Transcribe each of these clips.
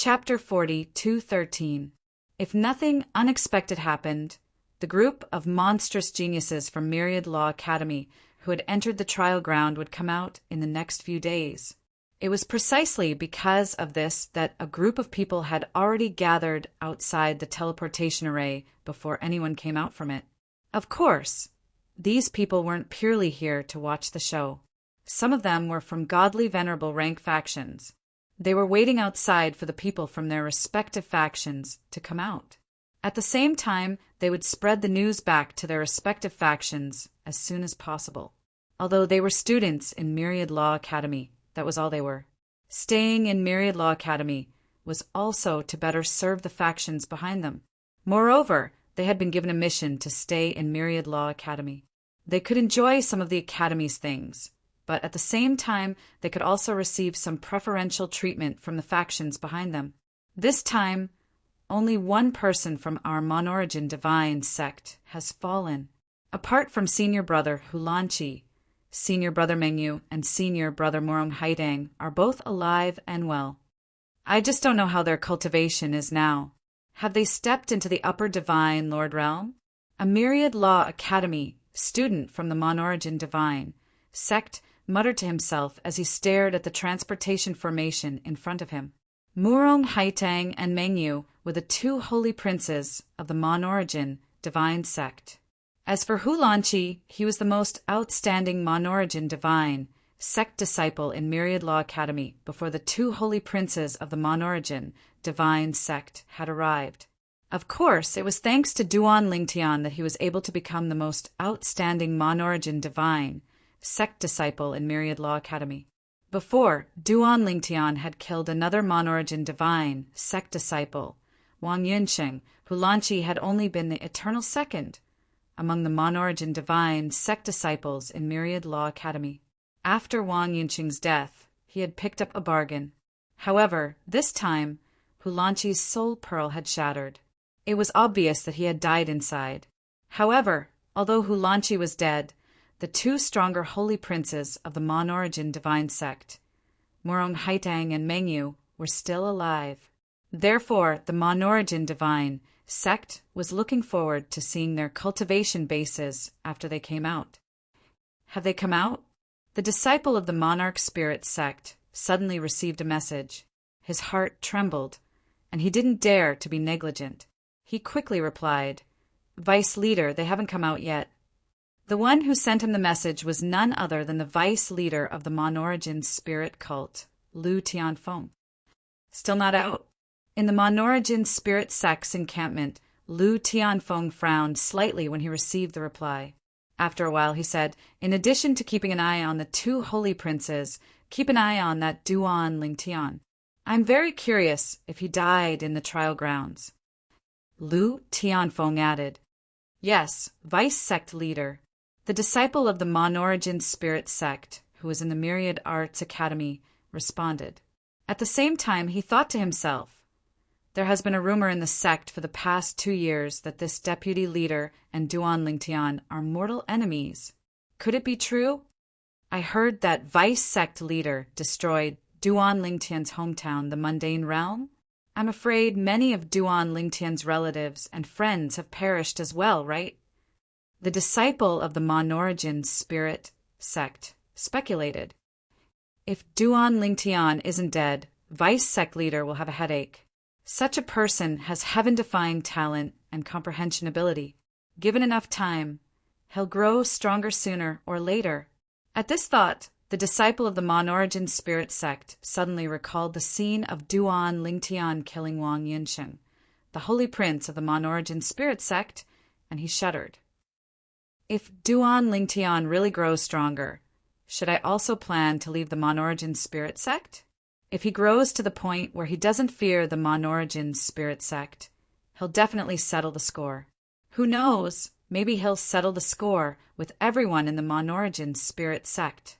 Chapter 40:213. If nothing unexpected happened, the group of monstrous geniuses from Myriad Law Academy who had entered the trial ground would come out in the next few days. It was precisely because of this that a group of people had already gathered outside the teleportation array before anyone came out from it. Of course, these people weren't purely here to watch the show. Some of them were from godly venerable rank factions. They were waiting outside for the people from their respective factions to come out. At the same time, they would spread the news back to their respective factions as soon as possible. Although they were students in Myriad Law Academy, that was all they were. Staying in Myriad Law Academy was also to better serve the factions behind them. Moreover, they had been given a mission to stay in Myriad Law Academy. They could enjoy some of the Academy's things, but at the same time, they could also receive some preferential treatment from the factions behind them. This time, only one person from our Monorigin Divine sect has fallen. Apart from Senior Brother Hulanchi, Senior Brother Mengyu, and Senior Brother Morong Haidang are both alive and well. I just don't know how their cultivation is now. Have they stepped into the upper Divine Lord Realm? A Myriad Law Academy student from the Monorigin Divine sect muttered to himself as he stared at the transportation formation in front of him. Murong Haitang and Mengyu were the two holy princes of the Monorigin Divine sect. As for Hulanchi, he was the most outstanding Monorigin Divine sect disciple in Myriad Law Academy before the two holy princes of the Monorigin Divine sect had arrived. Of course, it was thanks to Duan Lingtian that he was able to become the most outstanding Monorigin Divine sect disciple in Myriad Law Academy. Before, Duan Lingtian had killed another Monorigin Divine sect disciple, Wang Yunsheng. Hulanchi had only been the eternal second among the Monorigin Divine sect disciples in Myriad Law Academy. After Wang Yunsheng's death, he had picked up a bargain. However, this time, Hulanchi's soul pearl had shattered. It was obvious that he had died inside. However, although Hulanchi was dead, the two stronger holy princes of the Monorigin Divine sect, Morong Haitang and Mengyu, were still alive. Therefore, the Monorigin Divine sect was looking forward to seeing their cultivation bases after they came out. Have they come out? The disciple of the Monarch Spirit sect suddenly received a message. His heart trembled, and he didn't dare to be negligent. He quickly replied, "Vice Leader, they haven't come out yet." The one who sent him the message was none other than the vice leader of the Monorigin Spirit cult, Lu Tianfeng. Still not out? In the Monorigin Spirit sect's encampment, Lu Tianfeng frowned slightly when he received the reply. After a while, he said, "In addition to keeping an eye on the two holy princes, keep an eye on that Duan Lingtian. I'm very curious if he died in the trial grounds." Lu Tianfeng added, "Yes, vice sect leader." The disciple of the Monorigin Spirit sect, who was in the Myriad Arts Academy, responded. At the same time, he thought to himself, "There has been a rumor in the sect for the past 2 years that this deputy leader and Duan Lingtian are mortal enemies. Could it be true? I heard that vice sect leader destroyed Duan Lingtian's hometown, the Mundane Realm. I'm afraid many of Duan Lingtian's relatives and friends have perished as well, right?" The disciple of the Monorigin Spirit sect speculated. If Duan Lingtian isn't dead, vice sect leader will have a headache. Such a person has heaven-defying talent and comprehension ability. Given enough time, he'll grow stronger sooner or later. At this thought, the disciple of the Monorigin Spirit sect suddenly recalled the scene of Duan Lingtian killing Wang Yunsheng, the holy prince of the Monorigin Spirit sect, and he shuddered. If Duan Lingtian really grows stronger, should I also plan to leave the Monorigin Spirit sect? If he grows to the point where he doesn't fear the Monorigin Spirit sect, he'll definitely settle the score. Who knows, maybe he'll settle the score with everyone in the Monorigin Spirit sect.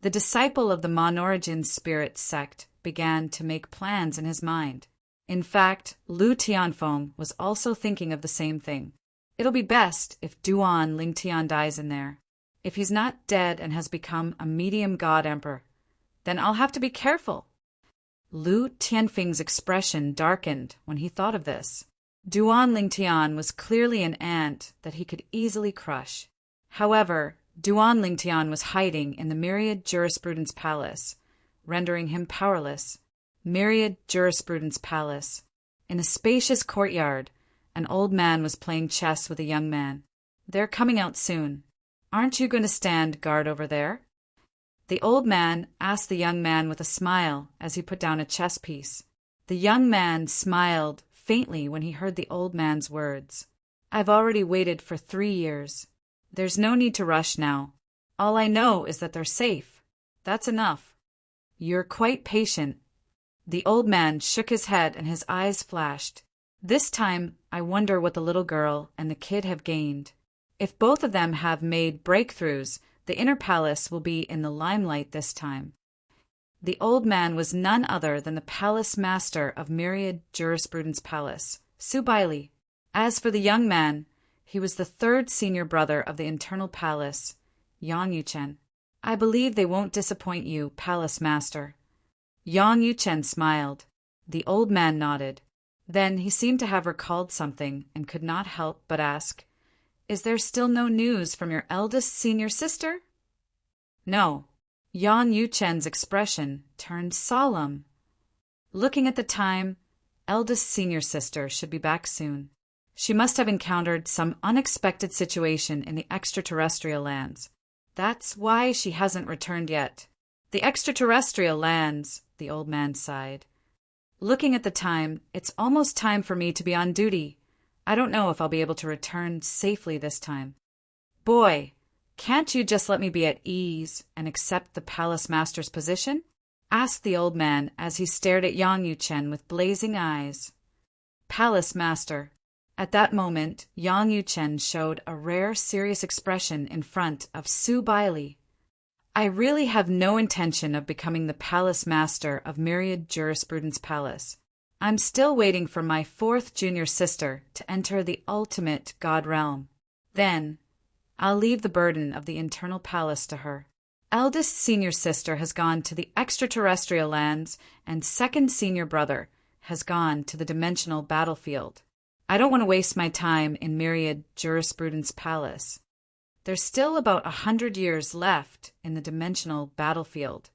The disciple of the Monorigin Spirit sect began to make plans in his mind. In fact, Lu Tianfeng was also thinking of the same thing. It'll be best if Duan Lingtian dies in there. If he's not dead and has become a medium god emperor, then I'll have to be careful. Lu Tianfeng's expression darkened when he thought of this. Duan Lingtian was clearly an ant that he could easily crush. However, Duan Lingtian was hiding in the Myriad Jurisprudence Palace, rendering him powerless. Myriad Jurisprudence Palace. In a spacious courtyard, an old man was playing chess with a young man. "They're coming out soon. Aren't you going to stand guard over there?" The old man asked the young man with a smile as he put down a chess piece. The young man smiled faintly when he heard the old man's words. "I've already waited for 3 years. There's no need to rush now. All I know is that they're safe. That's enough." "You're quite patient." The old man shook his head and his eyes flashed. "This time, I wonder what the little girl and the kid have gained. If both of them have made breakthroughs, the inner palace will be in the limelight this time." The old man was none other than the palace master of Myriad Jurisprudence Palace, Su Baili. As for the young man, he was the 3rd senior brother of the internal palace, Yang Yuchen. "I believe they won't disappoint you, palace master." Yang Yuchen smiled. The old man nodded. Then he seemed to have recalled something and could not help but ask, "Is there still no news from your eldest senior sister?" "No." Yang Yuchen's expression turned solemn. Looking at the time, eldest senior sister should be back soon. She must have encountered some unexpected situation in the extraterrestrial lands. That's why she hasn't returned yet. "The extraterrestrial lands," the old man sighed. "Looking at the time, it's almost time for me to be on duty. I don't know if I'll be able to return safely this time." "Boy, can't you just let me be at ease and accept the palace master's position?" asked the old man as he stared at Yang Yuchen with blazing eyes. "Palace master." At that moment, Yang Yuchen showed a rare serious expression in front of Su Baili. "I really have no intention of becoming the palace master of Myriad Jurisprudence Palace. I'm still waiting for my 4th junior sister to enter the ultimate God realm. Then, I'll leave the burden of the internal palace to her. Eldest senior sister has gone to the extraterrestrial lands, and 2nd senior brother has gone to the dimensional battlefield. I don't want to waste my time in Myriad Jurisprudence Palace. There's still about 100 years left in the dimensional battlefield.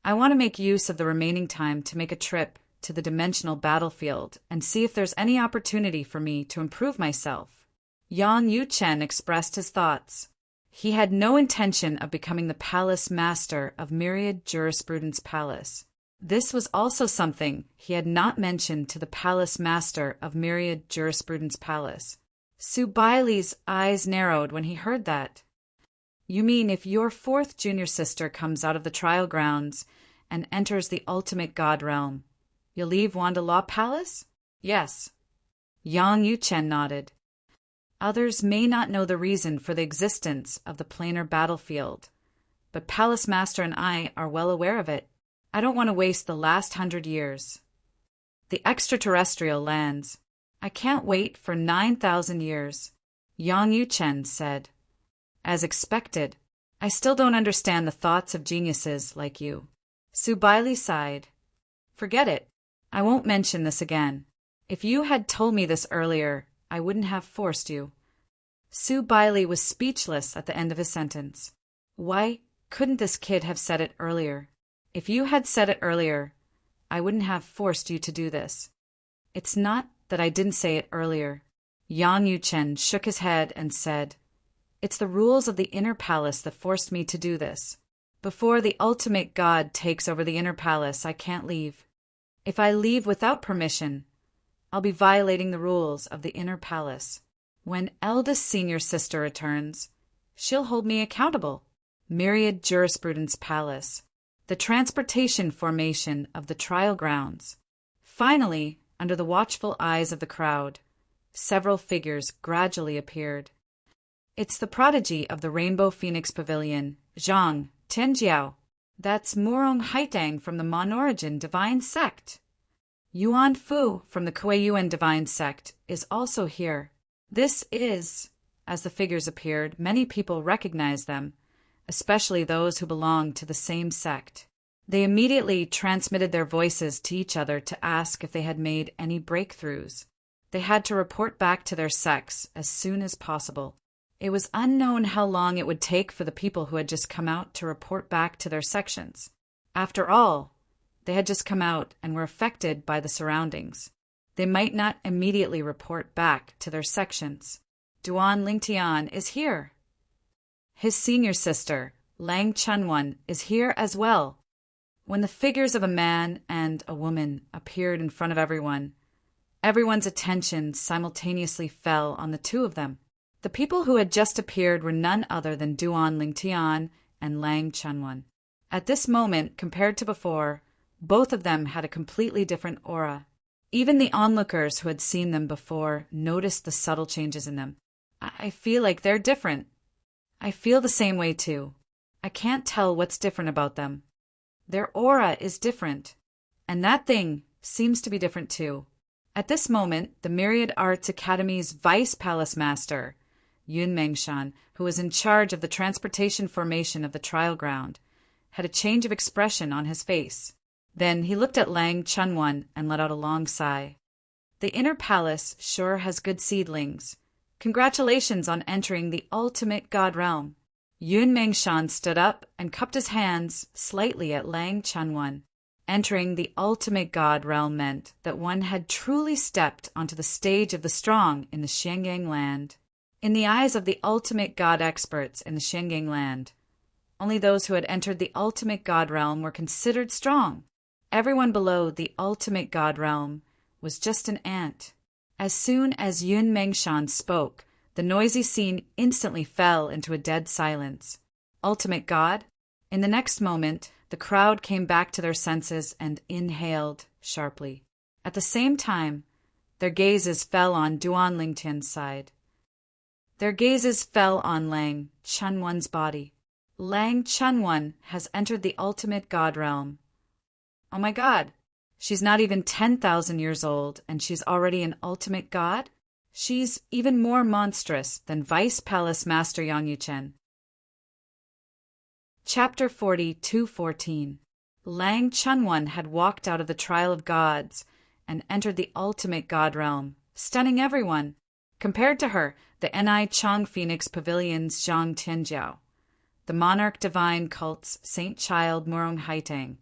I want to make use of the remaining time to make a trip to the dimensional battlefield and see if there's any opportunity for me to improve myself." Yang Yuchen expressed his thoughts. He had no intention of becoming the palace master of Myriad Jurisprudence Palace. This was also something he had not mentioned to the palace master of Myriad Jurisprudence Palace. Su Baili's eyes narrowed when he heard that. "You mean if your 4th junior sister comes out of the trial grounds and enters the ultimate God realm, you'll leave Wanda Law Palace?" "Yes." Yang Yuchen nodded. "Others may not know the reason for the existence of the planar battlefield, but Palace Master and I are well aware of it. I don't want to waste the last 100 years. The extraterrestrial lands. I can't wait for 9,000 years," Yang Yuchen said. "As expected. I still don't understand the thoughts of geniuses like you." Su Baili sighed. "Forget it. I won't mention this again. If you had told me this earlier, I wouldn't have forced you." Su Baili was speechless at the end of his sentence. Why couldn't this kid have said it earlier? "If you had said it earlier, I wouldn't have forced you to do this." "It's not that I didn't say it earlier." Yang Yuchen shook his head and said, "It's the rules of the inner palace that forced me to do this. Before the ultimate God takes over the inner palace, I can't leave. If I leave without permission, I'll be violating the rules of the inner palace. When eldest senior sister returns, she'll hold me accountable." Myriad Jurisprudence Palace. The transportation formation of the trial grounds. Finally, under the watchful eyes of the crowd, several figures gradually appeared. "It's the prodigy of the Rainbow Phoenix Pavilion, Zhang Tianjiao. That's Murong Haitang from the Mon-Origin Divine Sect. Yuan Fu from the Kuei-Yuan Divine Sect is also here." This is, as the figures appeared, many people recognized them, especially those who belonged to the same sect. They immediately transmitted their voices to each other to ask if they had made any breakthroughs. They had to report back to their sects as soon as possible. It was unknown how long it would take for the people who had just come out to report back to their sections. After all, they had just come out and were affected by the surroundings. They might not immediately report back to their sections. Duan Lingtian is here. His senior sister, Lang Chunwan, is here as well. When the figures of a man and a woman appeared in front of everyone, everyone's attention simultaneously fell on the two of them. The people who had just appeared were none other than Duan Lingtian and Lang Chunwan. At this moment, compared to before, both of them had a completely different aura. Even the onlookers who had seen them before noticed the subtle changes in them. I feel like they're different. I feel the same way too. I can't tell what's different about them. Their aura is different, and that thing seems to be different too. At this moment, the Myriad Arts Academy's Vice Palace Master, Yun Mengshan, who was in charge of the transportation formation of the trial ground, had a change of expression on his face. Then he looked at Lang Chunwan and let out a long sigh. The inner palace sure has good seedlings. Congratulations on entering the ultimate god realm. Yun Mengshan stood up and cupped his hands slightly at Lang Chunwan. Entering the ultimate god realm meant that one had truly stepped onto the stage of the strong in the Xiangyang land. In the eyes of the ultimate god experts in the Xiangyang land, only those who had entered the ultimate god realm were considered strong. Everyone below the ultimate god realm was just an ant. As soon as Yun Mengshan spoke, the noisy scene instantly fell into a dead silence. Ultimate God? In the next moment, the crowd came back to their senses and inhaled sharply. At the same time, their gazes fell on Duan Lingtian's side. Their gazes fell on Lang Chunwan's body. Lang Chunwan has entered the ultimate God realm. Oh my God! She's not even 10,000 years old, and she's already an ultimate God? She's even more monstrous than Vice Palace Master Yang Yuchen. Chapter 42:14. Lang Chunwan had walked out of the Trial of Gods and entered the ultimate God realm, stunning everyone. Compared to her, the Ni Chang Phoenix Pavilion's Zhang Tianjiao, the Monarch Divine Cult's Saint Child Murong Haitang,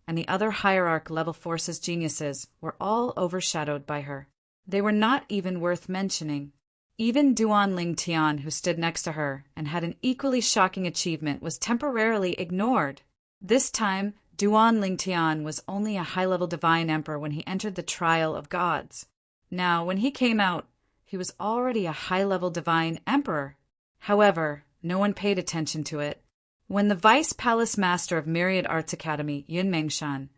and the other Hierarch Level Forces geniuses were all overshadowed by her. They were not even worth mentioning. Even Duan Lingtian, who stood next to her and had an equally shocking achievement, was temporarily ignored. This time, Duan Lingtian was only a high-level divine emperor when he entered the Trial of Gods. Now, when he came out, he was already a high-level divine emperor. However, no one paid attention to it. When the Vice Palace Master of Myriad Arts Academy, Yun Mengshan,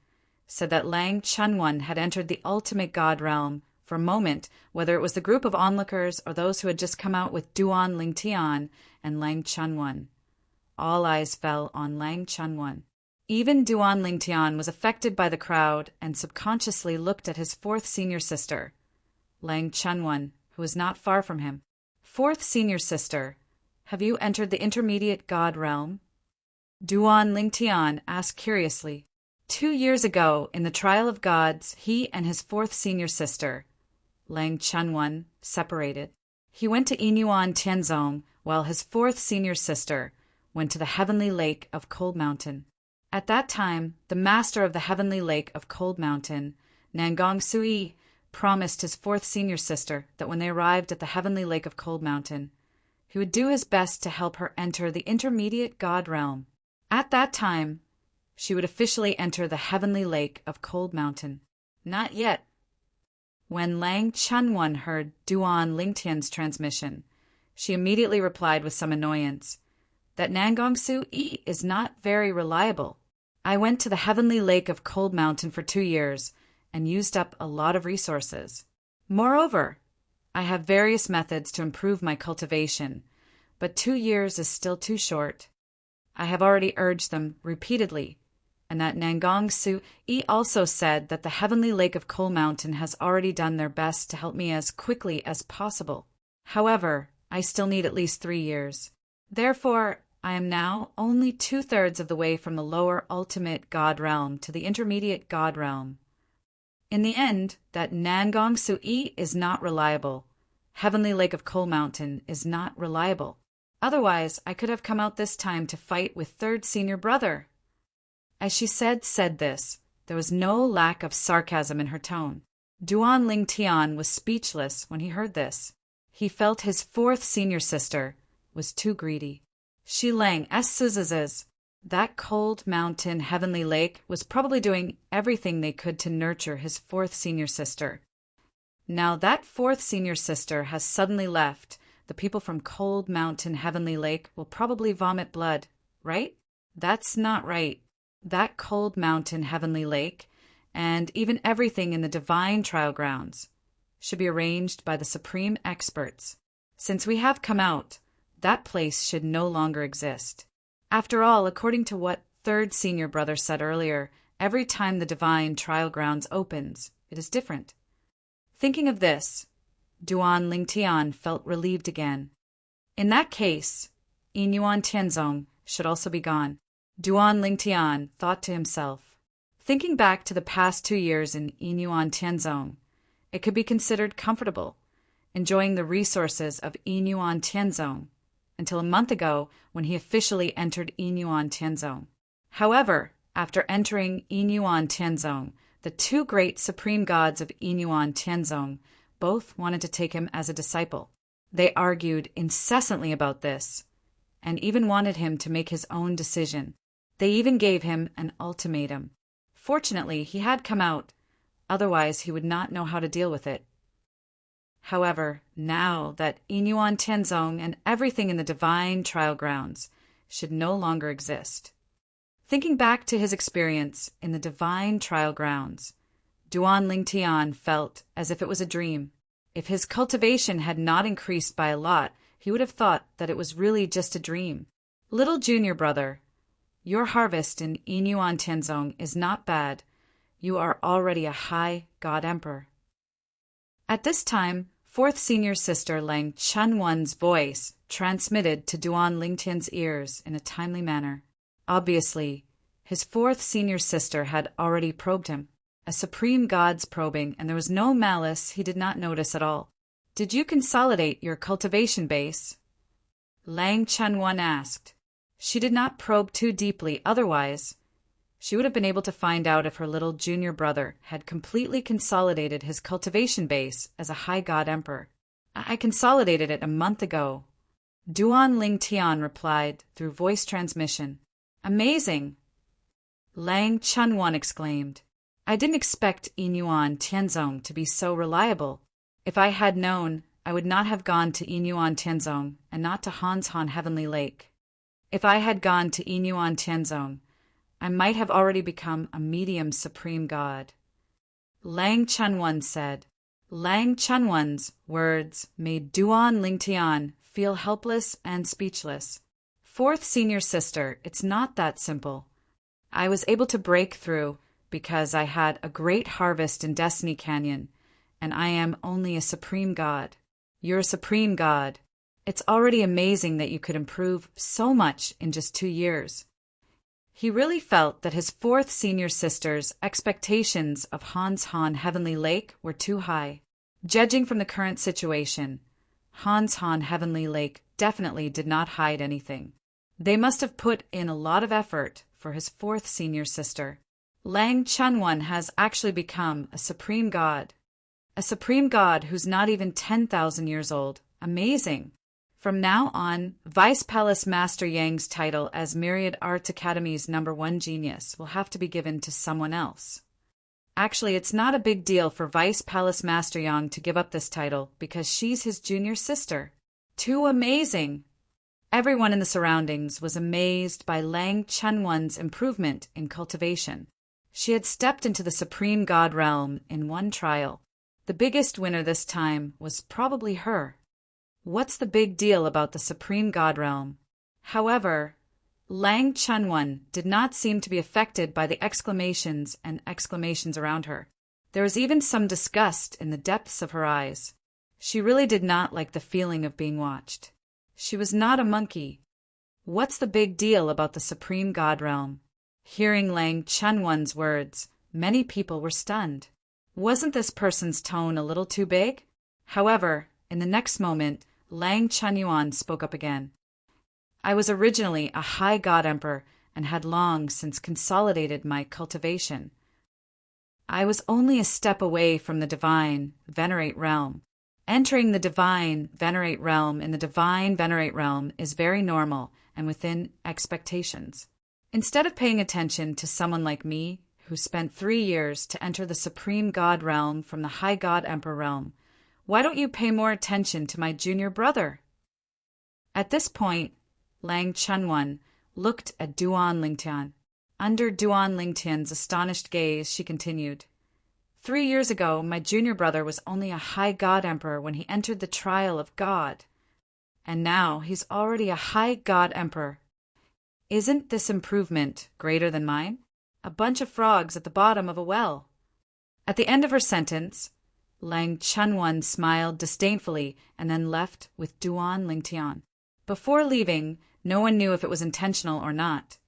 said that Lang Chunwan had entered the ultimate God realm, for a moment, whether it was the group of onlookers or those who had just come out with Duan Lingtian and Lang Chunwan, all eyes fell on Lang Chunwan. Even Duan Lingtian was affected by the crowd and subconsciously looked at his fourth senior sister, Lang Chunwan, who was not far from him. Fourth senior sister, have you entered the intermediate God realm? Duan Lingtian asked curiously. 2 years ago, in the Trial of Gods, he and his fourth senior sister, Lang Chunwan, separated. He went to Inyuan Tianzong, while his fourth senior sister went to the Heavenly Lake of Cold Mountain. At that time, the master of the Heavenly Lake of Cold Mountain, Nangong Sui, promised his fourth senior sister that when they arrived at the Heavenly Lake of Cold Mountain, he would do his best to help her enter the intermediate God realm. At that time, she would officially enter the Heavenly Lake of Cold Mountain. Not yet. When Lang Chunwan heard Duan Lingtian's transmission, she immediately replied with some annoyance that Nangong Sui is not very reliable. I went to the Heavenly Lake of Cold Mountain for 2 years and used up a lot of resources. Moreover, I have various methods to improve my cultivation, but 2 years is still too short. I have already urged them repeatedly, and that Nangong Sui also said that the Heavenly Lake of Coal Mountain has already done their best to help me as quickly as possible. However, I still need at least 3 years. Therefore, I am now only 2/3 of the way from the lower ultimate God realm to the intermediate God realm. In the end, that Nangong Sui is not reliable. Heavenly Lake of Coal Mountain is not reliable. Otherwise, I could have come out this time to fight with third senior brother. As she said this, there was no lack of sarcasm in her tone. Duan Ling Tian was speechless when he heard this. He felt his fourth senior sister was too greedy. Shi Lang s. That cold mountain heavenly lake was probably doing everything they could to nurture his fourth senior sister. Now that fourth senior sister has suddenly left, the people from Cold Mountain Heavenly Lake will probably vomit blood, right? That's not right. That Cold Mountain Heavenly Lake, and even everything in the divine trial grounds, should be arranged by the supreme experts. Since we have come out, that place should no longer exist. After all, according to what third senior brother said earlier, every time the divine trial grounds opens, it is different. Thinking of this, Duan Lingtian felt relieved again. In that case, Yinyuan Tianzong should also be gone. Duan Lingtian thought to himself. Thinking back to the past 2 years in Yinyuan Tianzong, it could be considered comfortable, enjoying the resources of Yinyuan Tianzong, until a month ago when he officially entered Yinyuan Tianzong. However, after entering Yinyuan Tianzong, the two great supreme gods of Yinyuan Tianzong both wanted to take him as a disciple. They argued incessantly about this, and even wanted him to make his own decision. They even gave him an ultimatum. Fortunately, he had come out, otherwise he would not know how to deal with it. However, now that Yinyuan Tianzong and everything in the divine trial grounds should no longer exist. Thinking back to his experience in the divine trial grounds, Duan Lingtian felt as if it was a dream. If his cultivation had not increased by a lot, he would have thought that it was really just a dream. Little junior brother, your harvest in Yinyuan Tianzong is not bad. You are already a high god emperor. At this time, fourth senior sister Lang Chunwan's voice transmitted to Duan Lingtian's ears in a timely manner. Obviously, his fourth senior sister had already probed him. A supreme god's probing, and there was no malice he did not notice at all. Did you consolidate your cultivation base? Lang Chunwan asked. She did not probe too deeply, otherwise she would have been able to find out if her little junior brother had completely consolidated his cultivation base as a high god emperor. I consolidated it a month ago. Duan Lingtian replied through voice transmission. Amazing! Lang Chunwan exclaimed. I didn't expect Yinyuan Tianzong to be so reliable. If I had known, I would not have gone to Yinyuan Tianzong and not to Hanshan Heavenly Lake. If I had gone to Yinyuan Tianzong, I might have already become a medium supreme god. Lang Chunwan said. Lang Chunwan's words made Duan Lingtian feel helpless and speechless. Fourth senior sister, it's not that simple. I was able to break through because I had a great harvest in Destiny Canyon, and I am only a supreme god. You're a supreme god. It's already amazing that you could improve so much in just 2 years. He really felt that his fourth senior sister's expectations of Hanshan Heavenly Lake were too high. Judging from the current situation, Hanshan Heavenly Lake definitely did not hide anything. They must have put in a lot of effort for his fourth senior sister. Lang Chunwan has actually become a supreme god. A supreme god who's not even 10,000 years old. Amazing. From now on, Vice Palace Master Yang's title as Myriad Arts Academy's #1 genius will have to be given to someone else. Actually, it's not a big deal for Vice Palace Master Yang to give up this title because she's his junior sister. Too amazing! Everyone in the surroundings was amazed by Lang Chunwan's improvement in cultivation. She had stepped into the supreme god realm in one trial. The biggest winner this time was probably her. What's the big deal about the supreme god realm? However, Lang Chunwan did not seem to be affected by the exclamations around her. There was even some disgust in the depths of her eyes. She really did not like the feeling of being watched. She was not a monkey. What's the big deal about the Supreme God realm? Hearing Lang Chunwan's words, many people were stunned. Wasn't this person's tone a little too big? However, in the next moment, Lang Chunyuan spoke up again. I was originally a high god emperor and had long since consolidated my cultivation. I was only a step away from the divine Venerate realm. Entering the divine Venerate realm in the divine Venerate realm is very normal and within expectations. Instead of paying attention to someone like me, who spent 3 years to enter the Supreme God realm from the High God Emperor realm, why don't you pay more attention to my junior brother? At this point, Lang Chunwan looked at Duan Lingtian. Under Duan Lingtian's astonished gaze, she continued, 3 years ago, my junior brother was only a high god emperor when he entered the trial of God. And now he's already a high god emperor. Isn't this improvement greater than mine? A bunch of frogs at the bottom of a well. At the end of her sentence, Lang Chunwan smiled disdainfully and then left with Duan Lingtian. Before leaving, no one knew if it was intentional or not,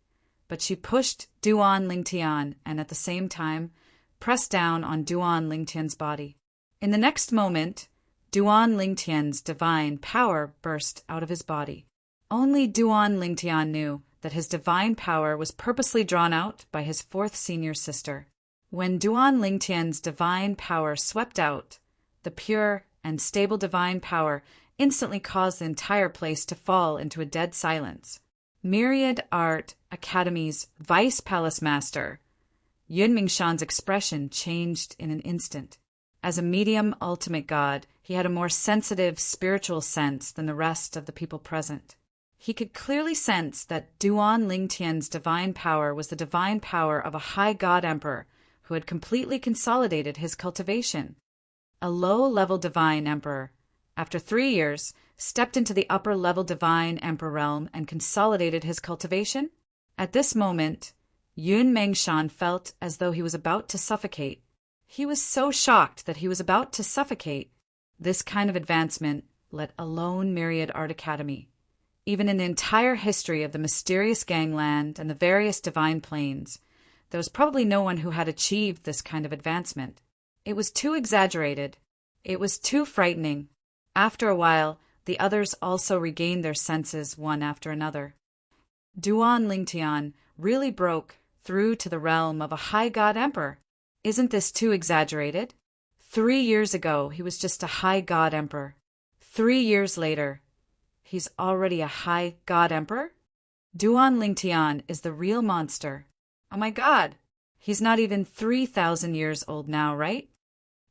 but she pushed Duan Lingtian and at the same time pressed down on Duan Lingtian's body. In the next moment, Duan Lingtian's divine power burst out of his body. Only Duan Lingtian knew that his divine power was purposely drawn out by his fourth senior sister. When Duan Lingtian's divine power swept out, the pure and stable divine power instantly caused the entire place to fall into a dead silence. Myriad Art Academy's Vice Palace Master, Yun Mingshan's expression changed in an instant. As a medium ultimate god, he had a more sensitive spiritual sense than the rest of the people present. He could clearly sense that Duan Lingtian's divine power was the divine power of a high god emperor who had completely consolidated his cultivation. A low-level divine emperor, after 3 years, stepped into the upper-level divine emperor realm and consolidated his cultivation? At this moment, Yun Mengshan felt as though he was about to suffocate. He was so shocked that he was about to suffocate. This kind of advancement, let alone Myriad Art Academy. Even in the entire history of the mysterious gangland and the various divine planes, there was probably no one who had achieved this kind of advancement. It was too exaggerated. It was too frightening. After a while, the others also regained their senses one after another. Duan Lingtian really broke through to the realm of a high god emperor. Isn't this too exaggerated? 3 years ago, he was just a high god emperor. 3 years later, he's already a high god emperor? Duan Lingtian is the real monster. Oh my god, he's not even 3,000 years old now, right?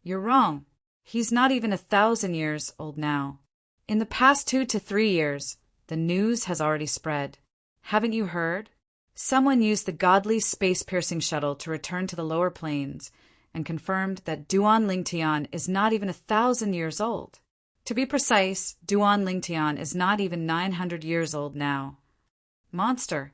You're wrong. He's not even 1,000 years old now. In the past 2 to 3 years, the news has already spread. Haven't you heard? Someone used the godly space-piercing shuttle to return to the lower planes and confirmed that Duan Lingtian is not even 1,000 years old. To be precise, Duan Lingtian is not even 900 years old now. Monster.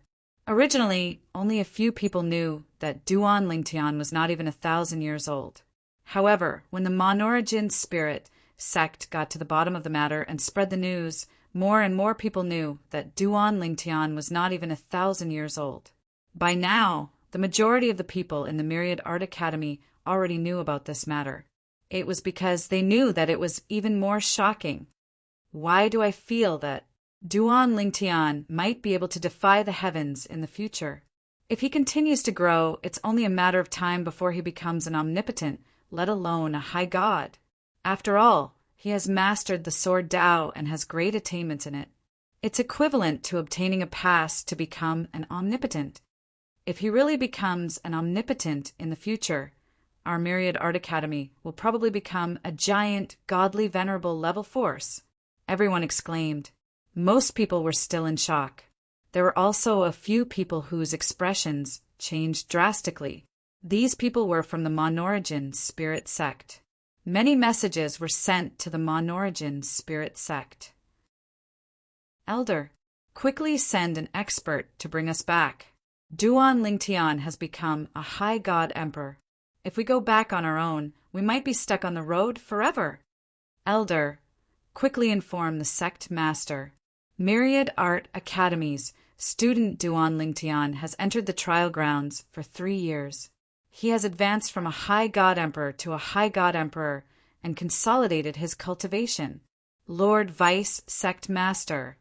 Originally, only a few people knew that Duan Lingtian was not even 1,000 years old. However, when the Monorigin spirit sect got to the bottom of the matter and spread the news, more and more people knew that Duan Lingtian was not even 1,000 years old. By now, the majority of the people in the Myriad Art Academy already knew about this matter. It was because they knew that it was even more shocking. Why do I feel that Duan Lingtian might be able to defy the heavens in the future? If he continues to grow, it's only a matter of time before he becomes an omnipotent, let alone a high god. After all, he has mastered the sword Dao and has great attainments in it. It's equivalent to obtaining a pass to become an omnipotent. If he really becomes an omnipotent in the future, our Myriad Art Academy will probably become a giant, godly, venerable level force. Everyone exclaimed. Most people were still in shock. There were also a few people whose expressions changed drastically. These people were from the Monorigin spirit sect. Many messages were sent to the Monorigin spirit sect. Elder, quickly send an expert to bring us back. Duan Lingtian has become a high god emperor. If we go back on our own, we might be stuck on the road forever. Elder, quickly inform the sect master. Myriad Art Academy's student Duan Lingtian has entered the trial grounds for 3 years. He has advanced from a high god emperor to a high god emperor and consolidated his cultivation. Lord Vice Sect Master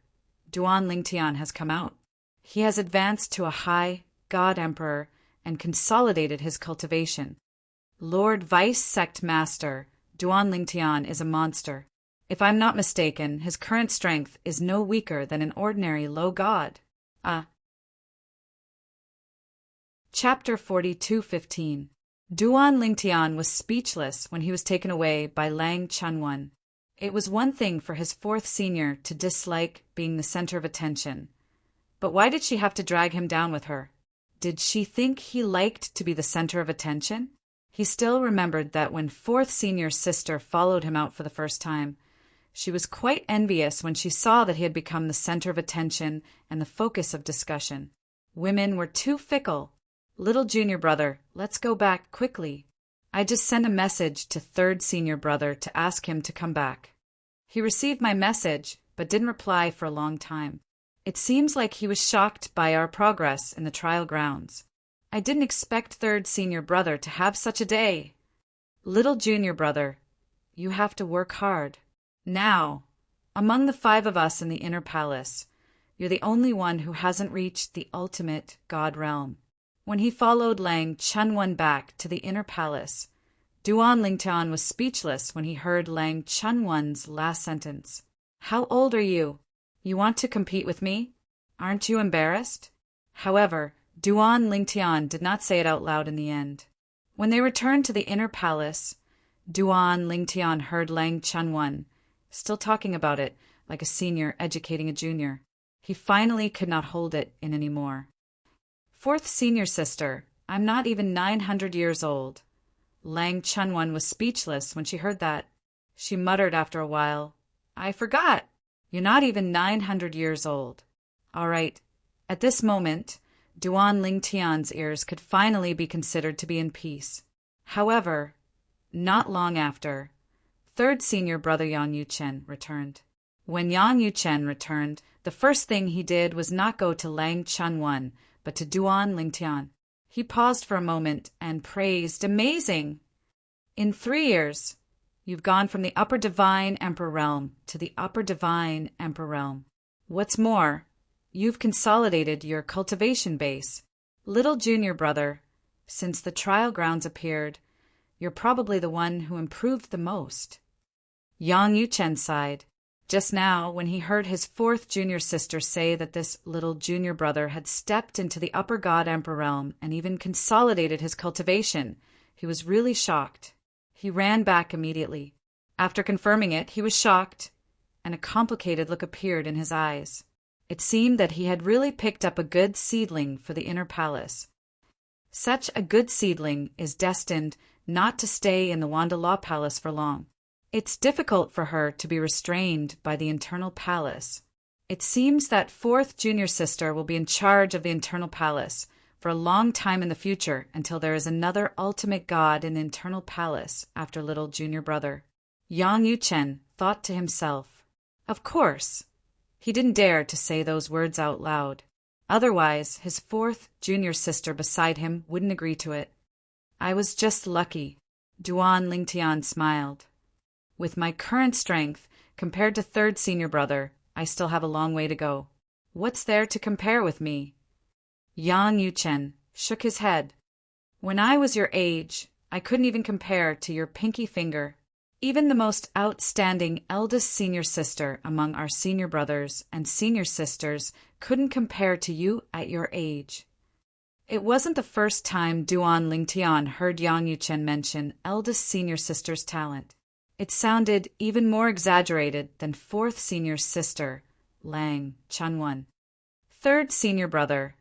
Duan Lingtian has come out. He has advanced to a high god emperor and consolidated his cultivation. Lord Vice Sect Master Duan Lingtian is a monster. If I'm not mistaken, his current strength is no weaker than an ordinary low god. Chapter 42:15. Duan Lingtian was speechless when he was taken away by Lang Chunwan. It was one thing for his fourth senior to dislike being the center of attention. But why did she have to drag him down with her? Did she think he liked to be the center of attention? He still remembered that when fourth senior's sister followed him out for the first time, she was quite envious when she saw that he had become the center of attention and the focus of discussion. Women were too fickle. Little junior brother, let's go back quickly. I just sent a message to third senior brother to ask him to come back. He received my message, but didn't reply for a long time. It seems like he was shocked by our progress in the trial grounds. I didn't expect third senior brother to have such a day. Little junior brother, you have to work hard. Now, among the 5 of us in the inner palace, you're the only one who hasn't reached the ultimate god realm. When he followed Lang Chunwan back to the inner palace, Duan Lingtian was speechless when he heard Lang Chunwan's last sentence. How old are you? You want to compete with me? Aren't you embarrassed? However, Duan Lingtian did not say it out loud in the end. When they returned to the inner palace, Duan Lingtian heard Lang Chunwan still talking about it like a senior educating a junior. He finally could not hold it in any more. Fourth senior sister, I'm not even 900 years old. Lang Chunwan was speechless when she heard that. She muttered after a while, I forgot. You're not even 900 years old. All right. At this moment, Duan Lingtian's ears could finally be considered to be in peace. However, not long after, third senior brother Yang Yuchen returned. When Yang Yuchen returned, the first thing he did was not go to Lang Chunwan, but to Duan Lingtian. He paused for a moment and praised, Amazing! In 3 years, you've gone from the upper divine emperor realm to the upper divine emperor realm. What's more, you've consolidated your cultivation base. Little junior brother, since the trial grounds appeared, you're probably the one who improved the most. Yang Yuchen sighed. Just now, when he heard his fourth junior sister say that this little junior brother had stepped into the upper god emperor realm and even consolidated his cultivation, he was really shocked. He ran back immediately. After confirming it, he was shocked, and a complicated look appeared in his eyes. It seemed that he had really picked up a good seedling for the inner palace. Such a good seedling is destined not to stay in the Wanda Law Palace for long. It's difficult for her to be restrained by the internal palace. It seems that fourth junior sister will be in charge of the internal palace for a long time in the future until there is another ultimate god in the internal palace after little junior brother. Yang Yuchen thought to himself. Of course. He didn't dare to say those words out loud. Otherwise, his fourth junior sister beside him wouldn't agree to it. I was just lucky. Duan Lingtian smiled. With my current strength, compared to third senior brother, I still have a long way to go. What's there to compare with me? Yang Yuchen shook his head. When I was your age, I couldn't even compare to your pinky finger. Even the most outstanding eldest senior sister among our senior brothers and senior sisters couldn't compare to you at your age. It wasn't the first time Duan Lingtian heard Yang Yuchen mention eldest senior sister's talent. It sounded even more exaggerated than fourth senior sister, Lang Chunwan. Third senior brother,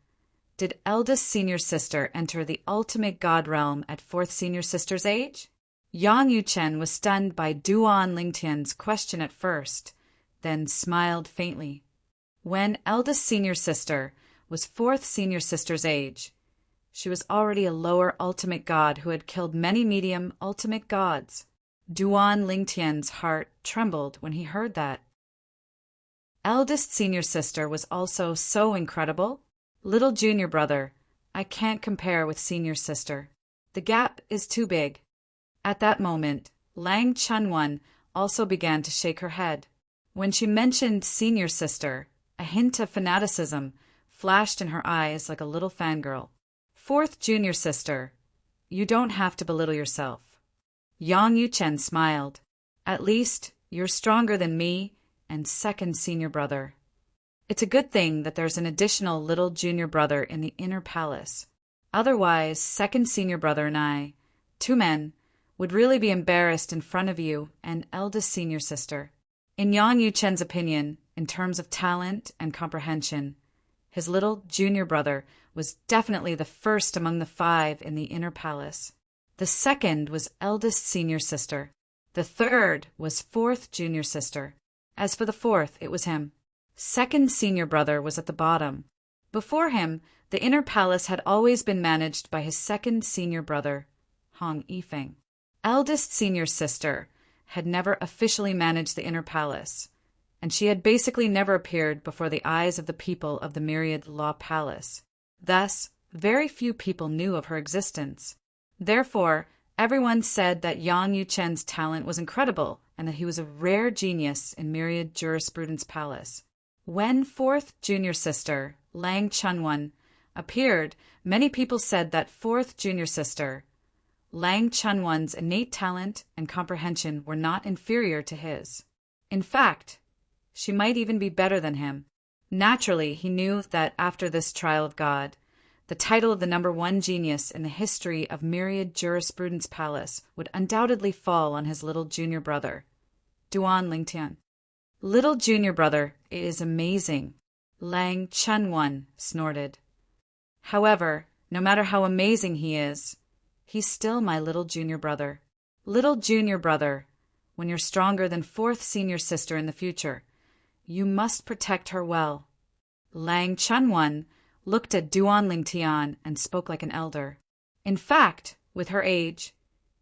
did eldest senior sister enter the ultimate god realm at fourth senior sister's age? Yang Yuchen was stunned by Duan Lingtian's question at first, then smiled faintly. When eldest senior sister was fourth senior sister's age, she was already a lower ultimate god who had killed many medium ultimate gods. Duan Lingtian's heart trembled when he heard that. Eldest senior sister was also so incredible. Little junior brother, I can't compare with senior sister. The gap is too big. At that moment, Lang Chunwan also began to shake her head. When she mentioned senior sister, a hint of fanaticism flashed in her eyes like a little fangirl. Fourth junior sister, you don't have to belittle yourself. Yang Yuchen smiled. At least, you're stronger than me and second senior brother. It's a good thing that there's an additional little junior brother in the inner palace. Otherwise, second senior brother and I, two men, would really be embarrassed in front of you and eldest senior sister. In Yang Yuchen's opinion, in terms of talent and comprehension, his little junior brother was definitely the first among the 5 in the inner palace. The second was eldest senior sister. The third was fourth junior sister. As for the fourth, it was him. Second senior brother was at the bottom. Before him, the inner palace had always been managed by his second senior brother, Hong Yifeng. Eldest senior sister had never officially managed the inner palace, and she had basically never appeared before the eyes of the people of the Myriad Law Palace. Thus, very few people knew of her existence. Therefore, everyone said that Yang Yuchen's talent was incredible and that he was a rare genius in Myriad Jurisprudence Palace. When fourth junior sister, Lang Chunwan, appeared, many people said that fourth junior sister, Lang Chunwan's innate talent and comprehension were not inferior to his. In fact, she might even be better than him. Naturally, he knew that after this trial of God, the title of the #1 genius in the history of Myriad Jurisprudence Palace would undoubtedly fall on his little junior brother, Duan Lingtian. Little junior brother is amazing, Lang Chunwan snorted. However, no matter how amazing he is, he's still my little junior brother. Little junior brother, when you're stronger than fourth senior sister in the future, you must protect her well. Lang Chunwan looked at Duan Lingtian and spoke like an elder. In fact, with her age,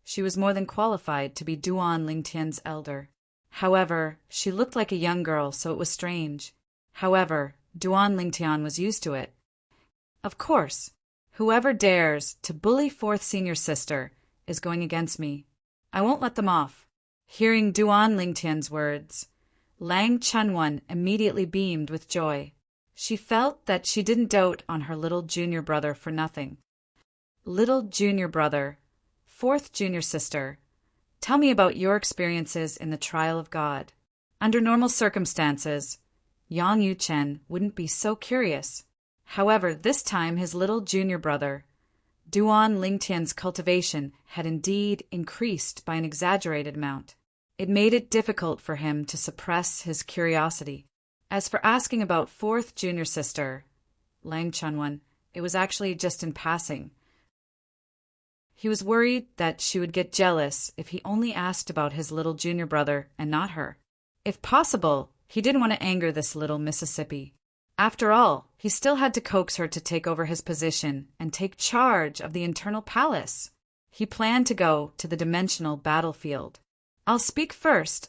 she was more than qualified to be Duan Lingtian's elder. However, she looked like a young girl, so it was strange. However, Duan Lingtian was used to it. Of course, whoever dares to bully fourth senior sister is going against me. I won't let them off. Hearing Duan Lingtian's words, Lang Chunwan immediately beamed with joy. She felt that she didn't dote on her little junior brother for nothing. Little junior brother, fourth junior sister, tell me about your experiences in the trial of God. Under normal circumstances, Yang Yuchen wouldn't be so curious. However, this time his little junior brother, Duan Lingtian's cultivation had indeed increased by an exaggerated amount. It made it difficult for him to suppress his curiosity. As for asking about fourth junior sister, Lang Chunwan, it was actually just in passing. He was worried that she would get jealous if he only asked about his little junior brother and not her. If possible, he didn't want to anger this little Mississippi. After all, he still had to coax her to take over his position and take charge of the internal palace. He planned to go to the dimensional battlefield. I'll speak first.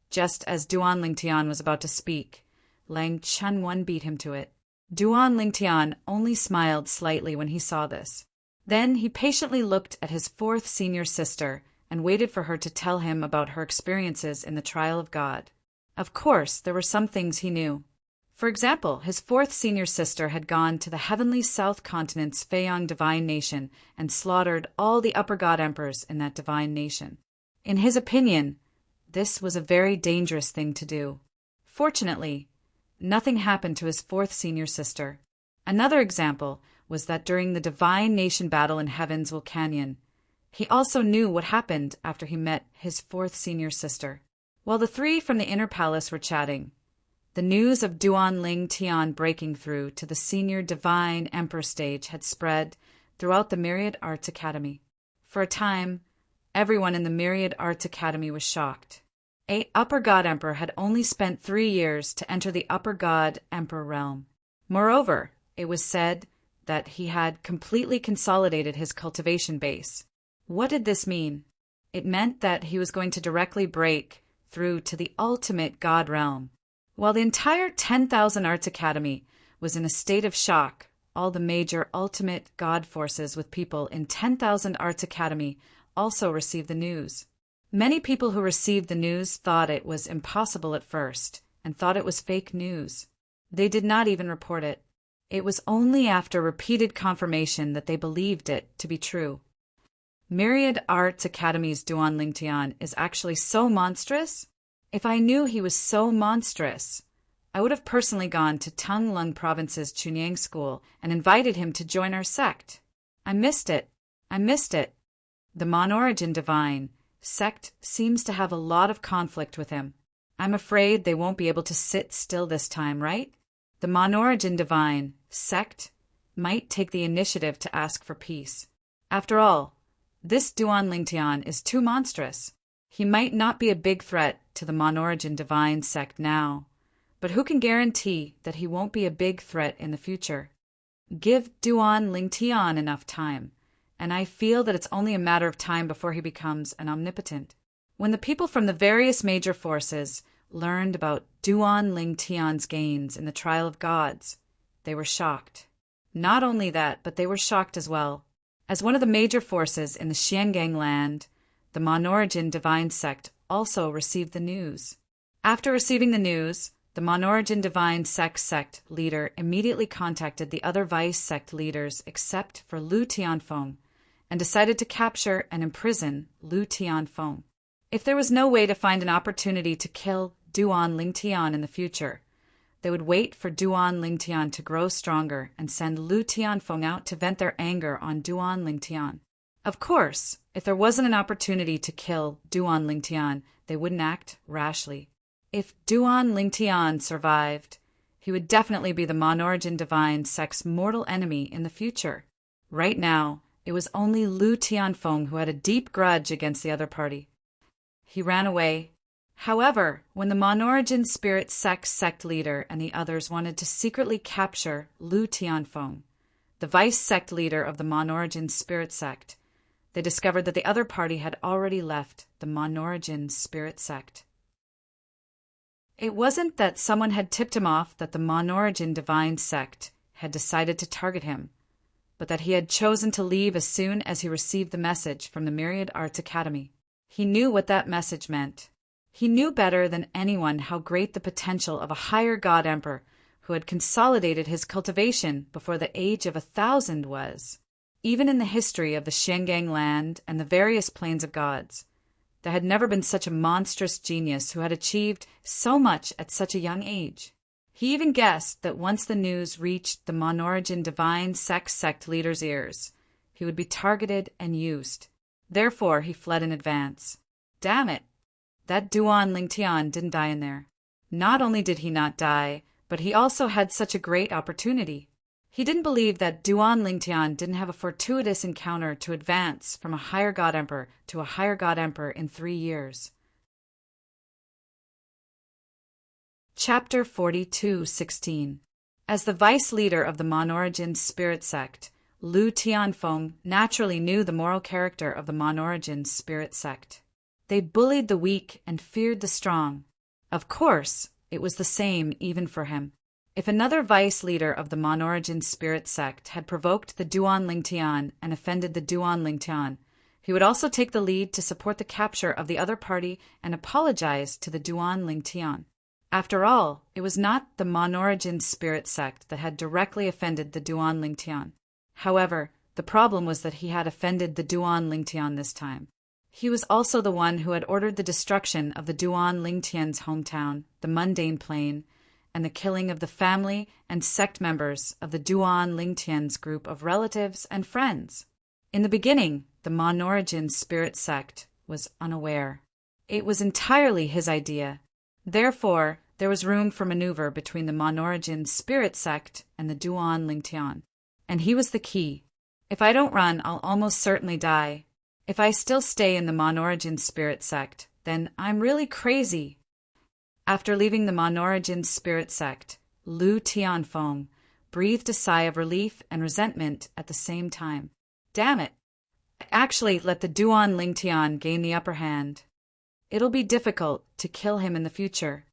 Just as Duan Lingtian was about to speak, Lang Chunwan beat him to it. Duan Lingtian only smiled slightly when he saw this. Then he patiently looked at his fourth senior sister and waited for her to tell him about her experiences in the trial of God. Of course, there were some things he knew. For example, his fourth senior sister had gone to the heavenly South Continent's Feiyang divine nation and slaughtered all the upper god emperors in that divine nation. In his opinion, this was a very dangerous thing to do. Fortunately, nothing happened to his fourth senior sister. Another example was that during the divine nation battle in Heaven's Vulcanion, he also knew what happened after he met his fourth senior sister. While the 3 from the inner palace were chatting, the news of Duan Lingtian breaking through to the senior divine emperor stage had spread throughout the Myriad Arts Academy. For a time, everyone in the Myriad Arts Academy was shocked. A upper god emperor had only spent 3 years to enter the upper god emperor realm. Moreover, it was said that he had completely consolidated his cultivation base. What did this mean? It meant that he was going to directly break through to the ultimate god realm. While the entire 10,000 Arts Academy was in a state of shock, all the major ultimate God forces with people in 10,000 Arts Academy also received the news. Many people who received the news thought it was impossible at first and thought it was fake news. They did not even report it. It was only after repeated confirmation that they believed it to be true. Myriad Arts Academy's Duan Lingtian is actually so monstrous. If I knew he was so monstrous, I would have personally gone to Tung Lung Province's Chunyang School and invited him to join our sect. I missed it. The Mon-Origin Divine sect seems to have a lot of conflict with him. I'm afraid they won't be able to sit still this time, right? The Mon-Origin Divine sect might take the initiative to ask for peace. After all, this Duan Lingtian is too monstrous. He might not be a big threat to the Mon-Origin Divine sect now, but who can guarantee that he won't be a big threat in the future? Give Duan Lingtian enough time, and I feel that it's only a matter of time before he becomes an omnipotent. When the people from the various major forces learned about Duan Lingtian's gains in the trial of gods, they were shocked. Not only that, but they were shocked as well. As one of the major forces in the Xiangang land, the Mon-Origin Divine sect also received the news. After receiving the news, the Mon-Origin Divine sect leader immediately contacted the other vice sect leaders except for Lu Tianfeng and decided to capture and imprison Lu Tianfeng. If there was no way to find an opportunity to kill Duan Lingtian in the future, they would wait for Duan Lingtian to grow stronger and send Lu Tianfeng out to vent their anger on Duan Lingtian. Of course, if there wasn't an opportunity to kill Duan Lingtian, they wouldn't act rashly. If Duan Lingtian survived, he would definitely be the Mon-Origin Divine sect's mortal enemy in the future. Right now, it was only Lu Tianfeng who had a deep grudge against the other party. He ran away. However, when the Mon-Origin Spirit sect leader and the others wanted to secretly capture Lu Tianfeng, the vice sect leader of the Mon-Origin Spirit sect, they discovered that the other party had already left the Mon-Origin Spirit sect. It wasn't that someone had tipped him off that the Mon-Origin Divine sect had decided to target him, but that he had chosen to leave as soon as he received the message from the Myriad Arts Academy. He knew what that message meant. He knew better than anyone how great the potential of a higher God Emperor who had consolidated his cultivation before the age of 1,000 was. Even in the history of the Xiangang land and the various planes of gods, there had never been such a monstrous genius who had achieved so much at such a young age. He even guessed that once the news reached the Mon-Origin Divine sect leader's ears, he would be targeted and used. Therefore, he fled in advance. Damn it! That Duan Lingtian didn't die in there. Not only did he not die, but he also had such a great opportunity. He didn't believe that Duan Lingtian didn't have a fortuitous encounter to advance from a higher God Emperor to a higher God Emperor in 3 years. Chapter 42:16. As the vice leader of the Mon-Origin Spirit sect, Lu Tianfeng naturally knew the moral character of the Mon-Origin Spirit sect. They bullied the weak and feared the strong. Of course, it was the same even for him. If another vice leader of the Mon-Origin Spirit sect had provoked the Duan Lingtian and offended the Duan Lingtian, he would also take the lead to support the capture of the other party and apologize to the Duan Lingtian. After all, it was not the Mon-Origin Spirit sect that had directly offended the Duan Lingtian. However, the problem was that he had offended the Duan Lingtian this time. He was also the one who had ordered the destruction of the Duan Lingtian's hometown, the Mundane Plain, and the killing of the family and sect members of the Duan Lingtian's group of relatives and friends. In the beginning, the Mon-Origin Spirit sect was unaware. It was entirely his idea. Therefore, there was room for maneuver between the Mon-Origin Spirit sect and the Duan Lingtian. And he was the key. If I don't run, I'll almost certainly die. If I still stay in the Mon-Origin Spirit sect, then I'm really crazy. After leaving the Mon-Origin Spirit sect, Lu Tianfeng breathed a sigh of relief and resentment at the same time. Damn it! I actually let the Duan Lingtian gain the upper hand. It'll be difficult to kill him in the future.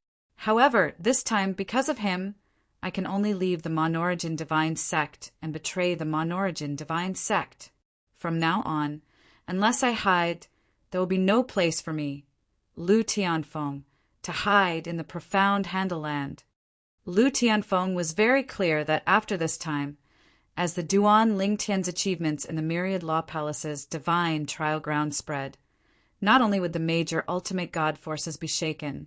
However, this time, because of him, I can only leave the Monorigin Divine Sect and betray the Monorigin Divine Sect. From now on, unless I hide, there will be no place for me, Lu Tianfeng, to hide in the profound Handeland. Lu Tianfeng was very clear that after this time, as the Duan Lingtian's achievements in the myriad law palace's divine trial ground spread, not only would the major ultimate god forces be shaken,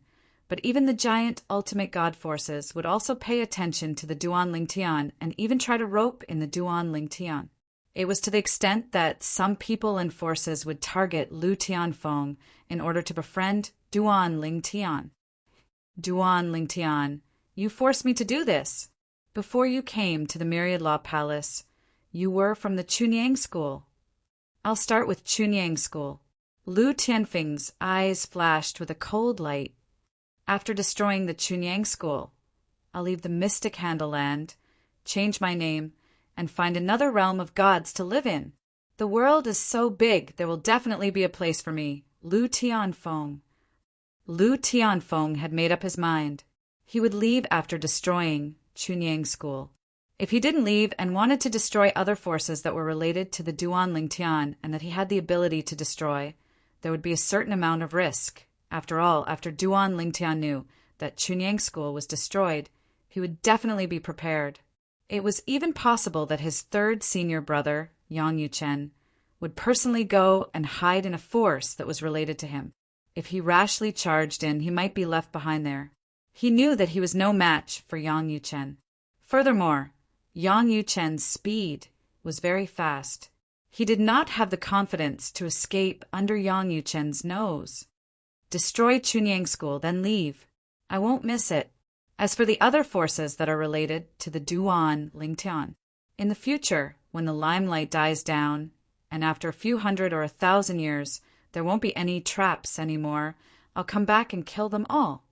but even the giant ultimate god forces would also pay attention to the Duan Lingtian and even try to rope in the Duan Lingtian. It was to the extent that some people and forces would target Lu Tianfeng in order to befriend Duan Lingtian. Duan Lingtian, you forced me to do this. Before you came to the Myriad Law Palace, you were from the Chunyang School. I'll start with Chunyang School. Lu Tianfeng's eyes flashed with a cold light. After destroying the Chunyang School, I'll leave the mystic Handeland, change my name, and find another realm of gods to live in. The world is so big, there will definitely be a place for me, Lu Tianfeng. Lu Tianfeng had made up his mind. He would leave after destroying Chunyang School. If he didn't leave and wanted to destroy other forces that were related to the Duan Lingtian and that he had the ability to destroy, there would be a certain amount of risk. After all, after Duan Lingtian knew that Chunyang School was destroyed, he would definitely be prepared. It was even possible that his third senior brother, Yang Yuchen, would personally go and hide in a force that was related to him. If he rashly charged in, he might be left behind there. He knew that he was no match for Yang Yuchen. Furthermore, Yang Yuchen's speed was very fast. He did not have the confidence to escape under Yang Yuchen's nose. Destroy Chunyang School, then leave. I won't miss it. As for the other forces that are related to the Duan Lingtian, in the future, when the limelight dies down, and after a few hundred or 1,000 years, there won't be any traps anymore, I'll come back and kill them all.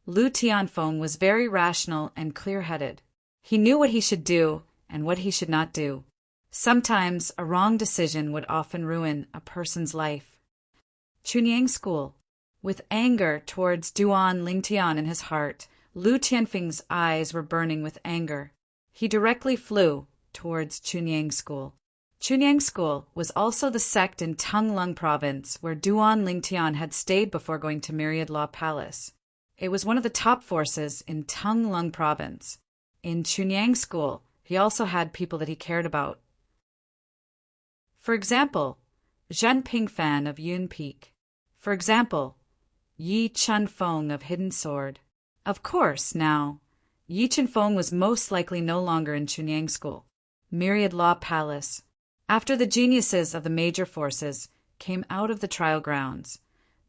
Lu Tianfeng was very rational and clear-headed. He knew what he should do and what he should not do. Sometimes a wrong decision would often ruin a person's life. Chunyang School. With anger towards Duan Lingtian in his heart, Lu Tianfeng's eyes were burning with anger. He directly flew towards Chunyang School. Chunyang School was also the sect in Tanglung Province where Duan Lingtian had stayed before going to Myriad Law Palace. It was one of the top forces in Tanglung Province. In Chunyang School, he also had people that he cared about. For example, Zhen Pingfan of Yun Peak. For example, Yi Chunfeng of Hidden Sword. Of course, now, Yi Chunfeng was most likely no longer in Chunyang School. Myriad Law Palace. After the geniuses of the major forces came out of the trial grounds,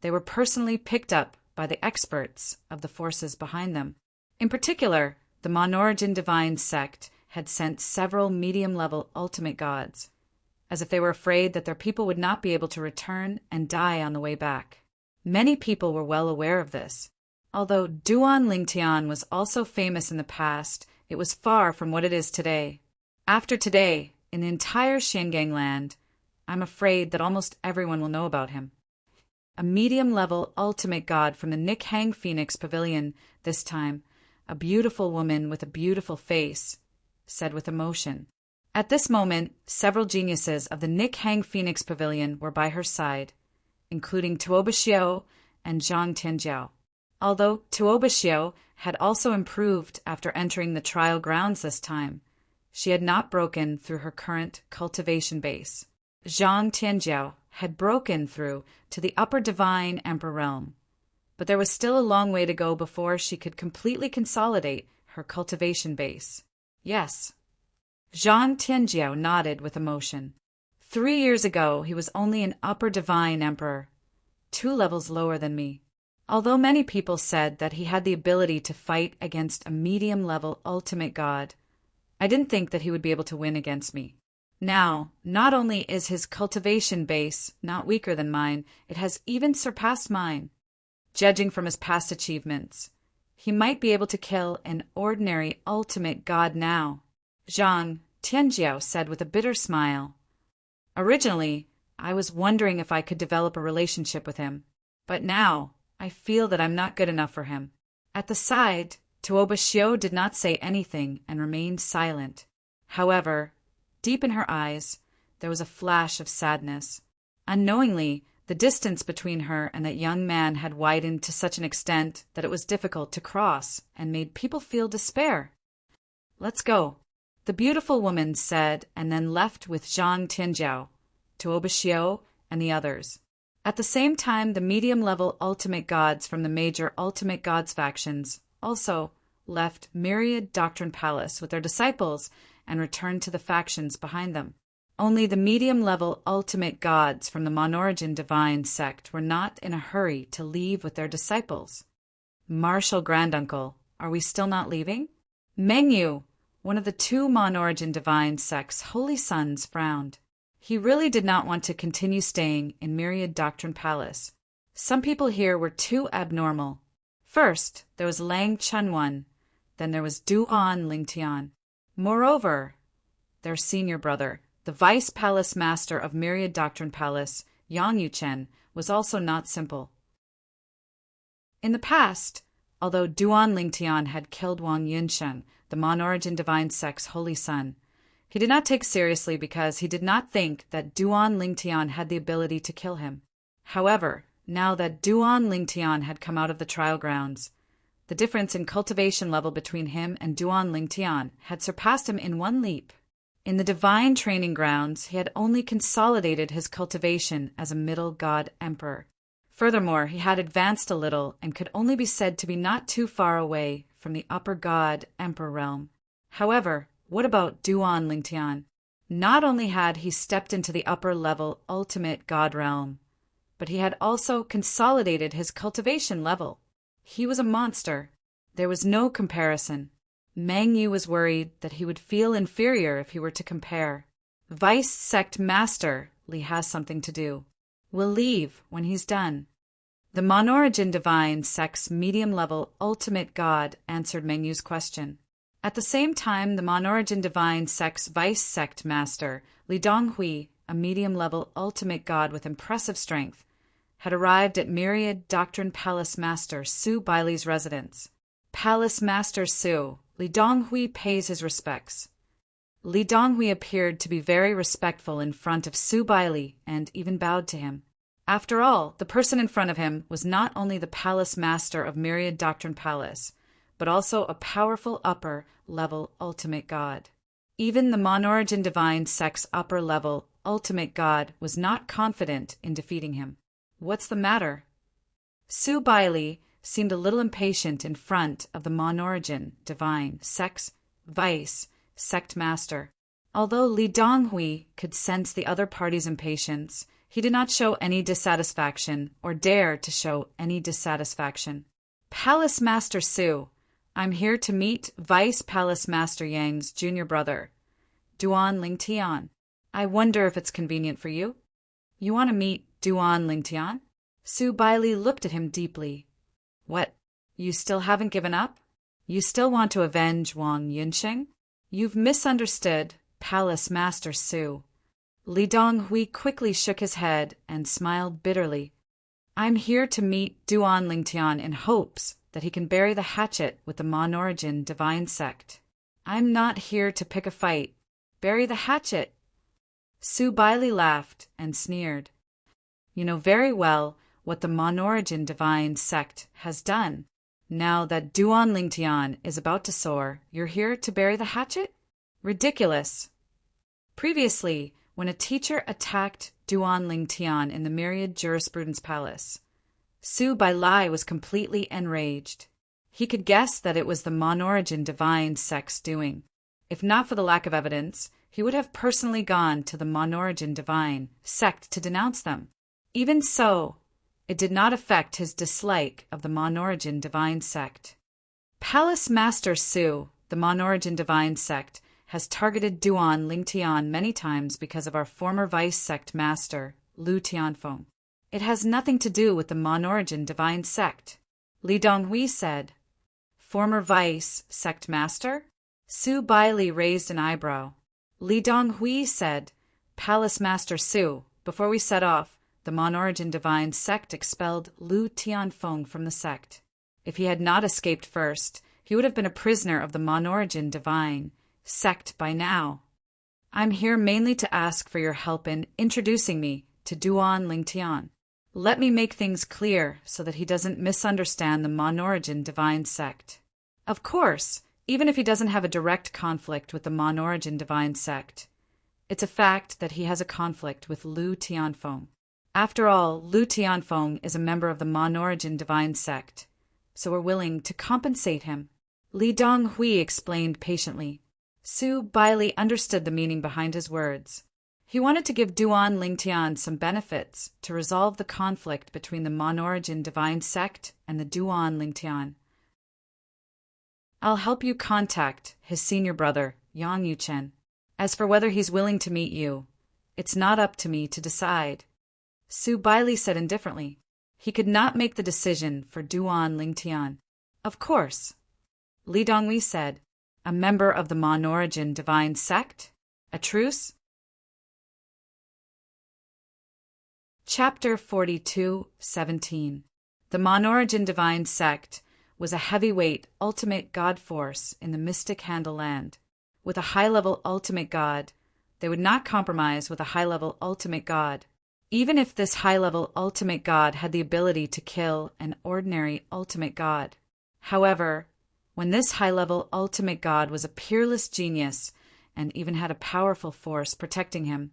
they were personally picked up by the experts of the forces behind them. In particular, the Monorigin Divine Sect had sent several medium-level ultimate gods, as if they were afraid that their people would not be able to return and die on the way back. Many people were well aware of this. Although Duan Lingtian was also famous in the past, it was far from what it is today. After today, in the entire Xiangang land, I'm afraid that almost everyone will know about him. A medium-level ultimate god from the Nikhang Phoenix Pavilion this time, a beautiful woman with a beautiful face, said with emotion. At this moment, several geniuses of the Nikhang Phoenix Pavilion were by her side, including Tuoba Xiao and Zhang Tianjiao. Although Tuoba Xiao had also improved after entering the trial grounds this time, she had not broken through her current cultivation base. Zhang Tianjiao had broken through to the upper divine emperor realm, but there was still a long way to go before she could completely consolidate her cultivation base. Yes. Zhang Tianjiao nodded with emotion. 3 years ago, he was only an upper divine emperor, 2 levels lower than me. Although many people said that he had the ability to fight against a medium-level ultimate god, I didn't think that he would be able to win against me. Now, not only is his cultivation base not weaker than mine, it has even surpassed mine. Judging from his past achievements, he might be able to kill an ordinary ultimate god now. Zhang Tianjiao said with a bitter smile. Originally, I was wondering if I could develop a relationship with him, but now I feel that I'm not good enough for him. At the side, Tuoba Xiu did not say anything and remained silent. However, deep in her eyes, there was a flash of sadness. Unknowingly, the distance between her and that young man had widened to such an extent that it was difficult to cross and made people feel despair. "Let's go," the beautiful woman said, and then left with Zhang Tianjiao, Tuoba Xiu, and the others. At the same time, the medium-level ultimate gods from the major ultimate gods factions also left Myriad Doctrine Palace with their disciples and returned to the factions behind them. Only the medium-level ultimate gods from the Monorigin Divine sect were not in a hurry to leave with their disciples. "Marshal Granduncle, are we still not leaving?" Meng Yu, one of the two Monorigin Divine sect's holy sons, frowned. He really did not want to continue staying in Myriad Doctrine Palace. Some people here were too abnormal. First, there was Lang Chunwan, then there was Duan Lingtian. Moreover, their senior brother, the Vice Palace Master of Myriad Doctrine Palace, Yang Yuchen, was also not simple. In the past, although Duan Lingtian had killed Wang Yunshen, the Monorigin Divine sect's holy son, he did not take seriously because he did not think that Duan Lingtian had the ability to kill him. However, now that Duan Lingtian had come out of the trial grounds, the difference in cultivation level between him and Duan Lingtian had surpassed him in one leap. In the divine training grounds, he had only consolidated his cultivation as a middle god emperor. Furthermore, he had advanced a little and could only be said to be not too far away from the upper god emperor realm. However, what about Duan Lingtian? Not only had he stepped into the upper level ultimate god realm, but he had also consolidated his cultivation level. He was a monster. There was no comparison. Meng Yu was worried that he would feel inferior if he were to compare. Vice Sect Master Li has something to do. We'll leave when he's done. The Monorigin Divine sect's medium-level ultimate god answered Meng Yu's question. At the same time, the Monorigin Divine sect's Vice Sect Master, Li Donghui, a medium-level ultimate god with impressive strength, had arrived at Myriad Doctrine Palace Master Su Baili's residence. Palace Master Su, Li Donghui pays his respects. Li Donghui appeared to be very respectful in front of Su Baili and even bowed to him. After all, the person in front of him was not only the Palace Master of Myriad Doctrine Palace, but also a powerful upper-level ultimate god. Even the Monorigin Divine sect's upper-level ultimate god was not confident in defeating him. "What's the matter?" Su Baili seemed a little impatient in front of the Monorigin Divine sect's Vice Sect Master. Although Li Donghui could sense the other party's impatience, he did not show any dissatisfaction or dare to show any dissatisfaction. "Palace Master Su, I'm here to meet Vice Palace Master Yang's junior brother, Duan Lingtian. I wonder if it's convenient for you?" "You want to meet Duan Lingtian?" Su Baili looked at him deeply. "What, you still haven't given up? You still want to avenge Wang Yunsheng? You've misunderstood Palace Master Su." Li Donghui quickly shook his head and smiled bitterly. "I'm here to meet Duan Lingtian in hopes that he can bury the hatchet with the Monorigin Divine sect. I'm not here to pick a fight. Bury the hatchet." Su Baili laughed and sneered. "You know very well what the Monorigin Divine sect has done. Now that Duan Lingtian is about to soar, you're here to bury the hatchet? Ridiculous." Previously, when a teacher attacked Duan Lingtian in the Myriad Jurisprudence Palace, Su Baili was completely enraged. He could guess that it was the Monorigin Divine sect's doing. If not for the lack of evidence, he would have personally gone to the Monorigin Divine sect to denounce them. Even so, it did not affect his dislike of the Monorigin Divine sect. "Palace Master Su, the Monorigin Divine sect, has targeted Duan Lingtian many times because of our former Vice Sect Master, Lu Tianfeng. It has nothing to do with the Monorigin Divine sect." Li Donghui said. "Former Vice Sect Master?" Su Baili raised an eyebrow. Li Donghui said, "Palace Master Su, before we set off, the Monorigin Divine sect expelled Lu Tianfeng from the sect. If he had not escaped first, he would have been a prisoner of the Monorigin Divine sect by now. I'm here mainly to ask for your help in introducing me to Duan Lingtian. Let me make things clear so that he doesn't misunderstand the Monorigin Divine sect. Of course, even if he doesn't have a direct conflict with the Monorigin Divine sect, it's a fact that he has a conflict with Lu Tianfeng. After all, Lu Tianfeng is a member of the Monorigin Divine sect, so we're willing to compensate him. Li Donghui explained patiently. Su Bailey understood the meaning behind his words. He wanted to give Duan Lingtian some benefits to resolve the conflict between the Monorigin Divine sect and the Duan Lingtian. I'll help you contact his senior brother, Yang Yuchen. As for whether he's willing to meet you, it's not up to me to decide. Su Bailey said indifferently. He could not make the decision for Duan Lingtian. Of course. Li Donghui said, a member of the Monorigin Divine sect? A truce? Chapter 42:17. The Monorigin Divine sect was a heavyweight ultimate god force in the mystic Handle land. With a high-level ultimate god, they would not compromise with a high-level ultimate god, even if this high-level ultimate god had the ability to kill an ordinary ultimate god. However, when this high-level ultimate god was a peerless genius and even had a powerful force protecting him,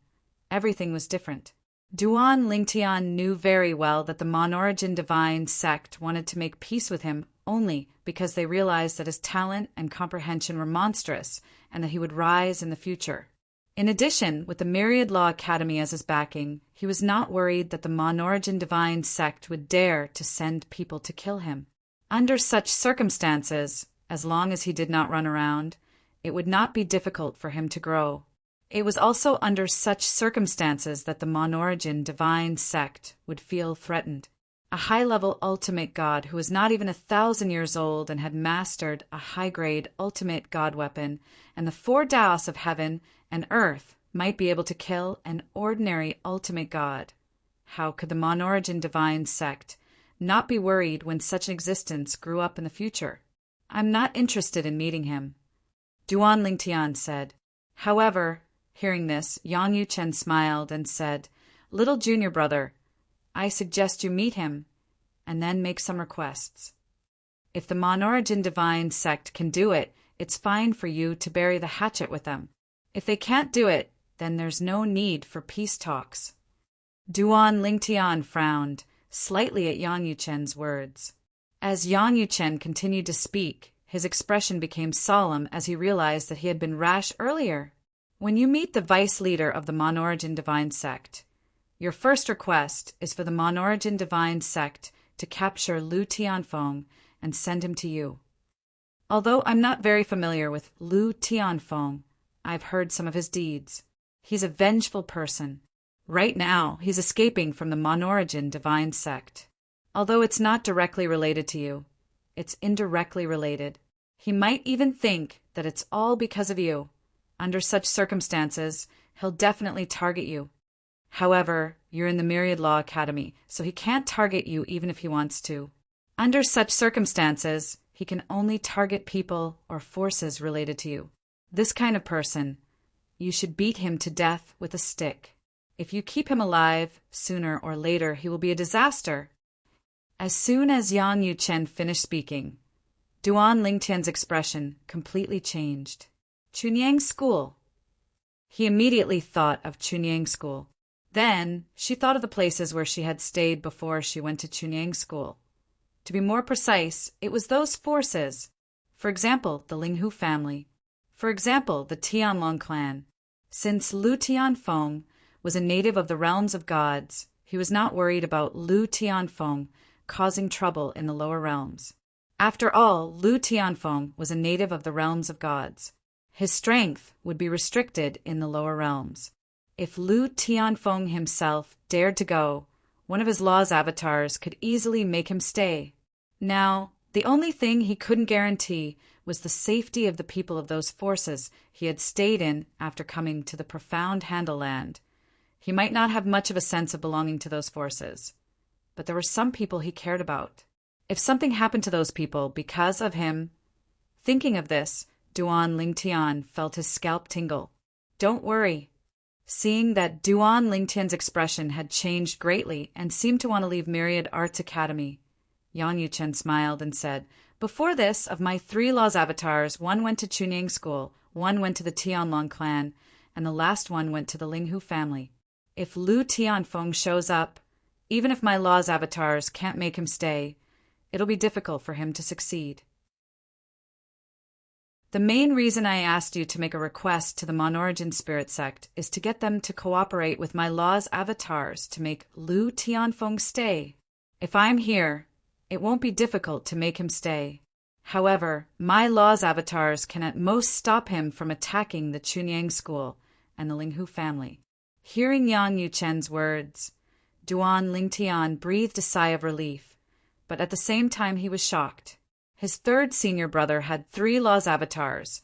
everything was different. Duan Lingtian knew very well that the Monorigin Divine sect wanted to make peace with him only because they realized that his talent and comprehension were monstrous and that he would rise in the future. In addition, with the Myriad Law Academy as his backing, he was not worried that the Monorigin Divine sect would dare to send people to kill him. Under such circumstances, as long as he did not run around, it would not be difficult for him to grow. It was also under such circumstances that the Monorigin Divine sect would feel threatened. A high-level ultimate god who was not even 1,000 years old and had mastered a high-grade ultimate god weapon and the 4 Daos of heaven and earth might be able to kill an ordinary ultimate god. How could the Monorigin Divine sect not be worried when such an existence grew up in the future? I'm not interested in meeting him, Duan Lingtian said. However, hearing this, Yang Yuchen smiled and said, Little junior brother, I suggest you meet him, and then make some requests. If the Monorigin Divine sect can do it, it's fine for you to bury the hatchet with them. If they can't do it, then there's no need for peace talks. Duan Lingtian frowned slightly at Yang Yuchen's words. As Yang Yuchen continued to speak, his expression became solemn as he realized that he had been rash earlier. When you meet the vice leader of the Monorigin Divine sect, your first request is for the Monorigin Divine sect to capture Lu Tianfeng and send him to you. Although I'm not very familiar with Lu Tianfeng, I've heard some of his deeds. He's a vengeful person. Right now, he's escaping from the Monorigin Divine sect. Although it's not directly related to you, it's indirectly related. He might even think that it's all because of you. Under such circumstances, he'll definitely target you. However, you're in the Myriad Law Academy, so he can't target you even if he wants to. Under such circumstances, he can only target people or forces related to you. This kind of person, you should beat him to death with a stick. If you keep him alive, sooner or later he will be a disaster. As soon as Yang Yuchen finished speaking, Duan Lingtian's expression completely changed. Chunyang School. He immediately thought of Chunyang School. Then, she thought of the places where she had stayed before she went to Chunyang School. To be more precise, it was those forces. For example, the Linghu family. For example, the Tianlong clan. Since Lu Tianfeng was a native of the realms of gods, he was not worried about Lu Tianfeng causing trouble in the lower realms. After all, Lu Tianfeng was a native of the realms of gods. His strength would be restricted in the lower realms. If Lu Tianfeng himself dared to go, one of his law's avatars could easily make him stay. Now, the only thing he couldn't guarantee was the safety of the people of those forces he had stayed in after coming to the profound Handle land. He might not have much of a sense of belonging to those forces, but there were some people he cared about. If something happened to those people because of him. Thinking of this, Duan Lingtian felt his scalp tingle. Don't worry. Seeing that Duan Lingtian's expression had changed greatly and seemed to want to leave Myriad Arts Academy, Yang Yuchen smiled and said, Before this, of my 3 Laws avatars, 1 went to Chunyang School, 1 went to the Tianlong clan, and the last one went to the Linghu family. If Lu Tianfeng shows up, even if my Laws avatars can't make him stay, it'll be difficult for him to succeed. The main reason I asked you to make a request to the Monorigin Spirit Sect is to get them to cooperate with my Laws avatars to make Lu Tianfeng stay. If I'm here, it won't be difficult to make him stay. However, my Laws avatars can at most stop him from attacking the Chunyang School and the Linghu family. Hearing Yang Yuchen's words, Duan Lingtian breathed a sigh of relief, but at the same time he was shocked. His 3rd senior brother had 3 Laws avatars,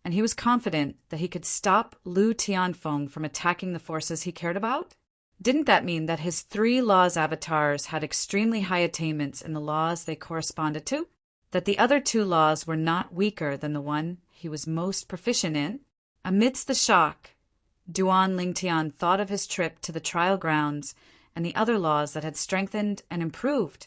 and he was confident that he could stop Lu Tianfeng from attacking the forces he cared about? Didn't that mean that his 3 Laws avatars had extremely high attainments in the laws they corresponded to? That the other 2 laws were not weaker than the one he was most proficient in? Amidst the shock, Duan Lingtian thought of his trip to the trial grounds and the other laws that had strengthened and improved,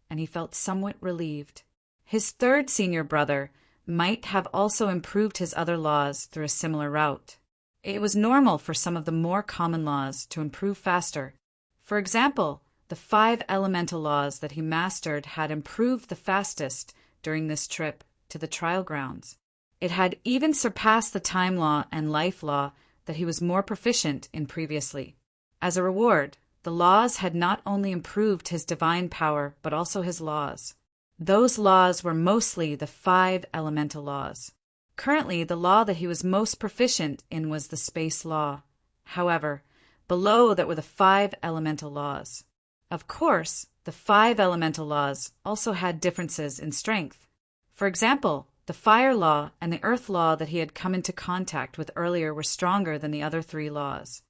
and he felt somewhat relieved. His 3rd senior brother might have also improved his other laws through a similar route. It was normal for some of the more common laws to improve faster. For example, the 5 elemental laws that he mastered had improved the fastest during this trip to the trial grounds. It had even surpassed the time law and life law that he was more proficient in previously. As a reward, the laws had not only improved his divine power but also his laws. Those laws were mostly the 5 elemental laws. Currently, the law that he was most proficient in was the space law. However, below that were the 5 elemental laws. Of course, the 5 elemental laws also had differences in strength. For example, the fire law and the earth law that he had come into contact with earlier were stronger than the other 3 laws.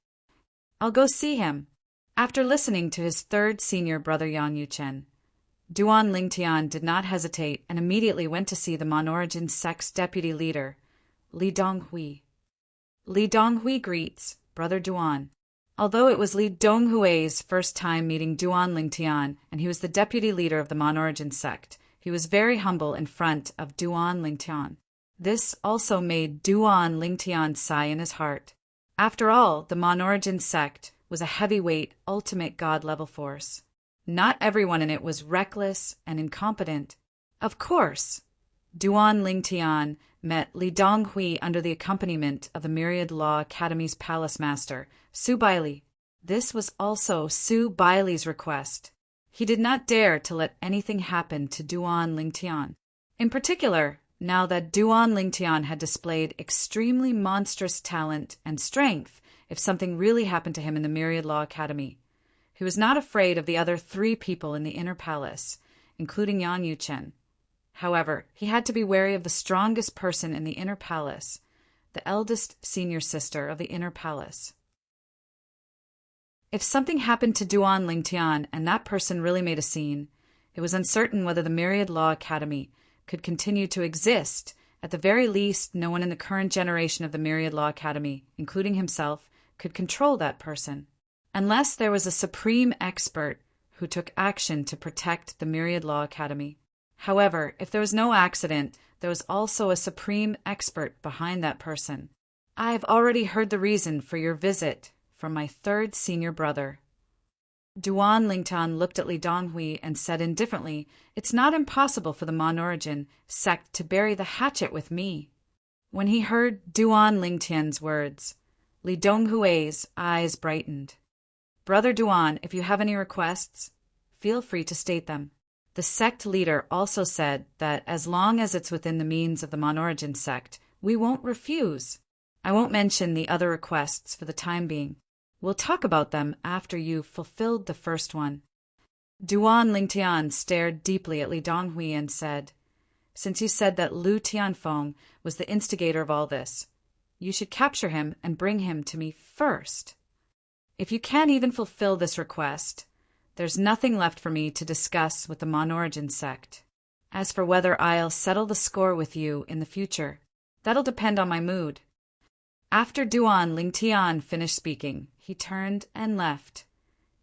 I'll go see him. After listening to his 3rd senior brother Yang Yuchen, Duan Lingtian did not hesitate and immediately went to see the Monorigin sect's deputy leader, Li Donghui. Li Donghui greets Brother Duan. Although it was Li Donghui's first time meeting Duan Lingtian and he was the deputy leader of the Monorigin sect, he was very humble in front of Duan Lingtian. This also made Duan Lingtian sigh in his heart. After all, the Monorigin sect was a heavyweight, ultimate god-level force. Not everyone in it was reckless and incompetent. Of course, Duan Lingtian met Li Donghui under the accompaniment of the Myriad Law Academy's palace master, Su Baili. This was also Su Baili's request. He did not dare to let anything happen to Duan Lingtian. In particular, now that Duan Lingtian had displayed extremely monstrous talent and strength if something really happened to him in the Myriad Law Academy. He was not afraid of the other 3 people in the inner palace, including Yang Yuchen. However, he had to be wary of the strongest person in the inner palace, the eldest senior sister of the inner palace. If something happened to Duan Lingtian and that person really made a scene, it was uncertain whether the Myriad Law Academy could continue to exist. At the very least, no one in the current generation of the Myriad Law Academy, including himself, could control that person. Unless there was a supreme expert who took action to protect the Myriad Law Academy. However, if there was no accident, there was also a supreme expert behind that person. I've already heard the reason for your visit from my 3rd senior brother. Duan Lingtian looked at Li Donghui and said indifferently, It's not impossible for the Monorigin sect to bury the hatchet with me. When he heard Duan Lingtian's words, Li Donghui's eyes brightened. Brother Duan, if you have any requests, feel free to state them. The sect leader also said that as long as it's within the means of the Monorigin sect, we won't refuse. I won't mention the other requests for the time being. We'll talk about them after you've fulfilled the first one. Duan Lingtian stared deeply at Li Donghui and said, Since you said that Lu Tianfeng was the instigator of all this, you should capture him and bring him to me first. If you can't even fulfill this request, there's nothing left for me to discuss with the Monorigin sect. As for whether I'll settle the score with you in the future, that'll depend on my mood. After Duan Lingtian finished speaking, he turned and left,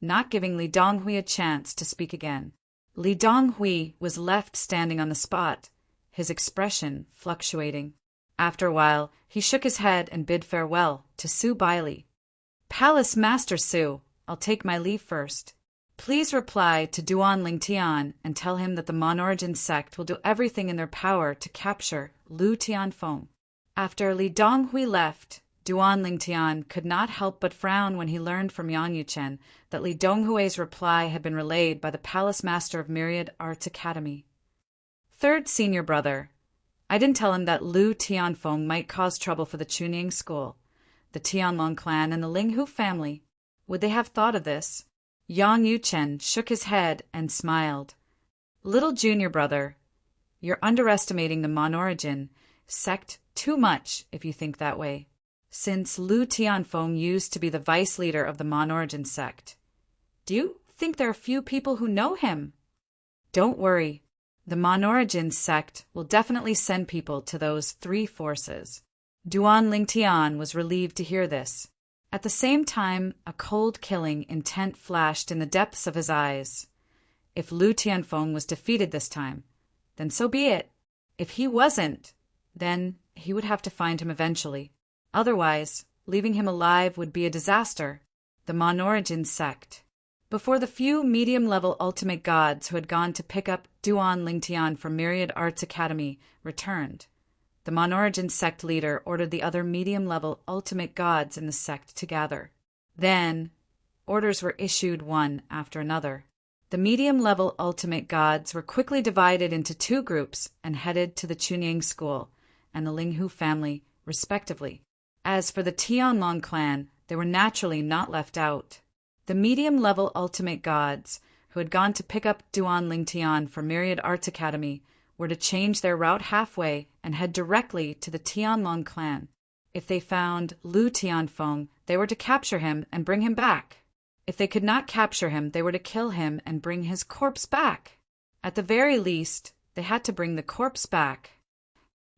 not giving Li Donghui a chance to speak again. Li Donghui was left standing on the spot, his expression fluctuating. After a while, he shook his head and bid farewell to Su Bailey. "Palace Master Su, I'll take my leave first. Please reply to Duan Lingtian and tell him that the Monorigin sect will do everything in their power to capture Lu Tianfeng." After Li Donghui left, Duan Lingtian could not help but frown when he learned from Yang Yuchen that Li Donghui's reply had been relayed by the Palace Master of Myriad Arts Academy. Third senior brother, I didn't tell him that Lu Tianfeng might cause trouble for the Chunying school, the Tianlong clan, and the Linghu family. Would they have thought of this? Yang Yuchen shook his head and smiled. Little junior brother, you're underestimating the Monorigin sect too much if you think that way, since Lu Tianfeng used to be the vice leader of the Monorigin sect. Do you think there are few people who know him? Don't worry. The Monorigin sect will definitely send people to those three forces. Duan Lingtian was relieved to hear this. At the same time, a cold killing intent flashed in the depths of his eyes. If Lu Tianfeng was defeated this time, then so be it. If he wasn't, then he would have to find him eventually. Otherwise, leaving him alive would be a disaster. The Monorigin sect. Before the few medium-level ultimate gods who had gone to pick up Duan Lingtian from Myriad Arts Academy returned, the Monorigin sect leader ordered the other medium-level ultimate gods in the sect to gather. Then, orders were issued one after another. The medium-level ultimate gods were quickly divided into two groups and headed to the Chunying school and the Linghu family, respectively. As for the Tianlong clan, they were naturally not left out. The medium-level ultimate gods, who had gone to pick up Duan Lingtian from Myriad Arts Academy, were to change their route halfway and head directly to the Tianlong clan. If they found Lu Tianfeng, they were to capture him and bring him back. If they could not capture him, they were to kill him and bring his corpse back. At the very least, they had to bring the corpse back.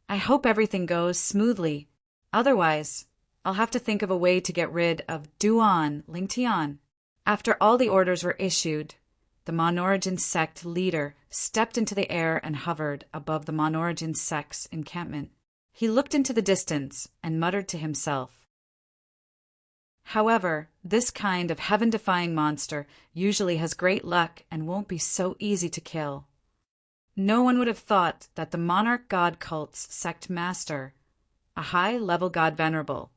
I hope everything goes smoothly. Otherwise, I'll have to think of a way to get rid of Duan Lingtian. After all the orders were issued, the Monorigin sect leader stepped into the air and hovered above the Monorigin sect's encampment. He looked into the distance and muttered to himself. However, this kind of heaven-defying monster usually has great luck and won't be so easy to kill. No one would have thought that the monarch god cult's sect master, a high-level god venerable,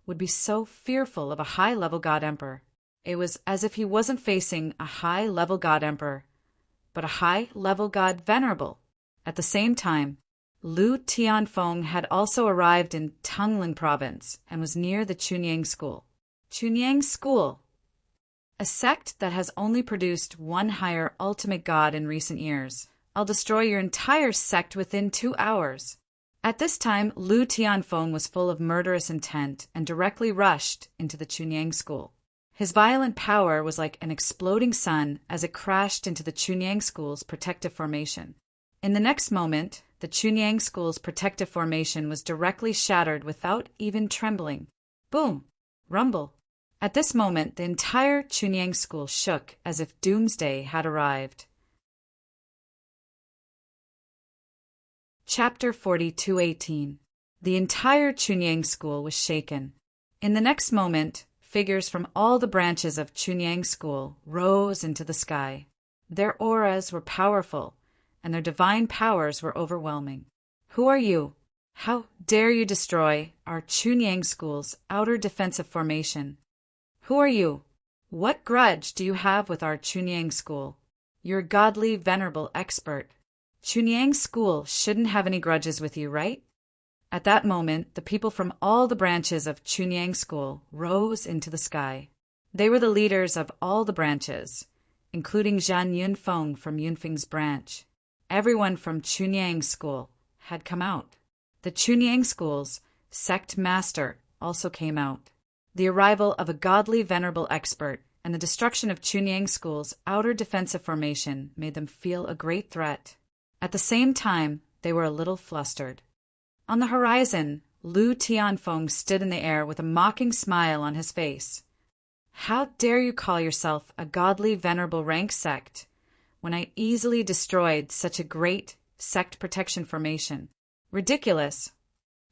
would be so fearful of a high-level god emperor. It was as if he wasn't facing a high-level god emperor, but a high-level god venerable. At the same time, Lu Tianfeng had also arrived in Tongling province and was near the Chunying school. Chunying school, a sect that has only produced one higher ultimate god in recent years. I'll destroy your entire sect within 2 hours. At this time, Lu Tianfeng was full of murderous intent and directly rushed into the Chunying school. His violent power was like an exploding sun as it crashed into the Chunying school's protective formation. In the next moment, the Chunying school's protective formation was directly shattered without even trembling. Boom! Rumble! At this moment, the entire Chunying school shook as if doomsday had arrived. Chapter 42:18. The entire Chunying school was shaken. In the next moment, figures from all the branches of Chunying school rose into the sky. Their auras were powerful, and their divine powers were overwhelming. Who are you? How dare you destroy our Chunying school's outer defensive formation? Who are you? What grudge do you have with our Chunying school? You're a godly, venerable expert. Chunying school shouldn't have any grudges with you, right? At that moment, the people from all the branches of Chunying school rose into the sky. They were the leaders of all the branches, including Zhan Yunfeng from Yunfeng's branch. Everyone from Chunying school had come out. The Chunying school's sect master also came out. The arrival of a godly venerable expert and the destruction of Chunyang School's outer defensive formation made them feel a great threat. At the same time, they were a little flustered. On the horizon, Lu Tianfeng stood in the air with a mocking smile on his face. "How dare you call yourself a godly venerable rank sect, when I easily destroyed such a great sect protection formation? Ridiculous!"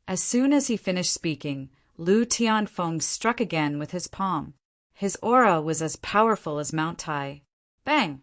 As soon as he finished speaking, Lu Tianfeng struck again with his palm. His aura was as powerful as Mount Tai. Bang!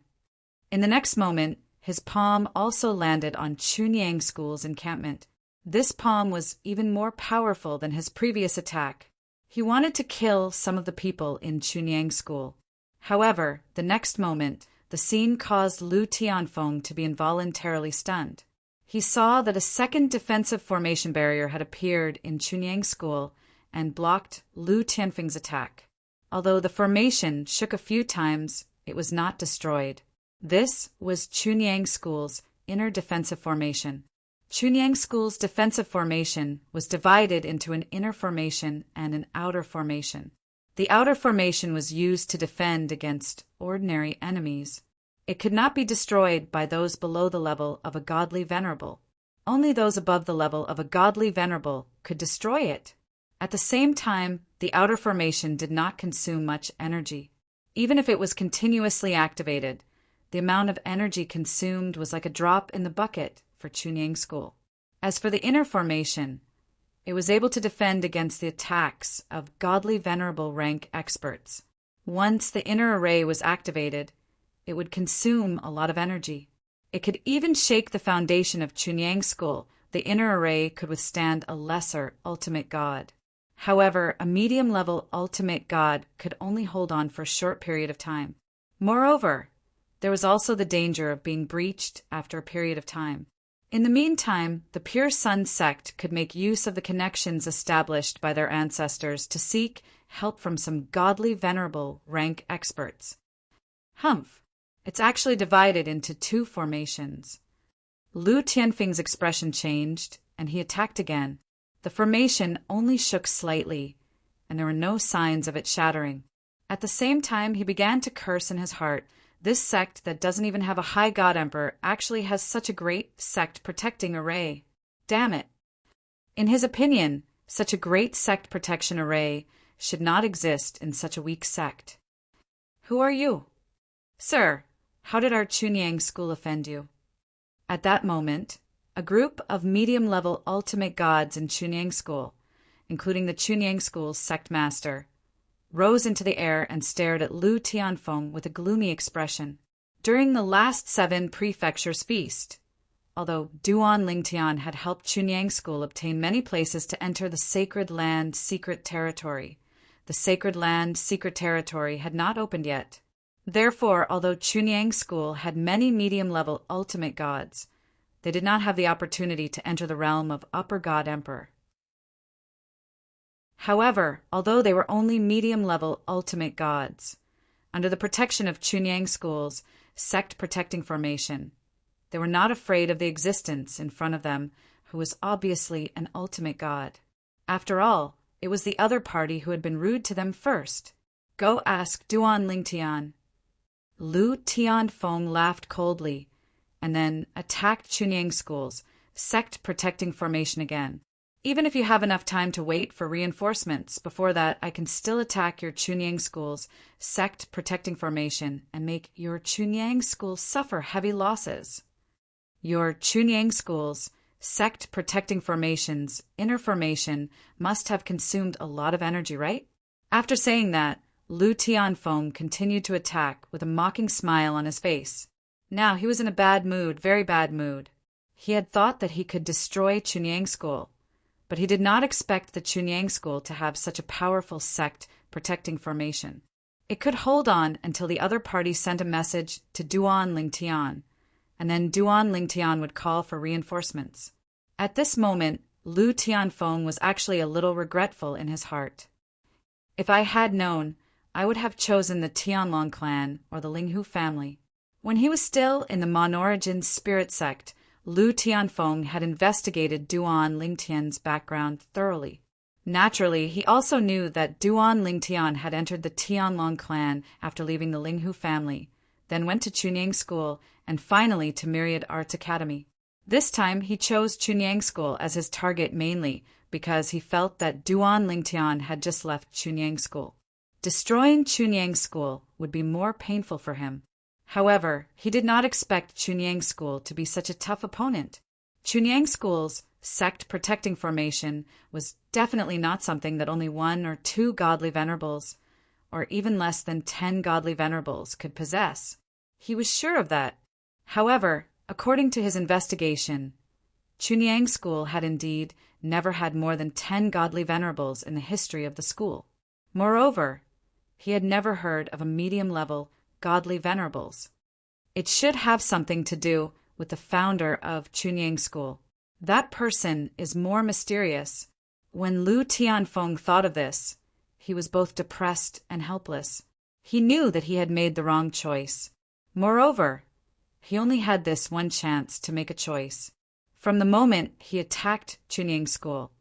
In the next moment, his palm also landed on Chunyang School's encampment. This palm was even more powerful than his previous attack. He wanted to kill some of the people in Chunyang School. However, the next moment, the scene caused Lu Tianfeng to be involuntarily stunned. He saw that a second defensive formation barrier had appeared in Chunyang School and blocked Lu Tianfeng's attack. Although the formation shook a few times, it was not destroyed. This was Chunyang School's inner defensive formation. Chunyang School's defensive formation was divided into an inner formation and an outer formation. The outer formation was used to defend against ordinary enemies. It could not be destroyed by those below the level of a godly venerable. Only those above the level of a godly venerable could destroy it. At the same time, the outer formation did not consume much energy. Even if it was continuously activated, the amount of energy consumed was like a drop in the bucket for Chunyang School. As for the inner formation, it was able to defend against the attacks of godly venerable rank experts. Once the inner array was activated, it would consume a lot of energy. It could even shake the foundation of Chunyang School. The inner array could withstand a lesser ultimate god. However, a medium-level ultimate god could only hold on for a short period of time. Moreover, there was also the danger of being breached after a period of time. In the meantime, the Pure Sun sect could make use of the connections established by their ancestors to seek help from some godly venerable rank experts. Humph! It's actually divided into two formations. Lu Tianfeng's expression changed, and he attacked again. The formation only shook slightly, and there were no signs of it shattering. At the same time, he began to curse in his heart. This sect that doesn't even have a high god emperor actually has such a great sect protecting array. Damn it! In his opinion, such a great sect protection array should not exist in such a weak sect. Who are you? Sir, how did our Chunyang School offend you? At that moment, a group of medium-level ultimate gods in Chunyang School, including the Chunyang School's sect master, rose into the air and stared at Lu Tianfeng with a gloomy expression. During the last 7 prefectures feast, although Duan Lingtian had helped Chunyang School obtain many places to enter the Sacred Land Secret Territory, the Sacred Land Secret Territory had not opened yet. Therefore, although Chunyang School had many medium-level ultimate gods, they did not have the opportunity to enter the realm of Upper God Emperor. However, although they were only medium-level ultimate gods, under the protection of Chunyang School's sect-protecting formation, they were not afraid of the existence in front of them who was obviously an ultimate god. After all, it was the other party who had been rude to them first. Go ask Duan Lingtian. Lu Tianfeng laughed coldly, and then attacked Chunyang School's sect-protecting formation again. Even if you have enough time to wait for reinforcements, before that I can still attack your Chunyang School's sect-protecting formation and make your Chunyang School suffer heavy losses. Your Chunyang School's sect-protecting formation's inner formation must have consumed a lot of energy, right? After saying that, Lu Tianfeng continued to attack with a mocking smile on his face. Now he was in a bad mood, very bad mood. He had thought that he could destroy Chunyang School, but he did not expect the Chunyang School to have such a powerful sect-protecting formation. It could hold on until the other party sent a message to Duan Lingtian, and then Duan Lingtian would call for reinforcements. At this moment, Lu Tianfeng was actually a little regretful in his heart. If I had known, I would have chosen the Tianlong clan or the Linghu family. When he was still in the Monorigin spirit sect, Lu Tianfeng had investigated Duan Lingtian's background thoroughly. Naturally, he also knew that Duan Lingtian had entered the Tianlong clan after leaving the Linghu family, then went to Chunyang School, and finally to Myriad Arts Academy. This time he chose Chunyang School as his target mainly because he felt that Duan Lingtian had just left Chunyang School. Destroying Chunyang School would be more painful for him. However, he did not expect Chunyang School to be such a tough opponent. Chunyang School's sect protecting formation was definitely not something that only 1 or 2 godly venerables, or even less than 10 godly venerables, could possess. He was sure of that. However, according to his investigation, Chunyang School had indeed never had more than 10 godly venerables in the history of the school. Moreover, he had never heard of a medium-level godly venerables. It should have something to do with the founder of Chunyang School. That person is more mysterious. When Lu Tianfeng thought of this, he was both depressed and helpless. He knew that he had made the wrong choice. Moreover, he only had this one chance to make a choice. From the moment he attacked Chunyang School,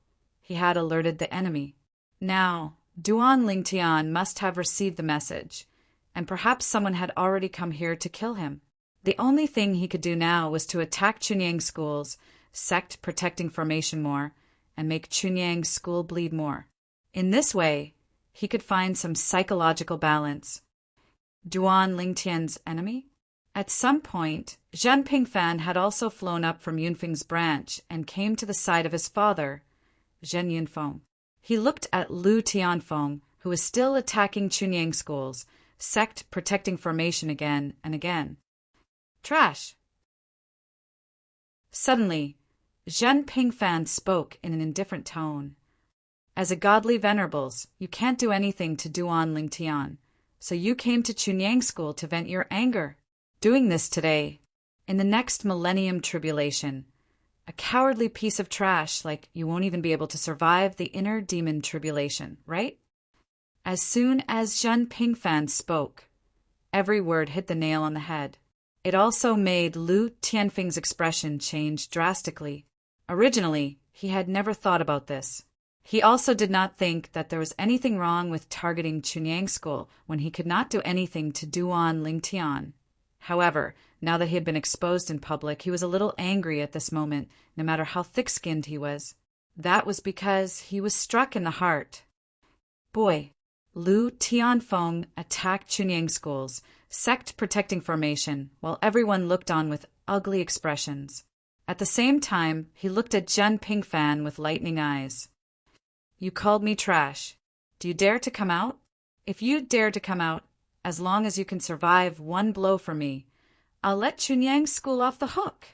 he had alerted the enemy. Now, Duan Lingtian must have received the message, and perhaps someone had already come here to kill him. The only thing he could do now was to attack Chunyang School's sect protecting formation more and make Chunyang School bleed more. In this way, he could find some psychological balance. Duan Lingtian's enemy? At some point, Zhen Pingfan had also flown up from Yunfeng's branch and came to the side of his father, Zhen Yunfeng. He looked at Lu Tianfeng, who was still attacking Chunyang School's sect protecting formation again and again. Trash! Suddenly, Zhen Pingfan spoke in an indifferent tone. As a godly venerables, you can't do anything to Duan Lingtian, so you came to Chunyang School to vent your anger. Doing this today, in the next millennium tribulation, a cowardly piece of trash like you won't even be able to survive the inner demon tribulation, right? As soon as Zhen Pingfan spoke, every word hit the nail on the head. It also made Lu Tianfeng's expression change drastically. Originally, he had never thought about this. He also did not think that there was anything wrong with targeting Chunyang School when he could not do anything to Duan Lingtian. However, now that he had been exposed in public, he was a little angry at this moment, no matter how thick-skinned he was. That was because he was struck in the heart. Boy, Lu Tianfeng attacked Chunyang School's sect-protecting formation while everyone looked on with ugly expressions. At the same time, he looked at Zhen Pingfan with lightning eyes. You called me trash. Do you dare to come out? If you dare to come out, as long as you can survive one blow from me, I'll let Chunyang School off the hook.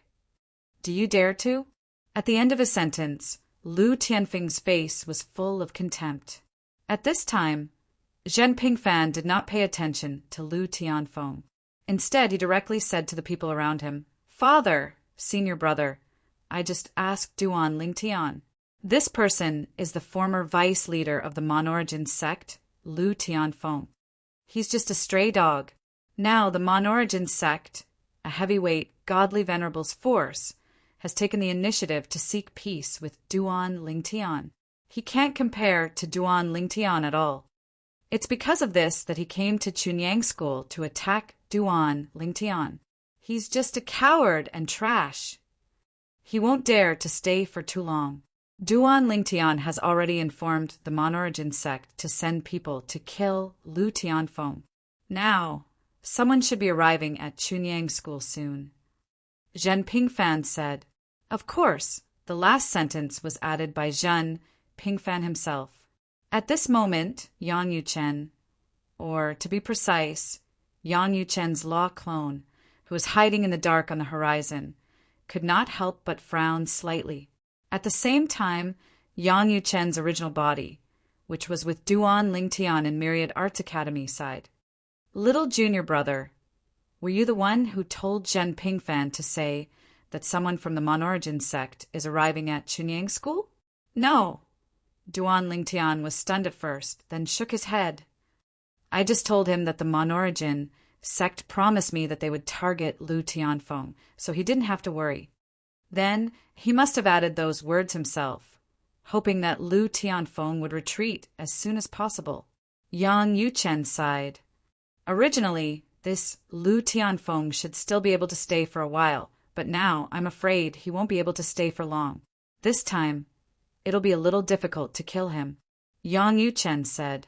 Do you dare to? At the end of his sentence, Lu Tianfeng's face was full of contempt. At this time, Zhen Pingfan did not pay attention to Lu Tianfeng. Instead, he directly said to the people around him, Father, senior brother, I just asked Duan Lingtian. This person is the former vice leader of the Mon-Origin sect, Lu Tianfeng. He's just a stray dog. Now the Mon-Origin sect, a heavyweight, godly venerables force, has taken the initiative to seek peace with Duan Lingtian. He can't compare to Duan Lingtian at all. It's because of this that he came to Chunyang School to attack Duan Lingtian. He's just a coward and trash. He won't dare to stay for too long. Duan Lingtian has already informed the Mon-Origin sect to send people to kill Lu Tianfeng. Now, someone should be arriving at Chunyang School soon. Zhen Pingfan said. Of course, the last sentence was added by Zhen Pingfan himself. At this moment, Yang Yuchen, or to be precise, Yang Yuchen's law clone, who was hiding in the dark on the horizon, could not help but frown slightly. At the same time, Yang Yuchen's original body, which was with Duan Lingtian in Myriad Arts Academy, sighed. Little junior brother, were you the one who told Zhen Pingfan to say that someone from the Mon-Origin sect is arriving at Chunyang School? No. Duan Lingtian was stunned at first, then shook his head. I just told him that the Mon-Origin sect promised me that they would target Lu Tianfeng, so he didn't have to worry. Then he must have added those words himself, hoping that Lu Tianfeng would retreat as soon as possible. Yang Yuchen sighed. Originally, this Lu Tianfeng should still be able to stay for a while, but now I'm afraid he won't be able to stay for long. This time, it'll be a little difficult to kill him. Yang Yuchen said.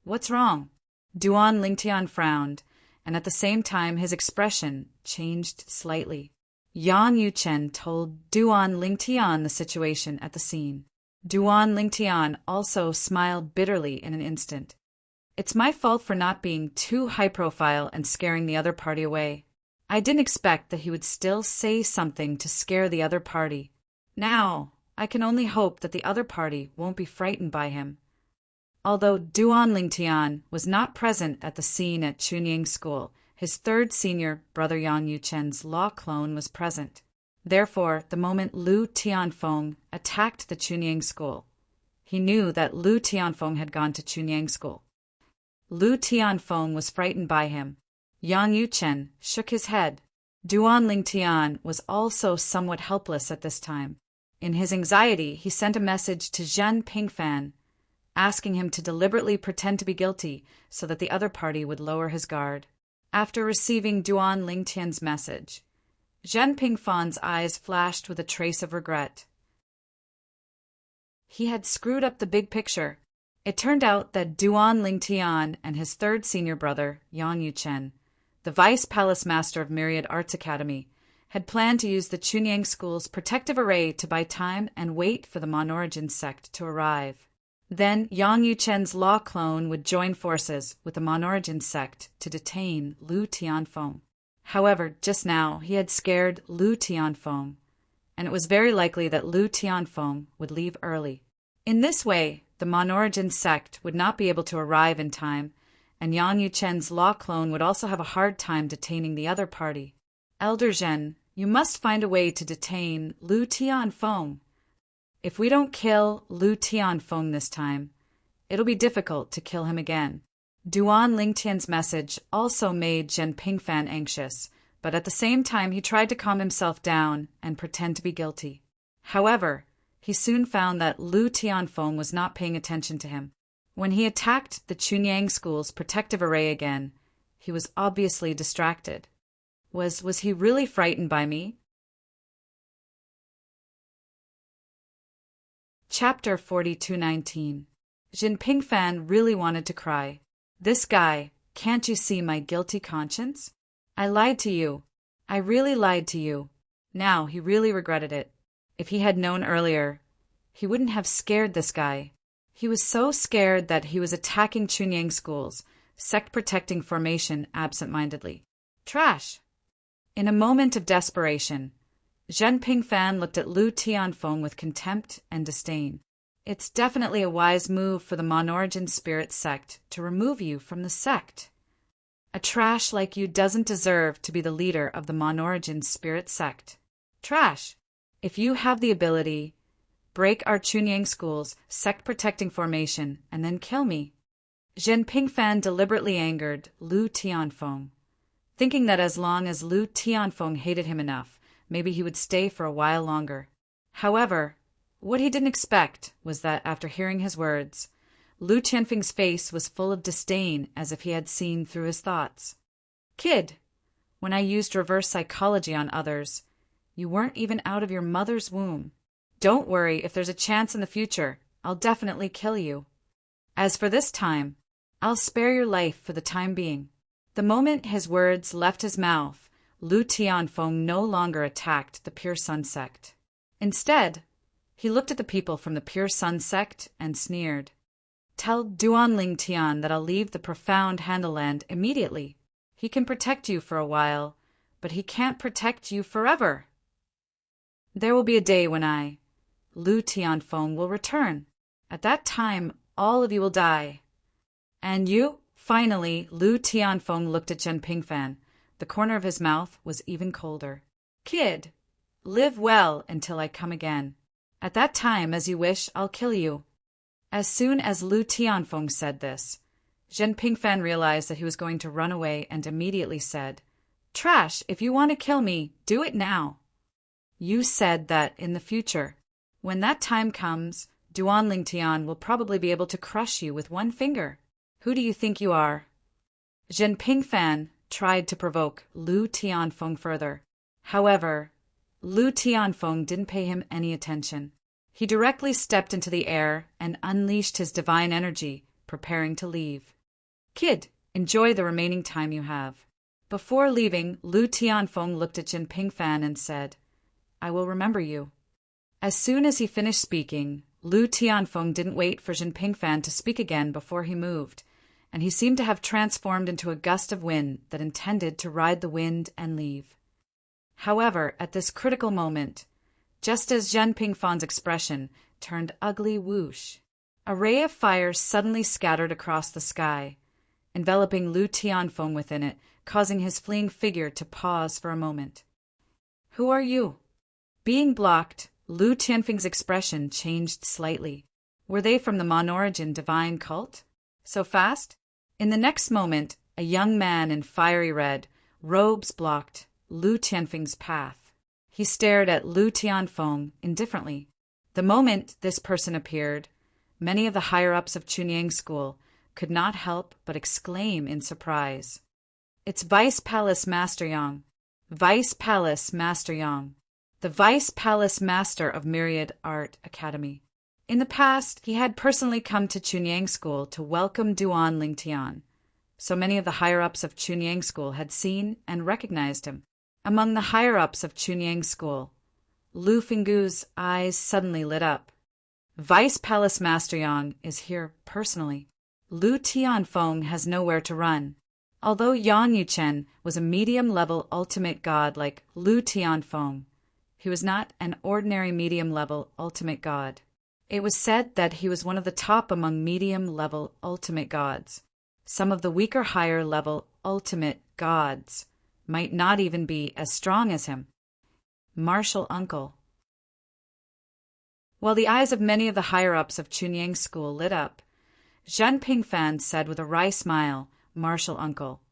What's wrong? Duan Lingtian frowned, and at the same time his expression changed slightly. Yang Yuchen told Duan Lingtian the situation at the scene. Duan Lingtian also smiled bitterly in an instant. It's my fault for not being too high-profile and scaring the other party away. I didn't expect that he would still say something to scare the other party. Now, I can only hope that the other party won't be frightened by him. Although Duan Lingtian was not present at the scene at Chunying School, his third senior brother Yang Yuchen's law clone was present. Therefore, the moment Lu Tianfeng attacked the Chunying School, he knew that Lu Tianfeng had gone to Chunying School. Lu Tianfeng was frightened by him. Yang Yuchen shook his head. Duan Lingtian was also somewhat helpless at this time. In his anxiety, he sent a message to Zhen Pingfan, asking him to deliberately pretend to be guilty so that the other party would lower his guard. After receiving Duan Lingtian's message, Zhen Pingfan's eyes flashed with a trace of regret. He had screwed up the big picture. It turned out that Duan Lingtian and his third senior brother, Yang Yuchen, the vice palace master of Myriad Arts Academy, had planned to use the Chunying School's protective array to buy time and wait for the Monorigin sect to arrive. Then Yang Yuchen's law clone would join forces with the Monorigin sect to detain Lu Tianfeng. However, just now he had scared Lu Tianfeng, and it was very likely that Lu Tianfeng would leave early. In this way, the Monorigin sect would not be able to arrive in time, and Yang Yuchen's law clone would also have a hard time detaining the other party. Elder Zhen, you must find a way to detain Lu Tianfeng. If we don't kill Lu Tianfeng this time, it'll be difficult to kill him again. Duan Lingtian's message also made Zhen Pingfan anxious, but at the same time he tried to calm himself down and pretend to be guilty. However, he soon found that Lu Tianfeng was not paying attention to him. When he attacked the Chunying School's protective array again, he was obviously distracted. Was he really frightened by me? Chapter 42:19. Zhen Pingfan really wanted to cry. This guy, can't you see my guilty conscience? I lied to you. I really lied to you. Now he really regretted it. If he had known earlier, he wouldn't have scared this guy. He was so scared that he was attacking Chunying School's sect-protecting formation absent-mindedly. Trash! In a moment of desperation, Zhen Pingfan looked at Lu Tianfeng with contempt and disdain. It's definitely a wise move for the Monorigin spirit sect to remove you from the sect. A trash like you doesn't deserve to be the leader of the Monorigin spirit sect. Trash! If you have the ability, break our Chunying School's sect-protecting formation and then kill me. Zhen Pingfan deliberately angered Lu Tianfeng, thinking that as long as Lu Tianfeng hated him enough, maybe he would stay for a while longer. However, what he didn't expect was that after hearing his words, Lu Tianfeng's face was full of disdain as if he had seen through his thoughts. Kid, when I used reverse psychology on others, you weren't even out of your mother's womb. Don't worry, if there's a chance in the future, I'll definitely kill you. As for this time, I'll spare your life for the time being. The moment his words left his mouth, Lu Tianfeng no longer attacked the Pure Sun sect. Instead, he looked at the people from the Pure Sun sect and sneered. Tell Duan Lingtian that I'll leave the profound Handelland immediately. He can protect you for a while, but he can't protect you forever. There will be a day when Lu Tianfeng, will return. At that time, all of you will die. And you? Finally, Lu Tianfeng looked at Zhen Pingfan. The corner of his mouth was even colder. Kid, live well until I come again. At that time, as you wish, I'll kill you. As soon as Lu Tianfeng said this, Zhen Pingfan realized that he was going to run away and immediately said, Trash, if you want to kill me, do it now. You said that in the future. When that time comes, Duan Lingtian will probably be able to crush you with one finger. Who do you think you are? Zhen Pingfan tried to provoke Lu Tianfeng further. However, Lu Tianfeng didn't pay him any attention. He directly stepped into the air and unleashed his divine energy, preparing to leave. Kid, enjoy the remaining time you have. Before leaving, Lu Tianfeng looked at Zhen Pingfan and said, I will remember you. As soon as he finished speaking, Lu Tianfeng didn't wait for Zhen Pingfan to speak again before he moved, and he seemed to have transformed into a gust of wind that intended to ride the wind and leave. However, at this critical moment, just as Zhen Pingfan's expression turned ugly whoosh, a ray of fire suddenly scattered across the sky, enveloping Lu Tianfeng within it, causing his fleeing figure to pause for a moment. Who are you? Being blocked, Lu Tianfeng's expression changed slightly. Were they from the Monorigin divine cult? So fast? In the next moment, a young man in fiery red robes blocked Lu Tianfeng's path. He stared at Lu Tianfeng indifferently. The moment this person appeared, many of the higher-ups of Chunyang School could not help but exclaim in surprise. It's Vice Palace Master Yang. Vice Palace Master Yang. The Vice Palace Master of Myriad Art Academy. In the past, he had personally come to Chunyang School to welcome Duan Lingtian. So many of the higher-ups of Chunyang School had seen and recognized him. Among the higher-ups of Chunyang School, Lu Fenggu's eyes suddenly lit up. Vice Palace Master Yang is here personally. Lu Tianfeng has nowhere to run. Although Yang Yuchen was a medium-level ultimate god like Lu Tianfeng, he was not an ordinary medium-level ultimate god. It was said that he was one of the top among medium-level ultimate gods. Some of the weaker higher-level ultimate gods might not even be as strong as him. Martial uncle. While the eyes of many of the higher-ups of Chunyang School lit up, Zhen Pingfan said with a wry smile, Martial uncle,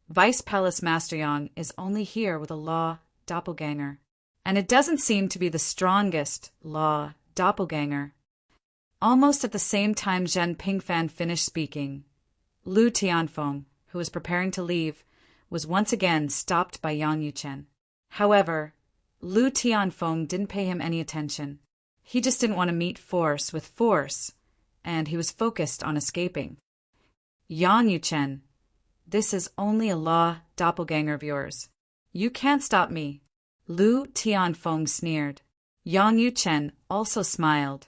Vice Palace Master Yang is only here with a law doppelganger. And it doesn't seem to be the strongest law doppelganger. Almost at the same time Zhen Pingfan finished speaking, Lu Tianfeng, who was preparing to leave, was once again stopped by Yang Yuchen. However, Lu Tianfeng didn't pay him any attention. He just didn't want to meet force with force, and he was focused on escaping. Yang Yuchen, this is only a law doppelganger of yours. You can't stop me. Lu Tianfeng sneered. Yang Yuchen also smiled.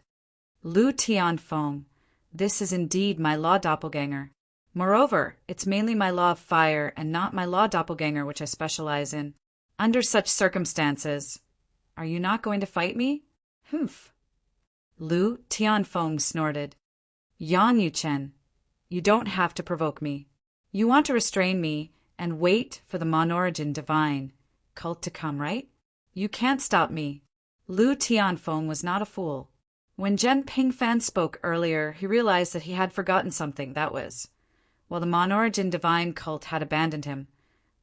Lu Tianfeng, this is indeed my law doppelganger. Moreover, it's mainly my law of fire and not my law doppelganger which I specialize in. Under such circumstances, are you not going to fight me? Humph. Lu Tianfeng snorted. Yang Yuchen, you don't have to provoke me. You want to restrain me and wait for the Monorigin divine cult to come, right? You can't stop me. Lu Tianfeng was not a fool. When Zhen Pingfan spoke earlier, he realized that he had forgotten something, that was, while the Monorigin divine cult had abandoned him,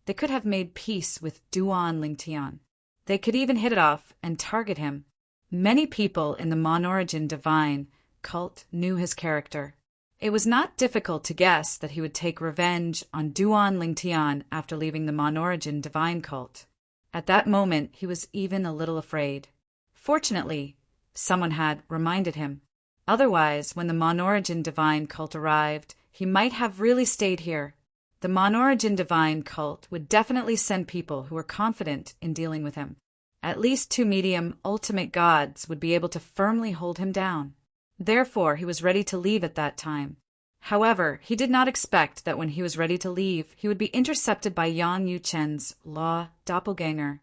they could have made peace with Duan Lingtian. They could even hit it off and target him. Many people in the Monorigin divine cult knew his character. It was not difficult to guess that he would take revenge on Duan Lingtian after leaving the Monorigin divine cult. At that moment, he was even a little afraid. Fortunately, someone had reminded him. Otherwise, when the Monorigin divine cult arrived, he might have really stayed here. The Monorigin divine cult would definitely send people who were confident in dealing with him. At least 2 medium ultimate gods would be able to firmly hold him down. Therefore, he was ready to leave at that time. However, he did not expect that when he was ready to leave, he would be intercepted by Yang Yuchen's law doppelganger.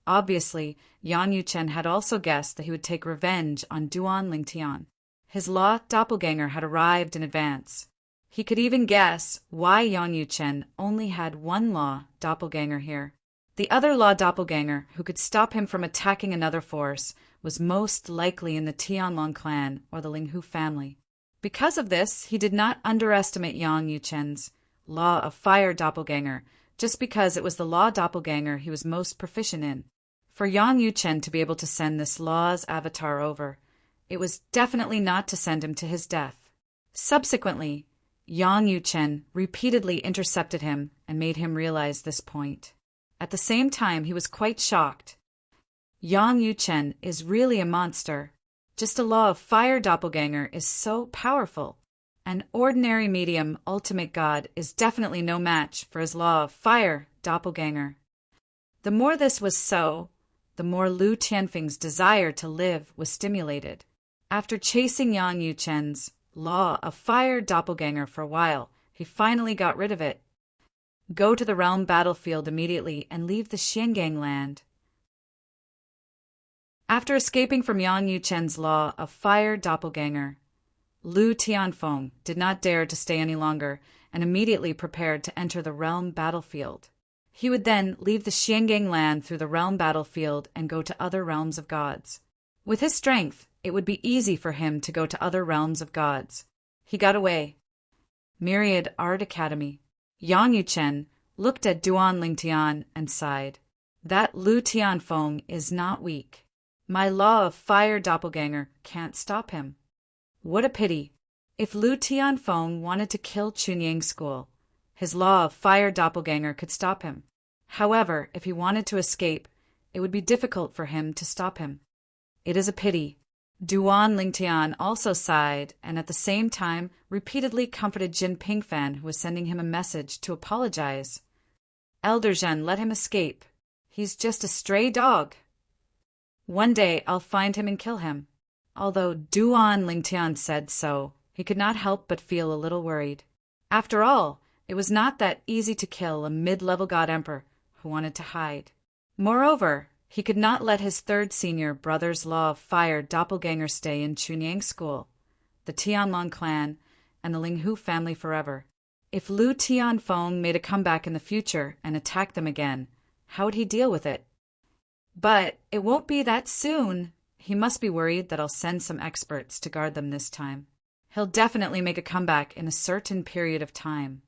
Obviously, Yang Yuchen had also guessed that he would take revenge on Duan Lingtian. His law doppelganger had arrived in advance. He could even guess why Yang Yuchen only had one law doppelganger here. The other law doppelganger, who could stop him from attacking another force, was most likely in the Tianlong clan or the Linghu family. Because of this, he did not underestimate Yang Yuchen's law of fire doppelganger, just because it was the law doppelganger he was most proficient in. For Yang Yuchen to be able to send this law's avatar over, it was definitely not to send him to his death. Subsequently, Yang Yuchen repeatedly intercepted him and made him realize this point. At the same time, he was quite shocked. Yang Yuchen is really a monster. Just a law of fire doppelganger is so powerful. An ordinary medium ultimate god is definitely no match for his law of fire doppelganger. The more this was so, the more Lu Tianfeng's desire to live was stimulated. After chasing Yang Yuchen's law of fire doppelganger for a while, he finally got rid of it. Go to the realm battlefield immediately and leave the Xiangang land. After escaping from Yang Yuchen's law of fire doppelganger, Lu Tianfeng did not dare to stay any longer and immediately prepared to enter the realm battlefield. He would then leave the Xiangang land through the realm battlefield and go to other realms of gods. With his strength, it would be easy for him to go to other realms of gods. He got away. Myriad Art Academy. Yang Yuchen looked at Duan Lingtian and sighed. That Lu Tianfeng is not weak. My law of fire doppelganger can't stop him. What a pity. If Lu Tianfeng wanted to kill Chunyang School, his law of fire doppelganger could stop him. However, if he wanted to escape, it would be difficult for him to stop him. It is a pity. Duan Lingtian also sighed and at the same time repeatedly comforted Jin Pingfan, who was sending him a message to apologize. Elder Zhen, let him escape. He's just a stray dog. One day I'll find him and kill him. Although Duan Lingtian said so, he could not help but feel a little worried. After all, it was not that easy to kill a mid-level god emperor who wanted to hide. Moreover, he could not let his third senior brother's law of fire doppelganger stay in Chunyang School, the Tianlong clan, and the Linghu family forever. If Lu Tianfeng made a comeback in the future and attacked them again, how would he deal with it? But it won't be that soon. He must be worried that I'll send some experts to guard them this time. He'll definitely make a comeback in a certain period of time.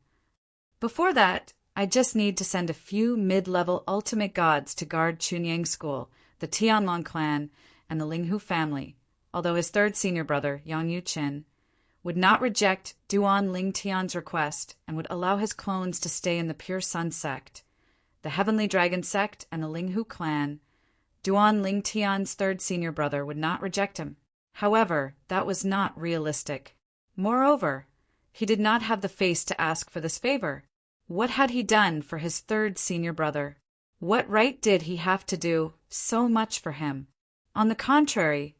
Before that, I just need to send a few mid-level ultimate gods to guard Chunyang School, the Tianlong clan, and the Linghu family, although his third senior brother, Yang Yuchen, would not reject Duan Lingtian's request and would allow his clones to stay in the Pure Sun sect, the Heavenly Dragon sect, and the Linghu clan. Duan Lingtian's third senior brother would not reject him. However, that was not realistic. Moreover, he did not have the face to ask for this favor. What had he done for his third senior brother? What right did he have to do so much for him? On the contrary,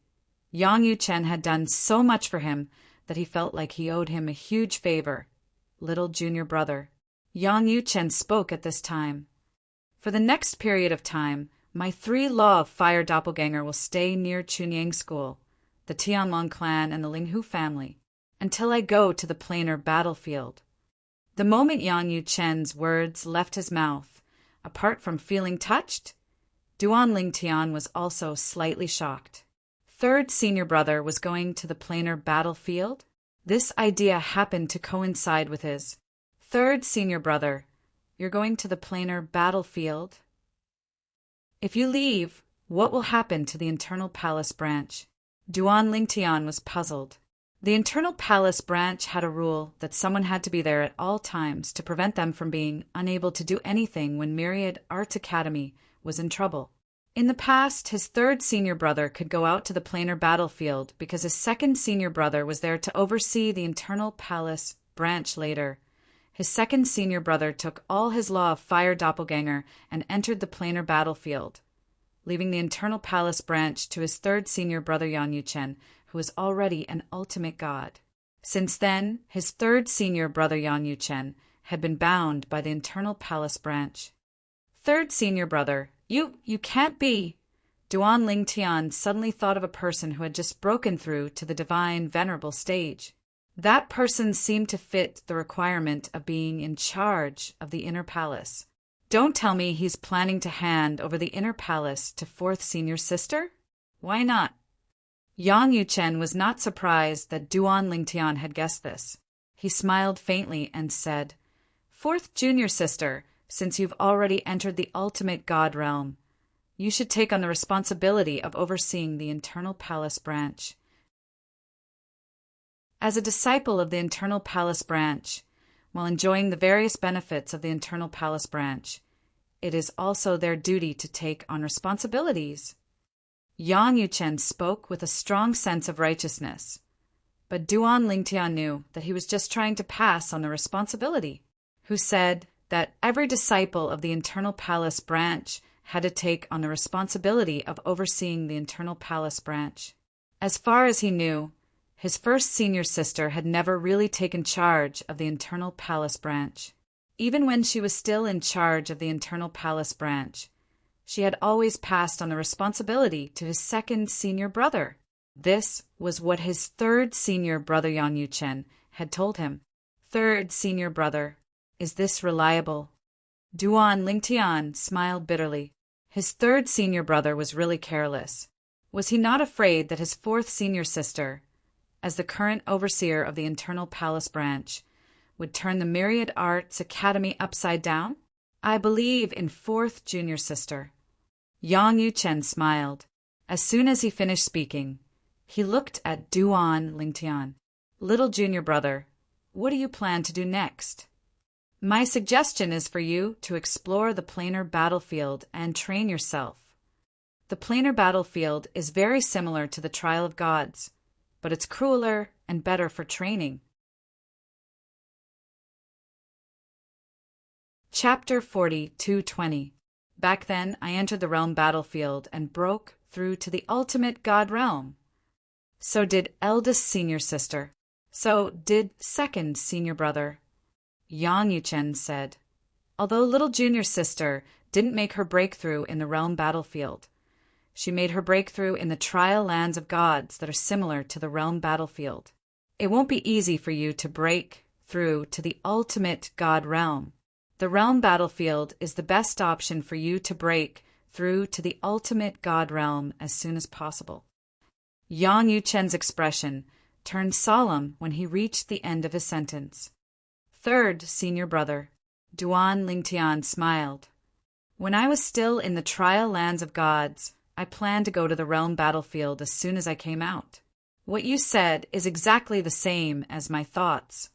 Yang Yuchen had done so much for him that he felt like he owed him a huge favor. Little junior brother. Yang Yuchen spoke at this time. For the next period of time, my 3 law of fire doppelganger will stay near Chunyang School, the Tianlong clan, and the Linghu family, until I go to the planar battlefield. The moment Yang Yuchen's words left his mouth, apart from feeling touched, Duan Lingtian was also slightly shocked. Third senior brother was going to the planar battlefield? This idea happened to coincide with his. Third senior brother, you're going to the planar battlefield? If you leave, what will happen to the internal palace branch? Duan Lingtian was puzzled. The internal palace branch had a rule that someone had to be there at all times to prevent them from being unable to do anything when Myriad Art Academy was in trouble. In the past, his third senior brother could go out to the planar battlefield because his second senior brother was there to oversee the internal palace branch later. His second senior brother took all his law of fire doppelganger and entered the planar battlefield, leaving the internal palace branch to his third senior brother Yang Yuchen, who was already an ultimate god. Since then, his third senior brother Yang Yuchen had been bound by the internal palace branch. Third senior brother, you can't be. Duan Lingtian suddenly thought of a person who had just broken through to the divine venerable stage. That person seemed to fit the requirement of being in charge of the inner palace. Don't tell me he's planning to hand over the inner palace to fourth senior sister? Why not? Yang Yuchen was not surprised that Duan Lingtian had guessed this. He smiled faintly and said, Fourth junior sister, since you've already entered the ultimate god realm, you should take on the responsibility of overseeing the internal palace branch. As a disciple of the internal palace branch, while enjoying the various benefits of the internal palace branch, it is also their duty to take on responsibilities. Yang Yuchen spoke with a strong sense of righteousness, but Duan Lingtian knew that he was just trying to pass on the responsibility, who said that every disciple of the internal palace branch had to take on the responsibility of overseeing the internal palace branch. As far as he knew, his first senior sister had never really taken charge of the internal palace branch. Even when she was still in charge of the internal palace branch, she had always passed on the responsibility to his second senior brother. This was what his third senior brother Yang Yuchen had told him. Third senior brother, is this reliable? Duan Lingtian smiled bitterly. His third senior brother was really careless. Was he not afraid that his fourth senior sister, as the current overseer of the internal palace branch, would turn the Myriad Arts Academy upside down? I believe in fourth junior sister. Yang Yuchen smiled. As soon as he finished speaking, he looked at Duan Lingtian. Little junior brother, what do you plan to do next? My suggestion is for you to explore the planar battlefield and train yourself. The planar battlefield is very similar to the Trial of Gods, but it's crueler and better for training. Chapter 42:20. Back then, I entered the realm battlefield and broke through to the ultimate god realm. So did eldest senior sister. So did second senior brother. Yang Yuchen said, although little junior sister didn't make her breakthrough in the realm battlefield, she made her breakthrough in the trial lands of gods that are similar to the realm battlefield. It won't be easy for you to break through to the ultimate god realm. The realm battlefield is the best option for you to break through to the ultimate god realm as soon as possible. Yang Yuchen's expression turned solemn when he reached the end of his sentence. Third senior brother, Duan Lingtian smiled. When I was still in the trial lands of gods, I planned to go to the realm battlefield as soon as I came out. What you said is exactly the same as my thoughts.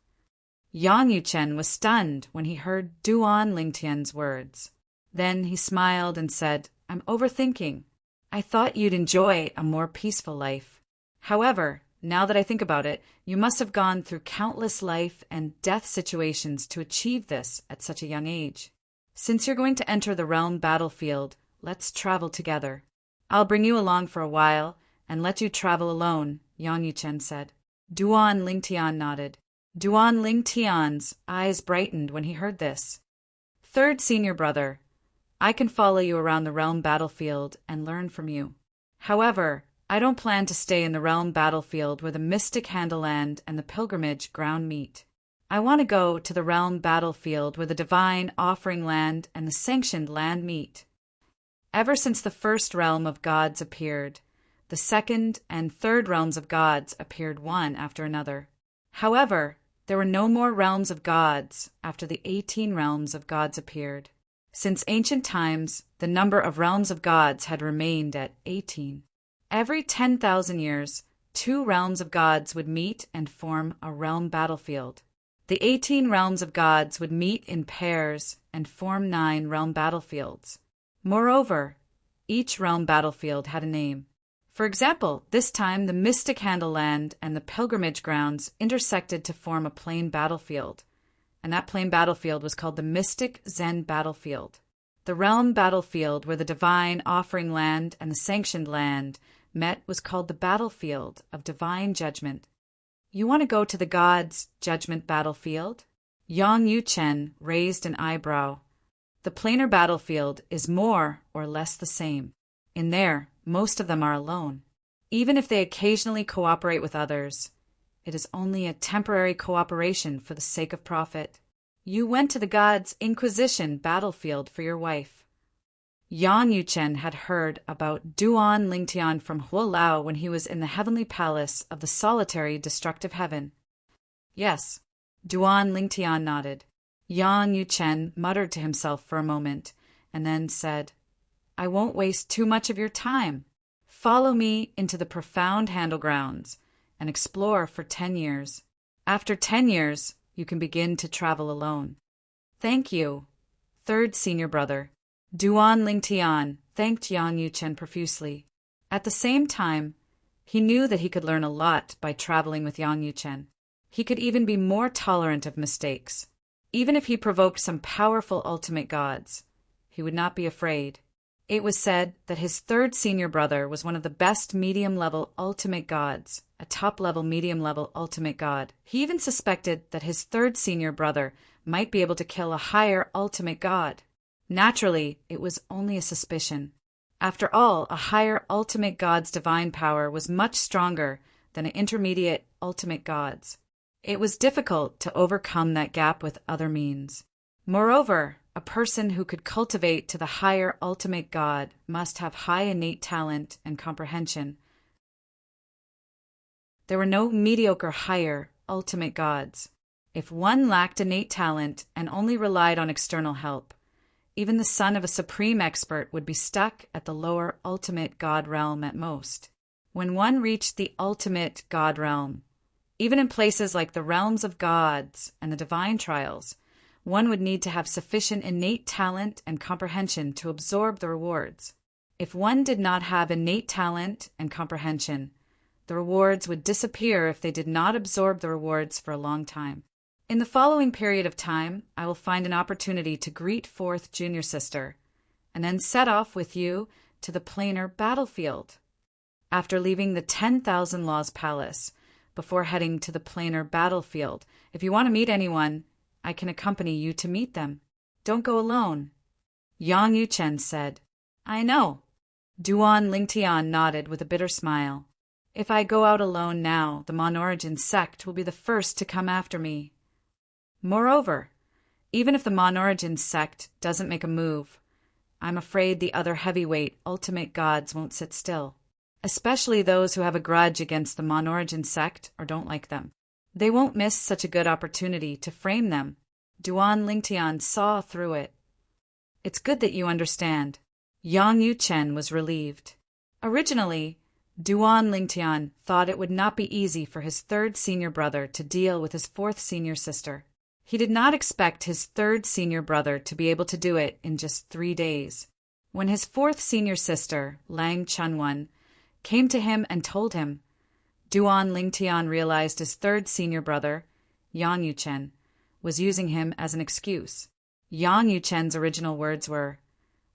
Yang Yuchen was stunned when he heard Duan Lingtian's words. Then he smiled and said, I'm overthinking. I thought you'd enjoy a more peaceful life. However, now that I think about it, you must have gone through countless life and death situations to achieve this at such a young age. Since you're going to enter the realm battlefield, let's travel together. I'll bring you along for a while and let you travel alone, Yang Yuchen said. Duan Lingtian nodded. Duan Lingtian's eyes brightened when he heard this. Third senior brother, I can follow you around the realm battlefield and learn from you. However, I don't plan to stay in the realm battlefield where the mystic Handleland and the pilgrimage ground meet. I want to go to the realm battlefield where the divine offering land and the sanctioned land meet. Ever since the first realm of gods appeared, the second and third realms of gods appeared one after another. However, there were no more realms of gods after the 18 realms of gods appeared. Since ancient times, the number of realms of gods had remained at 18. Every 10,000 years, 2 realms of gods would meet and form a realm battlefield. The 18 realms of gods would meet in pairs and form 9 realm battlefields. Moreover, each realm battlefield had a name. For example, this time the mystic Handleland and the pilgrimage grounds intersected to form a plain battlefield, and that plain battlefield was called the mystic Zen battlefield. The realm battlefield where the divine offering land and the sanctioned land met was called the battlefield of divine judgment. You want to go to the gods' judgment battlefield? Yang Yuchen raised an eyebrow. The planar battlefield is more or less the same. In there, most of them are alone. Even if they occasionally cooperate with others, it is only a temporary cooperation for the sake of profit. You went to the gods' Inquisition battlefield for your wife. Yang Yuchen had heard about Duan Lingtian from Huolao when he was in the heavenly palace of the solitary destructive heaven. Yes, Duan Lingtian nodded. Yang Yuchen muttered to himself for a moment, and then said, I won't waste too much of your time. Follow me into the profound Handle grounds, and explore for 10 years. After 10 years, you can begin to travel alone. Thank you, third senior brother. Duan Lingtian thanked Yang Yuchen profusely. At the same time, he knew that he could learn a lot by traveling with Yang Yuchen. He could even be more tolerant of mistakes. Even if he provoked some powerful ultimate gods, he would not be afraid. It was said that his third senior brother was one of the best medium-level ultimate gods, a top-level medium-level ultimate god. He even suspected that his third senior brother might be able to kill a higher ultimate god. Naturally, it was only a suspicion. After all, a higher ultimate god's divine power was much stronger than an intermediate ultimate god's. It was difficult to overcome that gap with other means. Moreover, a person who could cultivate to the higher ultimate god must have high innate talent and comprehension. There were no mediocre higher ultimate gods. If one lacked innate talent and only relied on external help, even the son of a supreme expert would be stuck at the lower ultimate god realm at most. When one reached the ultimate god realm, even in places like the realms of gods and the divine trials, one would need to have sufficient innate talent and comprehension to absorb the rewards. If one did not have innate talent and comprehension, the rewards would disappear if they did not absorb the rewards for a long time. In the following period of time, I will find an opportunity to greet fourth junior sister, and then set off with you to the planar battlefield. After leaving the 10,000 Laws Palace, before heading to the planar battlefield, if you want to meet anyone, I can accompany you to meet them. Don't go alone. Yang Yuchen said. I know. Duan Lingtian nodded with a bitter smile. If I go out alone now, the Mon-Origin sect will be the first to come after me. Moreover, even if the Mon-Origin sect doesn't make a move, I'm afraid the other heavyweight ultimate gods won't sit still, especially those who have a grudge against the Mon-Origin sect or don't like them. They won't miss such a good opportunity to frame them. Duan Lingtian saw through it. It's good that you understand. Yang Yuchen was relieved. Originally, Duan Lingtian thought it would not be easy for his third senior brother to deal with his fourth senior sister. He did not expect his third senior brother to be able to do it in just 3 days. When his fourth senior sister, Lang Chunwan, came to him and told him, Duan Lingtian realized his third senior brother, Yang Yuchen, was using him as an excuse. Yang Yuchen's original words were,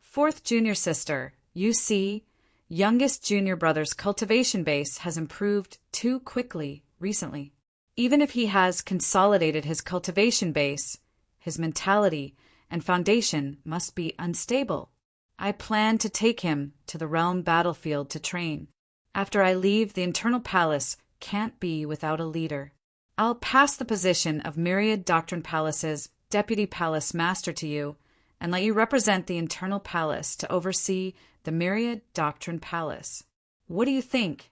Fourth junior sister, you see, youngest junior brother's cultivation base has improved too quickly recently. Even if he has consolidated his cultivation base, his mentality and foundation must be unstable. I plan to take him to the realm battlefield to train. After I leave, the internal palace can't be without a leader. I'll pass the position of Myriad Doctrine Palace's Deputy Palace Master to you and let you represent the internal palace to oversee the Myriad Doctrine Palace. What do you think?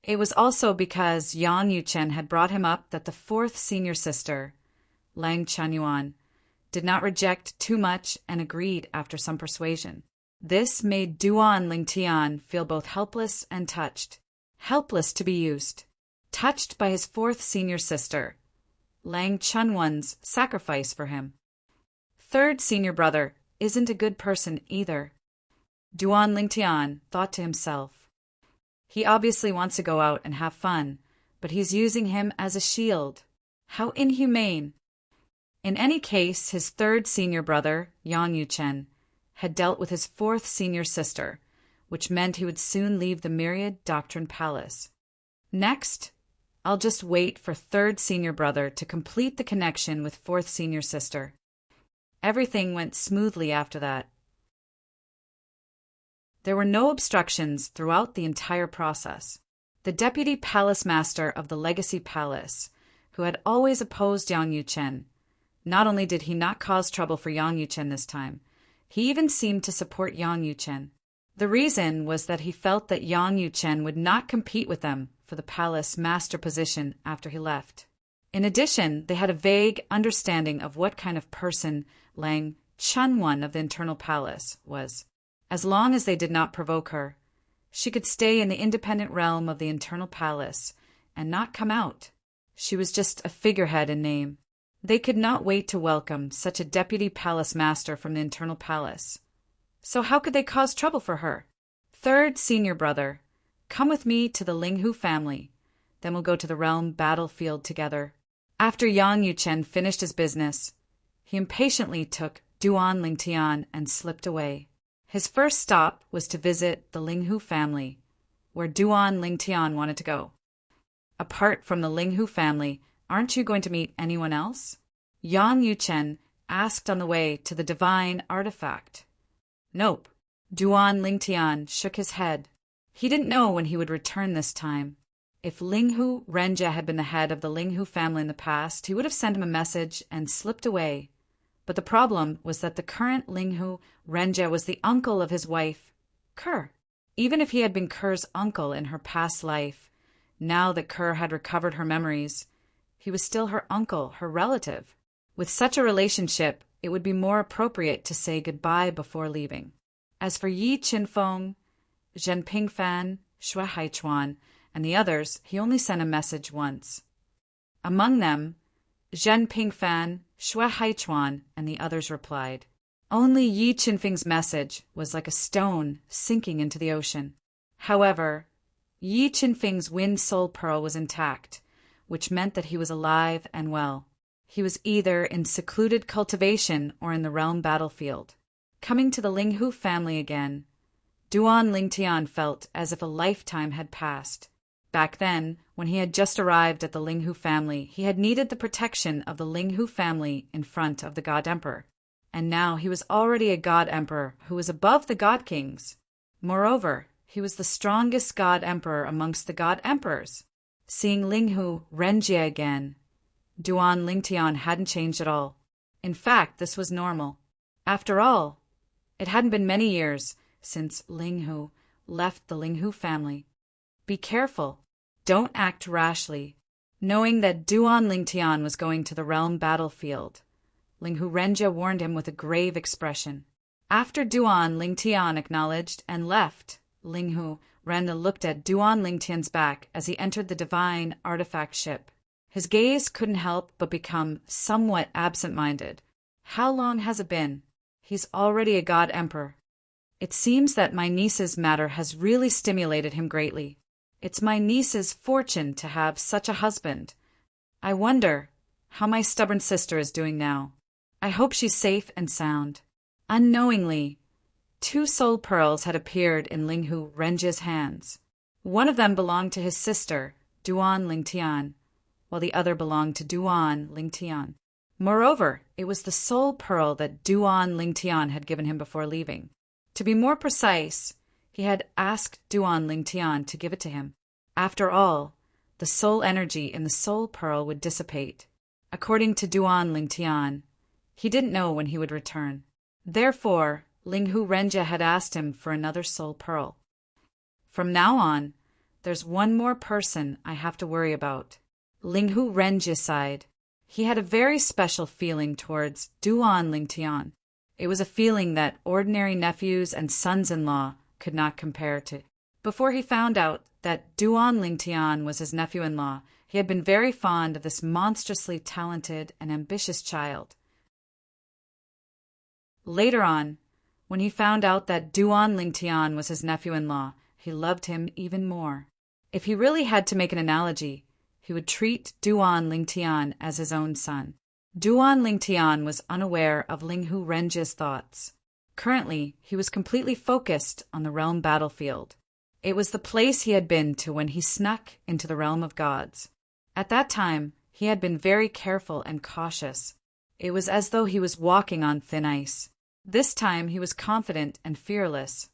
It was also because Yang Yuchen had brought him up that the fourth senior sister, Lang Chanyuan, did not reject too much and agreed after some persuasion. This made Duan Lingtian feel both helpless and touched. Helpless to be used. Touched by his fourth senior sister, Lang Chunwan's sacrifice for him. Third senior brother isn't a good person either. Duan Lingtian thought to himself. He obviously wants to go out and have fun, but he's using him as a shield. How inhumane. In any case, his third senior brother, Yang Yuchen, had dealt with his fourth senior sister, which meant he would soon leave the Myriad Doctrine Palace. Next, I'll just wait for third senior brother to complete the connection with fourth senior sister. Everything went smoothly after that. There were no obstructions throughout the entire process. The deputy palace master of the Legacy Palace, who had always opposed Yang Yuchen, not only did he not cause trouble for Yang Yuchen this time, he even seemed to support Yang Yuchen. The reason was that he felt that Yang Yuchen would not compete with them for the palace master position after he left. In addition, they had a vague understanding of what kind of person Lang Chunwan of the internal palace was. As long as they did not provoke her, she could stay in the independent realm of the internal palace and not come out. She was just a figurehead in name. They could not wait to welcome such a deputy palace master from the internal palace. So how could they cause trouble for her? Third senior brother, come with me to the Linghu family. Then we'll go to the realm battlefield together. After Yang Yuchen finished his business, he impatiently took Duan Lingtian and slipped away. His first stop was to visit the Linghu family, where Duan Lingtian wanted to go. Apart from the Linghu family, aren't you going to meet anyone else? Yang Yuchen asked on the way to the divine artifact. Nope. Duan Lingtian shook his head. He didn't know when he would return this time. If Linghu Renjie had been the head of the Linghu family in the past, he would have sent him a message and slipped away. But the problem was that the current Linghu Renjie was the uncle of his wife, Kerr. Even if he had been Kerr's uncle in her past life, now that Kerr had recovered her memories, he was still her uncle, her relative. With such a relationship, it would be more appropriate to say goodbye before leaving. As for Yi Qinfeng, Zhen Pingfan, Xue Haichuan, and the others, he only sent a message once. Among them, Zhen Pingfan, Xue Haichuan, and the others replied. Only Yi Qinfeng's message was like a stone sinking into the ocean. However, Yi Qinfeng's wind soul pearl was intact, which meant that he was alive and well. He was either in secluded cultivation or in the realm battlefield. Coming to the Linghu family again, Duan Lingtian felt as if a lifetime had passed. Back then, when he had just arrived at the Linghu family, he had needed the protection of the Linghu family in front of the God Emperor. And now he was already a God Emperor who was above the God Kings. Moreover, he was the strongest God Emperor amongst the God Emperors. Seeing Linghu Renjie again, Duan Lingtian hadn't changed at all. In fact, this was normal. After all, it hadn't been many years since Linghu left the Linghu family. Be careful. Don't act rashly. Knowing that Duan Lingtian was going to the realm battlefield, Linghu Renjie warned him with a grave expression. After Duan Lingtian acknowledged and left, Linghu Renjie looked at Duan Lingtian's back as he entered the divine artifact ship. His gaze couldn't help but become somewhat absent-minded. How long has it been? He's already a God Emperor. It seems that my niece's matter has really stimulated him greatly. It's my niece's fortune to have such a husband. I wonder how my stubborn sister is doing now. I hope she's safe and sound. Unknowingly, 2 soul pearls had appeared in Linghu Renjie's hands. One of them belonged to his sister, Duan Lingtian, while the other belonged to Duan Lingtian. Moreover, it was the soul pearl that Duan Lingtian had given him before leaving. To be more precise, he had asked Duan Lingtian to give it to him. After all, the soul energy in the soul pearl would dissipate. According to Duan Lingtian, he didn't know when he would return. Therefore, Linghu Renjie had asked him for another soul pearl. From now on, there's one more person I have to worry about. Linghu Renjie sighed. He had a very special feeling towards Duan Lingtian. It was a feeling that ordinary nephews and sons-in-law could not compare to. Before he found out that Duan Lingtian was his nephew-in-law, he had been very fond of this monstrously talented and ambitious child. Later on, when he found out that Duan Lingtian was his nephew-in-law, he loved him even more. If he really had to make an analogy, he would treat Duan Lingtian as his own son. Duan Lingtian was unaware of Linghu Renjie's thoughts. Currently, he was completely focused on the realm battlefield. It was the place he had been to when he snuck into the realm of gods. At that time, he had been very careful and cautious. It was as though he was walking on thin ice. This time he was confident and fearless.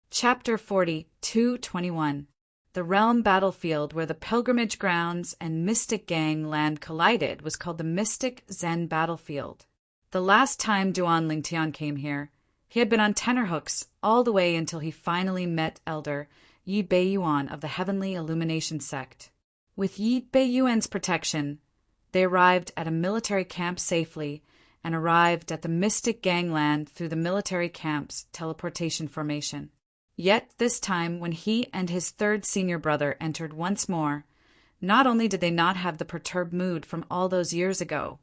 Chapter 42:21. The realm battlefield where the pilgrimage grounds and mystic gang land collided was called the Mystic Zen Battlefield. The last time Duan Lingtian came here, he had been on tenterhooks all the way until he finally met Elder Yi Beiyuan of the Heavenly Illumination Sect. With Yi Beiyuan's protection, they arrived at a military camp safely and arrived at the mystic gangland through the military camp's teleportation formation. Yet this time, when he and his third senior brother entered once more, not only did they not have the perturbed mood from all those years ago,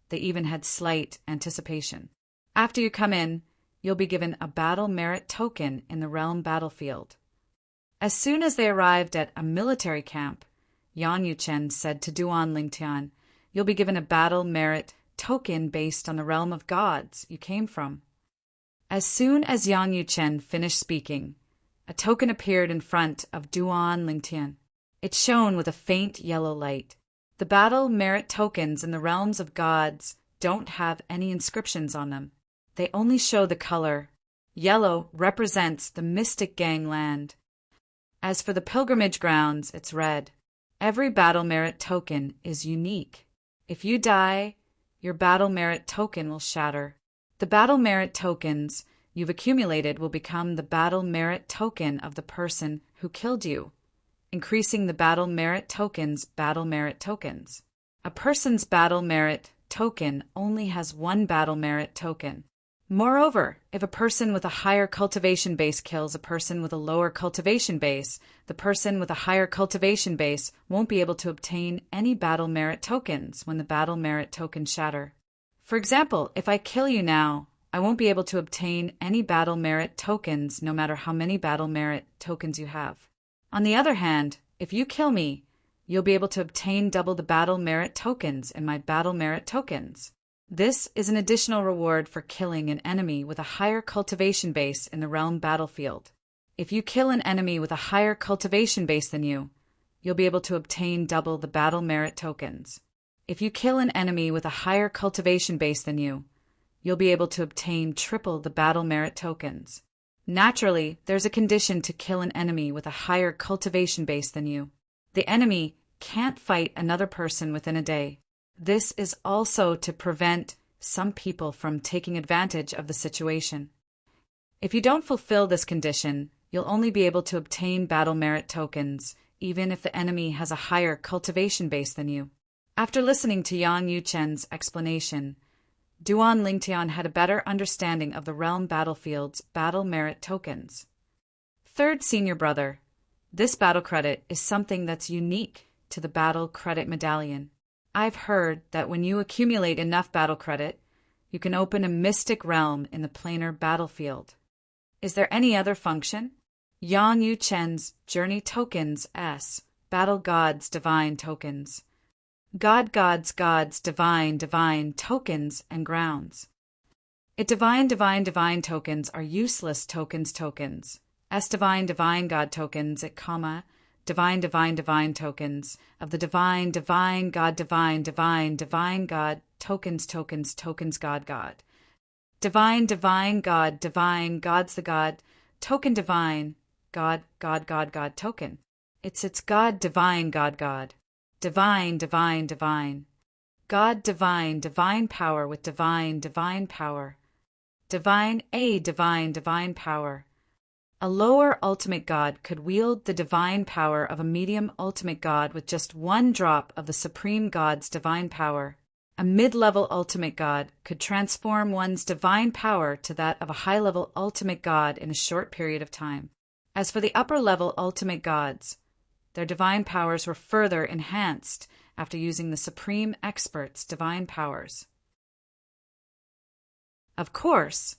they even had slight anticipation. After you come in, you'll be given a battle merit token in the realm battlefield. As soon as they arrived at a military camp, Yang Yuchen said to Duan Lingtian, "You'll be given a battle merit token based on the realm of gods you came from." As soon as Yang Yuchen finished speaking, a token appeared in front of Duan Lingtian. It shone with a faint yellow light. The battle merit tokens in the realms of gods don't have any inscriptions on them. They only show the color. Yellow represents the mystic gangland. As for the pilgrimage grounds, it's red. Every battle merit token is unique. If you die, your battle merit token will shatter. The battle merit tokens you've accumulated will become the battle merit token of the person who killed you, increasing the battle merit tokens. A person's battle merit token only has one battle merit token. Moreover, if a person with a higher cultivation base kills a person with a lower cultivation base, the person with a higher cultivation base won't be able to obtain any battle merit tokens when the battle merit tokens shatter. For example, if I kill you now, I won't be able to obtain any battle merit tokens no matter how many battle merit tokens you have. On the other hand, if you kill me, you'll be able to obtain double the battle merit tokens in my battle merit tokens. This is an additional reward for killing an enemy with a higher cultivation base in the realm battlefield. If you kill an enemy with a higher cultivation base than you, you'll be able to obtain double the battle merit tokens. If you kill an enemy with a higher cultivation base than you, you'll be able to obtain triple the battle merit tokens. Naturally, there's a condition to kill an enemy with a higher cultivation base than you. The enemy can't fight another person within a day. This is also to prevent some people from taking advantage of the situation. If you don't fulfill this condition, you'll only be able to obtain battle merit tokens, even if the enemy has a higher cultivation base than you. After listening to Yang Yuchen's explanation, Duan Lingtian had a better understanding of the realm battlefield's battle merit tokens. Third senior brother, this battle credit is something that's unique to the battle credit medallion. I've heard that when you accumulate enough battle credit, you can open a mystic realm in the planar battlefield. Is there any other function? Yang Yuchen's Journey Tokens S. Battle Gods Divine Tokens. Gods Divine Tokens and Grounds. Divine tokens are useless tokens. S divine God tokens at comma. Divine tokens of the divine God divine God tokens God. Divine God God's the God token divine God token. It's God divine God. Divine God divine power with divine power. Divine power. A lower ultimate god could wield the divine power of a medium ultimate god with just one drop of the supreme god's divine power. A mid-level ultimate god could transform one's divine power to that of a high-level ultimate god in a short period of time. As for the upper-level ultimate gods, their divine powers were further enhanced after using the supreme expert's divine powers. Of course,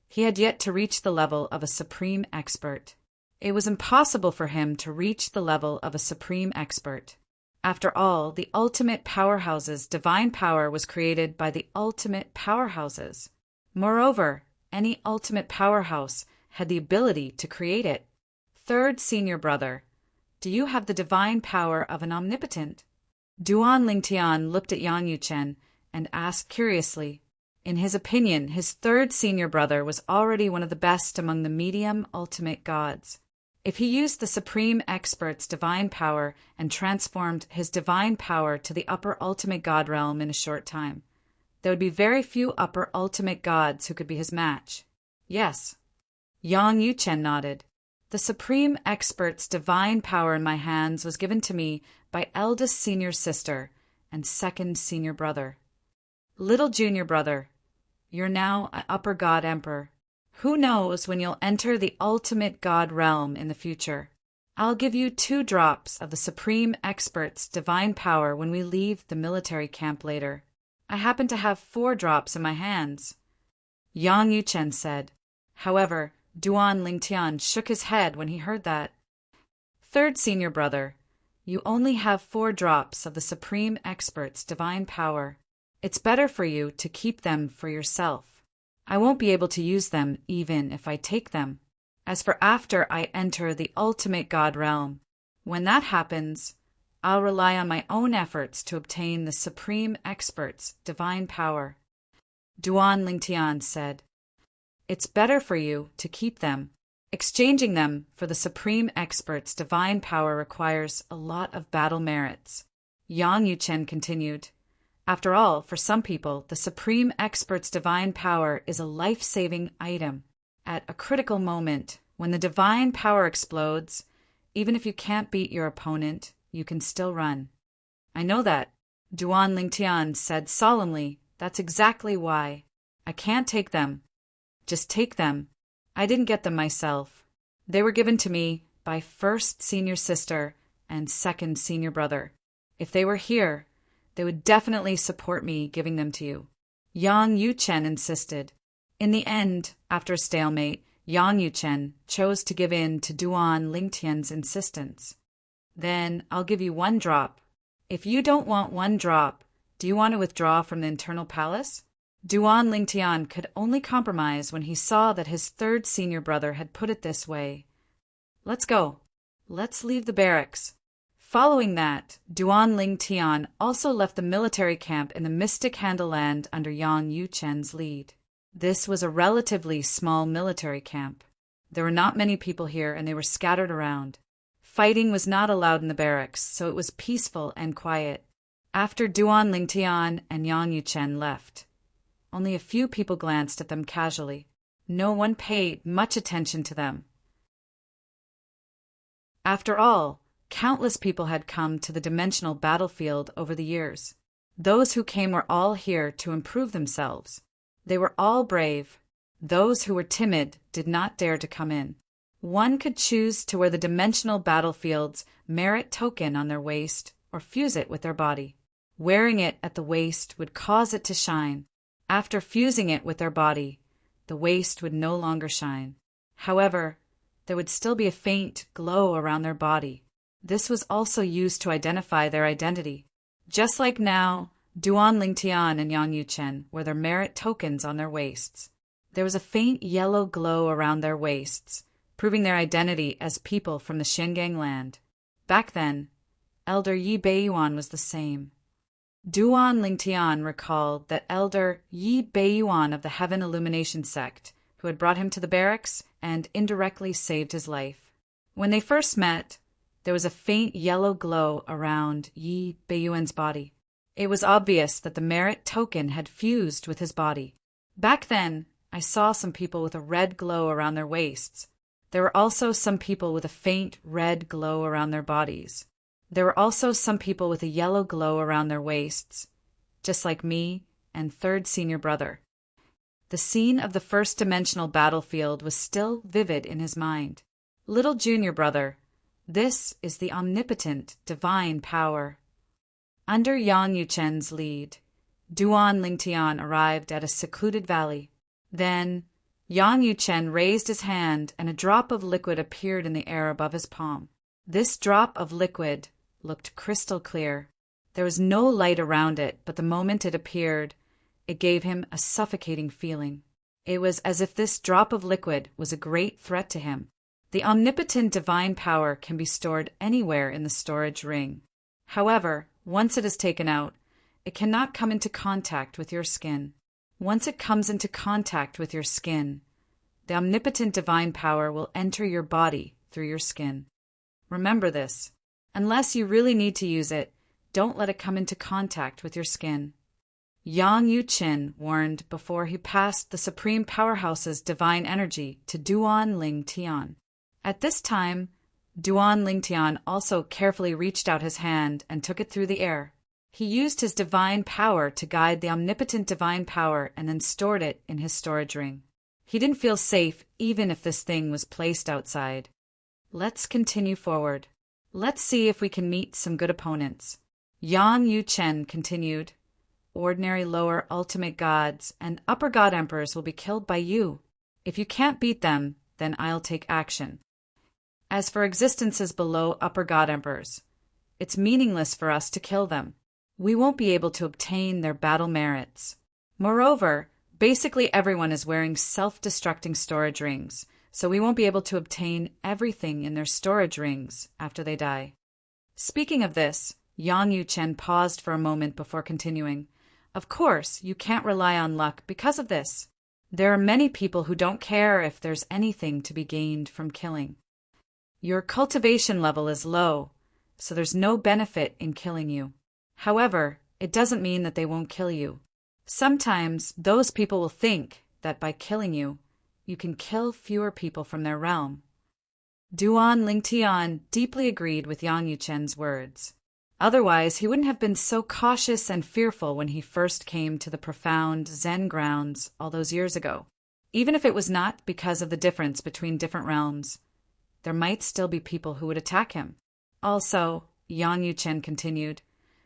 he had yet to reach the level of a supreme expert. It was impossible for him to reach the level of a supreme expert. After all, the ultimate powerhouse's divine power was created by the ultimate powerhouses. Moreover, any ultimate powerhouse had the ability to create it. Third senior brother, do you have the divine power of an omnipotent? Duan Lingtian looked at Yang Yuchen and asked curiously. In his opinion, his third senior brother was already one of the best among the medium ultimate gods. If he used the supreme expert's divine power and transformed his divine power to the upper ultimate god realm in a short time, there would be very few upper ultimate gods who could be his match. Yes. Yang Yuchen nodded. The supreme expert's divine power in my hands was given to me by eldest senior sister and second senior brother. Little junior brother, you're now an upper god emperor. Who knows when you'll enter the ultimate God realm in the future? I'll give you 2 drops of the Supreme Expert's divine power when we leave the military camp later. I happen to have 4 drops in my hands. Yang Yuchen said. However, Duan Lingtian shook his head when he heard that. Third senior brother, you only have 4 drops of the Supreme Expert's divine power. It's better for you to keep them for yourself. I won't be able to use them even if I take them. As for after I enter the ultimate God realm, when that happens, I'll rely on my own efforts to obtain the Supreme Expert's divine power. Duan Lingtian said, It's better for you to keep them. Exchanging them for the Supreme Expert's divine power requires a lot of battle merits. Yang Yuchen continued, After all, for some people, the Supreme Expert's divine power is a life-saving item. At a critical moment, when the divine power explodes, even if you can't beat your opponent, you can still run. I know that, Duan Lingtian said solemnly. That's exactly why. I can't take them. Just take them. I didn't get them myself. They were given to me by first senior sister and second senior brother. If they were here, they would definitely support me giving them to you. Yang Yuchen insisted. In the end, after a stalemate, Yang Yuchen chose to give in to Duan Lingtian's insistence. Then I'll give you 1 drop. If you don't want 1 drop, do you want to withdraw from the internal palace? Duan Lingtian could only compromise when he saw that his third senior brother had put it this way. Let's go. Let's leave the barracks. Following that, Duan Lingtian also left the military camp in the Mystic Handle Land under Yang Yuchen's lead. This was a relatively small military camp. There were not many people here and they were scattered around. Fighting was not allowed in the barracks, so it was peaceful and quiet. After Duan Lingtian and Yang Yuchen left, only a few people glanced at them casually. No one paid much attention to them. After all, countless people had come to the dimensional battlefield over the years. Those who came were all here to improve themselves. They were all brave. Those who were timid did not dare to come in. One could choose to wear the dimensional battlefield's merit token on their waist or fuse it with their body. Wearing it at the waist would cause it to shine. After fusing it with their body, the waist would no longer shine. However, there would still be a faint glow around their body. This was also used to identify their identity. Just like now, Duan Lingtian and Yang Yuchen wore their merit tokens on their waists. There was a faint yellow glow around their waists, proving their identity as people from the Shengang land. Back then, Elder Yi Beiyuan was the same. Duan Lingtian recalled that Elder Yi Beiyuan of the Heaven Illumination sect, who had brought him to the barracks and indirectly saved his life. When they first met, there was a faint yellow glow around Yi Beiyuan's body. It was obvious that the merit token had fused with his body. Back then, I saw some people with a red glow around their waists. There were also some people with a faint red glow around their bodies. There were also some people with a yellow glow around their waists, just like me and third senior brother. The scene of the first dimensional battlefield was still vivid in his mind. Little junior brother, this is the omnipotent divine power. Under Yang Yuchen's lead, Duan Lingtian arrived at a secluded valley. Then, Yang Yuchen raised his hand and a drop of liquid appeared in the air above his palm. This drop of liquid looked crystal clear. There was no light around it, but the moment it appeared, it gave him a suffocating feeling. It was as if this drop of liquid was a great threat to him. The omnipotent divine power can be stored anywhere in the storage ring. However, once it is taken out, it cannot come into contact with your skin. Once it comes into contact with your skin, the omnipotent divine power will enter your body through your skin. Remember this. Unless you really need to use it, don't let it come into contact with your skin. Yang Yuchen warned before he passed the Supreme Powerhouse's divine energy to Duan Lingtian. At this time, Duan Lingtian also carefully reached out his hand and took it through the air. He used his divine power to guide the omnipotent divine power and then stored it in his storage ring. He didn't feel safe even if this thing was placed outside. Let's continue forward. Let's see if we can meet some good opponents. Yang Yu-chen continued. Ordinary lower ultimate gods and upper god emperors will be killed by you. If you can't beat them, then I'll take action. As for existences below upper god emperors, it's meaningless for us to kill them. We won't be able to obtain their battle merits. Moreover, basically everyone is wearing self-destructing storage rings, so we won't be able to obtain everything in their storage rings after they die. Speaking of this, Yang Yu-chen paused for a moment before continuing. Of course, you can't rely on luck because of this. There are many people who don't care if there's anything to be gained from killing. Your cultivation level is low, so there's no benefit in killing you. However, it doesn't mean that they won't kill you. Sometimes those people will think that by killing you, you can kill fewer people from their realm. Duan Lingtian deeply agreed with Yang Yu-chen's words. Otherwise, he wouldn't have been so cautious and fearful when he first came to the profound Zen grounds all those years ago. Even if it was not because of the difference between different realms, there might still be people who would attack him. Also, Yang Yu-chen continued,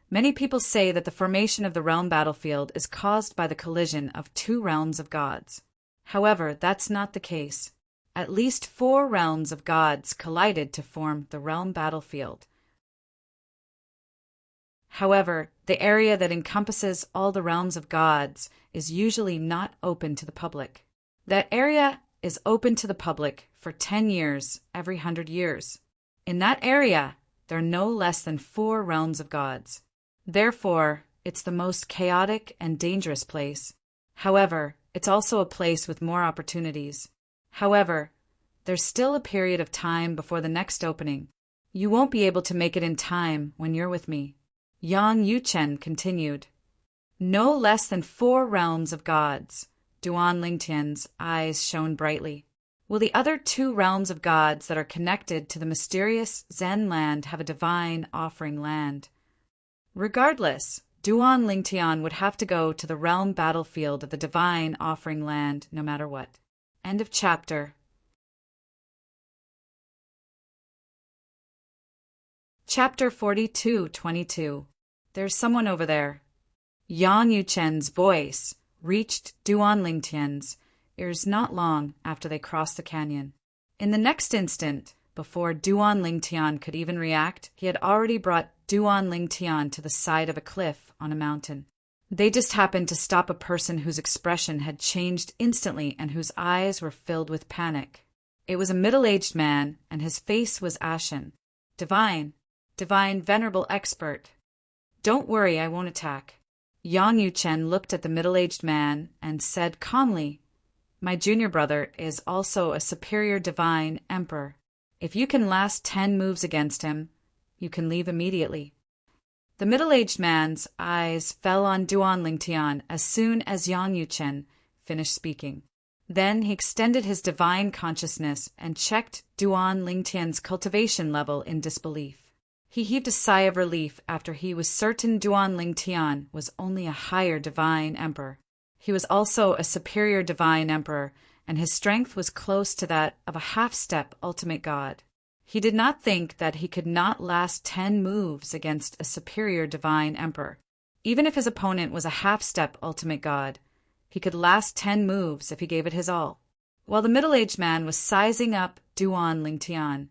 many people say that the formation of the realm battlefield is caused by the collision of two realms of gods. However, that's not the case. At least 4 realms of gods collided to form the realm battlefield. However, the area that encompasses all the realms of gods is usually not open to the public. That area is open to the public for 10 years every 100 years. In that area, there are no less than 4 realms of gods. Therefore, it's the most chaotic and dangerous place. However, it's also a place with more opportunities. However, there's still a period of time before the next opening. You won't be able to make it in time when you're with me. Yang Yu-chen continued. No less than 4 realms of gods. Duan Lingtian's eyes shone brightly. Will the other 2 realms of gods that are connected to the mysterious Zen land have a divine offering land? Regardless, Duan Lingtian would have to go to the realm battlefield of the divine offering land no matter what. End of chapter. Chapter 42:22. There's someone over there. Yang Yu-chen's voice reached Duan Lingtian's ears not long after they crossed the canyon. In the next instant, before Duan Lingtian could even react, he had already brought Duan Lingtian to the side of a cliff on a mountain. They just happened to stop a person whose expression had changed instantly and whose eyes were filled with panic. It was a middle-aged man, and his face was ashen. Divine, venerable expert. Don't worry, I won't attack. Yang Yu-chen looked at the middle-aged man and said calmly, my junior brother is also a superior divine emperor. If you can last 10 moves against him, you can leave immediately. The middle-aged man's eyes fell on Duan Lingtian as soon as Yang Yu-chen finished speaking. Then he extended his divine consciousness and checked Duan Lingtian's cultivation level in disbelief. He heaved a sigh of relief after he was certain Duan Lingtian was only a higher divine emperor. He was also a superior divine emperor, and his strength was close to that of a half-step ultimate god. He did not think that he could not last 10 moves against a superior divine emperor. Even if his opponent was a half-step ultimate god, he could last 10 moves if he gave it his all. While the middle-aged man was sizing up Duan Lingtian,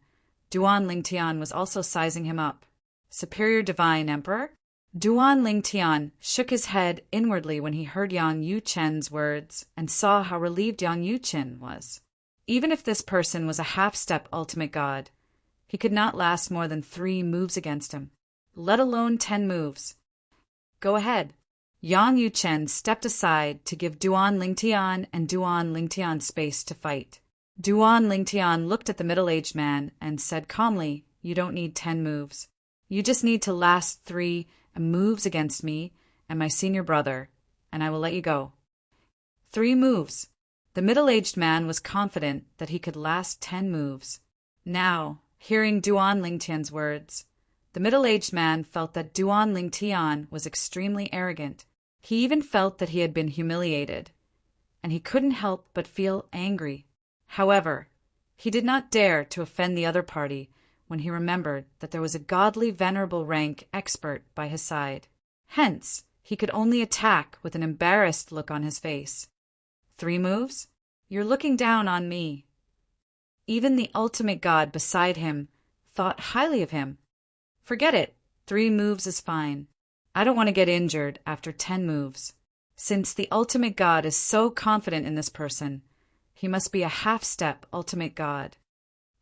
Duan Lingtian was also sizing him up. Superior divine emperor? Duan Lingtian shook his head inwardly when he heard Yang Yu-chen's words and saw how relieved Yang Yu-chen was. Even if this person was a half-step ultimate god, he could not last more than 3 moves against him, let alone 10 moves. Go ahead. Yang Yu-chen stepped aside to give Duan Lingtian and Duan Lingtian space to fight. Duan Lingtian looked at the middle-aged man and said calmly, you don't need 10 moves. You just need to last 3 moves against me and my senior brother, and I will let you go. 3 moves. The middle-aged man was confident that he could last 10 moves. Now, hearing Duan Lingtian's words, the middle-aged man felt that Duan Lingtian was extremely arrogant. He even felt that he had been humiliated, and he couldn't help but feel angry. However, he did not dare to offend the other party when he remembered that there was a godly venerable rank expert by his side. Hence, he could only attack with an embarrassed look on his face. 3 moves? You're looking down on me. Even the ultimate god beside him thought highly of him. Forget it. 3 moves is fine. I don't want to get injured after 10 moves. Since the ultimate god is so confident in this person, he must be a half-step ultimate god.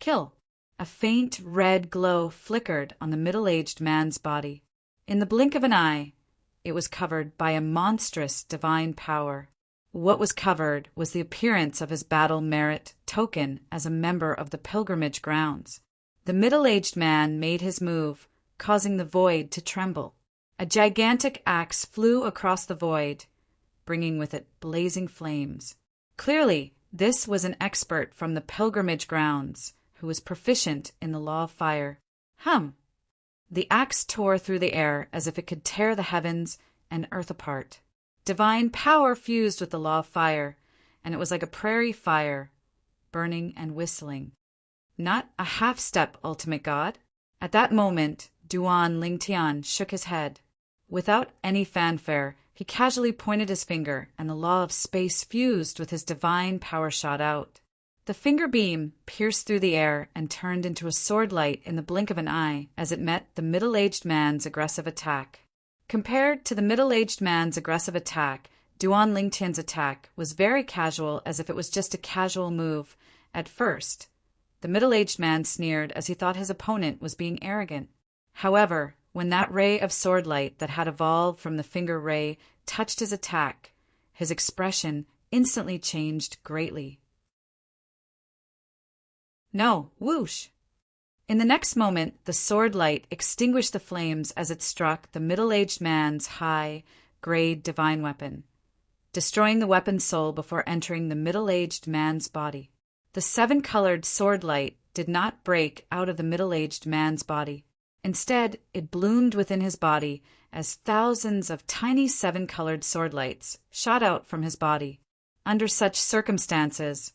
Kill. A faint red glow flickered on the middle-aged man's body. In the blink of an eye, it was covered by a monstrous divine power. What was covered was the appearance of his battle merit token as a member of the pilgrimage grounds. The middle-aged man made his move, causing the void to tremble. A gigantic axe flew across the void, bringing with it blazing flames. Clearly, this was an expert from the pilgrimage grounds who was proficient in the law of fire. The axe tore through the air as if it could tear the heavens and earth apart. Divine power fused with the law of fire, and it was like a prairie fire, burning and whistling. Not a half-step ultimate god. At that moment, Duan Lingtian shook his head. Without any fanfare, he casually pointed his finger, and the law of space fused with his divine power shot out. The finger beam pierced through the air and turned into a sword light in the blink of an eye as it met the middle-aged man's aggressive attack. Compared to the middle-aged man's aggressive attack, Duan Lingtian's attack was very casual, as if it was just a casual move. At first, the middle-aged man sneered as he thought his opponent was being arrogant. However, when that ray of sword light that had evolved from the finger ray touched his attack, his expression instantly changed greatly. No, whoosh! In the next moment, the sword light extinguished the flames as it struck the middle-aged man's high-grade divine weapon, destroying the weapon's soul before entering the middle-aged man's body. The 7-colored sword light did not break out of the middle-aged man's body. Instead, it bloomed within his body as thousands of tiny 7-colored sword lights shot out from his body. Under such circumstances,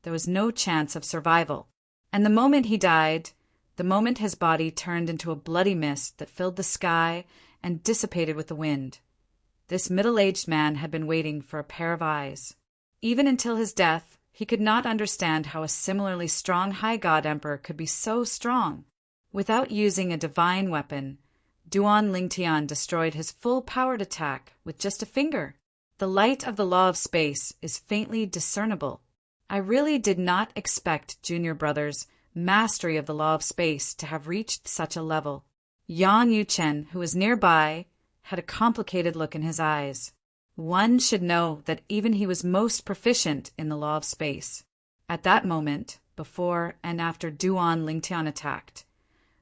there was no chance of survival. And the moment he died, the moment his body turned into a bloody mist that filled the sky and dissipated with the wind. This middle-aged man had been waiting for a pair of eyes. Even until his death, he could not understand how a similarly strong high god emperor could be so strong. Without using a divine weapon, Duan Lingtian destroyed his full-powered attack with just a finger. The light of the law of space is faintly discernible. I really did not expect Junior Brother's mastery of the law of space to have reached such a level. Yang Yuchen, who was nearby, had a complicated look in his eyes. One should know that even he was most proficient in the law of space. At that moment, before and after Duan Lingtian attacked,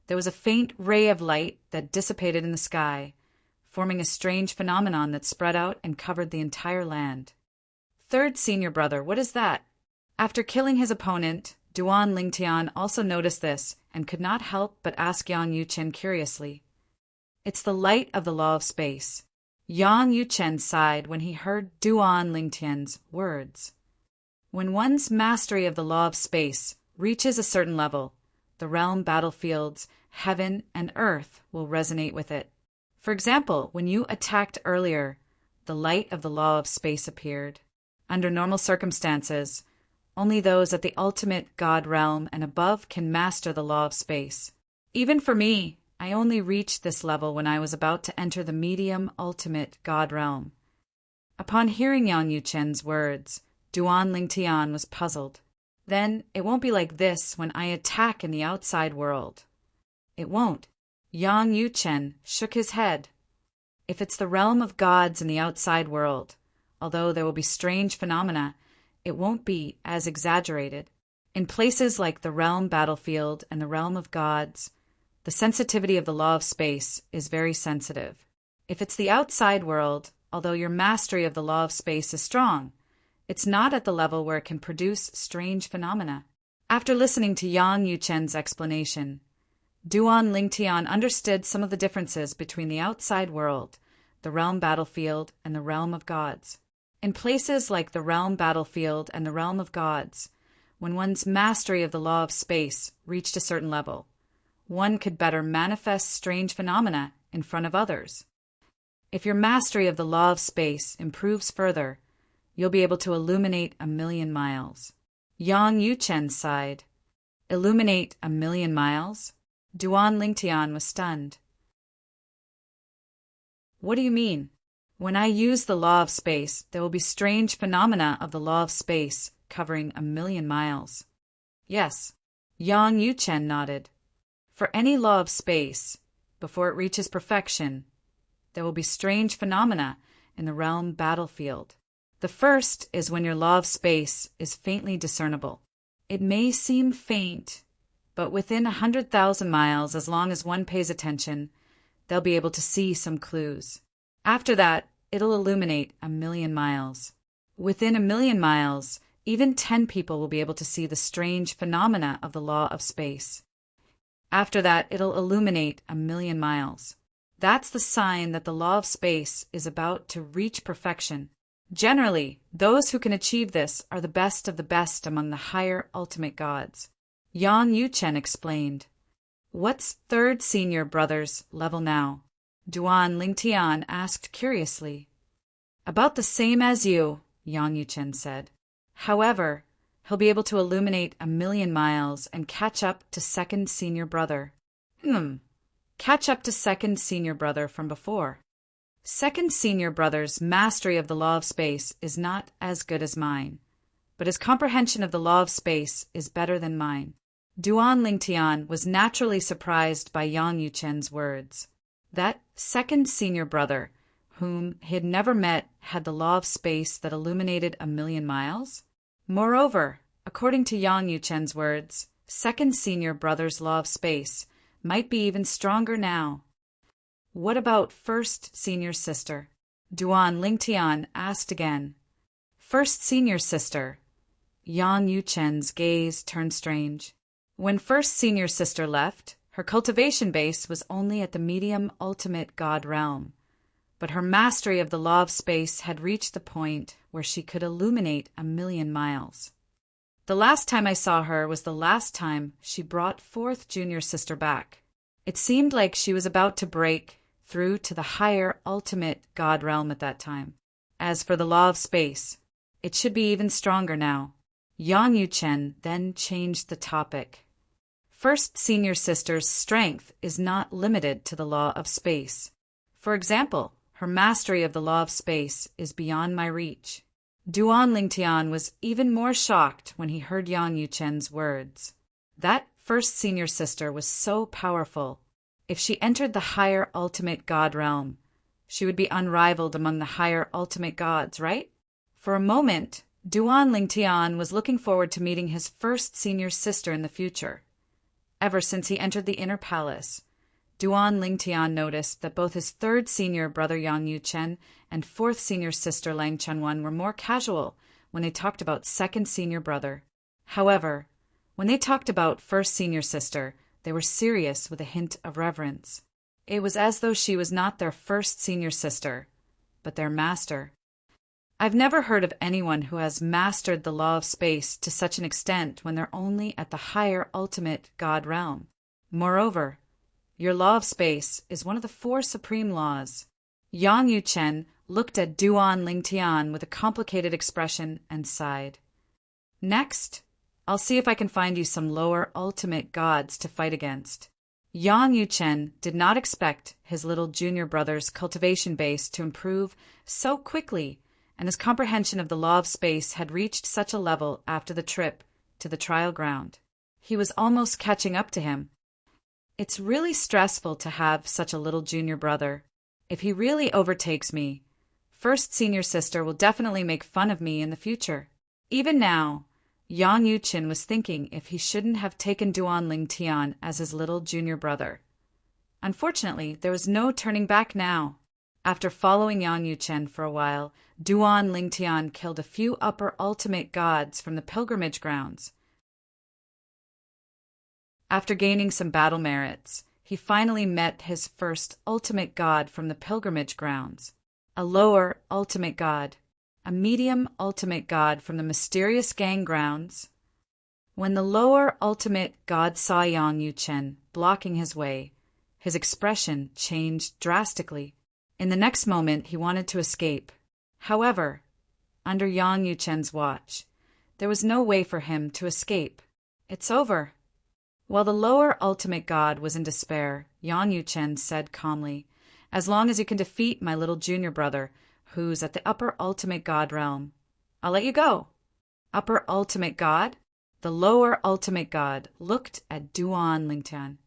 there was a faint ray of light that dissipated in the sky, forming a strange phenomenon that spread out and covered the entire land. Third Senior Brother, what is that? After killing his opponent, Duan Lingtian also noticed this and could not help but ask Yang Yuchen curiously. It's the light of the law of space. Yang Yuchen sighed when he heard Duan Lingtian's words. When one's mastery of the law of space reaches a certain level, the realm battlefields, heaven and earth will resonate with it. For example, when you attacked earlier, the light of the law of space appeared. Under normal circumstances, only those at the ultimate god realm and above can master the law of space. Even for me, I only reached this level when I was about to enter the medium ultimate god realm. Upon hearing Yang Yuchen's words, Duan Lingtian was puzzled. Then it won't be like this when I attack in the outside world. It won't. Yang Yuchen shook his head. If it's the realm of gods in the outside world, although there will be strange phenomena, it won't be as exaggerated. In places like the realm battlefield and the realm of gods, the sensitivity of the law of space is very sensitive. If it's the outside world, although your mastery of the law of space is strong, it's not at the level where it can produce strange phenomena. After listening to Yang Yuchen's explanation, Duan Lingtian understood some of the differences between the outside world, the realm battlefield, and the realm of gods. In places like the realm battlefield and the realm of gods, when one's mastery of the law of space reached a certain level, one could better manifest strange phenomena in front of others. If your mastery of the law of space improves further, you'll be able to illuminate 1,000,000 miles. Yang Yuchen sighed. Illuminate 1,000,000 miles? Duan Lingtian was stunned. What do you mean? When I use the law of space, there will be strange phenomena of the law of space covering 1,000,000 miles. Yes, Yang Yuchen nodded. For any law of space, before it reaches perfection, there will be strange phenomena in the realm battlefield. The first is when your law of space is faintly discernible. It may seem faint, but within 100,000 miles, as long as one pays attention, they'll be able to see some clues. After that, it'll illuminate 1,000,000 miles. Within 1,000,000 miles, even 10 people will be able to see the strange phenomena of the law of space. After that, it'll illuminate 1,000,000 miles. That's the sign that the law of space is about to reach perfection. Generally, those who can achieve this are the best of the best among the higher ultimate gods. Yang Yuchen explained. What's third senior brother's level now? Duan Lingtian asked curiously. About the same as you, Yang Yuchen said. However, he'll be able to illuminate 1,000,000 miles and catch up to second senior brother. Catch up to second senior brother from before. Second senior brother's mastery of the law of space is not as good as mine, but his comprehension of the law of space is better than mine. Duan Lingtian was naturally surprised by Yang Yuchen's words. That second senior brother, whom he had never met, had the law of space that illuminated 1,000,000 miles? Moreover, according to Yang Yuchen's words, second senior brother's law of space might be even stronger now. What about first senior sister? Duan Lingtian asked again. First senior sister. Yang Yuchen's gaze turned strange. When first senior sister left, her cultivation base was only at the medium ultimate god realm, but her mastery of the law of space had reached the point where she could illuminate 1,000,000 miles. The last time I saw her was the last time she brought fourth junior sister back. It seemed like she was about to break through to the higher ultimate god realm at that time. As for the law of space, it should be even stronger now. Yang Yuchen then changed the topic. First senior sister's strength is not limited to the law of space. For example, her mastery of the law of space is beyond my reach. Duan Lingtian was even more shocked when he heard Yang Yuchen's words. That first senior sister was so powerful. If she entered the higher ultimate god realm, she would be unrivaled among the higher ultimate gods, right? For a moment, Duan Lingtian was looking forward to meeting his first senior sister in the future. Ever since he entered the inner palace, Duan Lingtian noticed that both his third senior brother Yang Yuchen and fourth senior sister Lang Chenwan were more casual when they talked about second senior brother. However, when they talked about first senior sister, they were serious with a hint of reverence. It was as though she was not their first senior sister, but their master. I've never heard of anyone who has mastered the law of space to such an extent when they're only at the higher ultimate god realm. Moreover, your law of space is one of the 4 supreme laws. Yang Yuchen looked at Duan Lingtian with a complicated expression and sighed. Next, I'll see if I can find you some lower ultimate gods to fight against. Yang Yuchen did not expect his little junior brother's cultivation base to improve so quickly, and his comprehension of the law of space had reached such a level after the trip to the trial ground. He was almost catching up to him. It's really stressful to have such a little junior brother. If he really overtakes me, first senior sister will definitely make fun of me in the future. Even now, Yang Yuchen was thinking if he shouldn't have taken Duan Lingtian as his little junior brother. Unfortunately, there was no turning back now. After following Yang Yuchen for a while, Duan Lingtian killed a few upper ultimate gods from the pilgrimage grounds. After gaining some battle merits, he finally met his first ultimate god from the pilgrimage grounds, a lower ultimate god. a medium ultimate god from the mysterious gang grounds. When the lower ultimate god saw Yang Yuchen blocking his way, his expression changed drastically. In the next moment, he wanted to escape. However, under Yang Yuchen's watch, there was no way for him to escape. It's over. While the lower ultimate god was in despair, Yang Yuchen said calmly, "As long as you can defeat my little junior brother, who's at the upper ultimate god realm, I'll let you go." Upper ultimate god? The lower ultimate god looked at Duan Lingtian.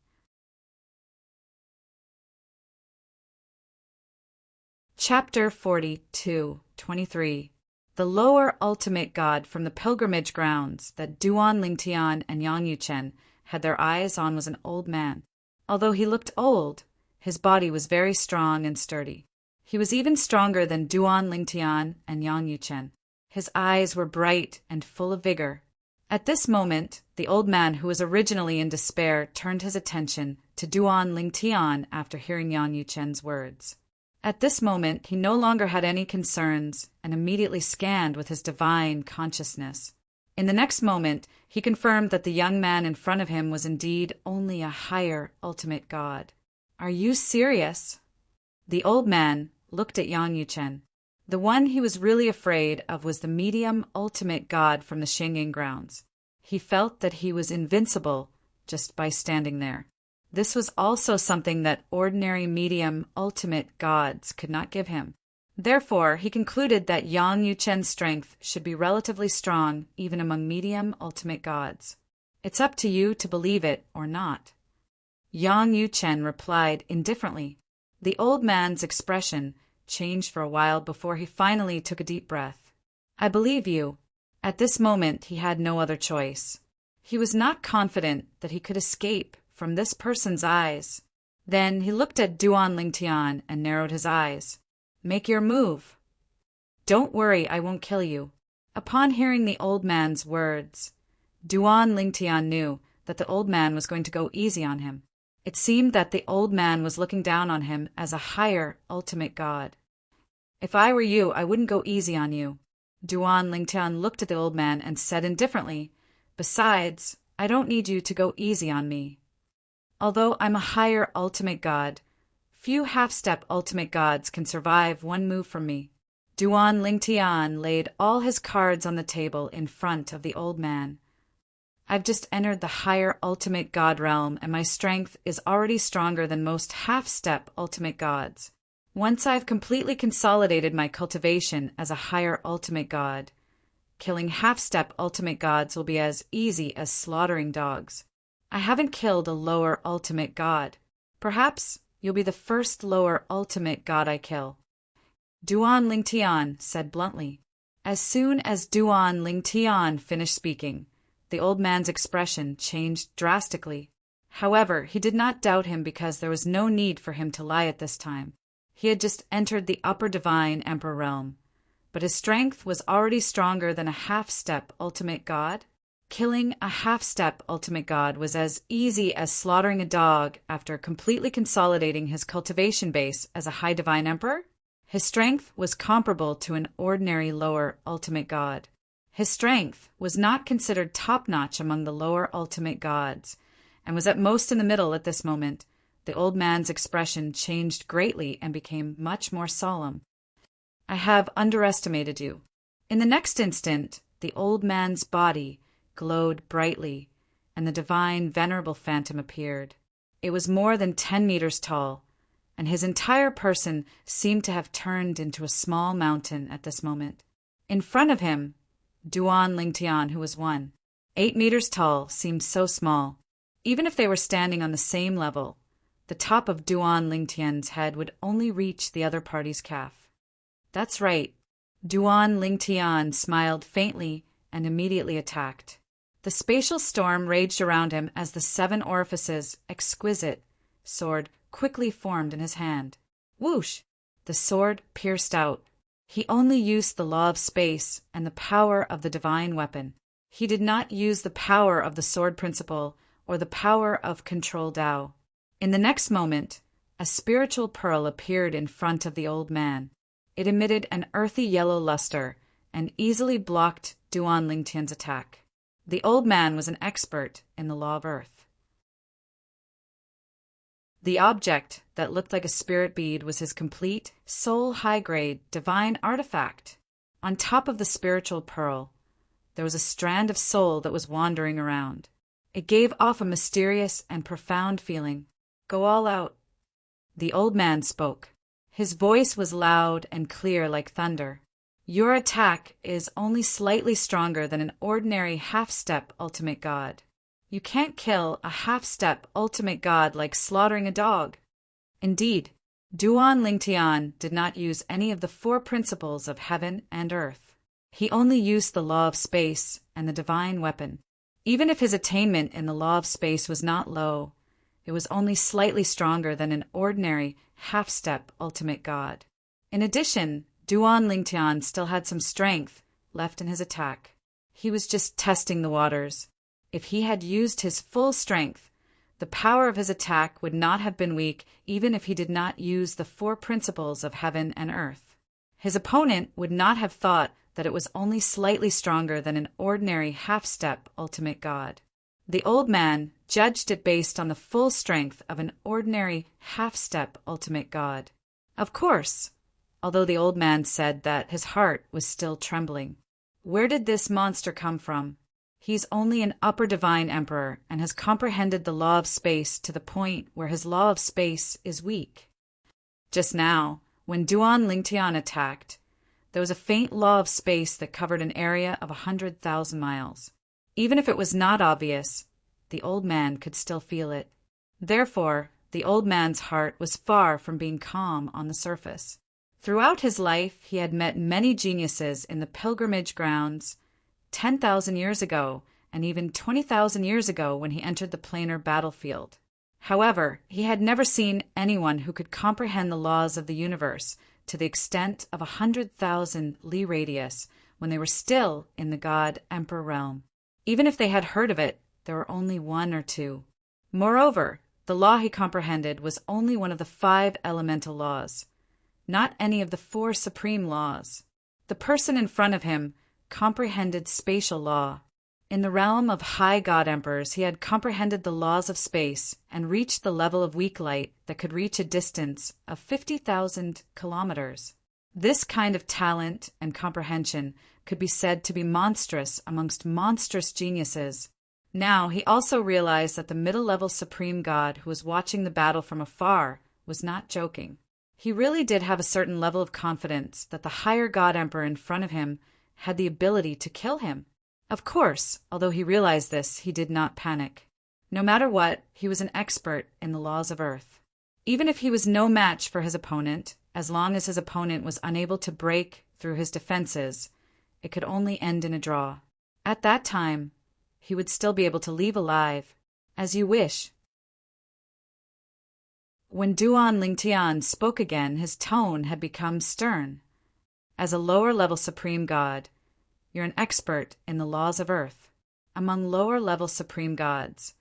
Chapter 42:23. The lower ultimate god from the pilgrimage grounds that Duan Lingtian and Yang Yuchen had their eyes on was an old man. Although he looked old, his body was very strong and sturdy. He was even stronger than Duan Lingtian and Yang Yuchen. His eyes were bright and full of vigor. At this moment, the old man who was originally in despair turned his attention to Duan Lingtian after hearing Yang Yuchen's words. At this moment, he no longer had any concerns and immediately scanned with his divine consciousness. In the next moment, he confirmed that the young man in front of him was indeed only a higher ultimate god. "Are you serious?" The old man looked at Yang Yuchen. The one he was really afraid of was the medium ultimate god from the Xingyin grounds. He felt that he was invincible just by standing there. This was also something that ordinary medium ultimate gods could not give him. Therefore, he concluded that Yang Yuchen's strength should be relatively strong even among medium ultimate gods. "It's up to you to believe it or not." Yang Yuchen replied indifferently. The old man's expression changed for a while before he finally took a deep breath. "I believe you." At this moment, he had no other choice. He was not confident that he could escape from this person's eyes. Then he looked at Duan Lingtian and narrowed his eyes. "Make your move." "Don't worry, I won't kill you." Upon hearing the old man's words, Duan Lingtian knew that the old man was going to go easy on him. It seemed that the old man was looking down on him as a higher ultimate god. "If I were you, I wouldn't go easy on you." Duan Lingtian looked at the old man and said indifferently, "Besides, I don't need you to go easy on me. Although I'm a higher ultimate god, few half-step ultimate gods can survive one move from me." Duan Lingtian laid all his cards on the table in front of the old man. "I've just entered the higher ultimate god realm, and my strength is already stronger than most half-step ultimate gods. Once I've completely consolidated my cultivation as a higher ultimate god, killing half-step ultimate gods will be as easy as slaughtering dogs. I haven't killed a lower ultimate god. Perhaps you'll be the first lower ultimate god I kill." Duan Lingtian said bluntly. As soon as Duan Lingtian finished speaking, the old man's expression changed drastically. However, he did not doubt him because there was no need for him to lie at this time. He had just entered the upper divine emperor realm, but his strength was already stronger than a half-step ultimate god. Killing a half-step ultimate god was as easy as slaughtering a dog after completely consolidating his cultivation base as a high divine emperor. His strength was comparable to an ordinary lower ultimate god. His strength was not considered top-notch among the lower ultimate gods, and was at most in the middle at this moment. The old man's expression changed greatly and became much more solemn. "I have underestimated you." In the next instant, the old man's body glowed brightly, and the divine venerable phantom appeared. It was more than 10 meters tall, and his entire person seemed to have turned into a small mountain at this moment. In front of him, Duan Lingtian, who was 8 meters tall, seemed so small. Even if they were standing on the same level, the top of Duan Lingtian's head would only reach the other party's calf. "That's right." Duan Lingtian smiled faintly and immediately attacked. The spatial storm raged around him as the 7 orifices, exquisite sword quickly formed in his hand. Whoosh! The sword pierced out. He only used the law of space and the power of the divine weapon. He did not use the power of the sword principle or the power of control Tao. In the next moment, a spiritual pearl appeared in front of the old man. It emitted an earthy yellow luster and easily blocked Duan Lingtian's attack. The old man was an expert in the law of earth. The object that looked like a spirit bead was his complete, soul high-grade, divine artifact. On top of the spiritual pearl, there was a strand of soul that was wandering around. It gave off a mysterious and profound feeling. Go all out. The old man spoke. His voice was loud and clear like thunder. Your attack is only slightly stronger than an ordinary half-step ultimate god. You can't kill a half-step ultimate god like slaughtering a dog. Indeed, Duan Lingtian did not use any of the 4 principles of heaven and earth. He only used the law of space and the divine weapon. Even if his attainment in the law of space was not low, it was only slightly stronger than an ordinary half-step ultimate god. In addition, Duan Lingtian still had some strength left in his attack. He was just testing the waters. If he had used his full strength, the power of his attack would not have been weak even if he did not use the 4 principles of heaven and earth. His opponent would not have thought that it was only slightly stronger than an ordinary half-step ultimate god. The old man judged it based on the full strength of an ordinary half-step ultimate god. Of course, although the old man said that his heart was still trembling. Where did this monster come from? He's only an upper divine emperor and has comprehended the law of space to the point where his law of space is weak. Just now, when Duan Lingtian attacked, there was a faint law of space that covered an area of 100,000 miles. Even if it was not obvious, the old man could still feel it. Therefore, the old man's heart was far from being calm on the surface. Throughout his life, he had met many geniuses in the pilgrimage grounds 10,000 years ago and even 20,000 years ago when he entered the planar battlefield. However, he had never seen anyone who could comprehend the laws of the universe to the extent of 100,000 li radius when they were still in the god-emperor realm. Even if they had heard of it, there were only 1 or 2. Moreover, the law he comprehended was only one of the 5 elemental laws, not any of the 4 supreme laws. The person in front of him comprehended spatial law. In the realm of high god emperors, he had comprehended the laws of space and reached the level of weak light that could reach a distance of 50,000 kilometers. This kind of talent and comprehension could be said to be monstrous amongst monstrous geniuses. Now he also realized that the middle-level supreme god who was watching the battle from afar was not joking. He really did have a certain level of confidence that the higher god emperor in front of him had the ability to kill him. Of course, although he realized this, he did not panic. No matter what, he was an expert in the laws of earth. Even if he was no match for his opponent, as long as his opponent was unable to break through his defenses, it could only end in a draw. At that time, he would still be able to leave alive, as you wish. When Duan Lingtian spoke again, his tone had become stern. As a lower-level supreme god, you're an expert in the laws of earth. Among lower-level supreme gods,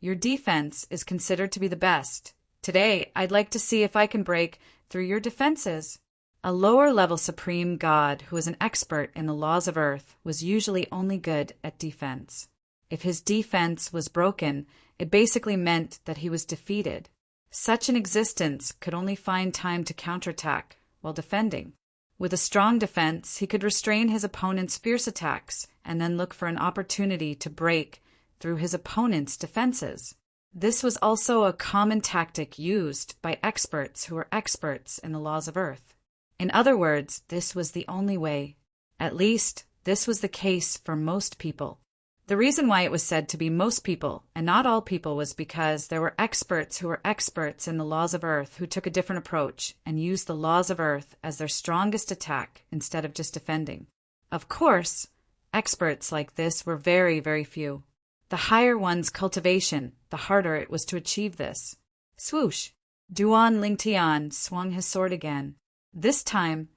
your defense is considered to be the best. Today, I'd like to see if I can break through your defenses. A lower-level supreme god who was an expert in the laws of earth was usually only good at defense. If his defense was broken, it basically meant that he was defeated. Such an existence could only find time to counterattack while defending. With a strong defense, he could restrain his opponent's fierce attacks and then look for an opportunity to break through his opponent's defenses. This was also a common tactic used by experts who were experts in the laws of earth. In other words, this was the only way. At least, this was the case for most people. The reason why it was said to be most people and not all people was because there were experts who were experts in the laws of earth who took a different approach and used the laws of earth as their strongest attack instead of just defending. Of course, experts like this were very, very few. The higher one's cultivation, the harder it was to achieve this. Swoosh! Duan Lingtian swung his sword again. This time,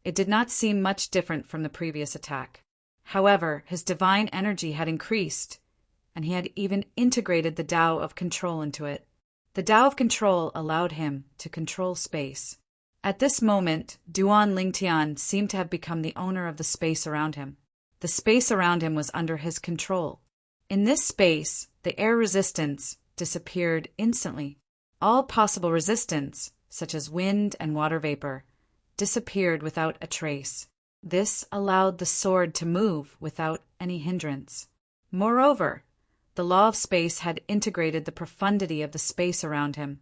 it did not seem much different from the previous attack. However, his divine energy had increased, and he had even integrated the Tao of control into it. The Tao of control allowed him to control space. At this moment, Duan Lingtian seemed to have become the owner of the space around him. The space around him was under his control. In this space, the air resistance disappeared instantly. All possible resistance, such as wind and water vapor, disappeared without a trace. This allowed the sword to move without any hindrance. Moreover, the law of space had integrated the profundity of the space around him,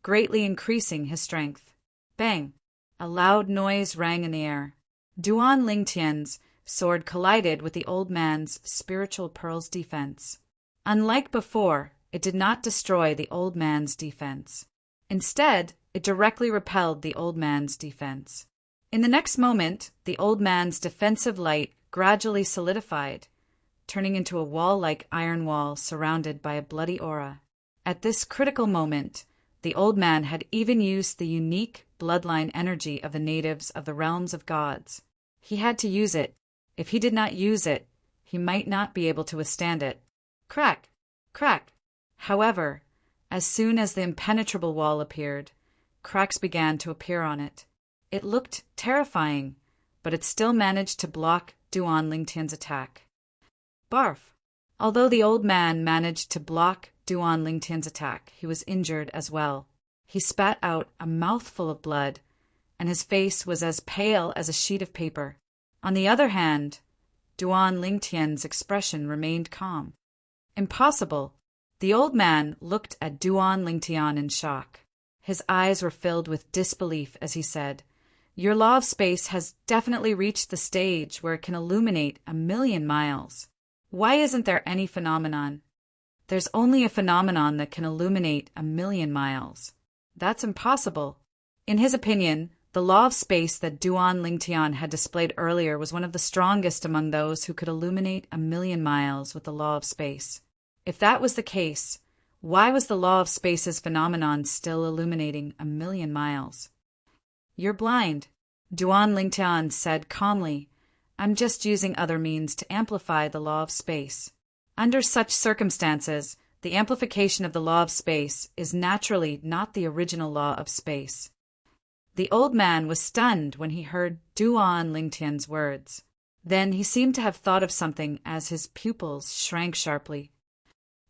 greatly increasing his strength. Bang! A loud noise rang in the air. Duan Lingtian's sword collided with the old man's spiritual pearl's defense. Unlike before, it did not destroy the old man's defense. Instead, it directly repelled the old man's defense. In the next moment, the old man's defensive light gradually solidified, turning into a wall-like iron wall surrounded by a bloody aura. At this critical moment, the old man had even used the unique bloodline energy of the natives of the realms of gods. He had to use it. If he did not use it, he might not be able to withstand it. Crack! Crack! However, as soon as the impenetrable wall appeared, cracks began to appear on it. It looked terrifying, but it still managed to block Duan Lingtian's attack. Barf! Although the old man managed to block Duan Lingtian's attack, he was injured as well. He spat out a mouthful of blood, and his face was as pale as a sheet of paper. On the other hand, Duan Lingtian's expression remained calm. Impossible! The old man looked at Duan Lingtian in shock. His eyes were filled with disbelief as he said, "Your law of space has definitely reached the stage where it can illuminate 1,000,000 miles. Why isn't there any phenomenon? There's only a phenomenon that can illuminate 1,000,000 miles. That's impossible." In his opinion, the law of space that Duan Lingtian had displayed earlier was one of the strongest among those who could illuminate 1,000,000 miles with the law of space. If that was the case, why was the law of space's phenomenon still illuminating 1,000,000 miles? "You're blind," Duan Lingtian said calmly. "I'm just using other means to amplify the law of space. Under such circumstances, the amplification of the law of space is naturally not the original law of space." The old man was stunned when he heard Duan Lingtian's words. Then he seemed to have thought of something as his pupils shrank sharply.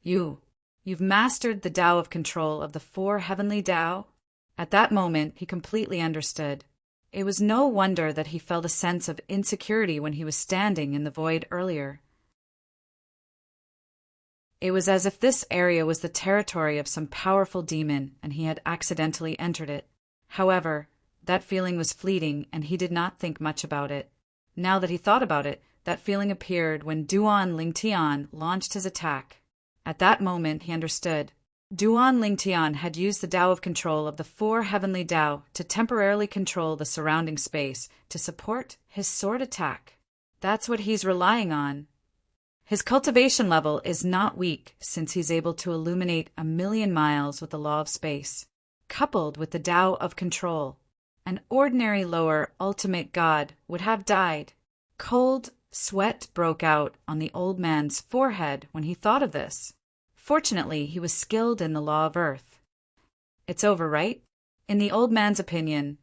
You've mastered the Tao of control of the 4 heavenly Tao?" At that moment, he completely understood. It was no wonder that he felt a sense of insecurity when he was standing in the void earlier. It was as if this area was the territory of some powerful demon and he had accidentally entered it. However, that feeling was fleeting and he did not think much about it. Now that he thought about it, that feeling appeared when Duan Lingtian launched his attack. At that moment, he understood. Duan Lingtian had used the Tao of control of the 4 heavenly Tao to temporarily control the surrounding space to support his sword attack. That's what he's relying on. His cultivation level is not weak since he's able to illuminate 1,000,000 miles with the law of space. Coupled with the Tao of control, an ordinary lower ultimate god would have died. Cold sweat broke out on the old man's forehead when he thought of this. Fortunately, he was skilled in the law of earth. It's over, right? In the old man's opinion,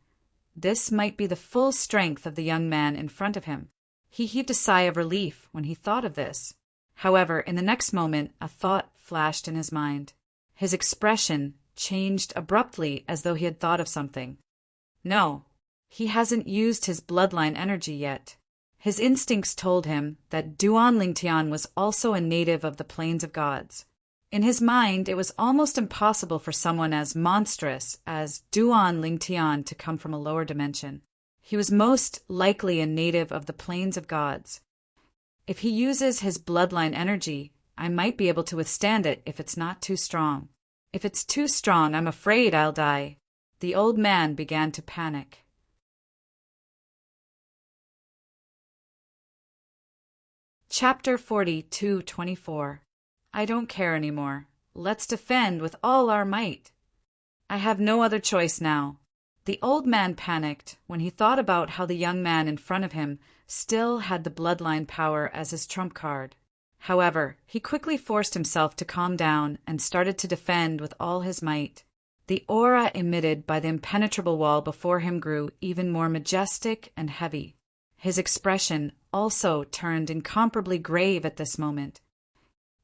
this might be the full strength of the young man in front of him. He heaved a sigh of relief when he thought of this. However, in the next moment, a thought flashed in his mind. His expression changed abruptly as though he had thought of something. No, he hasn't used his bloodline energy yet. His instincts told him that Duan Lingtian was also a native of the plains of gods. In his mind, it was almost impossible for someone as monstrous as Duan Lingtian to come from a lower dimension. He was most likely a native of the plains of gods. If he uses his bloodline energy, I might be able to withstand it if it's not too strong. If it's too strong, I'm afraid I'll die. The old man began to panic. Chapter 42:24. I don't care anymore. Let's defend with all our might. I have no other choice now. The old man panicked when he thought about how the young man in front of him still had the bloodline power as his trump card. However, he quickly forced himself to calm down and started to defend with all his might. The aura emitted by the impenetrable wall before him grew even more majestic and heavy. His expression also turned incomparably grave at this moment.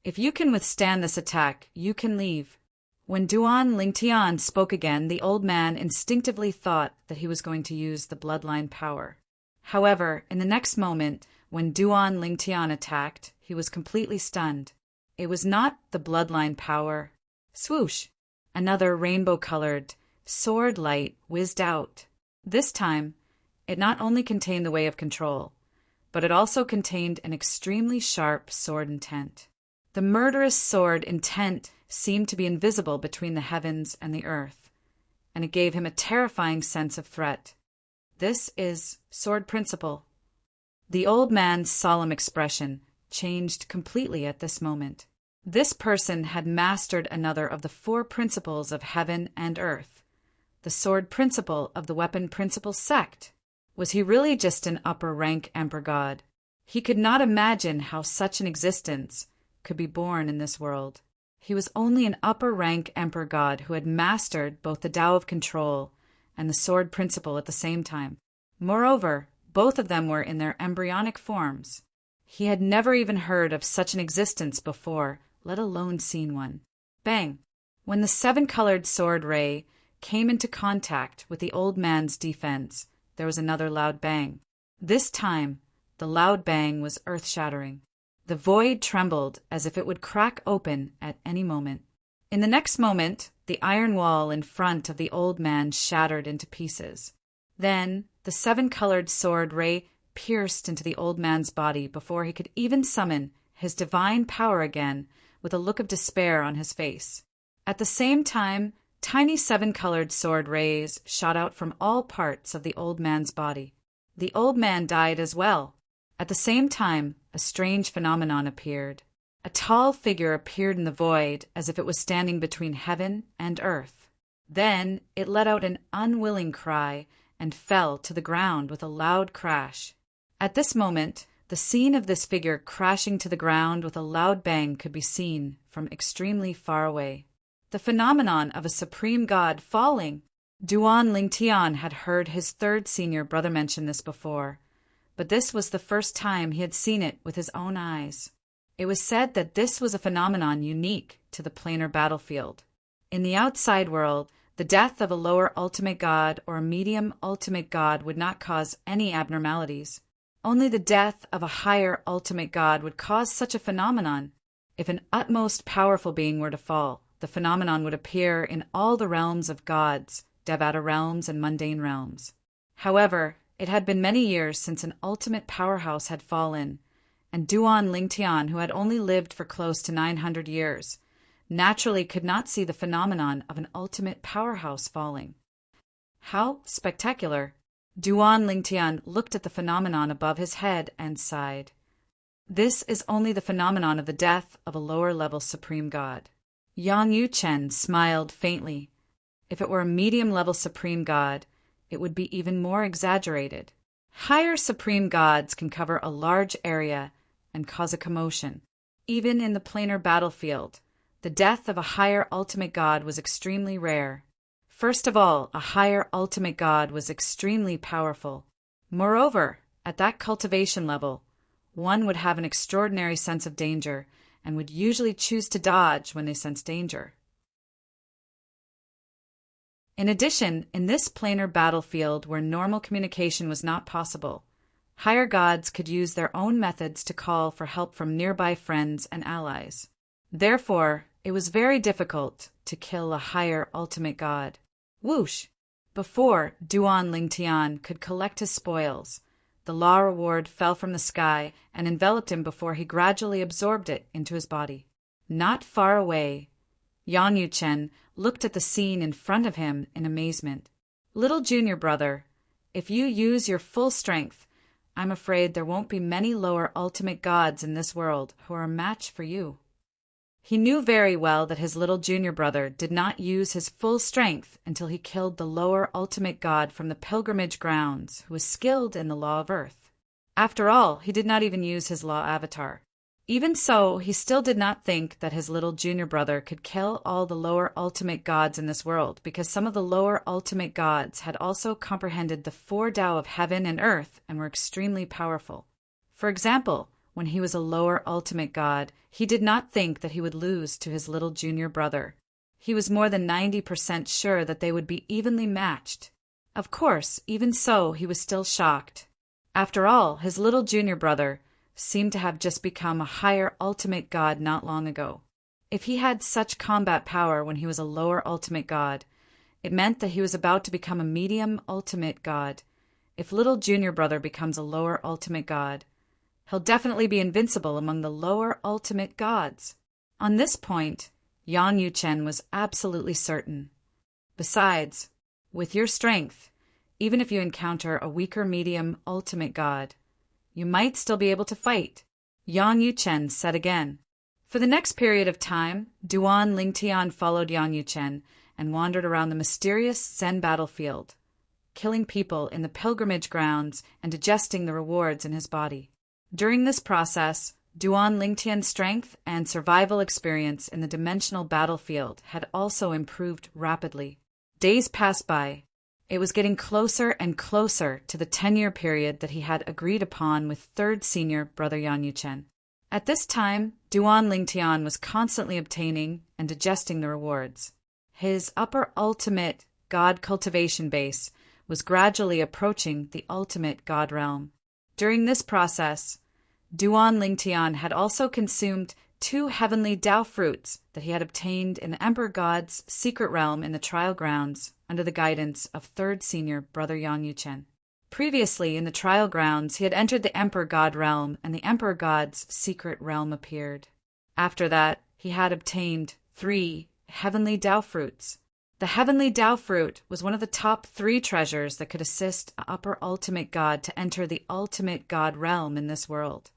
"If you can withstand this attack, you can leave." When Duan Lingtian spoke again, the old man instinctively thought that he was going to use the bloodline power. However, in the next moment, when Duan Lingtian attacked, he was completely stunned. It was not the bloodline power. Swoosh! Another rainbow-colored sword light whizzed out. This time, it not only contained the way of control, but it also contained an extremely sharp sword intent. The murderous sword intent seemed to be invisible between the heavens and the earth, and it gave him a terrifying sense of threat. This is sword principle. The old man's solemn expression changed completely at this moment. This person had mastered another of the 4 principles of heaven and earth, the sword principle of the weapon principle sect. Was he really just an upper-rank emperor god? He could not imagine how such an existence could be born in this world. He was only an upper-rank emperor god who had mastered both the Tao of control and the sword principle at the same time. Moreover, both of them were in their embryonic forms. He had never even heard of such an existence before, let alone seen one. Bang! When the 7-colored sword ray came into contact with the old man's defense, there was another loud bang. This time, the loud bang was earth-shattering. The void trembled as if it would crack open at any moment. In the next moment, the iron wall in front of the old man shattered into pieces. Then, the 7-colored sword ray pierced into the old man's body before he could even summon his divine power again, with a look of despair on his face. At the same time, tiny 7-colored sword rays shot out from all parts of the old man's body. The old man died as well. At the same time, a strange phenomenon appeared. A tall figure appeared in the void as if it was standing between heaven and earth. Then it let out an unwilling cry and fell to the ground with a loud crash. At this moment, the scene of this figure crashing to the ground with a loud bang could be seen from extremely far away. The phenomenon of a supreme god falling. Duan Lingtian had heard his 3rd senior brother mention this before, but this was the first time he had seen it with his own eyes. It was said that this was a phenomenon unique to the planar battlefield. In the outside world, the death of a lower ultimate god or a medium ultimate god would not cause any abnormalities. Only the death of a higher ultimate god would cause such a phenomenon. If an utmost powerful being were to fall, the phenomenon would appear in all the realms of gods, Devata realms, and mundane realms. However, it had been many years since an ultimate powerhouse had fallen, and Duan Lingtian, who had only lived for close to 900 years, naturally could not see the phenomenon of an ultimate powerhouse falling. How spectacular! Duan Lingtian looked at the phenomenon above his head and sighed. This is only the phenomenon of the death of a lower-level supreme god. Yang Yuchen smiled faintly. If it were a medium-level supreme god, it would be even more exaggerated. Higher supreme gods can cover a large area and cause a commotion. Even in the planar battlefield, the death of a higher ultimate god was extremely rare. First of all, a higher ultimate god was extremely powerful. Moreover, at that cultivation level, one would have an extraordinary sense of danger and would usually choose to dodge when they sense danger. In addition, in this planar battlefield where normal communication was not possible, higher gods could use their own methods to call for help from nearby friends and allies. Therefore, it was very difficult to kill a higher ultimate god. Whoosh! Before Duan Lingtian could collect his spoils, the law reward fell from the sky and enveloped him before he gradually absorbed it into his body. Not far away, Yang Yuchen looked at the scene in front of him in amazement. "Little junior brother, if you use your full strength, I'm afraid there won't be many lower ultimate gods in this world who are a match for you." He knew very well that his little junior brother did not use his full strength until he killed the lower ultimate god from the pilgrimage grounds who was skilled in the law of earth. After all, he did not even use his law avatar. Even so, he still did not think that his little junior brother could kill all the lower ultimate gods in this world, because some of the lower ultimate gods had also comprehended the four Tao of heaven and earth and were extremely powerful. For example, when he was a lower ultimate god, he did not think that he would lose to his little junior brother. He was more than 90% sure that they would be evenly matched. Of course, even so, he was still shocked. After all, his little junior brother seemed to have just become a higher ultimate god not long ago. If he had such combat power when he was a lower ultimate god, it meant that he was about to become a medium ultimate god. If little junior brother becomes a lower ultimate god, he'll definitely be invincible among the lower ultimate gods. On this point, Yang Yuchen was absolutely certain. Besides, with your strength, even if you encounter a weaker medium ultimate god, you might still be able to fight, Yang Yuchen said again. For the next period of time, Duan Lingtian followed Yang Yuchen and wandered around the mysterious Zen battlefield, killing people in the pilgrimage grounds and digesting the rewards in his body. During this process, Duan Lingtian's strength and survival experience in the dimensional battlefield had also improved rapidly. Days passed by. It was getting closer and closer to the 10-year period that he had agreed upon with third senior brother Yang Yuchen. At this time, Duan Lingtian was constantly obtaining and digesting the rewards. His upper ultimate god cultivation base was gradually approaching the ultimate god realm. During this process, Duan Lingtian had also consumed 2 heavenly Tao fruits that he had obtained in the Emperor God's secret realm in the trial grounds under the guidance of third senior brother Yang Yuchen. Previously, in the trial grounds, he had entered the Emperor God realm, and the Emperor God's secret realm appeared. After that, he had obtained 3 heavenly Tao fruits. The heavenly Tao fruit was one of the top 3 treasures that could assist an upper ultimate god to enter the ultimate god realm in this world.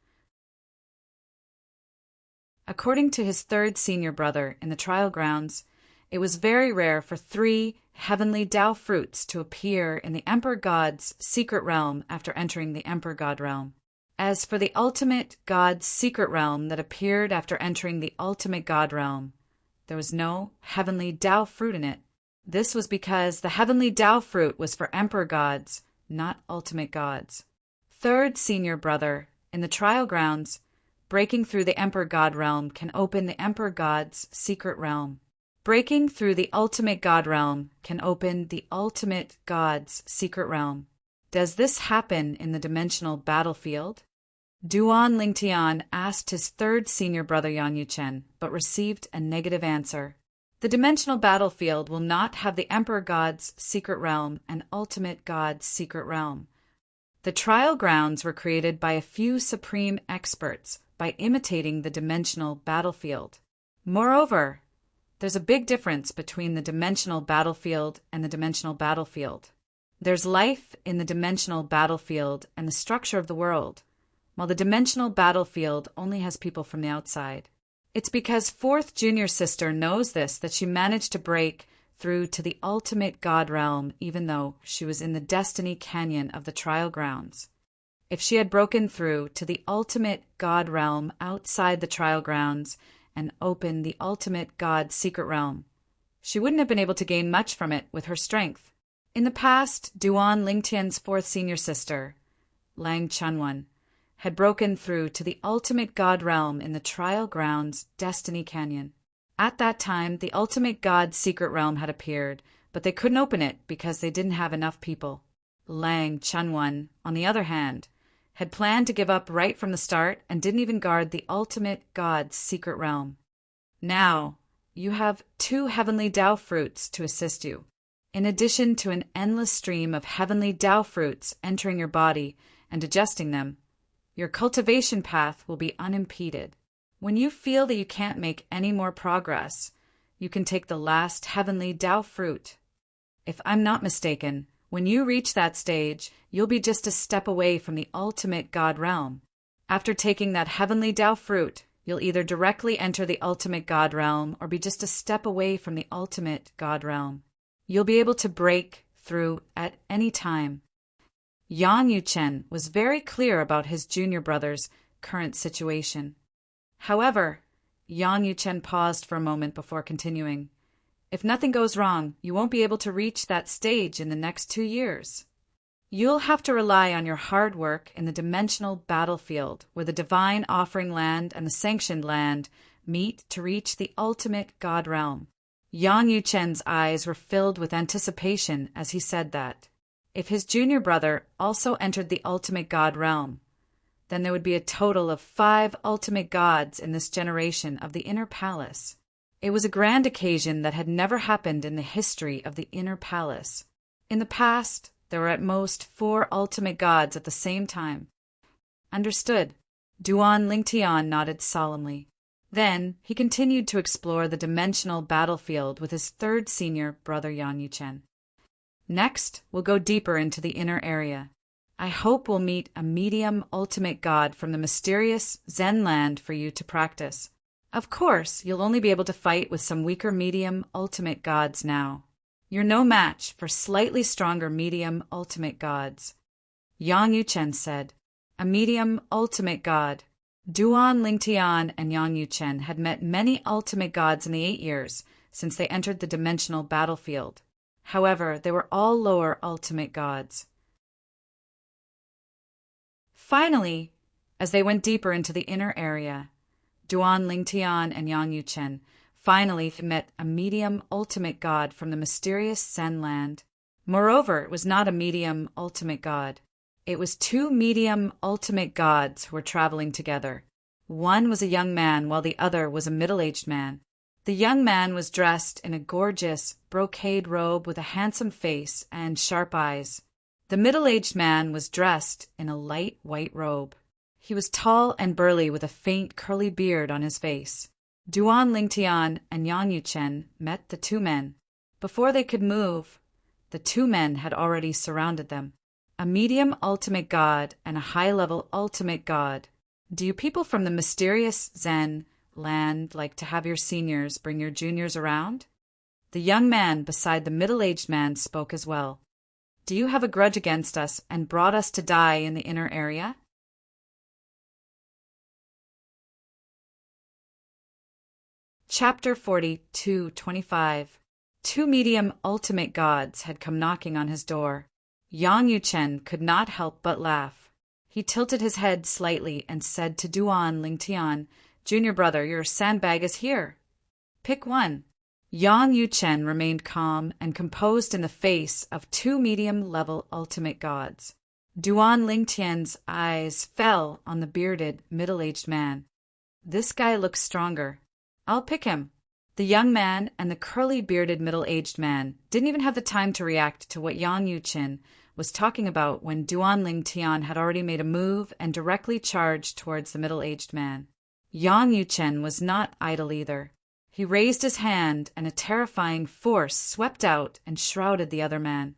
According to his third senior brother in the trial grounds, it was very rare for 3 heavenly Tao fruits to appear in the Emperor God's secret realm after entering the Emperor God realm. As for the ultimate God's secret realm that appeared after entering the ultimate God realm, there was no heavenly Tao fruit in it. This was because the heavenly Tao fruit was for Emperor Gods, not ultimate gods. Third senior brother in the trial grounds, breaking through the Emperor God realm can open the Emperor God's secret realm. Breaking through the ultimate God realm can open the ultimate God's secret realm. Does this happen in the dimensional battlefield? Duan Lingtian asked his third senior brother Yang Yuchen, but received a negative answer. The dimensional battlefield will not have the Emperor God's secret realm and ultimate God's secret realm. The trial grounds were created by a few supreme experts by imitating the dimensional battlefield. Moreover, there's a big difference between the dimensional battlefield and the dimensional battlefield. There's life in the dimensional battlefield and the structure of the world, while the dimensional battlefield only has people from the outside. It's because fourth junior sister knows this that she managed to break through to the ultimate God realm even though she was in the Destiny Canyon of the trial grounds. If she had broken through to the ultimate God realm outside the trial grounds and opened the ultimate God secret realm, she wouldn't have been able to gain much from it with her strength. In the past, Duan Lingtian's fourth senior sister, Lang Chunwan, had broken through to the ultimate God realm in the trial grounds Destiny Canyon. At that time, the ultimate God secret realm had appeared, but they couldn't open it because they didn't have enough people. Lang Chunwan, on the other hand, had planned to give up right from the start and didn't even guard the ultimate God's secret realm. Now, you have 2 heavenly Tao fruits to assist you. In addition to an endless stream of heavenly Tao fruits entering your body and digesting them, your cultivation path will be unimpeded. When you feel that you can't make any more progress, you can take the last heavenly Tao fruit. If I'm not mistaken, when you reach that stage, you'll be just a step away from the ultimate God realm. After taking that heavenly Tao fruit, you'll either directly enter the ultimate God realm or be just a step away from the ultimate God realm. You'll be able to break through at any time. Yang Yuchen was very clear about his junior brother's current situation. However, Yang Yuchen paused for a moment before continuing. If nothing goes wrong, you won't be able to reach that stage in the next 2 years. You'll have to rely on your hard work in the dimensional battlefield where the divine offering land and the sanctioned land meet to reach the ultimate God realm. Yang Yuchen's eyes were filled with anticipation as he said that. If his junior brother also entered the ultimate God realm, then there would be a total of 5 ultimate gods in this generation of the Inner Palace. It was a grand occasion that had never happened in the history of the Inner Palace. In the past, there were at most 4 ultimate gods at the same time. Understood. Duan Lingtian nodded solemnly. Then he continued to explore the dimensional battlefield with his third senior brother Yang Yuchen. Next, we'll go deeper into the inner area. I hope we'll meet a medium ultimate god from the mysterious Zen land for you to practice. Of course, you'll only be able to fight with some weaker medium ultimate gods now. You're no match for slightly stronger medium ultimate gods. Yang Yuchen said, a medium ultimate god. Duan Lingtian and Yang Yuchen had met many ultimate gods in the 8 years since they entered the dimensional battlefield. However, they were all lower ultimate gods. Finally, as they went deeper into the inner area, Duan Lingtian and Yang Yuchen finally met a medium ultimate god from the mysterious Zen land. Moreover, it was not a medium ultimate god. It was 2 medium ultimate gods who were traveling together. One was a young man while the other was a middle-aged man. The young man was dressed in a gorgeous brocade robe with a handsome face and sharp eyes. The middle-aged man was dressed in a light white robe. He was tall and burly with a faint curly beard on his face. Duan Lingtian and Yang Yuchen met the 2 men. Before they could move, the 2 men had already surrounded them. A medium ultimate god and a high-level ultimate god. Do you people from the mysterious Zen land like to have your seniors bring your juniors around? The young man beside the middle-aged man spoke as well. Do you have a grudge against us and brought us to die in the inner area? Chapter 42:25. 2 medium ultimate gods had come knocking on his door. Yang Yuchen could not help but laugh. He tilted his head slightly and said to Duan Lingtian, Junior brother, your sandbag is here. Pick one. Yang Yuchen remained calm and composed in the face of 2 medium-level ultimate gods. Duan Lingtian's eyes fell on the bearded, middle-aged man. This guy looks stronger. I'll pick him. The young man and the curly-bearded middle-aged man didn't even have the time to react to what Yang Yuchen was talking about when Duan Lingtian had already made a move and directly charged towards the middle-aged man. Yang Yuchen was not idle either. He raised his hand, and a terrifying force swept out and shrouded the other man.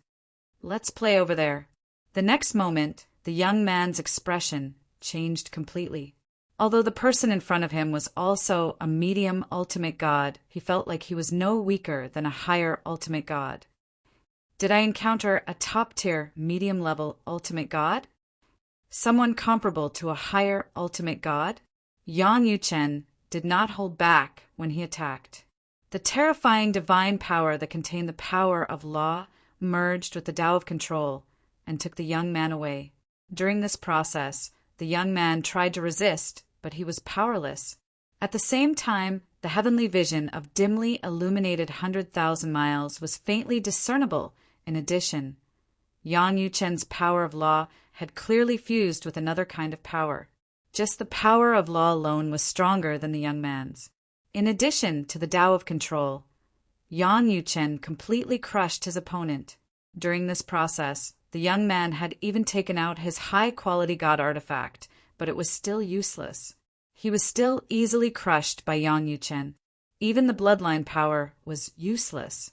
Let's play over there. The next moment, the young man's expression changed completely. Although the person in front of him was also a medium ultimate god, he felt like he was no weaker than a higher ultimate god. Did I encounter a top-tier medium-level ultimate god? Someone comparable to a higher ultimate god? Yang Yuchen did not hold back when he attacked. The terrifying divine power that contained the power of law merged with the Tao of control and took the young man away. During this process, the young man tried to resist, but he was powerless. At the same time, the heavenly vision of dimly illuminated 100,000 miles was faintly discernible. In addition, Yang Yuchen's power of law had clearly fused with another kind of power. Just the power of law alone was stronger than the young man's. In addition to the Tao of control, Yang Yuchen completely crushed his opponent. During this process, the young man had even taken out his high-quality god artifact, but it was still useless. He was still easily crushed by Yang Yuchen. Even the bloodline power was useless.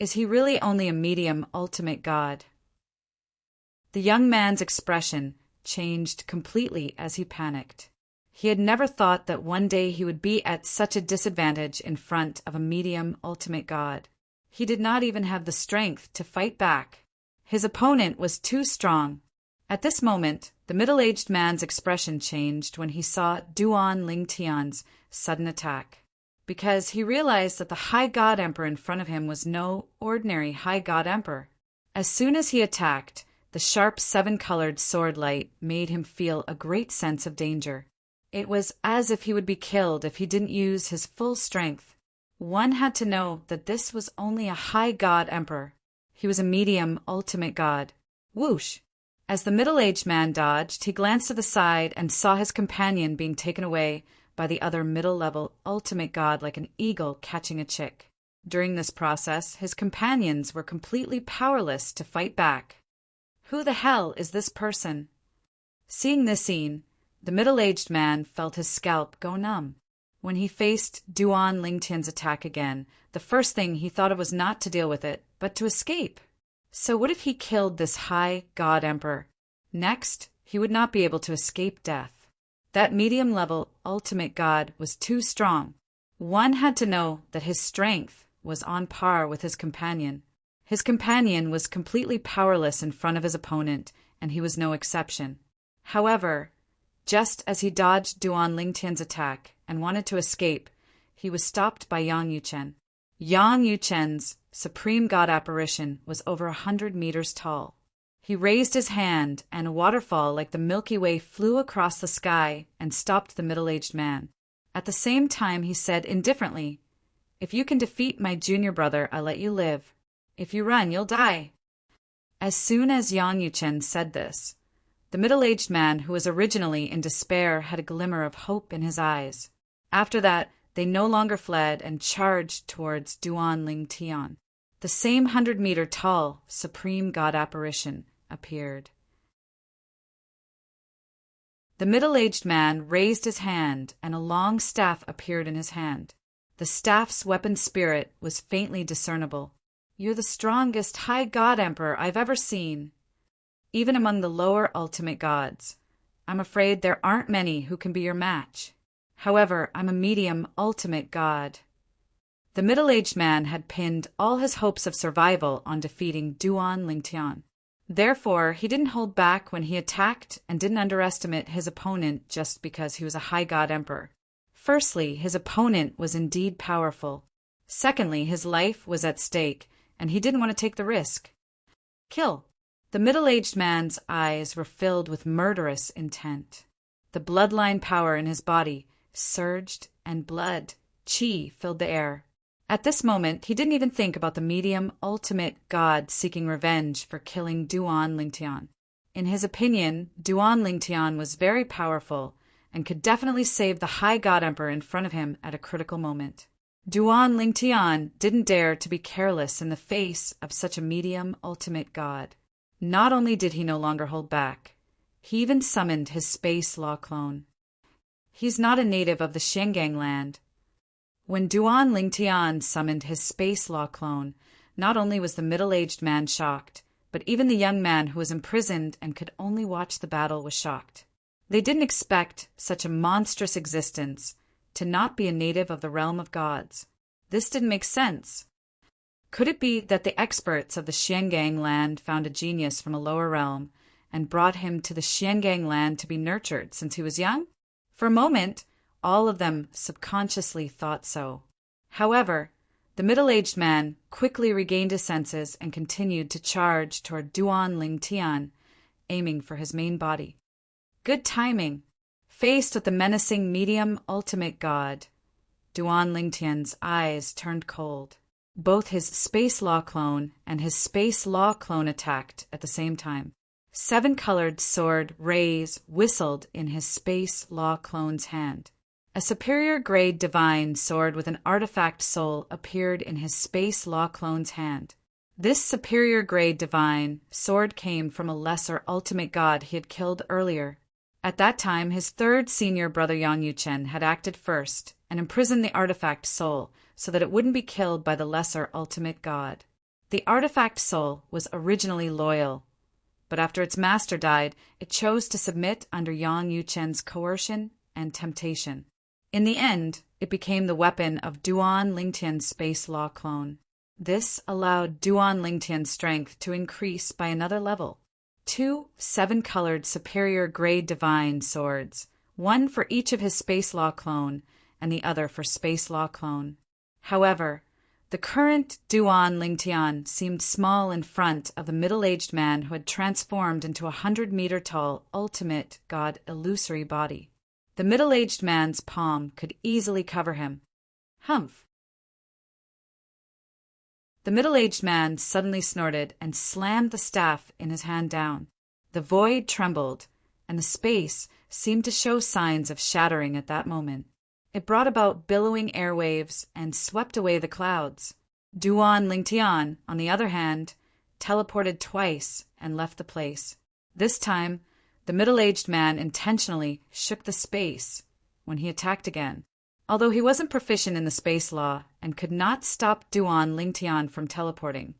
Is he really only a medium ultimate god? The young man's expression changed completely as he panicked. He had never thought that one day he would be at such a disadvantage in front of a medium ultimate god. He did not even have the strength to fight back. His opponent was too strong. At this moment, The middle-aged man's expression changed when he saw Duan Lingtian's sudden attack, because he realized that the High God Emperor in front of him was no ordinary High God Emperor. As soon as he attacked, the sharp seven-colored sword light made him feel a great sense of danger. It was as if he would be killed if he didn't use his full strength. One had to know that this was only a High God Emperor. He was a medium ultimate god. Whoosh! As the middle-aged man dodged, he glanced to the side and saw his companion being taken away by the other middle-level ultimate god like an eagle catching a chick. During this process, his companions were completely powerless to fight back. Who the hell is this person? Seeing this scene, the middle-aged man felt his scalp go numb. When he faced Duan Lingtian's attack again, the first thing he thought of was not to deal with it, but to escape. So what if he killed this High God Emperor? Next, he would not be able to escape death. That medium-level ultimate god was too strong. One had to know that his strength was on par with his companion. His companion was completely powerless in front of his opponent, and he was no exception. However, just as he dodged Duan Lingtian's attack and wanted to escape, he was stopped by Yang Yuchen. Yang Yuchen's supreme god apparition was over 100 meters tall. He raised his hand, and a waterfall like the Milky Way flew across the sky and stopped the middle-aged man. At the same time, he said indifferently, "If you can defeat my junior brother, I'll let you live. If you run, you'll die." As soon as Yang Yuchen said this, the middle-aged man, who was originally in despair, had a glimmer of hope in his eyes. After that, they no longer fled and charged towards Duan Lingtian. The same 100-meter-tall supreme god apparition appeared. The middle-aged man raised his hand, and a long staff appeared in his hand. The staff's weapon spirit was faintly discernible. "You're the strongest High God Emperor I've ever seen, even among the lower ultimate gods. I'm afraid there aren't many who can be your match. However, I'm a medium ultimate god." The middle-aged man had pinned all his hopes of survival on defeating Duan Lingtian. Therefore, he didn't hold back when he attacked and didn't underestimate his opponent just because he was a High God Emperor. Firstly, his opponent was indeed powerful. Secondly, his life was at stake, and he didn't want to take the risk. Kill. The middle-aged man's eyes were filled with murderous intent. The bloodline power in his body surged, and blood, qi, filled the air. At this moment, he didn't even think about the medium ultimate god seeking revenge for killing Duan Lingtian. In his opinion, Duan Lingtian was very powerful and could definitely save the High God Emperor in front of him at a critical moment. Duan Lingtian didn't dare to be careless in the face of such a medium ultimate god. Not only did he no longer hold back, he even summoned his space law clone. He's not a native of the Xiangang land. When Duan Lingtian summoned his space law clone, not only was the middle-aged man shocked, but even the young man who was imprisoned and could only watch the battle was shocked. They didn't expect such a monstrous existence to not be a native of the realm of gods. This didn't make sense. Could it be that the experts of the Xiangang land found a genius from a lower realm and brought him to the Xiangang land to be nurtured since he was young? For a moment, all of them subconsciously thought so. However, the middle-aged man quickly regained his senses and continued to charge toward Duan Lingtian, aiming for his main body. Good timing. Faced with the menacing medium ultimate god, Duan Lingtian's eyes turned cold. Both his space law clone and his space law clone attacked at the same time. Seven-colored sword rays whistled in his space law clone's hand. A superior grade divine sword with an artifact soul appeared in his space law clone's hand. This superior grade divine sword came from a lesser ultimate god he had killed earlier. At that time, his third senior brother Yang Yuchen had acted first and imprisoned the artifact soul so that it wouldn't be killed by the lesser ultimate god. The artifact soul was originally loyal, but after its master died, it chose to submit under Yang Yuchen's coercion and temptation. In the end, it became the weapon of Duan Lingtian's space law clone. This allowed Duan Lingtian's strength to increase by another level. 2 7-colored superior grade divine swords, one for each of his Space Law clone and the other for Space Law clone. However, the current Duan Lingtian seemed small in front of the middle-aged man who had transformed into a 100-meter-tall ultimate god illusory body. The middle-aged man's palm could easily cover him. Humph! The middle-aged man suddenly snorted and slammed the staff in his hand down. The void trembled, and the space seemed to show signs of shattering at that moment. It brought about billowing airwaves and swept away the clouds. Duan Lingtian, on the other hand, teleported twice and left the place. This time, the middle-aged man intentionally shook the space when he attacked again. Although he wasn't proficient in the Space Law and could not stop Duan Lingtian from teleporting,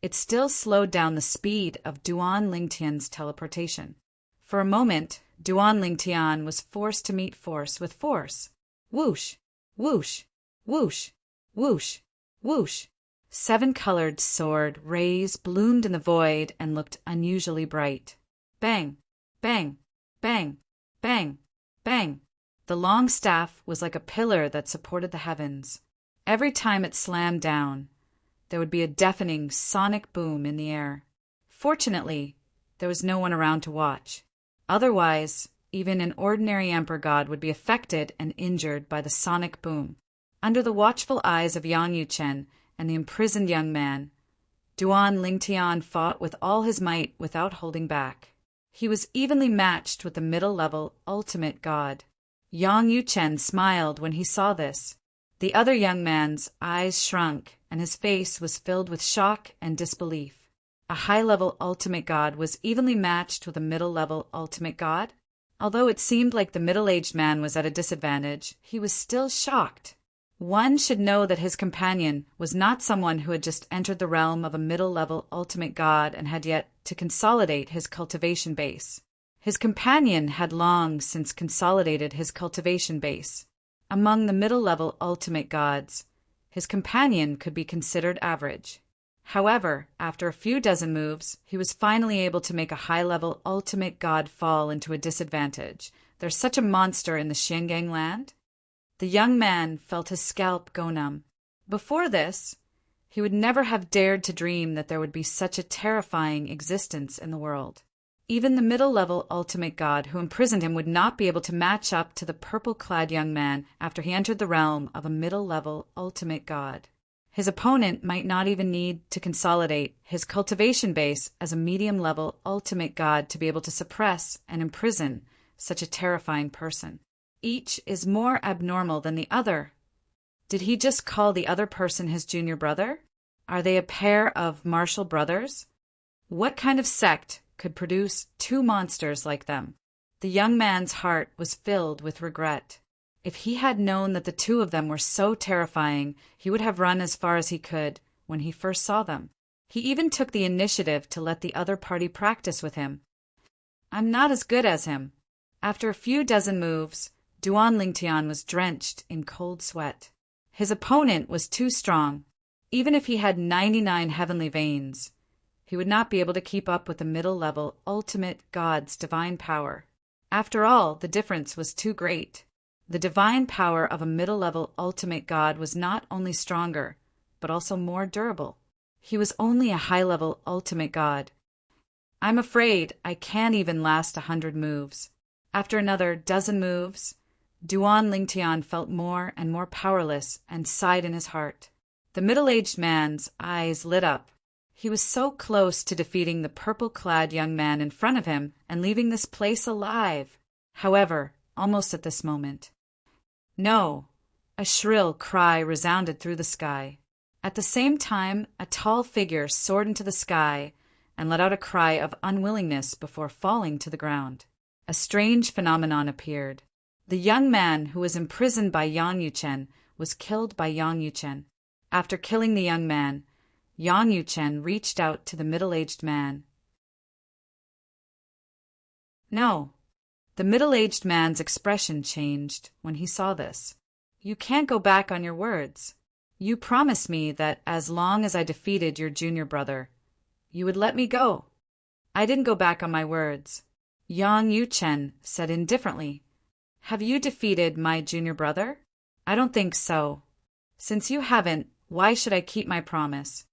it still slowed down the speed of Duan Lingtian's teleportation. For a moment, Duan Lingtian was forced to meet force with force. Whoosh! Whoosh! Whoosh! Whoosh! Whoosh! 7-colored sword rays bloomed in the void and looked unusually bright. Bang! Bang! Bang! Bang! Bang! The long staff was like a pillar that supported the heavens. Every time it slammed down, there would be a deafening sonic boom in the air. Fortunately, there was no one around to watch. Otherwise, even an ordinary emperor god would be affected and injured by the sonic boom. Under the watchful eyes of Yang Yuchen and the imprisoned young man, Duan Lingtian fought with all his might without holding back. He was evenly matched with the middle-level ultimate god. Yang Yuchen smiled when he saw this. The other young man's eyes shrunk, and his face was filled with shock and disbelief. A high-level ultimate god was evenly matched with a middle-level ultimate god? Although it seemed like the middle-aged man was at a disadvantage, he was still shocked. One should know that his companion was not someone who had just entered the realm of a middle-level ultimate god and had yet to consolidate his cultivation base. His companion had long since consolidated his cultivation base. Among the middle-level ultimate gods, his companion could be considered average. However, after a few dozen moves, he was finally able to make a high-level ultimate god fall into a disadvantage. There's such a monster in the Xiangang land? The young man felt his scalp go numb. Before this, he would never have dared to dream that there would be such a terrifying existence in the world. Even the middle-level ultimate god who imprisoned him would not be able to match up to the purple-clad young man after he entered the realm of a middle-level ultimate god. His opponent might not even need to consolidate his cultivation base as a medium-level ultimate god to be able to suppress and imprison such a terrifying person. Each is more abnormal than the other. Did he just call the other person his junior brother? Are they a pair of martial brothers? What kind of sect could produce two monsters like them? The young man's heart was filled with regret. If he had known that the two of them were so terrifying, he would have run as far as he could when he first saw them. He even took the initiative to let the other party practice with him. I'm not as good as him. After a few dozen moves, Duan Lingtian was drenched in cold sweat. His opponent was too strong. Even if he had 99 heavenly veins, he would not be able to keep up with the middle-level ultimate god's divine power. After all, the difference was too great. The divine power of a middle-level ultimate god was not only stronger, but also more durable. He was only a high-level ultimate god. I'm afraid I can't even last 100 moves. After another dozen moves, Duan Lingtian felt more and more powerless and sighed in his heart. The middle-aged man's eyes lit up. He was so close to defeating the purple-clad young man in front of him and leaving this place alive. However, almost at this moment, no! A shrill cry resounded through the sky. At the same time, a tall figure soared into the sky and let out a cry of unwillingness before falling to the ground. A strange phenomenon appeared. The young man who was imprisoned by Yang Yuchen was killed by Yang Yuchen. After killing the young man, Yang Yuchen reached out to the middle-aged man. No. The middle-aged man's expression changed when he saw this. You can't go back on your words. You promised me that as long as I defeated your junior brother, you would let me go. I didn't go back on my words. Yang Yuchen said indifferently. Have you defeated my junior brother? I don't think so. Since you haven't, why should I keep my promise?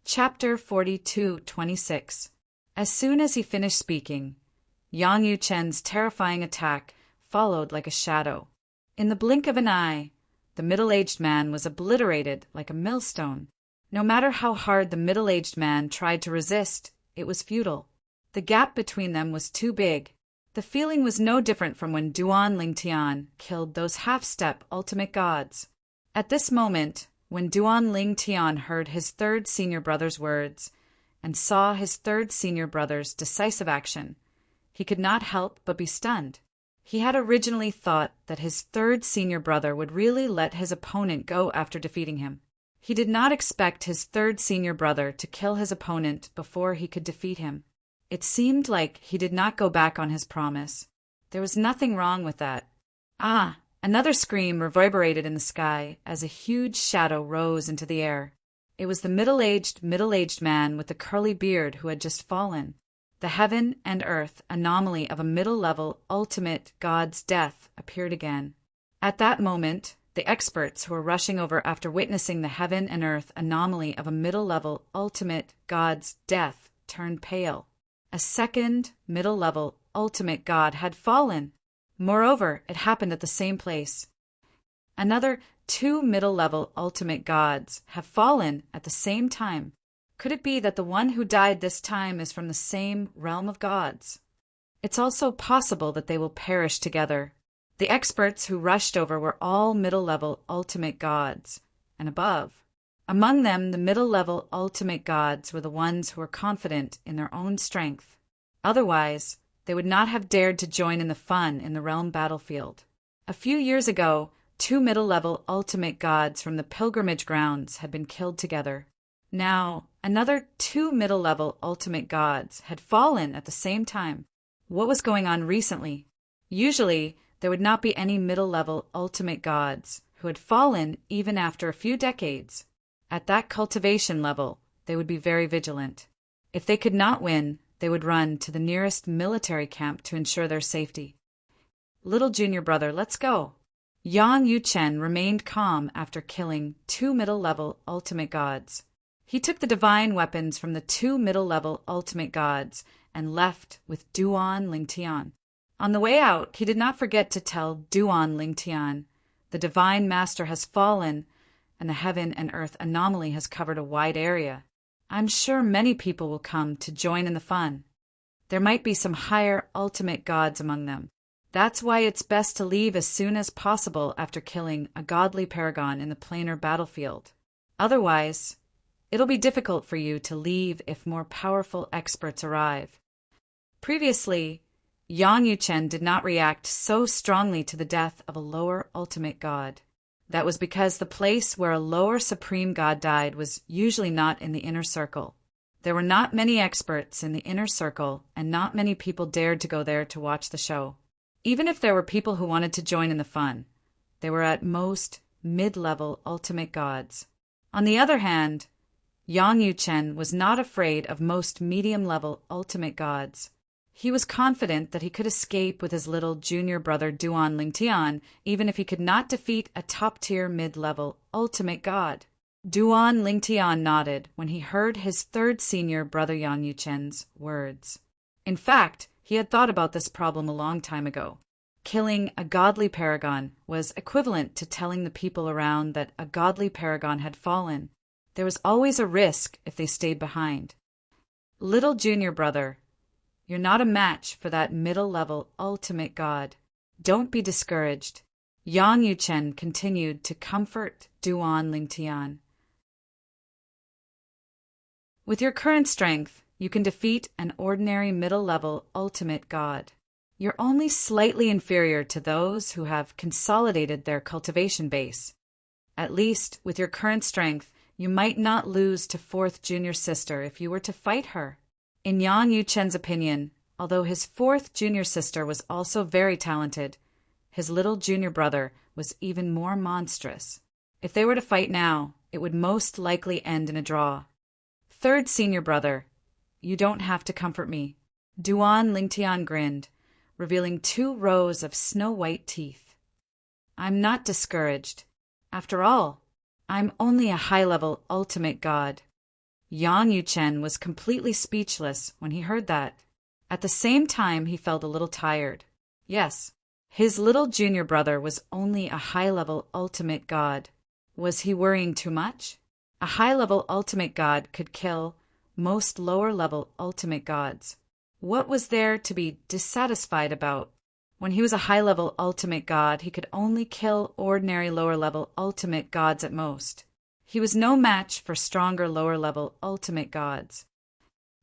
Chapter 42:26. As soon as he finished speaking, Yang Yuchen's terrifying attack followed like a shadow. In the blink of an eye, the middle-aged man was obliterated like a millstone. No matter how hard the middle-aged man tried to resist, it was futile. The gap between them was too big. The feeling was no different from when Duan Lingtian killed those half-step ultimate gods. At this moment, when Duan Lingtian heard his third senior brother's words and saw his third senior brother's decisive action, he could not help but be stunned. He had originally thought that his third senior brother would really let his opponent go after defeating him. He did not expect his third senior brother to kill his opponent before he could defeat him. It seemed like he did not go back on his promise. There was nothing wrong with that. Ah! Another scream reverberated in the sky as a huge shadow rose into the air. It was the middle-aged man with the curly beard who had just fallen. The heaven and earth anomaly of a middle-level ultimate god's death appeared again. At that moment, the experts who were rushing over after witnessing the heaven and earth anomaly of a middle-level ultimate god's death turned pale. A second middle-level ultimate god had fallen. Moreover, it happened at the same place. Another 2 middle-level ultimate gods have fallen at the same time. Could it be that the one who died this time is from the same realm of gods? It's also possible that they will perish together. The experts who rushed over were all middle-level ultimate gods, and above. Among them, the middle-level ultimate gods were the ones who were confident in their own strength. Otherwise, they would not have dared to join in the fun in the realm battlefield. A few years ago, 2 middle-level ultimate gods from the pilgrimage grounds had been killed together. Now, another 2 middle-level ultimate gods had fallen at the same time. What was going on recently? Usually, there would not be any middle-level ultimate gods who had fallen even after a few decades. At that cultivation level, they would be very vigilant. If they could not win, they would run to the nearest military camp to ensure their safety. Little junior brother, let's go. Yang Yuchen remained calm after killing 2 middle-level ultimate gods. He took the divine weapons from the 2 middle-level ultimate gods and left with Duan Lingtian. On the way out, he did not forget to tell Duan Lingtian, the divine master has fallen, and the heaven and earth anomaly has covered a wide area. I'm sure many people will come to join in the fun. There might be some higher ultimate gods among them. That's why it's best to leave as soon as possible after killing a godly paragon in the planar battlefield. Otherwise, it'll be difficult for you to leave if more powerful experts arrive. Previously, Yang Yuchen did not react so strongly to the death of a lower ultimate god. That was because the place where a lower supreme god died was usually not in the inner circle. There were not many experts in the inner circle, and not many people dared to go there to watch the show. Even if there were people who wanted to join in the fun, they were at most mid-level ultimate gods. On the other hand, Yang Yuchen was not afraid of most medium-level ultimate gods. He was confident that he could escape with his little junior brother Duan Lingtian, even if he could not defeat a top-tier mid-level ultimate god. Duan Lingtian nodded when he heard his third senior brother Yang Yuchen's words. In fact, he had thought about this problem a long time ago. Killing a godly paragon was equivalent to telling the people around that a godly paragon had fallen. There was always a risk if they stayed behind. Little junior brother, you're not a match for that middle-level ultimate god. Don't be discouraged. Yang Yuchen continued to comfort Duan Lingtian. With your current strength, you can defeat an ordinary middle-level ultimate god. You're only slightly inferior to those who have consolidated their cultivation base. At least, with your current strength, you might not lose to fourth junior sister if you were to fight her. In Yang Yuchen's opinion, although his fourth junior sister was also very talented, his little junior brother was even more monstrous. If they were to fight now, it would most likely end in a draw. Third senior brother, you don't have to comfort me. Duan Lingtian grinned, revealing 2 rows of snow-white teeth. I'm not discouraged. After all, I'm only a high-level ultimate god. Yang Yuchen was completely speechless when he heard that. At the same time, he felt a little tired. Yes, his little junior brother was only a high-level ultimate god. Was he worrying too much? A high-level ultimate god could kill most lower-level ultimate gods. What was there to be dissatisfied about? When he was a high-level ultimate god, he could only kill ordinary lower-level ultimate gods at most. He was no match for stronger lower-level ultimate gods.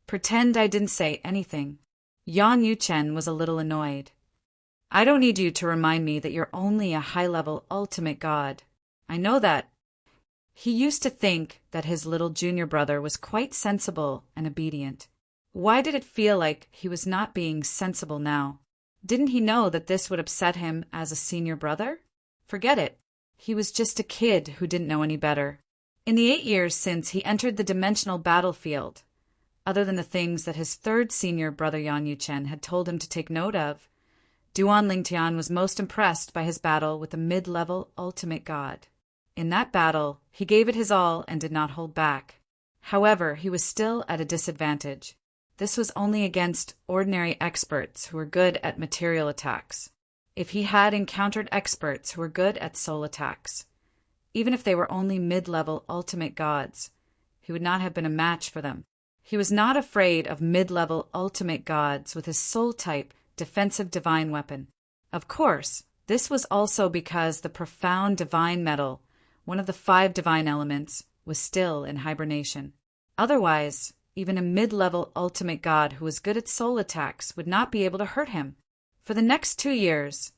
Pretend I didn't say anything. Yang Yuchen was a little annoyed. I don't need you to remind me that you're only a high-level ultimate god. I know that. He used to think that his little junior brother was quite sensible and obedient. Why did it feel like he was not being sensible now? Didn't he know that this would upset him as a senior brother? Forget it. He was just a kid who didn't know any better. In the 8 years since he entered the dimensional battlefield, other than the things that his third senior brother Yang Yuchen had told him to take note of, Duan Lingtian was most impressed by his battle with the mid-level ultimate god. In that battle, he gave it his all and did not hold back. However, he was still at a disadvantage. This was only against ordinary experts who were good at material attacks. If he had encountered experts who were good at soul attacks, even if they were only mid-level ultimate gods, he would not have been a match for them. He was not afraid of mid-level ultimate gods with his soul-type defensive divine weapon. Of course, this was also because the profound divine metal, one of the 5 divine elements, was still in hibernation. Otherwise, even a mid-level ultimate god who was good at soul attacks would not be able to hurt him. For the next 2 years,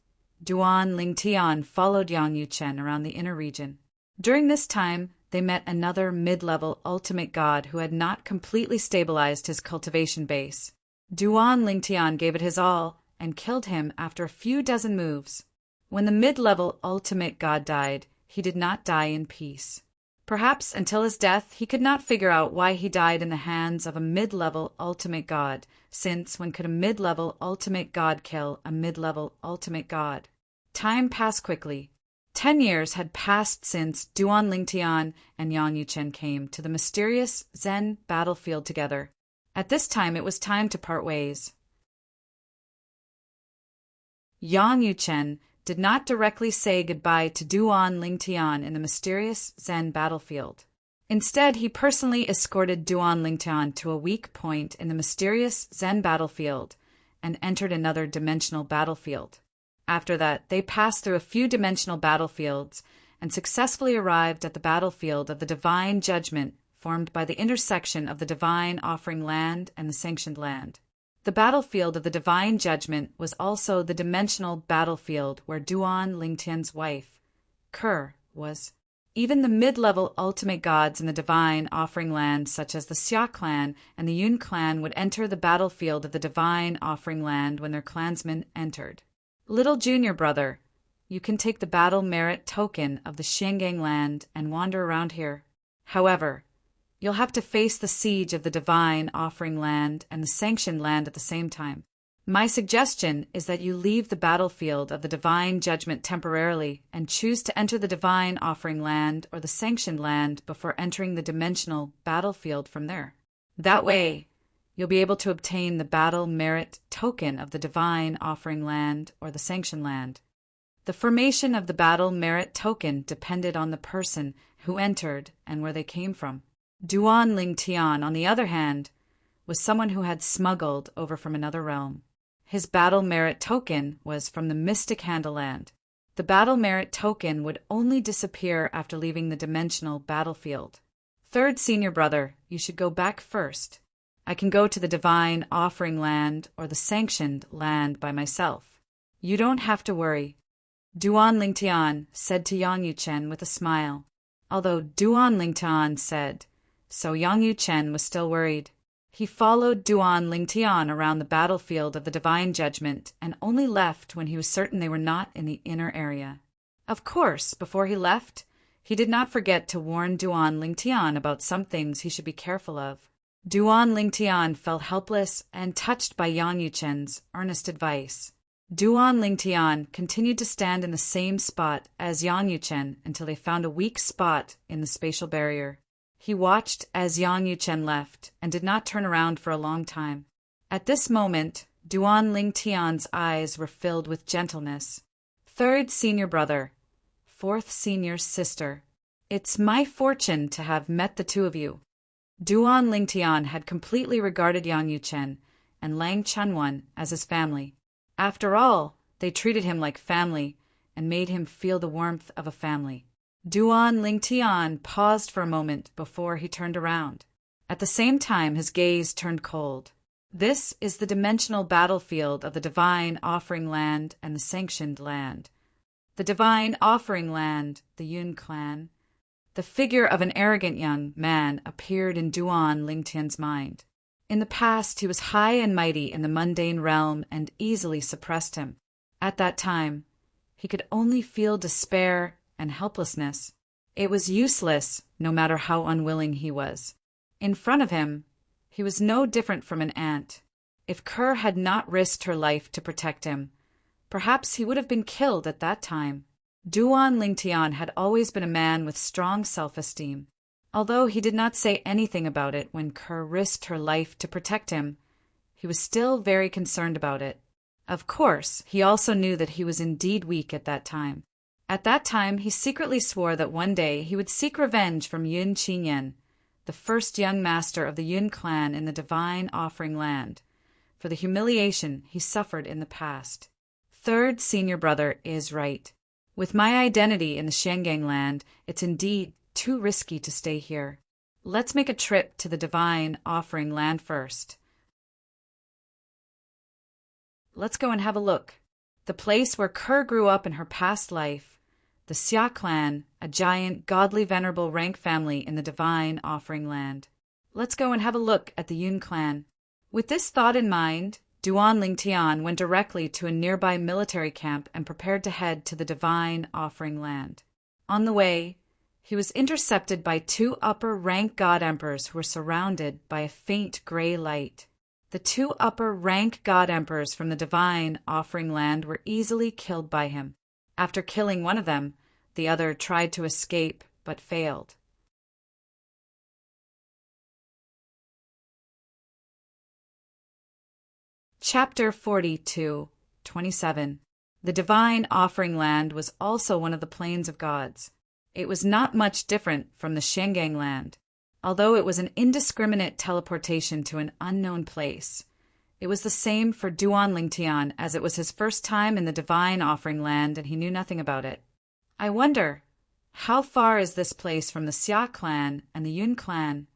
Duan Lingtian followed Yang Yuchen around the inner region. During this time, they met another mid-level ultimate god who had not completely stabilized his cultivation base. Duan Lingtian gave it his all and killed him after a few dozen moves. When the mid-level ultimate god died, he did not die in peace. Perhaps until his death he could not figure out why he died in the hands of a mid-level ultimate god, since when could a mid-level ultimate god kill a mid-level ultimate god? Time passed quickly. 10 years had passed since Duan Lingtian and Yang Yuchen came to the mysterious Zen battlefield together. At this time it was time to part ways. Yang Yuchen did not directly say goodbye to Duan Lingtian in the mysterious Zen battlefield. Instead, he personally escorted Duan Lingtian to a weak point in the mysterious Zen battlefield and entered another dimensional battlefield. After that, they passed through a few dimensional battlefields and successfully arrived at the battlefield of the Divine Judgment, formed by the intersection of the Divine Offering Land and the Sanctioned Land. The battlefield of the Divine Judgment was also the dimensional battlefield where Duan Lingtian's wife, Ker, was. Even the mid-level ultimate gods in the Divine Offering Land, such as the Xia clan and the Yun clan, would enter the battlefield of the Divine Offering Land when their clansmen entered. Little junior brother, you can take the battle merit token of the Shengang land and wander around here. However, you'll have to face the siege of the Divine Offering Land and the Sanctioned Land at the same time. My suggestion is that you leave the battlefield of the Divine Judgment temporarily and choose to enter the Divine Offering Land or the Sanctioned Land before entering the dimensional battlefield from there. That way, you'll be able to obtain the battle merit token of the Divine Offering Land or the Sanctioned Land. The formation of the battle merit token depended on the person who entered and where they came from. Duan Lingtian, on the other hand, was someone who had smuggled over from another realm. His battle merit token was from the Mystic Handle Land. The battle merit token would only disappear after leaving the dimensional battlefield. Third senior brother, you should go back first. I can go to the Divine Offering Land or the Sanctioned Land by myself. You don't have to worry. Duan Lingtian said to Yang Yuchen with a smile. Although Duan Lingtian said, so Yang Yuchen was still worried. He followed Duan Lingtian around the battlefield of the Divine Judgment and only left when he was certain they were not in the inner area. Of course, before he left, He did not forget to warn Duan Lingtian about some things he should be careful of. Duan Lingtian felt helpless and touched by Yang Yuchen's earnest advice. Duan Lingtian continued to stand in the same spot as Yang Yuchen until they found a weak spot in the spatial barrier. He watched as Yang Yuchen left and did not turn around for a long time. At this moment, Duan Lingtian's eyes were filled with gentleness. Third senior brother, fourth senior sister. It's my fortune to have met the two of you. Duan Lingtian had completely regarded Yang Yuchen and Lang Chunwan as his family. After all, they treated him like family and made him feel the warmth of a family. Duan Lingtian paused for a moment before he turned around. At the same time, his gaze turned cold. This is the dimensional battlefield of the Divine Offering Land and the Sanctioned Land. The Divine Offering Land, the Yun clan. The figure of an arrogant young man appeared in Duan Lingtian's mind. In the past, he was high and mighty in the mundane realm and easily suppressed him. At that time, he could only feel despair and helplessness. It was useless, no matter how unwilling he was. In front of him, he was no different from an ant. If Kerr had not risked her life to protect him, perhaps he would have been killed at that time. Duan Lingtian had always been a man with strong self-esteem. Although he did not say anything about it when Kerr risked her life to protect him, he was still very concerned about it. Of course, he also knew that he was indeed weak at that time. At that time, he secretly swore that one day he would seek revenge from Yun Qinyan, the first young master of the Yun clan in the Divine Offering Land, for the humiliation he suffered in the past. Third senior brother is right. With my identity in the Shangang land, it's indeed too risky to stay here. Let's make a trip to the Divine Offering Land first. Let's go and have a look. The place where Kerr grew up in her past life, the Xia clan, a giant, godly, venerable rank family in the Divine Offering Land. Let's go and have a look at the Yun clan. With this thought in mind, Duan Lingtian went directly to a nearby military camp and prepared to head to the Divine Offering Land. On the way, he was intercepted by two upper-rank god emperors who were surrounded by a faint gray light. The two upper-rank god emperors from the Divine Offering Land were easily killed by him. After killing one of them, the other tried to escape but failed. Chapter 42:27. The Divine Offering Land was also one of the plains of gods. It was not much different from the Shangang land, although it was an indiscriminate teleportation to an unknown place. It was the same for Duan Lingtian, as it was his first time in the Divine Offering Land and he knew nothing about it. I wonder, how far is this place from the Xia clan and the Yun clan?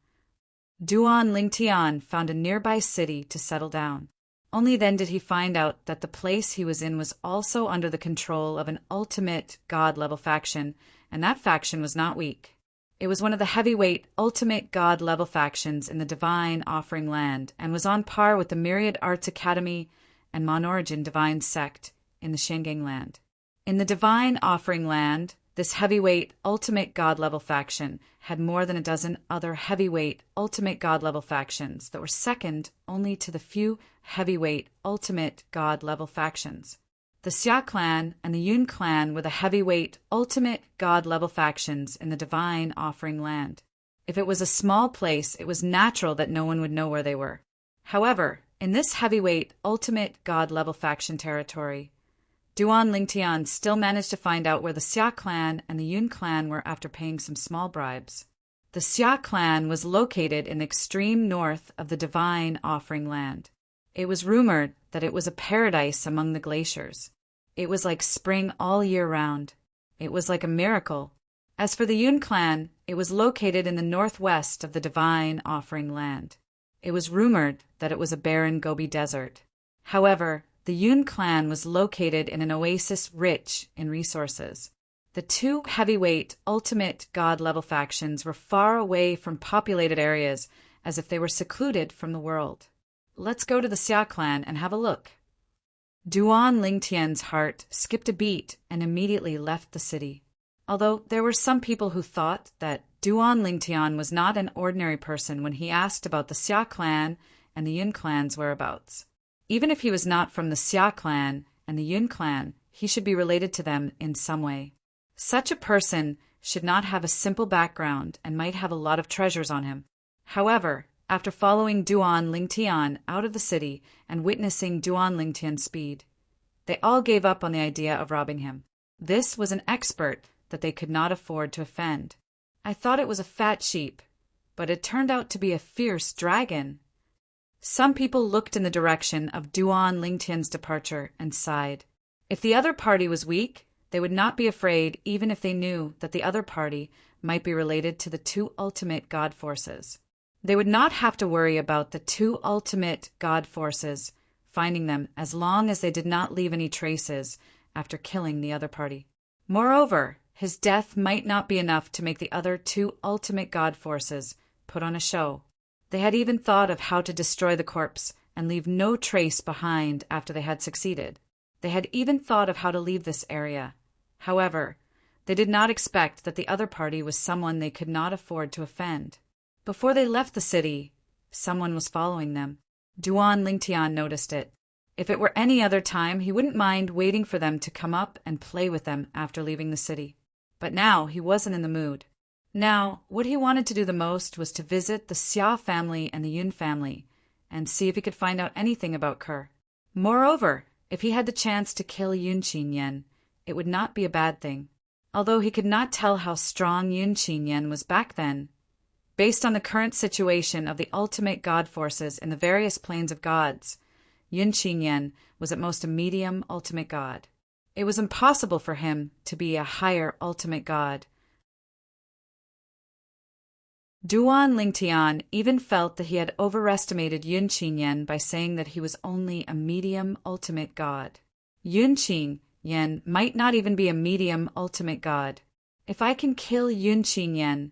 Duan Lingtian found a nearby city to settle down. Only then did he find out that the place he was in was also under the control of an ultimate god-level faction, and that faction was not weak. It was one of the heavyweight, ultimate god-level factions in the Divine Offering Land, and was on par with the Myriad Arts Academy and Monorigin Divine Sect in the Shangang Land. In the Divine Offering Land, this heavyweight, ultimate god-level faction had more than a dozen other heavyweight, ultimate god-level factions that were second only to the few heavyweight, ultimate god-level factions. The Xia clan and the Yun clan were the heavyweight, ultimate god-level factions in the Divine Offering Land. If it was a small place, it was natural that no one would know where they were. However, in this heavyweight, ultimate god-level faction territory, Duan Lingtian still managed to find out where the Xia clan and the Yun clan were after paying some small bribes. The Xia clan was located in the extreme north of the Divine Offering Land. It was rumored that it was a paradise among the glaciers. It was like spring all year round. It was like a miracle. As for the Yun clan, it was located in the northwest of the Divine Offering Land. It was rumored that it was a barren Gobi Desert. However, the Yun clan was located in an oasis rich in resources. The two heavyweight, ultimate god-level factions were far away from populated areas, as if they were secluded from the world. Let's go to the Xia clan and have a look. Duan Lingtian's heart skipped a beat and immediately left the city. Although there were some people who thought that Duan Lingtian was not an ordinary person when he asked about the Xia clan and the Yun clan's whereabouts. Even if he was not from the Xia clan and the Yun clan, he should be related to them in some way. Such a person should not have a simple background and might have a lot of treasures on him. However, after following Duan Lingtian out of the city and witnessing Duan Lingtian's speed, they all gave up on the idea of robbing him. This was an expert that they could not afford to offend. I thought it was a fat sheep, but it turned out to be a fierce dragon. Some people looked in the direction of Duan Lingtian's departure and sighed. If the other party was weak, they would not be afraid even if they knew that the other party might be related to the two ultimate god forces. They would not have to worry about the two ultimate god forces finding them as long as they did not leave any traces after killing the other party. Moreover, his death might not be enough to make the other two ultimate god forces put on a show. They had even thought of how to destroy the corpse and leave no trace behind after they had succeeded. They had even thought of how to leave this area. However, they did not expect that the other party was someone they could not afford to offend. Before they left the city, someone was following them. Duan Lingtian noticed it. If it were any other time, he wouldn't mind waiting for them to come up and play with them after leaving the city. But now he wasn't in the mood. Now, what he wanted to do the most was to visit the Xia family and the Yun family and see if he could find out anything about Kerr. Moreover, if he had the chance to kill Yun Qinyan, it would not be a bad thing. Although he could not tell how strong Yun Qinyan was back then, based on the current situation of the ultimate god forces in the various planes of gods, Yun Qinyan was at most a medium ultimate god. It was impossible for him to be a higher ultimate god. Duan Lingtian even felt that he had overestimated Yun Qinyan by saying that he was only a medium ultimate god. Yun Qinyan might not even be a medium ultimate god. If I can kill Yun Qinyan,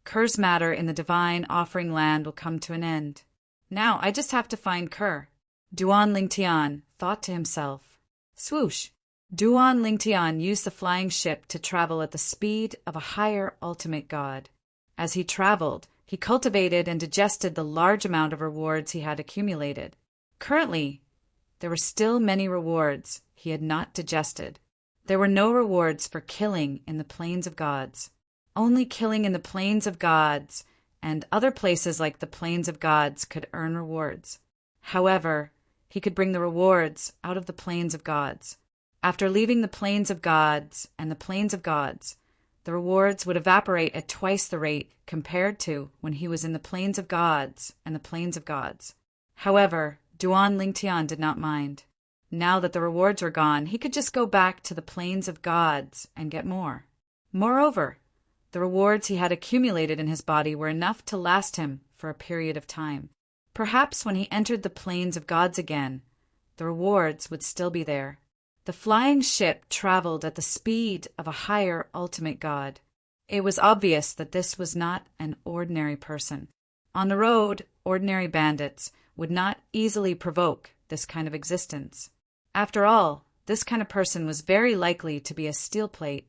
Kerr's matter in the divine offering land will come to an end. Now I just have to find Kerr. Duan Lingtian thought to himself. Swoosh! Duan Lingtian used the flying ship to travel at the speed of a higher ultimate god. As he traveled, he cultivated and digested the large amount of rewards he had accumulated. Currently, there were still many rewards he had not digested. There were no rewards for killing in the plains of gods. Only killing in the plains of gods and other places like the plains of gods could earn rewards. However, he could bring the rewards out of the plains of gods. After leaving the plains of gods and the plains of gods, the rewards would evaporate at twice the rate compared to when he was in the plains of gods and the plains of gods. However, Duan Lingtian did not mind. Now that the rewards were gone, he could just go back to the plains of gods and get more. Moreover, the rewards he had accumulated in his body were enough to last him for a period of time. Perhaps when he entered the plains of gods again, the rewards would still be there. The flying ship traveled at the speed of a higher ultimate god. It was obvious that this was not an ordinary person. On the road, ordinary bandits would not easily provoke this kind of existence. After all, this kind of person was very likely to be a steel plate.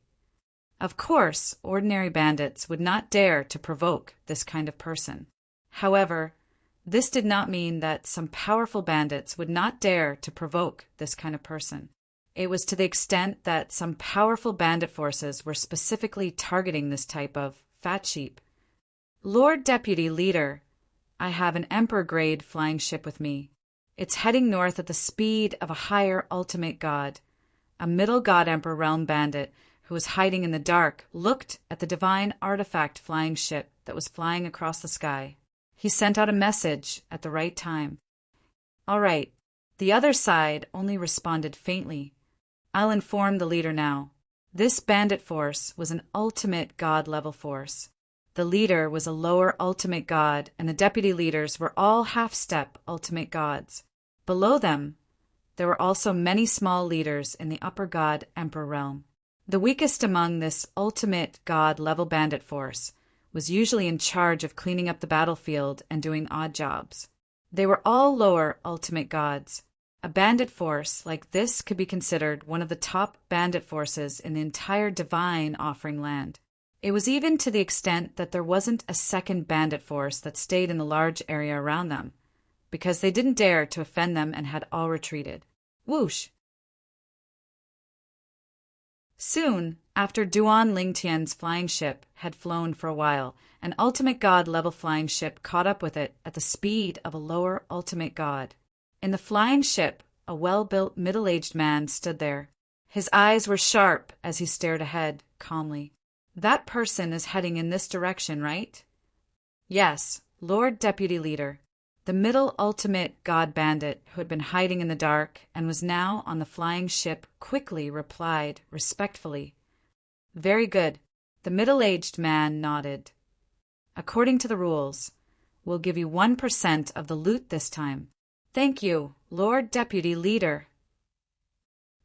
Of course, ordinary bandits would not dare to provoke this kind of person. However, this did not mean that some powerful bandits would not dare to provoke this kind of person. It was to the extent that some powerful bandit forces were specifically targeting this type of fat sheep. Lord Deputy Leader, I have an Emperor-grade flying ship with me. It's heading north at the speed of a higher ultimate god. A middle god Emperor realm bandit who was hiding in the dark looked at the divine artifact flying ship that was flying across the sky. He sent out a message at the right time. All right. The other side only responded faintly. I'll inform the leader now. This bandit force was an ultimate god-level force. The leader was a lower ultimate god, and the deputy leaders were all half-step ultimate gods. Below them, there were also many small leaders in the upper god emperor realm. The weakest among this ultimate god-level bandit force was usually in charge of cleaning up the battlefield and doing odd jobs. They were all lower ultimate gods. A bandit force like this could be considered one of the top bandit forces in the entire divine offering land. It was even to the extent that there wasn't a second bandit force that stayed in the large area around them, because they didn't dare to offend them and had all retreated. Whoosh! Soon after Duan Lingtian's flying ship had flown for a while, an ultimate god level flying ship caught up with it at the speed of a lower ultimate god. In the flying ship, a well-built middle-aged man stood there. His eyes were sharp as he stared ahead, calmly. That person is heading in this direction, right? Yes, Lord Deputy Leader. The middle ultimate god bandit, who had been hiding in the dark and was now on the flying ship, quickly replied respectfully. Very good. The middle-aged man nodded. According to the rules, we'll give you 1% of the loot this time. Thank you, Lord Deputy Leader.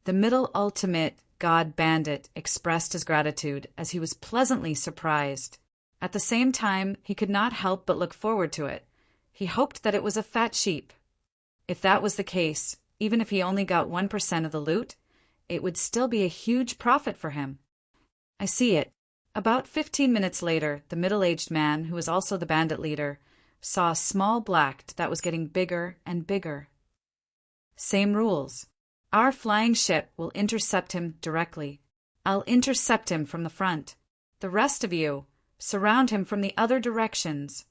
The middle ultimate god bandit expressed his gratitude as he was pleasantly surprised. At the same time, he could not help but look forward to it. He hoped that it was a fat sheep. If that was the case, even if he only got 1% of the loot, it would still be a huge profit for him. I see it. About 15 minutes later, the middle-aged man, who was also the bandit leader, saw a small black that was getting bigger and bigger. Same rules. Our flying ship will intercept him directly. I'll intercept him from the front. The rest of you, surround him from the other directions.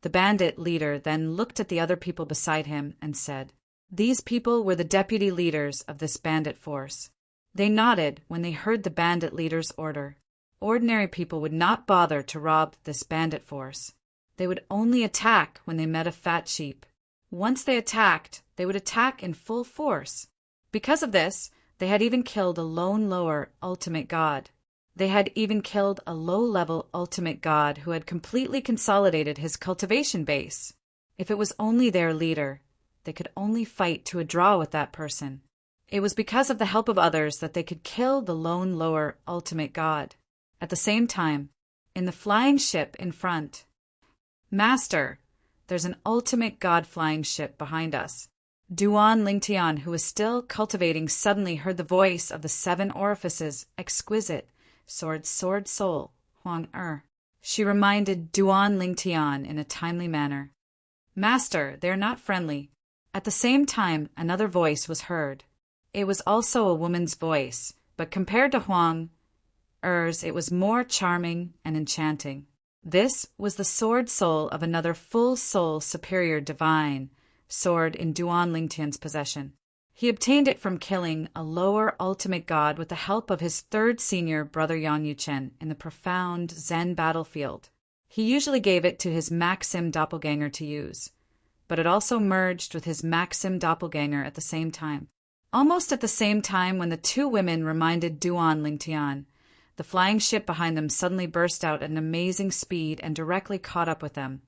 The bandit leader then looked at the other people beside him and said, These people were the deputy leaders of this bandit force. They nodded when they heard the bandit leader's order. Ordinary people would not bother to rob this bandit force. They would only attack when they met a fat sheep. Once they attacked, they would attack in full force. Because of this, they had even killed a lone lower ultimate god. They had even killed a low-level ultimate god who had completely consolidated his cultivation base. If it was only their leader, they could only fight to a draw with that person. It was because of the help of others that they could kill the lone lower ultimate god. At the same time, in the flying ship in front, Master, there's an ultimate god flying ship behind us. Duan Lingtian, who was still cultivating, suddenly heard the voice of the 7 orifices, exquisite, sword soul, Huang She reminded Duan Lingtian in a timely manner. Master, they are not friendly. At the same time, another voice was heard. It was also a woman's voice, but compared to Huang Er's, it was more charming and enchanting. This was the sword soul of another full soul superior divine sword in Duan Lingtian's possession. He obtained it from killing a lower ultimate god with the help of his 3rd senior brother Yang Yuchen in the profound Zen battlefield. He usually gave it to his Maxim doppelganger to use, but it also merged with his Maxim doppelganger at the same time. Almost at the same time when the 2 women reminded Duan Lingtian, the flying ship behind them suddenly burst out at an amazing speed and directly caught up with them.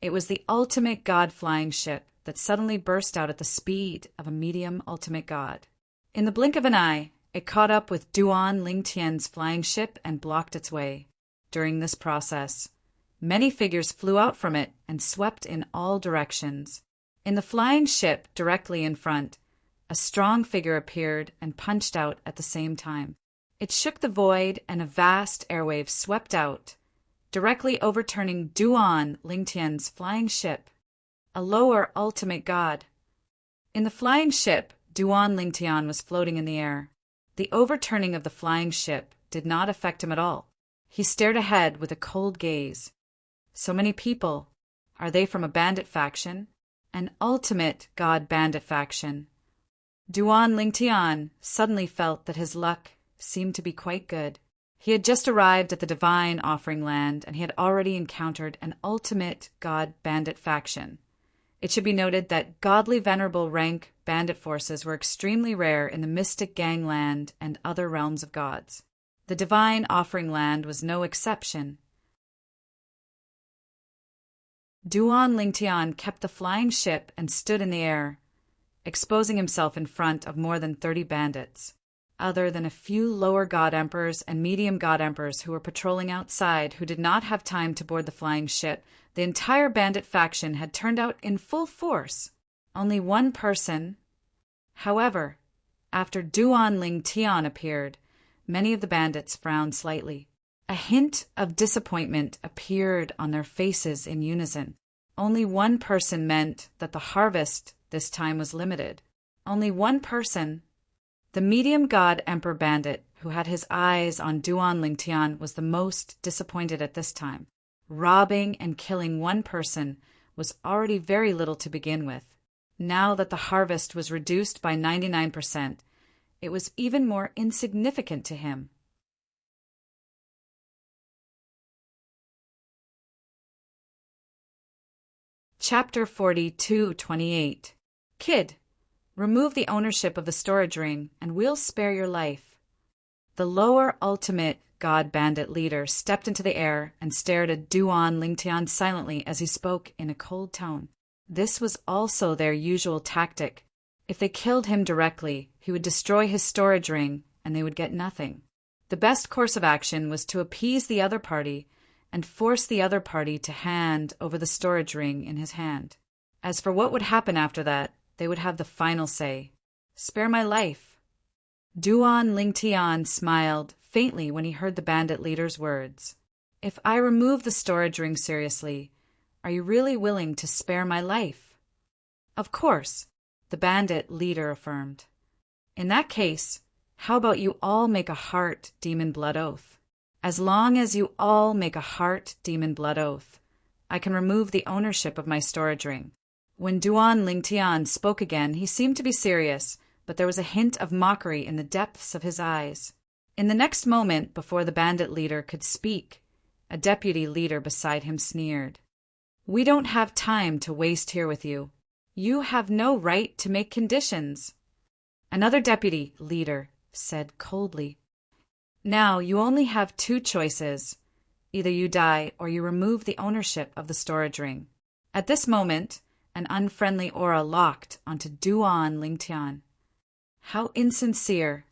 It was the ultimate god flying ship that suddenly burst out at the speed of a medium ultimate god. In the blink of an eye, it caught up with Duan Lingtian's flying ship and blocked its way. During this process, many figures flew out from it and swept in all directions. In the flying ship directly in front, a strong figure appeared and punched out at the same time. It shook the void and a vast airwave swept out, directly overturning Duan Lingtian's flying ship, a lower ultimate god. In the flying ship, Duan Lingtian was floating in the air. The overturning of the flying ship did not affect him at all. He stared ahead with a cold gaze. So many people. Are they from a bandit faction? An ultimate god bandit faction. Duan Lingtian suddenly felt that his luck seemed to be quite good. He had just arrived at the divine offering land, and he had already encountered an ultimate god bandit faction. It should be noted that godly venerable rank bandit forces were extremely rare in the mystic gangland and other realms of gods. The divine offering land was no exception. Duan Lingtian kept the flying ship and stood in the air, exposing himself in front of more than 30 bandits. Other than a few lower god emperors and medium god emperors who were patrolling outside who did not have time to board the flying ship, the entire bandit faction had turned out in full force. Only one person, However, after Duan Ling Tian appeared, many of the bandits frowned slightly. A hint of disappointment appeared on their faces in unison. Only one person meant that the harvest this time was limited. Only one person. The medium god Emperor Bandit, who had his eyes on Duan Ling Tian, was the most disappointed at this time. Robbing and killing one person was already very little to begin with. Now that the harvest was reduced by 99%, it was even more insignificant to him. Chapter 42:28. Kid, remove the ownership of the storage ring, and we'll spare your life. The lower ultimate god bandit leader stepped into the air and stared at Duan Lingtian silently as he spoke in a cold tone. This was also their usual tactic. If they killed him directly, he would destroy his storage ring, and they would get nothing. The best course of action was to appease the other party and force the other party to hand over the storage ring in his hand. As for what would happen after that, they would have the final say. Spare my life. Duan Lingtian smiled faintly when he heard the bandit leader's words. If I remove the storage ring seriously, are you really willing to spare my life? Of course, the bandit leader affirmed. In that case, how about you all make a heart demon blood oath? As long as you all make a heart demon blood oath, I can remove the ownership of my storage ring. When Duan Lingtian spoke again, he seemed to be serious, but there was a hint of mockery in the depths of his eyes. In the next moment, before the bandit leader could speak, a deputy leader beside him sneered. We don't have time to waste here with you. You have no right to make conditions. Another deputy leader said coldly. Now you only have two choices. Either you die or you remove the ownership of the storage ring. At this moment, an unfriendly aura locked onto Duan Lingtian. How insincere.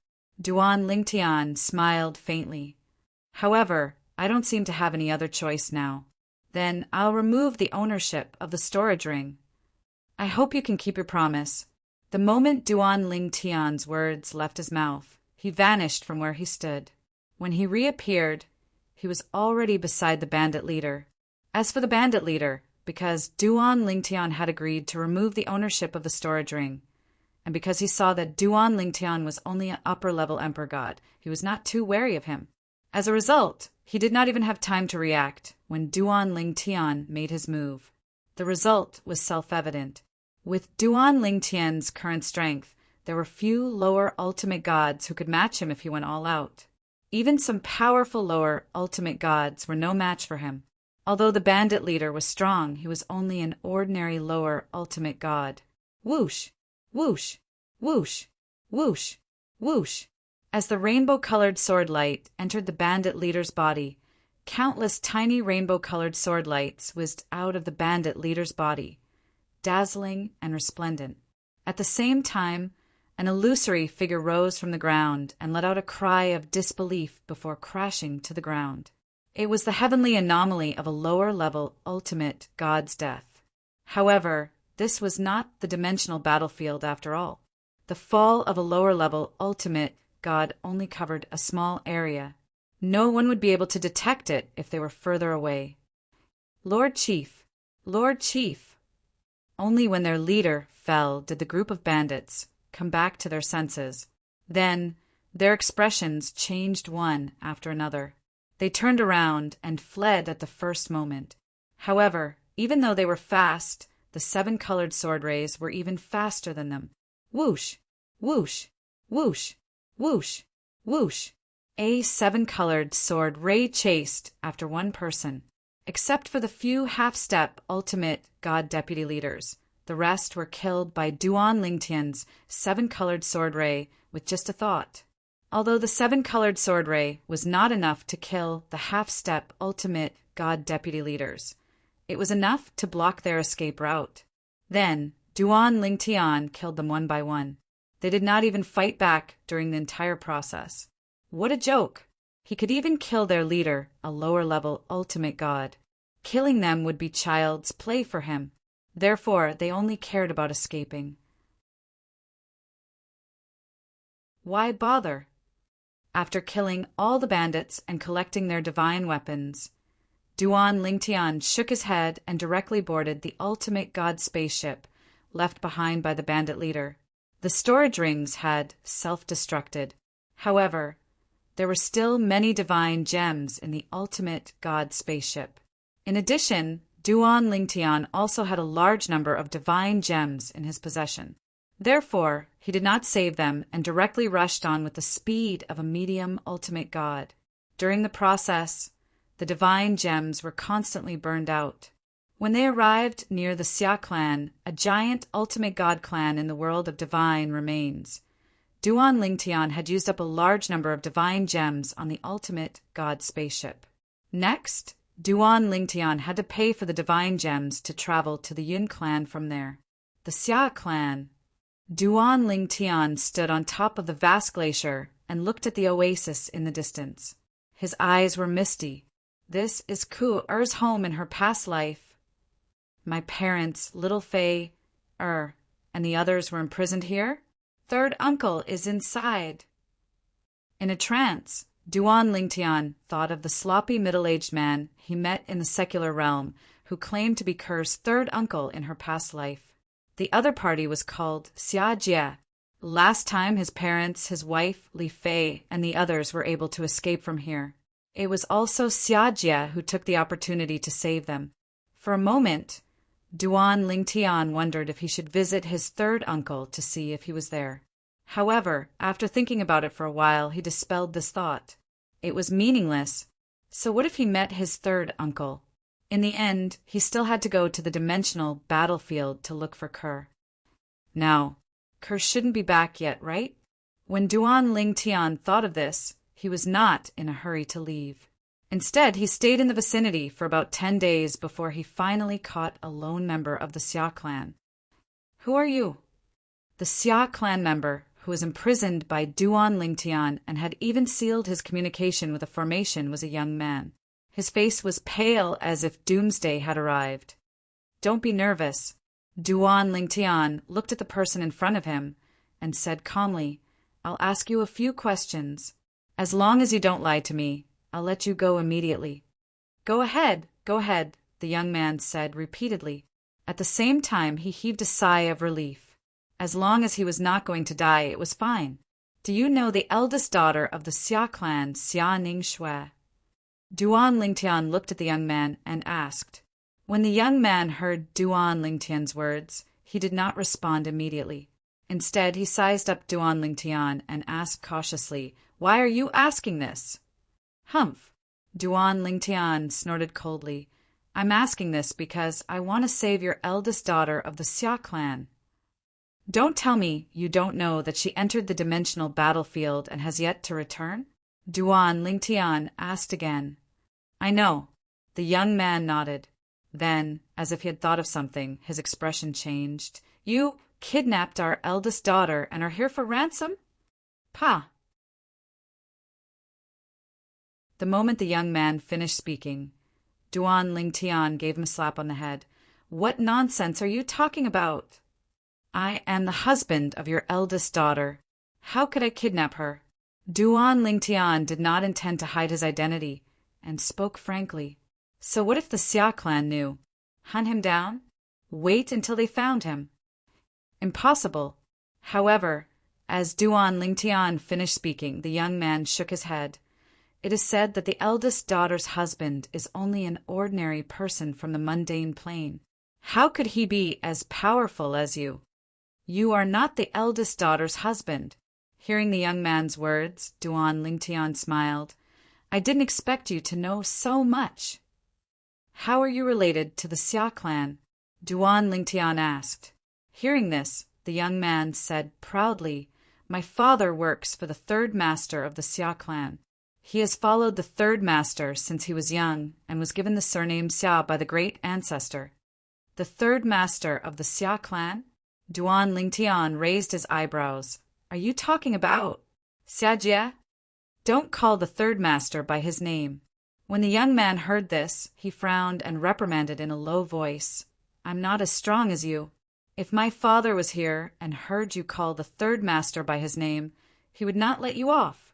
Duan Lingtian smiled faintly. However, I don't seem to have any other choice now. Then I'll remove the ownership of the storage ring. I hope you can keep your promise. The moment Duan Lingtian's words left his mouth, he vanished from where he stood. When he reappeared, he was already beside the bandit leader. As for the bandit leader, because Duan Lingtian had agreed to remove the ownership of the storage ring, and because he saw that Duan Lingtian was only an upper-level emperor god, he was not too wary of him. As a result, he did not even have time to react when Duan Lingtian made his move. The result was self-evident. With Duan Lingtian's current strength, there were few lower ultimate gods who could match him if he went all out. Even some powerful lower ultimate gods were no match for him. Although the bandit leader was strong, he was only an ordinary lower ultimate god. Whoosh, whoosh, whoosh, whoosh, whoosh. As the rainbow-colored sword light entered the bandit leader's body, countless tiny rainbow-colored sword lights whizzed out of the bandit leader's body, dazzling and resplendent. At the same time, an illusory figure rose from the ground and let out a cry of disbelief before crashing to the ground. It was the heavenly anomaly of a lower-level ultimate god's death. However, this was not the dimensional battlefield after all. The fall of a lower-level ultimate god only covered a small area. No one would be able to detect it if they were further away. Lord Chief, Lord Chief. Only when their leader fell did the group of bandits come back to their senses. Then, their expressions changed one after another. They turned around and fled at the first moment. However, even though they were fast, the 7-colored sword rays were even faster than them. Whoosh, whoosh, whoosh, whoosh, whoosh. A 7-colored sword ray chased after one person. Except for the few half-step ultimate god deputy leaders, the rest were killed by Duan Lingtian's 7-colored sword ray with just a thought. Although the 7-colored sword ray was not enough to kill the half-step ultimate god deputy leaders, it was enough to block their escape route. Then, Duan Lingtian killed them one by one. They did not even fight back during the entire process. What a joke! He could even kill their leader, a lower-level ultimate god. Killing them would be child's play for him. Therefore, they only cared about escaping. Why bother? After killing all the bandits and collecting their divine weapons, Duan Lingtian shook his head and directly boarded the ultimate god spaceship left behind by the bandit leader. The storage rings had self-destructed. However, there were still many divine gems in the ultimate god spaceship. In addition, Duan Lingtian also had a large number of divine gems in his possession. Therefore, he did not save them and directly rushed on with the speed of a medium ultimate god. During the process, the divine gems were constantly burned out. When they arrived near the Xia clan, a giant ultimate god clan in the world of divine remains, Duan Lingtian had used up a large number of divine gems on the ultimate god spaceship. Next, Duan Lingtian had to pay for the divine gems to travel to the Yun clan from there. The Xia clan. Duan Lingtian stood on top of the vast glacier and looked at the oasis in the distance. His eyes were misty. This is Ku-er's home in her past life. My parents, little Fei, and the others were imprisoned here? Third uncle is inside. In a trance, Duan Lingtian thought of the sloppy middle-aged man he met in the secular realm who claimed to be Ker's third uncle in her past life. The other party was called Xia Jie. Last time his parents, his wife, Li Fei, and the others were able to escape from here. It was also Xia Jie who took the opportunity to save them. For a moment, Duan Lingtian wondered if he should visit his third uncle to see if he was there. However, after thinking about it for a while, he dispelled this thought. It was meaningless. So what if he met his third uncle? In the end, he still had to go to the dimensional battlefield to look for Ker. Now, Ker shouldn't be back yet, right? When Duan Lingtian thought of this, he was not in a hurry to leave. Instead, he stayed in the vicinity for about 10 days before he finally caught a lone member of the Xia clan. Who are you? The Xia clan member, who was imprisoned by Duan Lingtian and had even sealed his communication with a formation, was a young man. His face was pale as if doomsday had arrived. Don't be nervous. Duan Lingtian looked at the person in front of him and said calmly, I'll ask you a few questions. As long as you don't lie to me, I'll let you go immediately. Go ahead, the young man said repeatedly. At the same time, he heaved a sigh of relief. As long as he was not going to die, it was fine. Do you know the eldest daughter of the Xia clan, Xia Ningshui? Duan Lingtian looked at the young man and asked. When the young man heard Duan Lingtian's words, he did not respond immediately. Instead, he sized up Duan Lingtian and asked cautiously, Why are you asking this? Humph. Duan Lingtian snorted coldly. I'm asking this because I want to save your eldest daughter of the Xia clan. Don't tell me you don't know that she entered the dimensional battlefield and has yet to return? Duan Lingtian asked again. I know. The young man nodded. Then, as if he had thought of something, his expression changed. You kidnapped our eldest daughter and are here for ransom? Pa. The moment the young man finished speaking, Duan Lingtian gave him a slap on the head. What nonsense are you talking about? I am the husband of your eldest daughter. How could I kidnap her? Duan Lingtian did not intend to hide his identity and spoke frankly. So what if the Xia clan knew? Hunt him down? Wait until they found him? Impossible. However, as Duan Lingtian finished speaking, the young man shook his head. It is said that the eldest daughter's husband is only an ordinary person from the mundane plane. How could he be as powerful as you? You are not the eldest daughter's husband. Hearing the young man's words, Duan Lingtian smiled. I didn't expect you to know so much. How are you related to the Xia clan? Duan Lingtian asked. Hearing this, the young man said proudly, My father works for the third master of the Xia clan. He has followed the third master since he was young and was given the surname Xia by the great ancestor. The third master of the Xia clan? Duan Lingtian raised his eyebrows. Are you talking about Xia Jie? Don't call the third master by his name. When the young man heard this, he frowned and reprimanded in a low voice. I'm not as strong as you. If my father was here and heard you call the third master by his name, He would not let you off.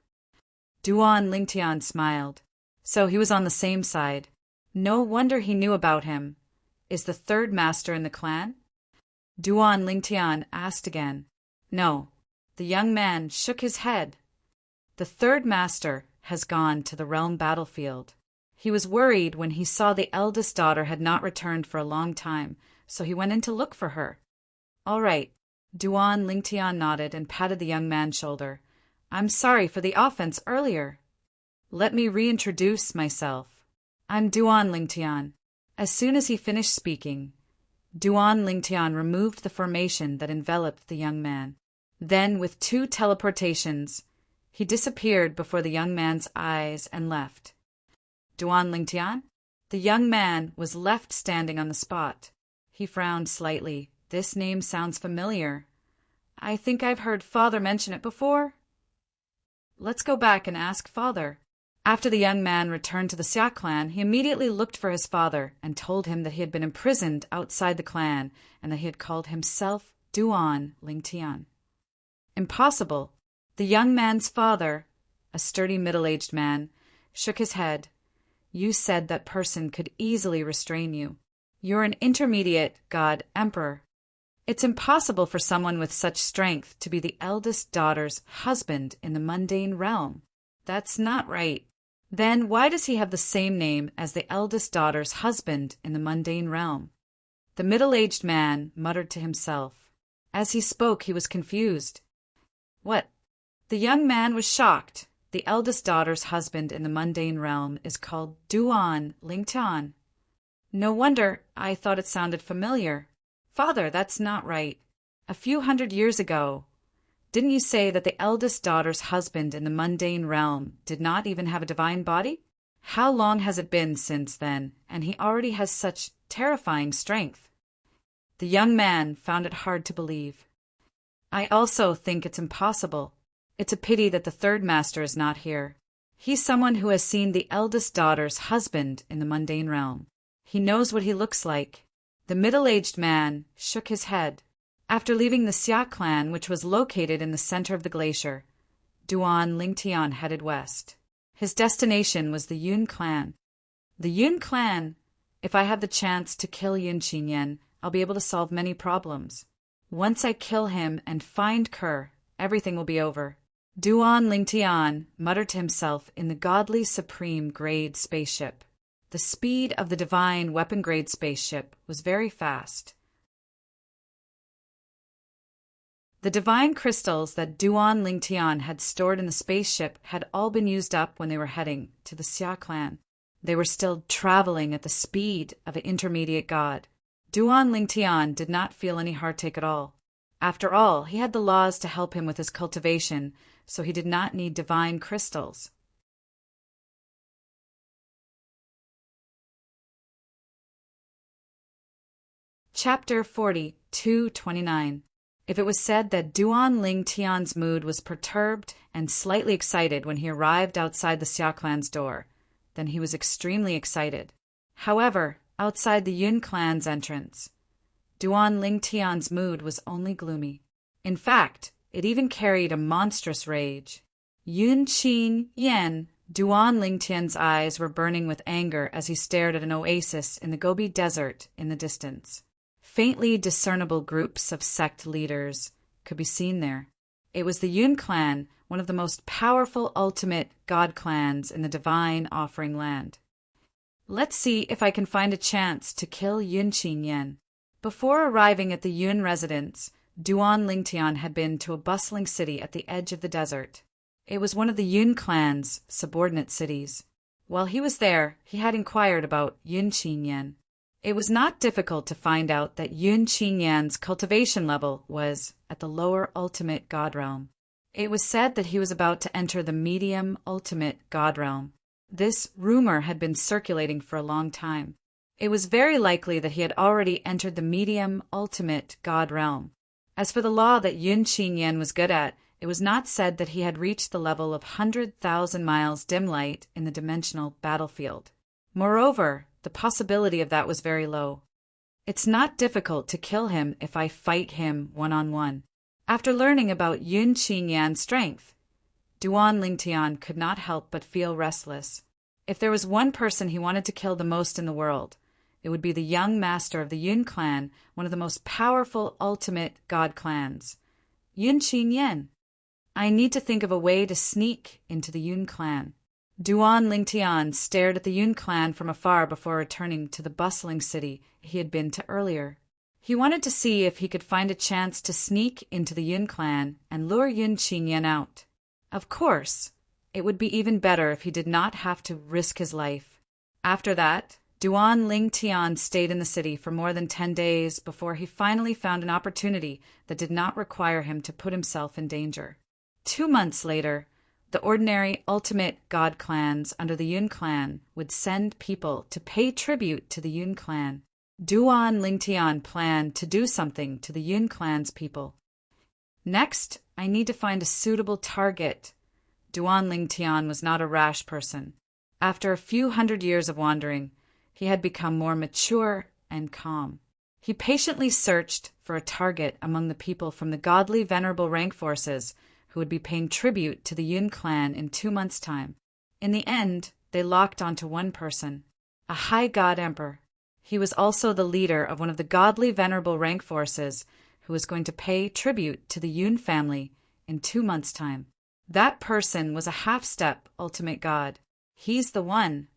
Duan Lingtian smiled. So he was on the same side. No wonder he knew about him. Is the third master in the clan? Duan Lingtian asked again. No. The young man shook his head. The third master has gone to the realm battlefield. He was worried when he saw the eldest daughter had not returned for a long time, so he went in to look for her. All right. Duan Lingtian nodded and patted the young man's shoulder. I'm sorry for the offense earlier. Let me reintroduce myself. I'm Duan Lingtian. As soon as he finished speaking, Duan Lingtian removed the formation that enveloped the young man. Then, with 2 teleportations, he disappeared before the young man's eyes and left. Duan Lingtian? The young man was left standing on the spot. He frowned slightly. This name sounds familiar. I think I've heard Father mention it before. Let's go back and ask Father. After the young man returned to the Xia clan, he immediately looked for his father and told him that he had been imprisoned outside the clan and that he had called himself Duan Lingtian. Impossible. The young man's father, a sturdy middle-aged man, shook his head. You said that person could easily restrain you. You're an intermediate god emperor. It's impossible for someone with such strength to be the eldest daughter's husband in the mundane realm. That's not right. Then why does he have the same name as the eldest daughter's husband in the mundane realm? The middle-aged man muttered to himself. As he spoke, he was confused. What? The young man was shocked. The eldest daughter's husband in the mundane realm is called Duan Lingtian. No wonder I thought it sounded familiar. Father, that's not right. A few hundred years ago, didn't you say that the eldest daughter's husband in the mundane realm did not even have a divine body? How long has it been since then, and he already has such terrifying strength? The young man found it hard to believe. I also think it's impossible. It's a pity that the third master is not here. He's someone who has seen the eldest daughter's husband in the mundane realm. He knows what he looks like. The middle-aged man shook his head. After leaving the Xia clan, which was located in the center of the glacier, Duan Lingtian headed west. His destination was the Yun clan. The Yun clan? If I have the chance to kill Yun Qinyan, I'll be able to solve many problems. Once I kill him and find Kerr, everything will be over. Duan Lingtian muttered to himself in the godly supreme grade spaceship. The speed of the divine weapon-grade spaceship was very fast. The divine crystals that Duan Lingtian had stored in the spaceship had all been used up when they were heading to the Xia clan. They were still traveling at the speed of an intermediate god. Duan Lingtian did not feel any heartache at all. After all, he had the laws to help him with his cultivation, so he did not need divine crystals. Chapter 40, 229. If it was said that Duan Lingtian's mood was perturbed and slightly excited when he arrived outside the Xia clan's door, then he was extremely excited. However, outside the Yun clan's entrance, Duan Lingtian's mood was only gloomy. In fact, it even carried a monstrous rage. Yun Qinyan, Duan Lingtian's eyes were burning with anger as he stared at an oasis in the Gobi Desert in the distance. Faintly discernible groups of sect leaders could be seen there. It was the Yun clan, one of the most powerful ultimate god clans in the divine offering land. Let's see if I can find a chance to kill Yun Qinyan. Before arriving at the Yun residence, Duan Lingtian had been to a bustling city at the edge of the desert. It was one of the Yun clan's subordinate cities. While he was there, he had inquired about Yun Qinyan. It was not difficult to find out that Yun Qinyan's cultivation level was at the lower ultimate god realm. It was said that he was about to enter the medium ultimate god realm. This rumor had been circulating for a long time. It was very likely that he had already entered the medium ultimate god realm. As for the law that Yun Qinyan was good at, it was not said that he had reached the level of 100,000 miles dim light in the dimensional battlefield. Moreover, the possibility of that was very low. It's not difficult to kill him if I fight him one-on-one. After learning about Yun Qinyan's strength, Duan Lingtian could not help but feel restless. If there was one person he wanted to kill the most in the world, it would be the young master of the Yun clan, one of the most powerful ultimate god clans. Yun Qinyan. I need to think of a way to sneak into the Yun clan. Duan Lingtian stared at the Yun clan from afar before returning to the bustling city he had been to earlier. He wanted to see if he could find a chance to sneak into the Yun clan and lure Yun Qinyan out. Of course, it would be even better if he did not have to risk his life. After that, Duan Lingtian stayed in the city for more than 10 days before he finally found an opportunity that did not require him to put himself in danger. 2 months later, the ordinary ultimate god clans under the Yun clan would send people to pay tribute to the Yun clan. Duan Lingtian planned to do something to the Yun clan's people. Next, I need to find a suitable target. Duan Lingtian was not a rash person. After a few hundred years of wandering, he had become more mature and calm. He patiently searched for a target among the people from the godly venerable rank forces who would be paying tribute to the Yun clan in 2 months' time. In the end, they locked onto one person, a high god emperor. He was also the leader of one of the godly venerable rank forces who was going to pay tribute to the Yun family in 2 months' time. That person was a half-step ultimate god. He's the one.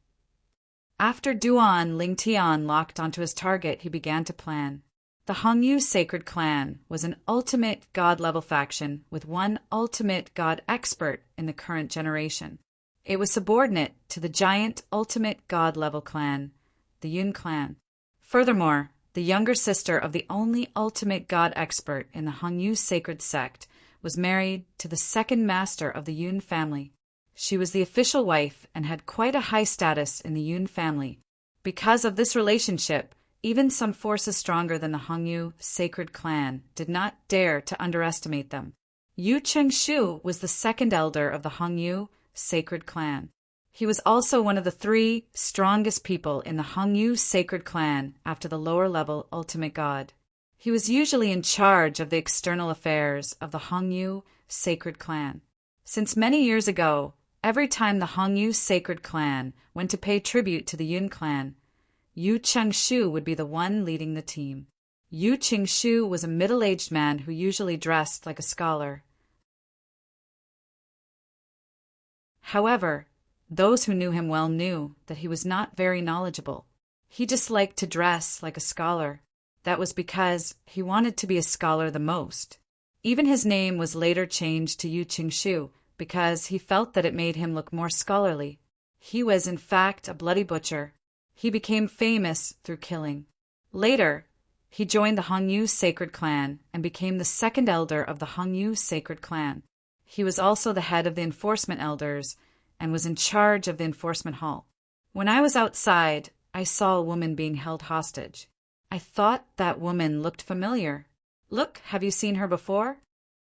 After Duan Lingtian locked onto his target, he began to plan. The Hongyu Sacred Clan was an ultimate god-level faction with one ultimate god expert in the current generation. It was subordinate to the giant ultimate god-level clan, the Yun clan. Furthermore, the younger sister of the only ultimate god expert in the Hongyu Sacred Sect was married to the second master of the Yun family. She was the official wife and had quite a high status in the Yun family. Because of this relationship, even some forces stronger than the Hongyu Sacred Clan did not dare to underestimate them. Yu Chengshu was the second elder of the Hongyu Sacred Clan. He was also one of the 3 strongest people in the Hongyu Sacred Clan after the lower-level ultimate god. He was usually in charge of the external affairs of the Hongyu Sacred Clan. Since many years ago, every time the Hongyu Sacred Clan went to pay tribute to the Yun clan, Yu Chengshu would be the one leading the team. Yu Chengshu was a middle-aged man who usually dressed like a scholar. However, those who knew him well knew that he was not very knowledgeable. He disliked to dress like a scholar. That was because he wanted to be a scholar the most. Even his name was later changed to Yu Chengshu because he felt that it made him look more scholarly. He was in fact a bloody butcher. He became famous through killing. Later, he joined the Hongyu Sacred Clan and became the second elder of the Hongyu Sacred Clan. He was also the head of the enforcement elders and was in charge of the enforcement hall. When I was outside, I saw a woman being held hostage. I thought that woman looked familiar. Look, have you seen her before?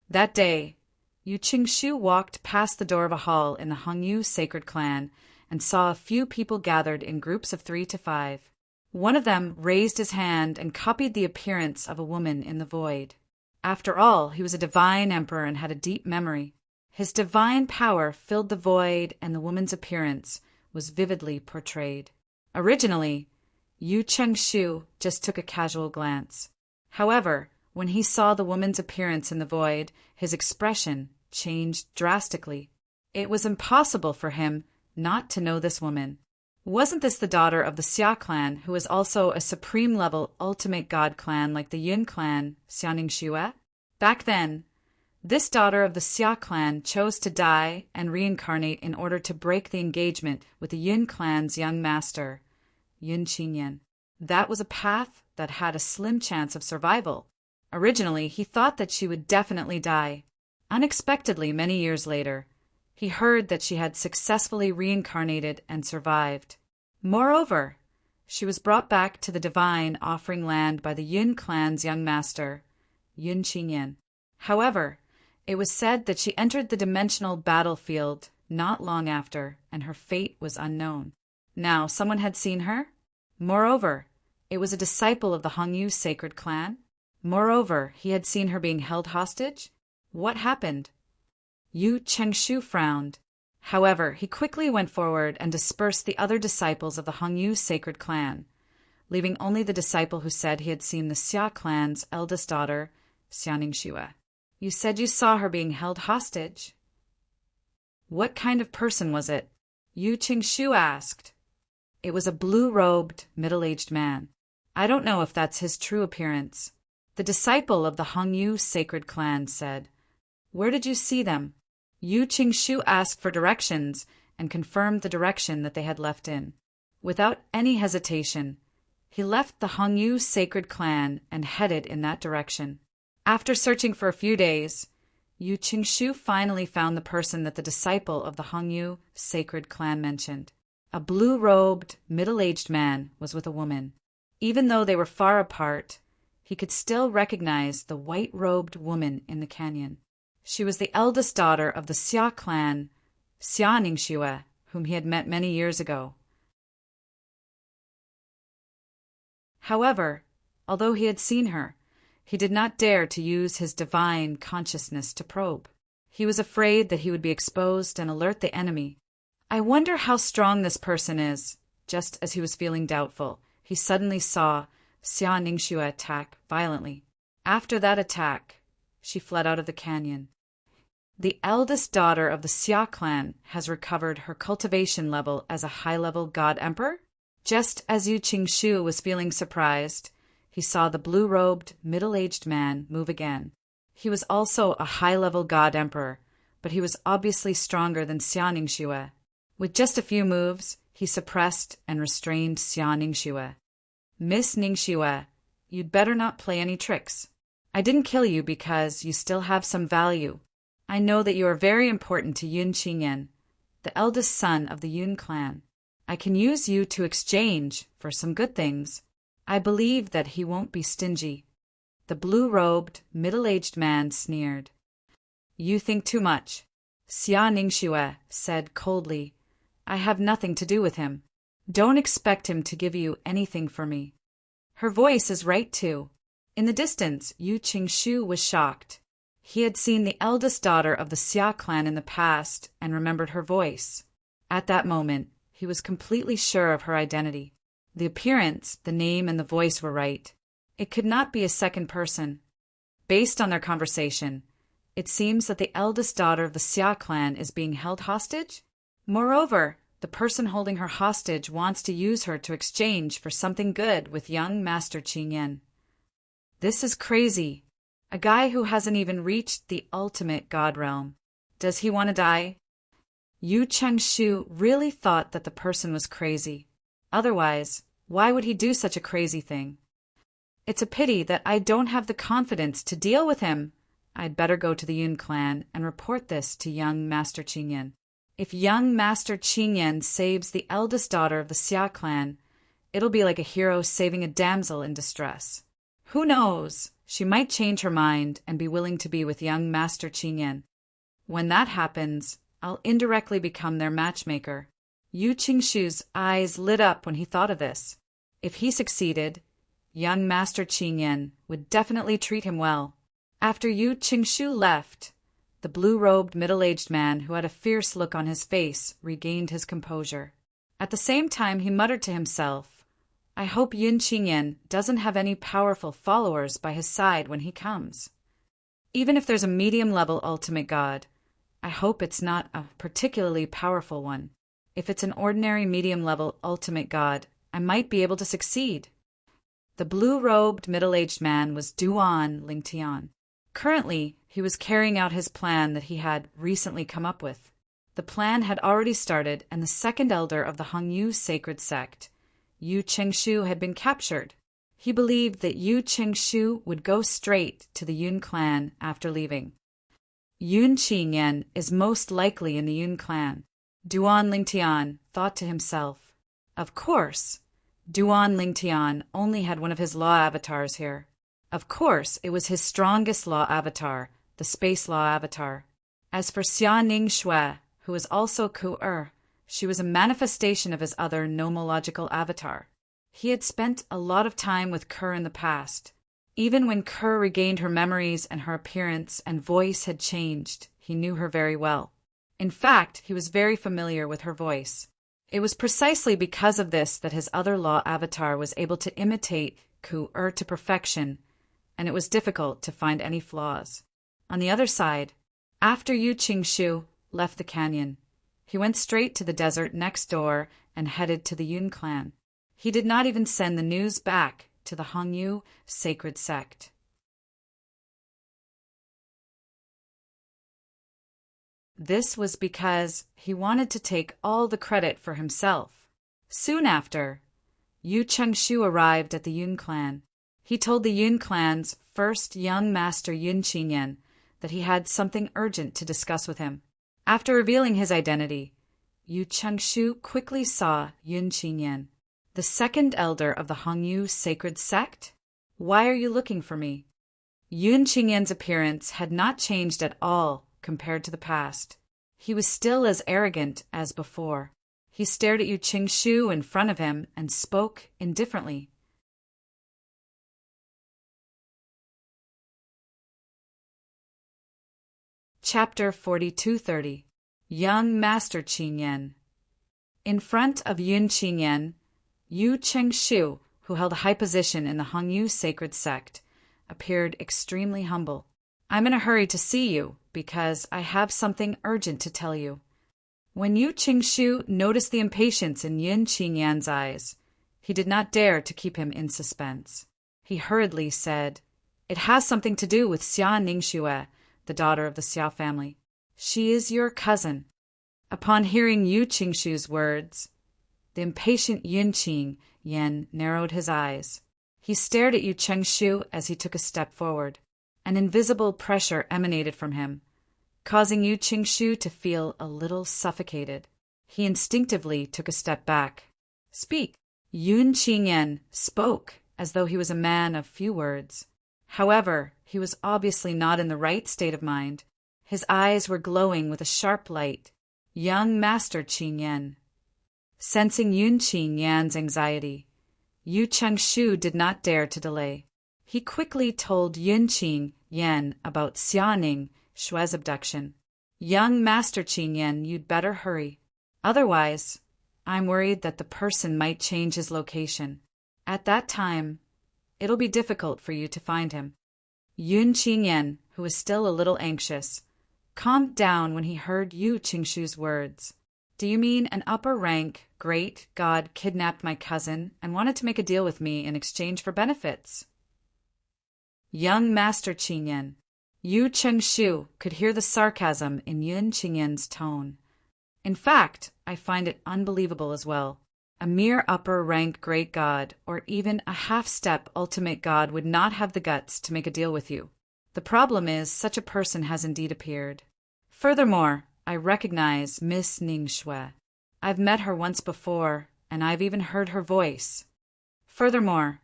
That day, Yu Chengshu walked past the door of a hall in the Hongyu Sacred Clan and saw a few people gathered in groups of 3 to 5. One of them raised his hand and copied the appearance of a woman in the void. After all, he was a divine emperor and had a deep memory. His divine power filled the void, and the woman's appearance was vividly portrayed. Originally, Yu Chengshu just took a casual glance. However, when he saw the woman's appearance in the void, his expression changed drastically. It was impossible for him not to know this woman. Wasn't this the daughter of the Xia clan, who was also a supreme-level ultimate god clan like the Yun clan, Xianing Xue? Back then, this daughter of the Xia clan chose to die and reincarnate in order to break the engagement with the Yun clan's young master, Yun Qinyan. That was a path that had a slim chance of survival. Originally, he thought that she would definitely die. Unexpectedly, many years later, he heard that she had successfully reincarnated and survived. Moreover, she was brought back to the divine offering land by the Yun clan's young master, Yun Qinyan. However, it was said that she entered the dimensional battlefield not long after, and her fate was unknown. Now, someone had seen her? Moreover, it was a disciple of the Hongyu Sacred Clan? Moreover, he had seen her being held hostage? What happened? Yu Chengshu frowned. However, he quickly went forward and dispersed the other disciples of the Hongyu sacred clan, leaving only the disciple who said he had seen the Xia clan's eldest daughter, Xia Ningxue. You said you saw her being held hostage. What kind of person was it? Yu Chengshu asked. It was a blue-robed, middle-aged man. I don't know if that's his true appearance. The disciple of the Hongyu sacred clan said. Where did you see them? Yu Chengshu asked for directions and confirmed the direction that they had left in. Without any hesitation, he left the Hongyu sacred clan and headed in that direction. After searching for a few days, Yu Chengshu finally found the person that the disciple of the Hongyu sacred clan mentioned. A blue-robed, middle-aged man was with a woman. Even though they were far apart, he could still recognize the white-robed woman in the canyon. She was the eldest daughter of the Xia clan, Xia Ningxue, whom he had met many years ago. However, although he had seen her, he did not dare to use his divine consciousness to probe. He was afraid that he would be exposed and alert the enemy. I wonder how strong this person is. Just as he was feeling doubtful, he suddenly saw Xia Ningxue attack violently. After that attack, she fled out of the canyon. The eldest daughter of the Xia clan has recovered her cultivation level as a high-level god emperor? Just as Yu Chengshu was feeling surprised, he saw the blue-robed, middle-aged man move again. He was also a high-level god emperor, but he was obviously stronger than Xia Ningxue. With just a few moves, he suppressed and restrained Xia Ningxue. Miss Ningxue, you'd better not play any tricks. I didn't kill you because you still have some value. I know that you are very important to Yun Qingyan, the eldest son of the Yun clan. I can use you to exchange for some good things. I believe that he won't be stingy. The blue-robed, middle-aged man sneered. You think too much. Xia Ningxue said coldly. I have nothing to do with him. Don't expect him to give you anything for me. Her voice is right, too. In the distance, Yu Chengshu was shocked. He had seen the eldest daughter of the Xia clan in the past and remembered her voice. At that moment, he was completely sure of her identity. The appearance, the name, and the voice were right. It could not be a second person. Based on their conversation, it seems that the eldest daughter of the Xia clan is being held hostage. Moreover, the person holding her hostage wants to use her to exchange for something good with young Master Qingyan. This is crazy. A guy who hasn't even reached the ultimate god realm. Does he want to die? Yu Chengshu really thought that the person was crazy. Otherwise, why would he do such a crazy thing? It's a pity that I don't have the confidence to deal with him. I'd better go to the Yun clan and report this to young Master Qingyan. If young Master Qingyan saves the eldest daughter of the Xia clan, it'll be like a hero saving a damsel in distress. Who knows? She might change her mind and be willing to be with young Master Qingyan. When that happens, I'll indirectly become their matchmaker. Yu Chengshu's eyes lit up when he thought of this. If he succeeded, young Master Qingyan would definitely treat him well. After Yu Chengshu left, the blue-robed middle-aged man who had a fierce look on his face regained his composure. At the same time, he muttered to himself, I hope Yun Qingyan doesn't have any powerful followers by his side when he comes. Even if there's a medium-level ultimate god, I hope it's not a particularly powerful one. If it's an ordinary medium-level ultimate god, I might be able to succeed. The blue-robed middle-aged man was Duan Lingtian. Currently, he was carrying out his plan that he had recently come up with. The plan had already started, and the second elder of the Hongyu sacred sect, Yu Chengshu, had been captured. He believed that Yu Chengshu would go straight to the Yun clan after leaving. Yun Qingyan is most likely in the Yun clan. Duan Lingtian thought to himself. Of course, Duan Lingtian only had one of his law avatars here. Of course, it was his strongest law avatar, the space law avatar. As for Xia Ningxue, who was also Ku-er, she was a manifestation of his other nomological avatar. He had spent a lot of time with Kerr in the past. Even when Kerr regained her memories and her appearance and voice had changed, He knew her very well. In fact, he was very familiar with her voice. It was precisely because of this that his other law avatar was able to imitate Ku-er to perfection, and it was difficult to find any flaws. On the other side, after Yu Qingshu left the canyon, he went straight to the desert next door and headed to the Yun clan. He did not even send the news back to the Hongyu sacred sect. This was because he wanted to take all the credit for himself. Soon after, Yu Chengshu arrived at the Yun clan. He told the Yun clan's first young master Yun Qingyan that he had something urgent to discuss with him. After revealing his identity, Yu Chengshu quickly saw Yun Qingyan. The second elder of the Hongyu sacred sect? Why are you looking for me? Yun Qingyan's appearance had not changed at all compared to the past. He was still as arrogant as before. He stared at Yu Qingshu in front of him and spoke indifferently. Chapter 4230. Young Master Qingyan. In front of Yun Qingyan, Yu Chengshu, who held a high position in the Hongyu sacred sect, appeared extremely humble. I'm in a hurry to see you, because I have something urgent to tell you. When Yu Qingshu noticed the impatience in Yun Qingyan's eyes, he did not dare to keep him in suspense. He hurriedly said, "It has something to do with Xia Ningxue, the daughter of the Xia family. She is your cousin." Upon hearing Yu Qingshu's words, the impatient Yun Qingyan narrowed his eyes. He stared at Yu Chengshu as he took a step forward. An invisible pressure emanated from him, causing Yu Qingshu to feel a little suffocated. He instinctively took a step back. "Speak." Yun Qingyan spoke as though he was a man of few words. However, he was obviously not in the right state of mind. His eyes were glowing with a sharp light. "Young Master Qingyan." Sensing Yun Qingyan's anxiety, Yu Chengshu did not dare to delay. He quickly told Yun Qingyan about Xia Ningxue's abduction. "Young Master Qingyan, you'd better hurry. Otherwise, I'm worried that the person might change his location. At that time, it'll be difficult for you to find him." Yun Qingyan, who was still a little anxious, calmed down when he heard Yu Qingshu's words. "Do you mean an upper-rank great god kidnapped my cousin and wanted to make a deal with me in exchange for benefits?" "Young Master Qingyan." Yu Chengshu could hear the sarcasm in Yun Qingyan's tone. "In fact, I find it unbelievable as well. A mere upper-rank great god, or even a half-step ultimate god would not have the guts to make a deal with you. The problem is, such a person has indeed appeared. Furthermore, I recognize Miss Ningxue. I've met her once before, and I've even heard her voice. Furthermore,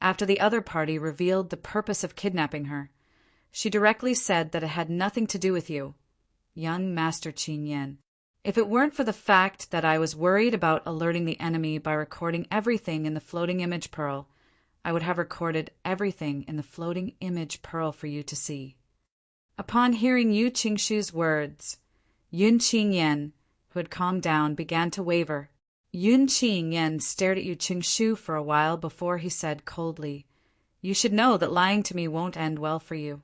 after the other party revealed the purpose of kidnapping her, she directly said that it had nothing to do with you, young Master Qingyan. If it weren't for the fact that I was worried about alerting the enemy by recording everything in the floating image pearl, I would have recorded everything in the floating image pearl for you to see." Upon hearing Yu Qingshu's words, Yun Qingyan, who had calmed down, began to waver. Yun Qingyan stared at Yu Qingshu for a while before he said coldly, "You should know that lying to me won't end well for you."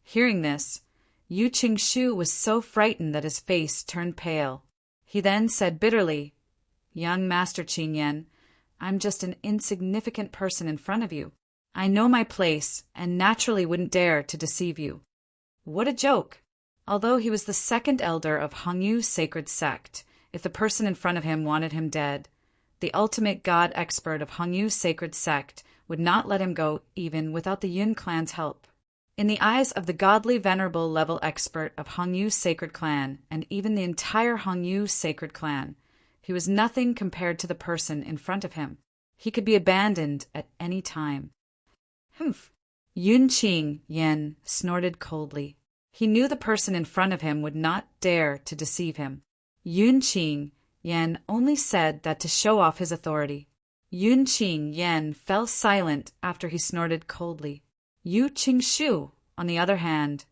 Hearing this, Yu Qingshu was so frightened that his face turned pale. He then said bitterly, "Young Master Qingyan, I'm just an insignificant person in front of you. I know my place and naturally wouldn't dare to deceive you." What a joke! Although he was the second elder of Hongyu sacred sect, if the person in front of him wanted him dead, the ultimate god expert of Hongyu sacred sect would not let him go even without the Yun clan's help. In the eyes of the godly venerable level expert of Hongyu sacred clan, and even the entire Hongyu sacred clan, he was nothing compared to the person in front of him. He could be abandoned at any time. "Humph!" Yun Qingyan snorted coldly. He knew the person in front of him would not dare to deceive him. Yun Qingyan only said that to show off his authority. Yun Qingyan fell silent after he snorted coldly. Yu Qingshu, on the other hand,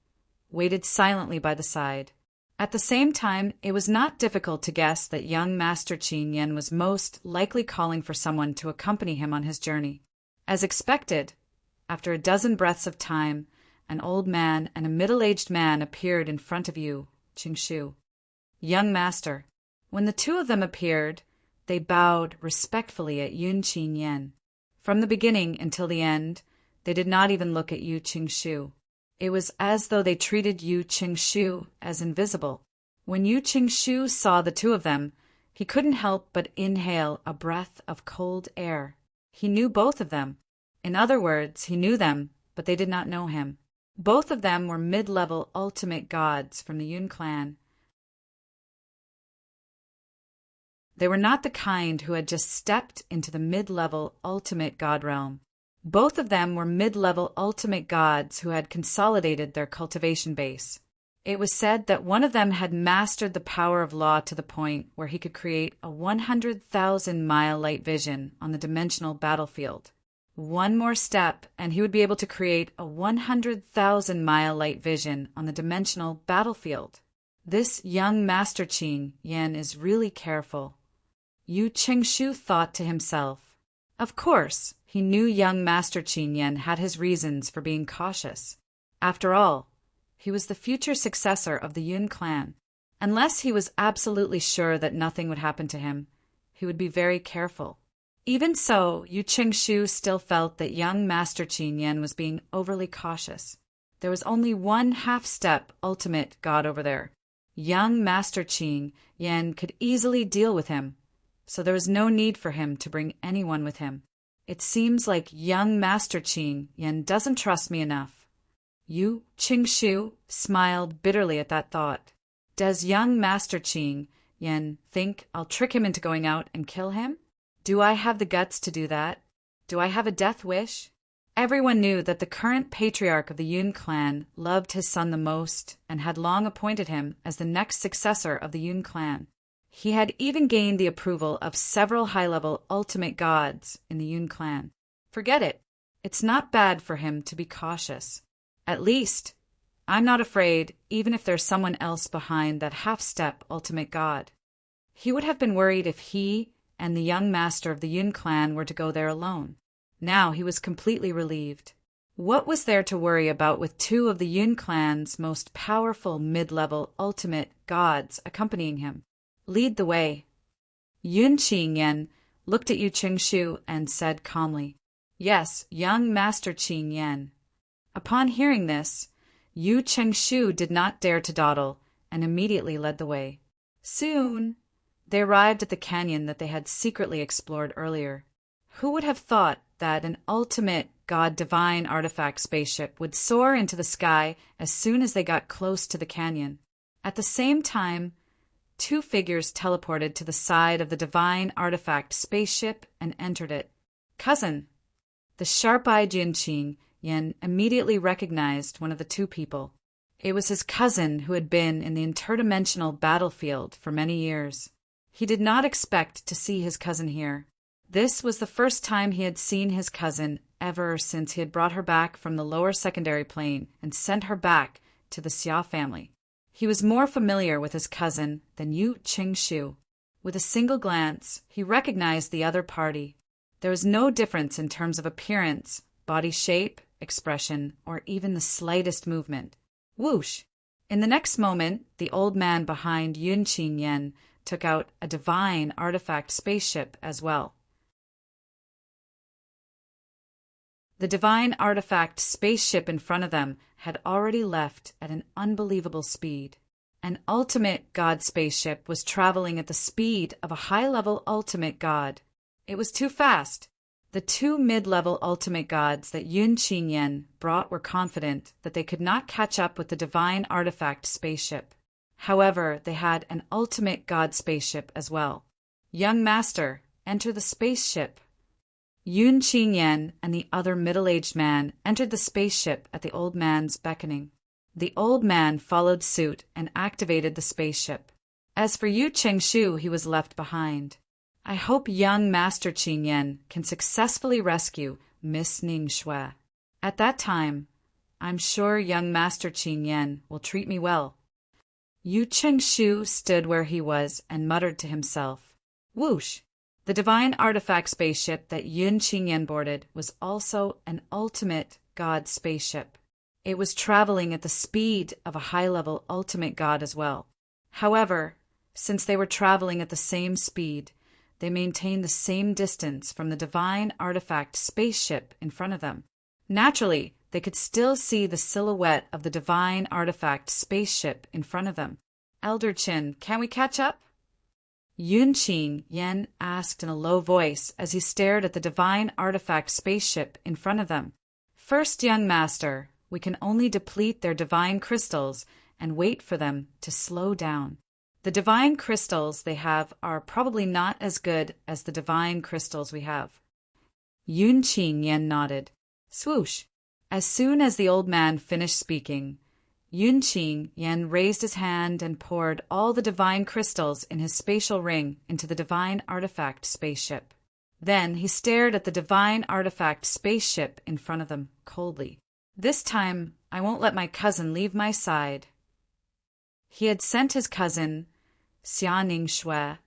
waited silently by the side. At the same time, it was not difficult to guess that young Master Qin Yen was most likely calling for someone to accompany him on his journey. As expected, after a dozen breaths of time, an old man and a middle-aged man appeared in front of Yu Qingshu. Young Master. When the two of them appeared, they bowed respectfully at Yun Qin Yen. From the beginning until the end, they did not even look at Yu Qingshu. It was as though they treated Yu Qingshu as invisible. When Yu Qingshu saw the two of them, he couldn't help but inhale a breath of cold air. He knew both of them. In other words, he knew them, but they did not know him. Both of them were mid-level ultimate gods from the Yun clan. They were not the kind who had just stepped into the mid-level ultimate god realm. Both of them were mid-level ultimate gods who had consolidated their cultivation base. It was said that one of them had mastered the power of law to the point where he could create a 100,000-mile light vision on the dimensional battlefield. One more step, and he would be able to create a 100,000-mile light vision on the dimensional battlefield. This young Master Qin Yen is really careful. Yu Qingshu thought to himself. Of course, he knew young Master Qin Yen had his reasons for being cautious. After all, he was the future successor of the Yun clan. Unless he was absolutely sure that nothing would happen to him, he would be very careful. Even so, Yu Qingshu still felt that young Master Qin Yen was being overly cautious. There was only one half-step ultimate god over there. Young Master Qin Yen could easily deal with him, so there was no need for him to bring anyone with him. It seems like young Master Qin Yen doesn't trust me enough. Yu Qingshu smiled bitterly at that thought. Does young Master Qin Yen think I'll trick him into going out and kill him? Do I have the guts to do that? Do I have a death wish? Everyone knew that the current patriarch of the Yun clan loved his son the most and had long appointed him as the next successor of the Yun clan. He had even gained the approval of several high-level ultimate gods in the Yun clan. Forget it. It's not bad for him to be cautious. At least, I'm not afraid even if there's someone else behind that half-step ultimate god. He would have been worried if he and the young master of the Yun clan were to go there alone. Now he was completely relieved. What was there to worry about with two of the Yun clan's most powerful mid-level ultimate gods accompanying him? Lead the way. Yun Qin Yen looked at Yu Qingshu and said calmly, Yes, young Master Qin Yen. Upon hearing this, Yu Qingshu did not dare to dawdle and immediately led the way. Soon, they arrived at the canyon that they had secretly explored earlier. Who would have thought that an ultimate god-divine artifact spaceship would soar into the sky as soon as they got close to the canyon? At the same time, two figures teleported to the side of the divine artifact spaceship and entered it. Cousin. The sharp-eyed Yun Qin Yen immediately recognized one of the two people. It was his cousin who had been in the interdimensional battlefield for many years. He did not expect to see his cousin here. This was the first time he had seen his cousin ever since he had brought her back from the lower secondary plane and sent her back to the Xia family. He was more familiar with his cousin than Yu Qingshu. With a single glance, he recognized the other party. There was no difference in terms of appearance, body shape, expression, or even the slightest movement. Whoosh! In the next moment, the old man behind Yun Qin Yen took out a divine artifact spaceship as well. The divine artifact spaceship in front of them had already left at an unbelievable speed. An ultimate god spaceship was traveling at the speed of a high-level ultimate god. It was too fast. The two mid-level ultimate gods that Yun Qin Yen brought were confident that they could not catch up with the divine artifact spaceship. However, they had an ultimate god spaceship as well. Young Master, enter the spaceship. Yun Qin Yen and the other middle-aged man entered the spaceship at the old man's beckoning. The old man followed suit and activated the spaceship. As for Yu Qingshu, he was left behind. I hope young Master Qin Yen can successfully rescue Miss Ning Shui. At that time, I'm sure young Master Qing Yan will treat me well. Yu Chengshu stood where he was and muttered to himself. Whoosh! The divine artifact spaceship that Yun Qingyan boarded was also an ultimate god spaceship. It was traveling at the speed of a high-level ultimate god as well. However, since they were traveling at the same speed, they maintained the same distance from the divine artifact spaceship in front of them. Naturally, they could still see the silhouette of the divine artifact spaceship in front of them. Elder Qin, can we catch up? Yun Qingyan asked in a low voice as he stared at the divine artifact spaceship in front of them. First, young master, we can only deplete their divine crystals and wait for them to slow down. The divine crystals they have are probably not as good as the divine crystals we have. Yun Qingyan nodded. Swoosh! As soon as the old man finished speaking, Yun Qingyan raised his hand and poured all the divine crystals in his spatial ring into the divine artifact spaceship. Then he stared at the divine artifact spaceship in front of them coldly. This time, I won't let my cousin leave my side. He had sent his cousin, Xia Ningshui,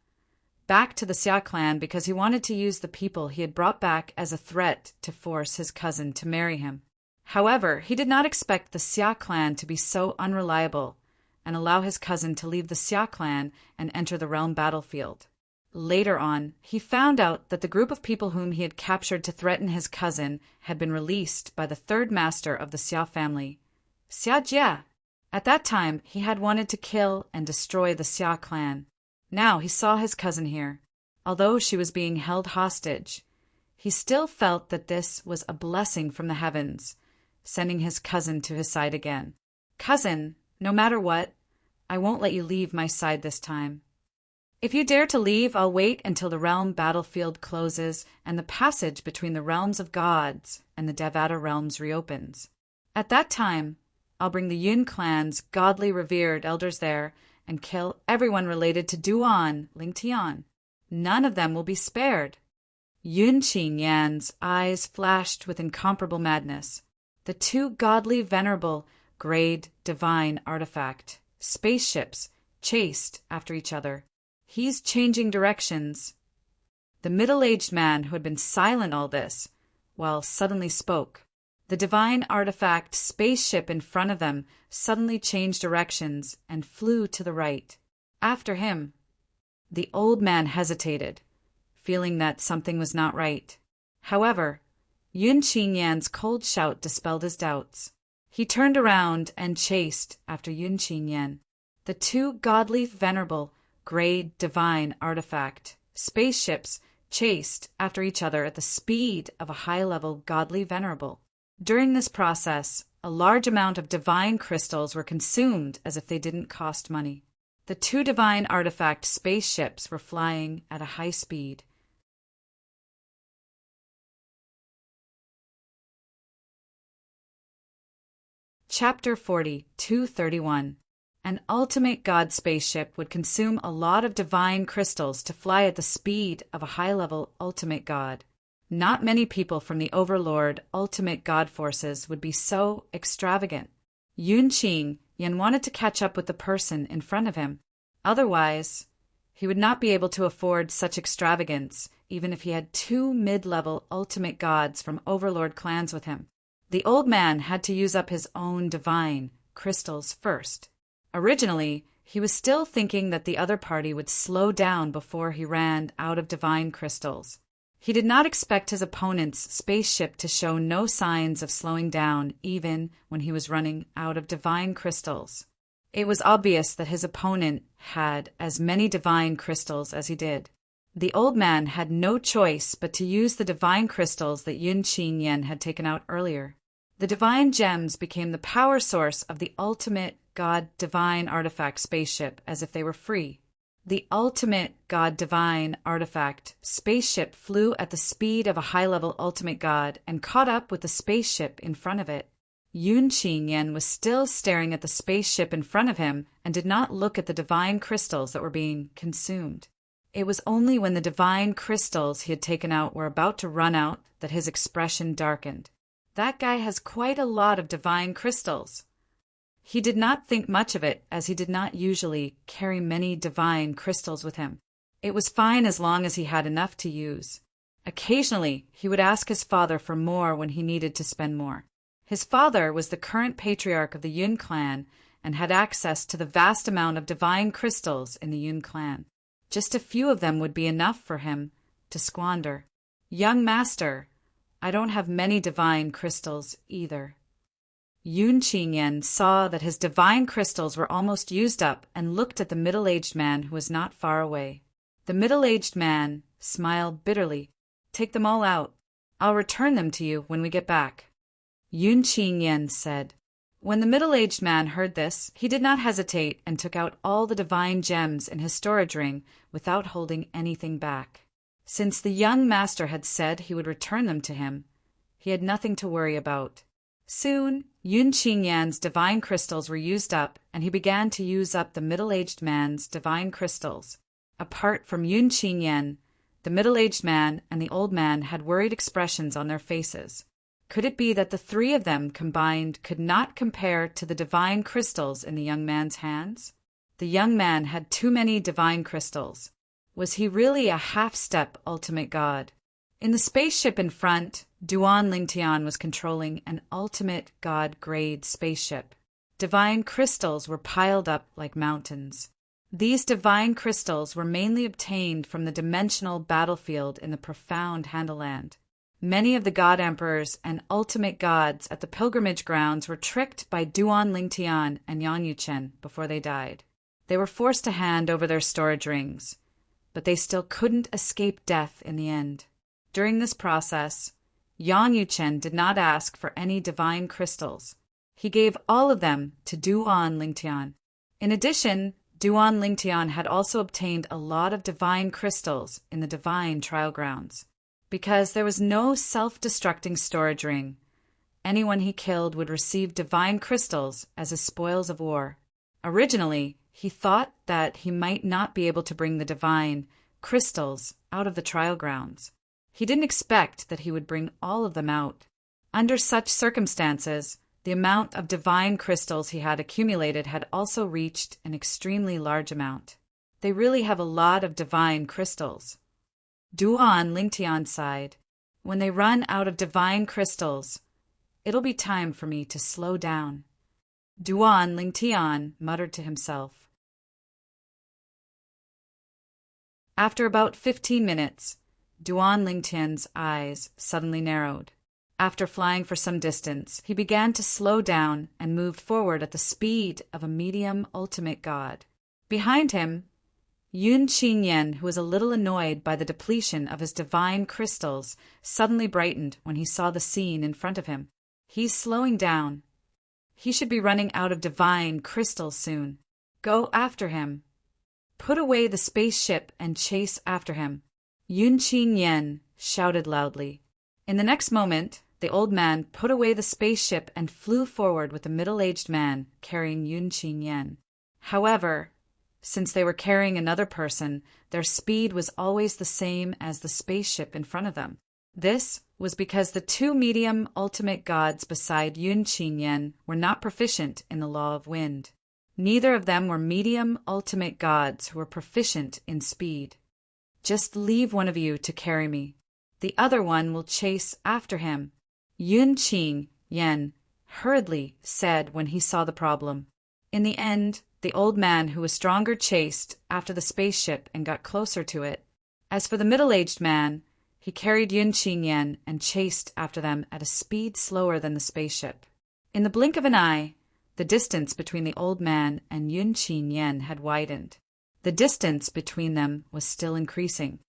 back to the Xia clan because he wanted to use the people he had brought back as a threat to force his cousin to marry him. However, he did not expect the Xia clan to be so unreliable and allow his cousin to leave the Xia clan and enter the realm battlefield. Later on, he found out that the group of people whom he had captured to threaten his cousin had been released by the third master of the Xia family, Xia Jie. At that time, he had wanted to kill and destroy the Xia clan. Now he saw his cousin here. Although she was being held hostage, he still felt that this was a blessing from the heavens, sending his cousin to his side again. Cousin, no matter what, I won't let you leave my side this time. If you dare to leave, I'll wait until the realm battlefield closes and the passage between the realms of gods and the Devata realms reopens. At that time, I'll bring the Yun clan's godly revered elders there and kill everyone related to Duan Lingtian. None of them will be spared. Yun Qingyan's eyes flashed with incomparable madness. The two godly, venerable, grade, divine artifact spaceships chased after each other. He's changing directions. The middle-aged man who had been silent all this, while suddenly spoke. The divine artifact spaceship in front of them suddenly changed directions and flew to the right. After him, the old man hesitated, feeling that something was not right. However, Yun Qingyan's cold shout dispelled his doubts. He turned around and chased after Yun Qingyan. The two godly, venerable, grade, divine artifact spaceships chased after each other at the speed of a high-level godly venerable. During this process, a large amount of divine crystals were consumed as if they didn't cost money. The two divine artifact spaceships were flying at a high speed. Chapter 40, 231. An ultimate god spaceship would consume a lot of divine crystals to fly at the speed of a high-level ultimate god. Not many people from the Overlord ultimate god forces would be so extravagant. Yun Qingyan wanted to catch up with the person in front of him. Otherwise, he would not be able to afford such extravagance, even if he had two mid-level ultimate gods from Overlord clans with him. The old man had to use up his own divine crystals first. Originally, he was still thinking that the other party would slow down before he ran out of divine crystals. He did not expect his opponent's spaceship to show no signs of slowing down even when he was running out of divine crystals. It was obvious that his opponent had as many divine crystals as he did. The old man had no choice but to use the divine crystals that Yun Qingyan had taken out earlier. The divine gems became the power source of the ultimate god divine artifact spaceship as if they were free. The ultimate god divine artifact spaceship flew at the speed of a high-level ultimate god and caught up with the spaceship in front of it. Yun Qingyan was still staring at the spaceship in front of him and did not look at the divine crystals that were being consumed. It was only when the divine crystals he had taken out were about to run out that his expression darkened. That guy has quite a lot of divine crystals. He did not think much of it, as he did not usually carry many divine crystals with him. It was fine as long as he had enough to use. Occasionally, he would ask his father for more when he needed to spend more. His father was the current patriarch of the Yun clan and had access to the vast amount of divine crystals in the Yun clan. Just a few of them would be enough for him to squander. "Young master, I don't have many divine crystals either." Yun Qingyan saw that his divine crystals were almost used up and looked at the middle-aged man who was not far away. The middle-aged man smiled bitterly. "Take them all out. I'll return them to you when we get back," Yun Qingyan said. When the middle-aged man heard this, he did not hesitate and took out all the divine gems in his storage ring without holding anything back. Since the young master had said he would return them to him, he had nothing to worry about. Soon, Yun Qingyan's divine crystals were used up, and he began to use up the middle-aged man's divine crystals. Apart from Yun Qingyan, the middle-aged man and the old man had worried expressions on their faces. Could it be that the three of them combined could not compare to the divine crystals in the young man's hands? The young man had too many divine crystals. Was he really a half-step ultimate god? In the spaceship in front, Duan Lingtian was controlling an ultimate god-grade spaceship. Divine crystals were piled up like mountains. These divine crystals were mainly obtained from the dimensional battlefield in the profound Handaland. Many of the god emperors and ultimate gods at the pilgrimage grounds were tricked by Duan Lingtian and Yang Yuchen before they died. They were forced to hand over their storage rings, but they still couldn't escape death in the end. During this process, Yang Yuchen did not ask for any divine crystals. He gave all of them to Duan Lingtian. In addition, Duan Lingtian had also obtained a lot of divine crystals in the divine trial grounds. Because there was no self-destructing storage ring, anyone he killed would receive divine crystals as his spoils of war. Originally, he thought that he might not be able to bring the divine crystals out of the trial grounds. He didn't expect that he would bring all of them out. Under such circumstances, the amount of divine crystals he had accumulated had also reached an extremely large amount. They really have a lot of divine crystals. Duan Lingtian sighed. When they run out of divine crystals, it'll be time for me to slow down. Duan Lingtian muttered to himself. After about 15 minutes, Duan Lingtian's eyes suddenly narrowed. After flying for some distance, he began to slow down and moved forward at the speed of a medium ultimate god. Behind him, Yun Qingyan, who was a little annoyed by the depletion of his divine crystals, suddenly brightened when he saw the scene in front of him. He's slowing down. He should be running out of divine crystals soon. Go after him. Put away the spaceship and chase after him, Yun Qingyan shouted loudly. In the next moment, the old man put away the spaceship and flew forward with the middle-aged man carrying Yun Qingyan. However, since they were carrying another person, their speed was always the same as the spaceship in front of them. This was because the two medium ultimate gods beside Yun Qingyan were not proficient in the law of wind. Neither of them were medium ultimate gods who were proficient in speed. Just leave one of you to carry me. The other one will chase after him, Yun Qingyan hurriedly said when he saw the problem. In the end, the old man who was stronger chased after the spaceship and got closer to it. As for the middle-aged man, he carried Yun Qingyan and chased after them at a speed slower than the spaceship. In the blink of an eye, the distance between the old man and Yun Qingyan had widened. The distance between them was still increasing.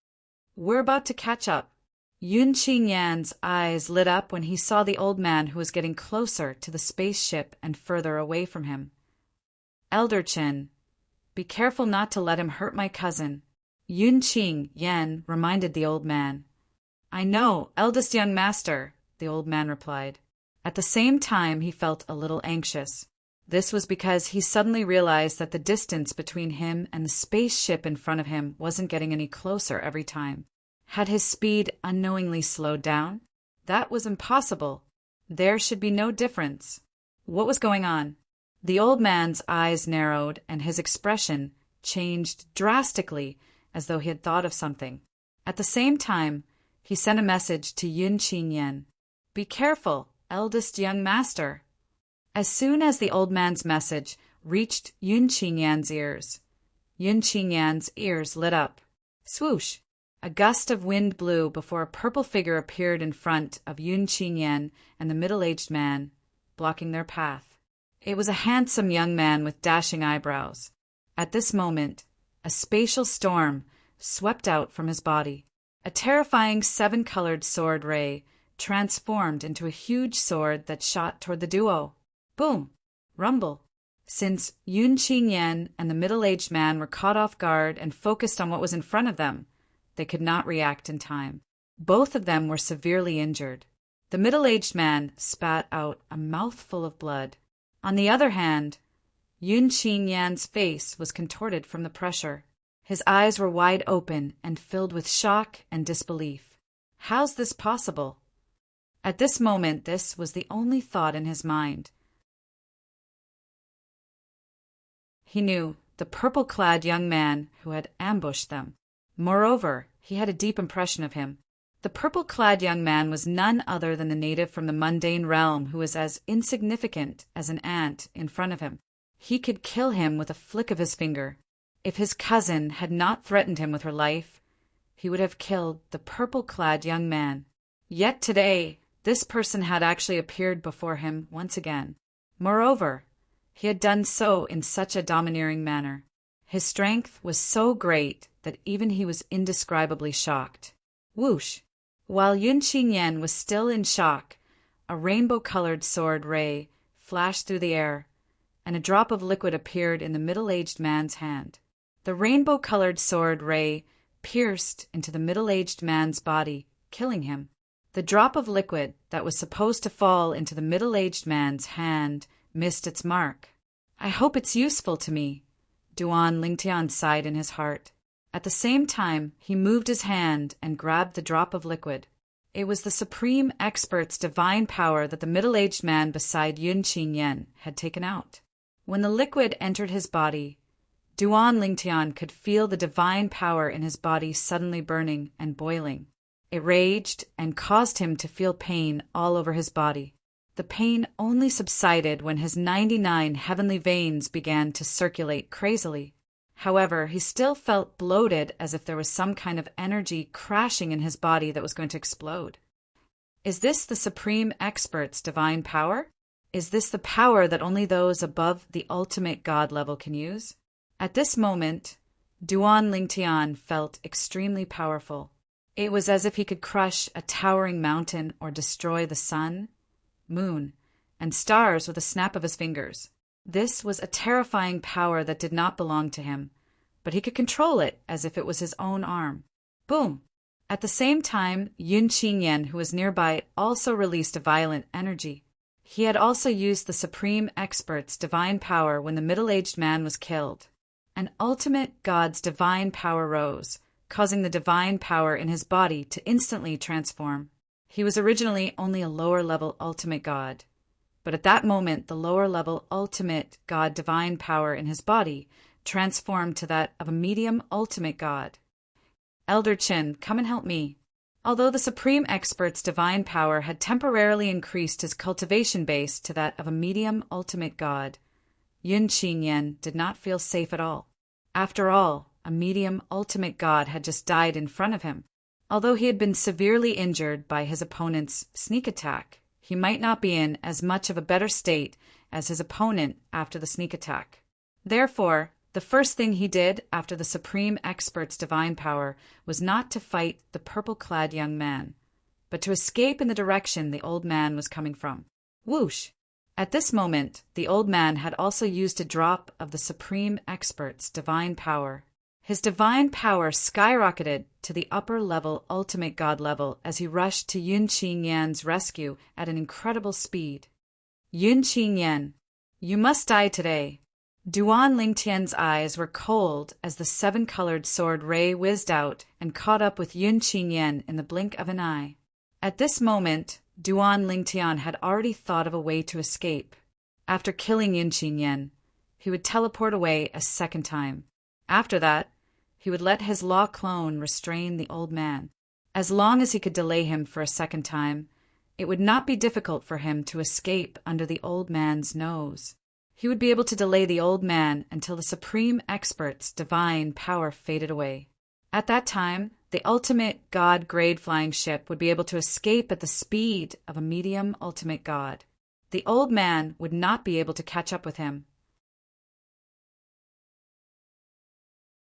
We're about to catch up. Yun Qingyan's eyes lit up when he saw the old man who was getting closer to the spaceship and further away from him. Elder Chen, be careful not to let him hurt my cousin, Yun Qingyan reminded the old man. I know, eldest young master, the old man replied. At the same time, he felt a little anxious. This was because he suddenly realized that the distance between him and the spaceship in front of him wasn't getting any closer every time. Had his speed unknowingly slowed down? That was impossible. There should be no difference. What was going on? The old man's eyes narrowed and his expression changed drastically, as though he had thought of something. At the same time, he sent a message to Yun Qingyan. "Be careful, eldest young master." As soon as the old man's message reached Yun Qingyan's ears, Yun Qingyan's ears lit up. Swoosh! A gust of wind blew before a purple figure appeared in front of Yun Qingyan and the middle-aged man, blocking their path. It was a handsome young man with dashing eyebrows. At this moment, a spatial storm swept out from his body. A terrifying 7-colored sword ray transformed into a huge sword that shot toward the duo. Boom! Rumble! Since Yun Qingyan and the middle-aged man were caught off guard and focused on what was in front of them, they could not react in time. Both of them were severely injured. The middle-aged man spat out a mouthful of blood. On the other hand, Yun Qingyan's face was contorted from the pressure. His eyes were wide open and filled with shock and disbelief. How's this possible? At this moment, this was the only thought in his mind. He knew the purple-clad young man who had ambushed them. Moreover, he had a deep impression of him. The purple-clad young man was none other than the native from the mundane realm who was as insignificant as an ant in front of him. He could kill him with a flick of his finger. If his cousin had not threatened him with her life, he would have killed the purple-clad young man. Yet today, this person had actually appeared before him once again. Moreover, he had done so in such a domineering manner. His strength was so great that even he was indescribably shocked. Whoosh! While Yun Qingyan was still in shock, a rainbow-colored sword ray flashed through the air, and a drop of liquid appeared in the middle-aged man's hand. The rainbow-colored sword ray pierced into the middle-aged man's body, killing him. The drop of liquid that was supposed to fall into the middle-aged man's hand missed its mark. "I hope it's useful to me," Duan Lingtian sighed in his heart. At the same time, he moved his hand and grabbed the drop of liquid. It was the supreme expert's divine power that the middle-aged man beside Yun Qingyan had taken out. When the liquid entered his body, Duan Lingtian could feel the divine power in his body suddenly burning and boiling. It raged and caused him to feel pain all over his body. The pain only subsided when his 99 heavenly veins began to circulate crazily. However, he still felt bloated, as if there was some kind of energy crashing in his body that was going to explode. Is this the supreme expert's divine power? Is this the power that only those above the ultimate God level can use? At this moment, Duan Lingtian felt extremely powerful. It was as if he could crush a towering mountain or destroy the sun, moon, and stars with a snap of his fingers. This was a terrifying power that did not belong to him, but he could control it as if it was his own arm. Boom! At the same time, Yun Qingyan, who was nearby, also released a violent energy. He had also used the supreme expert's divine power when the middle-aged man was killed. An ultimate God's divine power rose, causing the divine power in his body to instantly transform. He was originally only a lower-level ultimate God, but at that moment the lower-level ultimate God divine power in his body transformed to that of a medium ultimate God. "Elder Qin, come and help me." Although the supreme expert's divine power had temporarily increased his cultivation base to that of a medium ultimate God, Yun Qingyan did not feel safe at all. After all, a medium ultimate God had just died in front of him. Although he had been severely injured by his opponent's sneak attack, he might not be in as much of a better state as his opponent after the sneak attack. Therefore, the first thing he did after the supreme expert's divine power was not to fight the purple-clad young man, but to escape in the direction the old man was coming from. Whoosh! At this moment, the old man had also used a drop of the supreme expert's divine power. His divine power skyrocketed to the upper-level ultimate God level as he rushed to Yun Qingyan's rescue at an incredible speed. "Yun Qingyan, you must die today." Duan Lingtian's eyes were cold as the 7-colored sword ray whizzed out and caught up with Yun Qingyan in the blink of an eye. At this moment, Duan Lingtian had already thought of a way to escape. After killing Yun Qinyan, he would teleport away a second time. After that, he would let his law clone restrain the old man. As long as he could delay him for a second time, it would not be difficult for him to escape under the old man's nose. He would be able to delay the old man until the supreme expert's divine power faded away. At that time, the ultimate god-grade flying ship would be able to escape at the speed of a medium ultimate god. The old man would not be able to catch up with him.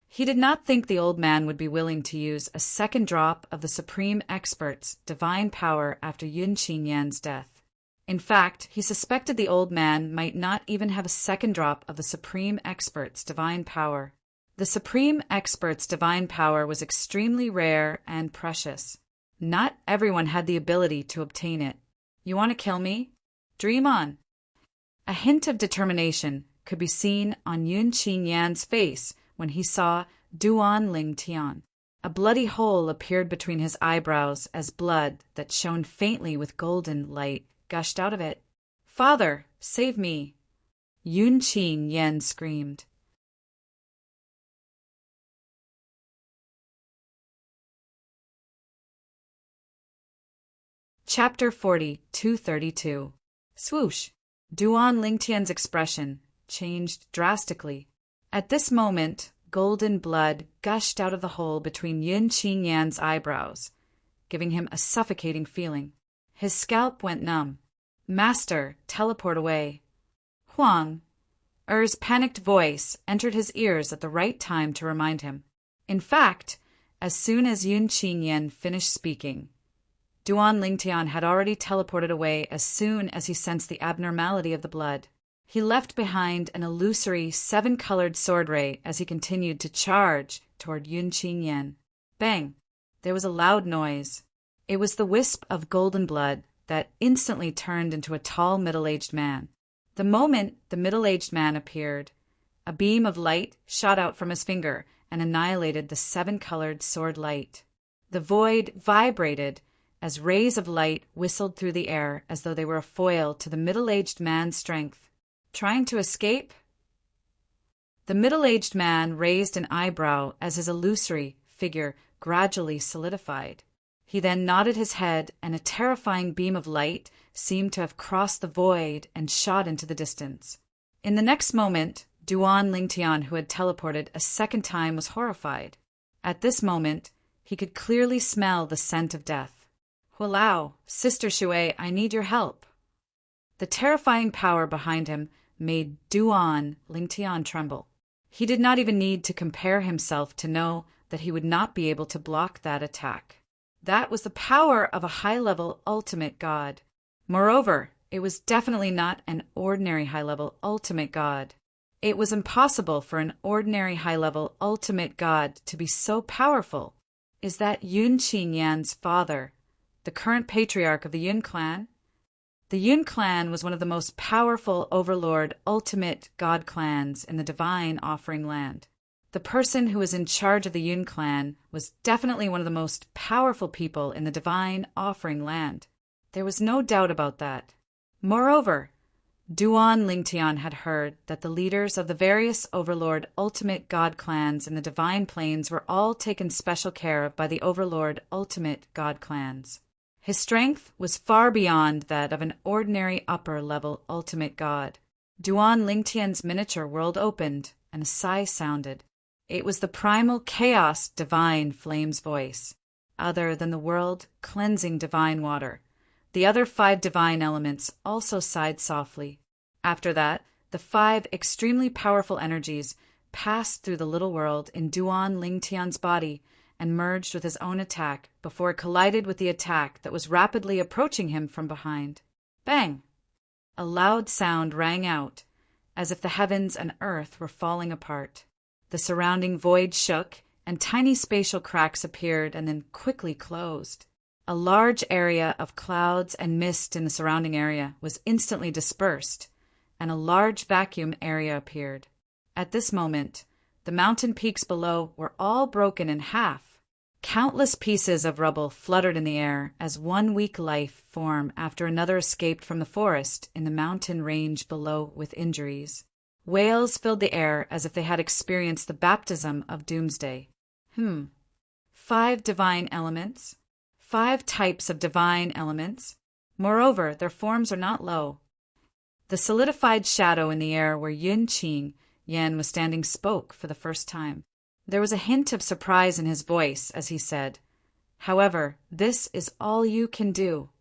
He did not think the old man would be willing to use a second drop of the supreme expert's divine power after Yun Qinyan's death. In fact, he suspected the old man might not even have a second drop of the supreme expert's divine power. The supreme expert's divine power was extremely rare and precious. Not everyone had the ability to obtain it. You want to kill me? Dream on. A hint of determination could be seen on Yun Qinyan's face when he saw Duan Lingtian. A bloody hole appeared between his eyebrows as blood that shone faintly with golden light gushed out of it. "Father, save me!" Yun Qinyan screamed. Chapter 40:232. Swoosh! Duan Lingtian's expression changed drastically. At this moment, golden blood gushed out of the hole between Yun Qinyan's eyebrows, giving him a suffocating feeling. His scalp went numb. "Master, teleport away." Huang! Er's panicked voice entered his ears at the right time to remind him. In fact, as soon as Yun Qinyan finished speaking, Duan Lingtian had already teleported away as soon as he sensed the abnormality of the blood. He left behind an illusory seven-colored sword ray as he continued to charge toward Yun Qinyan. Bang! There was a loud noise. It was the wisp of golden blood that instantly turned into a tall middle-aged man. The moment the middle-aged man appeared, a beam of light shot out from his finger and annihilated the seven-colored sword light. The void vibrated as rays of light whistled through the air as though they were a foil to the middle-aged man's strength. Trying to escape? The middle-aged man raised an eyebrow as his illusory figure gradually solidified. He then nodded his head, and a terrifying beam of light seemed to have crossed the void and shot into the distance. In the next moment, Duan Lingtian, who had teleported a second time, was horrified. At this moment, he could clearly smell the scent of death. "Hulao, Sister Shui, I need your help." The terrifying power behind him made Duan Lingtian tremble. He did not even need to compare himself to know that he would not be able to block that attack. That was the power of a high-level ultimate god. Moreover, it was definitely not an ordinary high-level ultimate god. It was impossible for an ordinary high-level ultimate god to be so powerful. Is that Yun Qinyan's father, the current patriarch of the Yun clan? The Yun clan was one of the most powerful overlord ultimate god clans in the divine offering land. The person who was in charge of the Yun clan was definitely one of the most powerful people in the divine offering land. There was no doubt about that. Moreover, Duan Lingtian had heard that the leaders of the various overlord ultimate god clans in the divine planes were all taken special care of by the overlord ultimate god clans. His strength was far beyond that of an ordinary upper-level ultimate god. Duan Lingtian's miniature world opened, and a sigh sounded. It was the primal chaos divine flame's voice. Other than the world-cleansing divine water, the other 5 divine elements also sighed softly. After that, the 5 extremely powerful energies passed through the little world in Duan Lingtian's body and merged with his own attack before it collided with the attack that was rapidly approaching him from behind. Bang! A loud sound rang out, as if the heavens and earth were falling apart. The surrounding void shook, and tiny spatial cracks appeared and then quickly closed. A large area of clouds and mist in the surrounding area was instantly dispersed, and a large vacuum area appeared. At this moment, the mountain peaks below were all broken in half. Countless pieces of rubble fluttered in the air as one weak life form after another escaped from the forest in the mountain range below with injuries. Wails filled the air as if they had experienced the baptism of doomsday. 5 divine elements. 5 types of divine elements. Moreover, their forms are not low. The solidified shadow in the air where Yun Qing Yan was standing spoke for the first time. There was a hint of surprise in his voice as he said, "However, this is all you can do."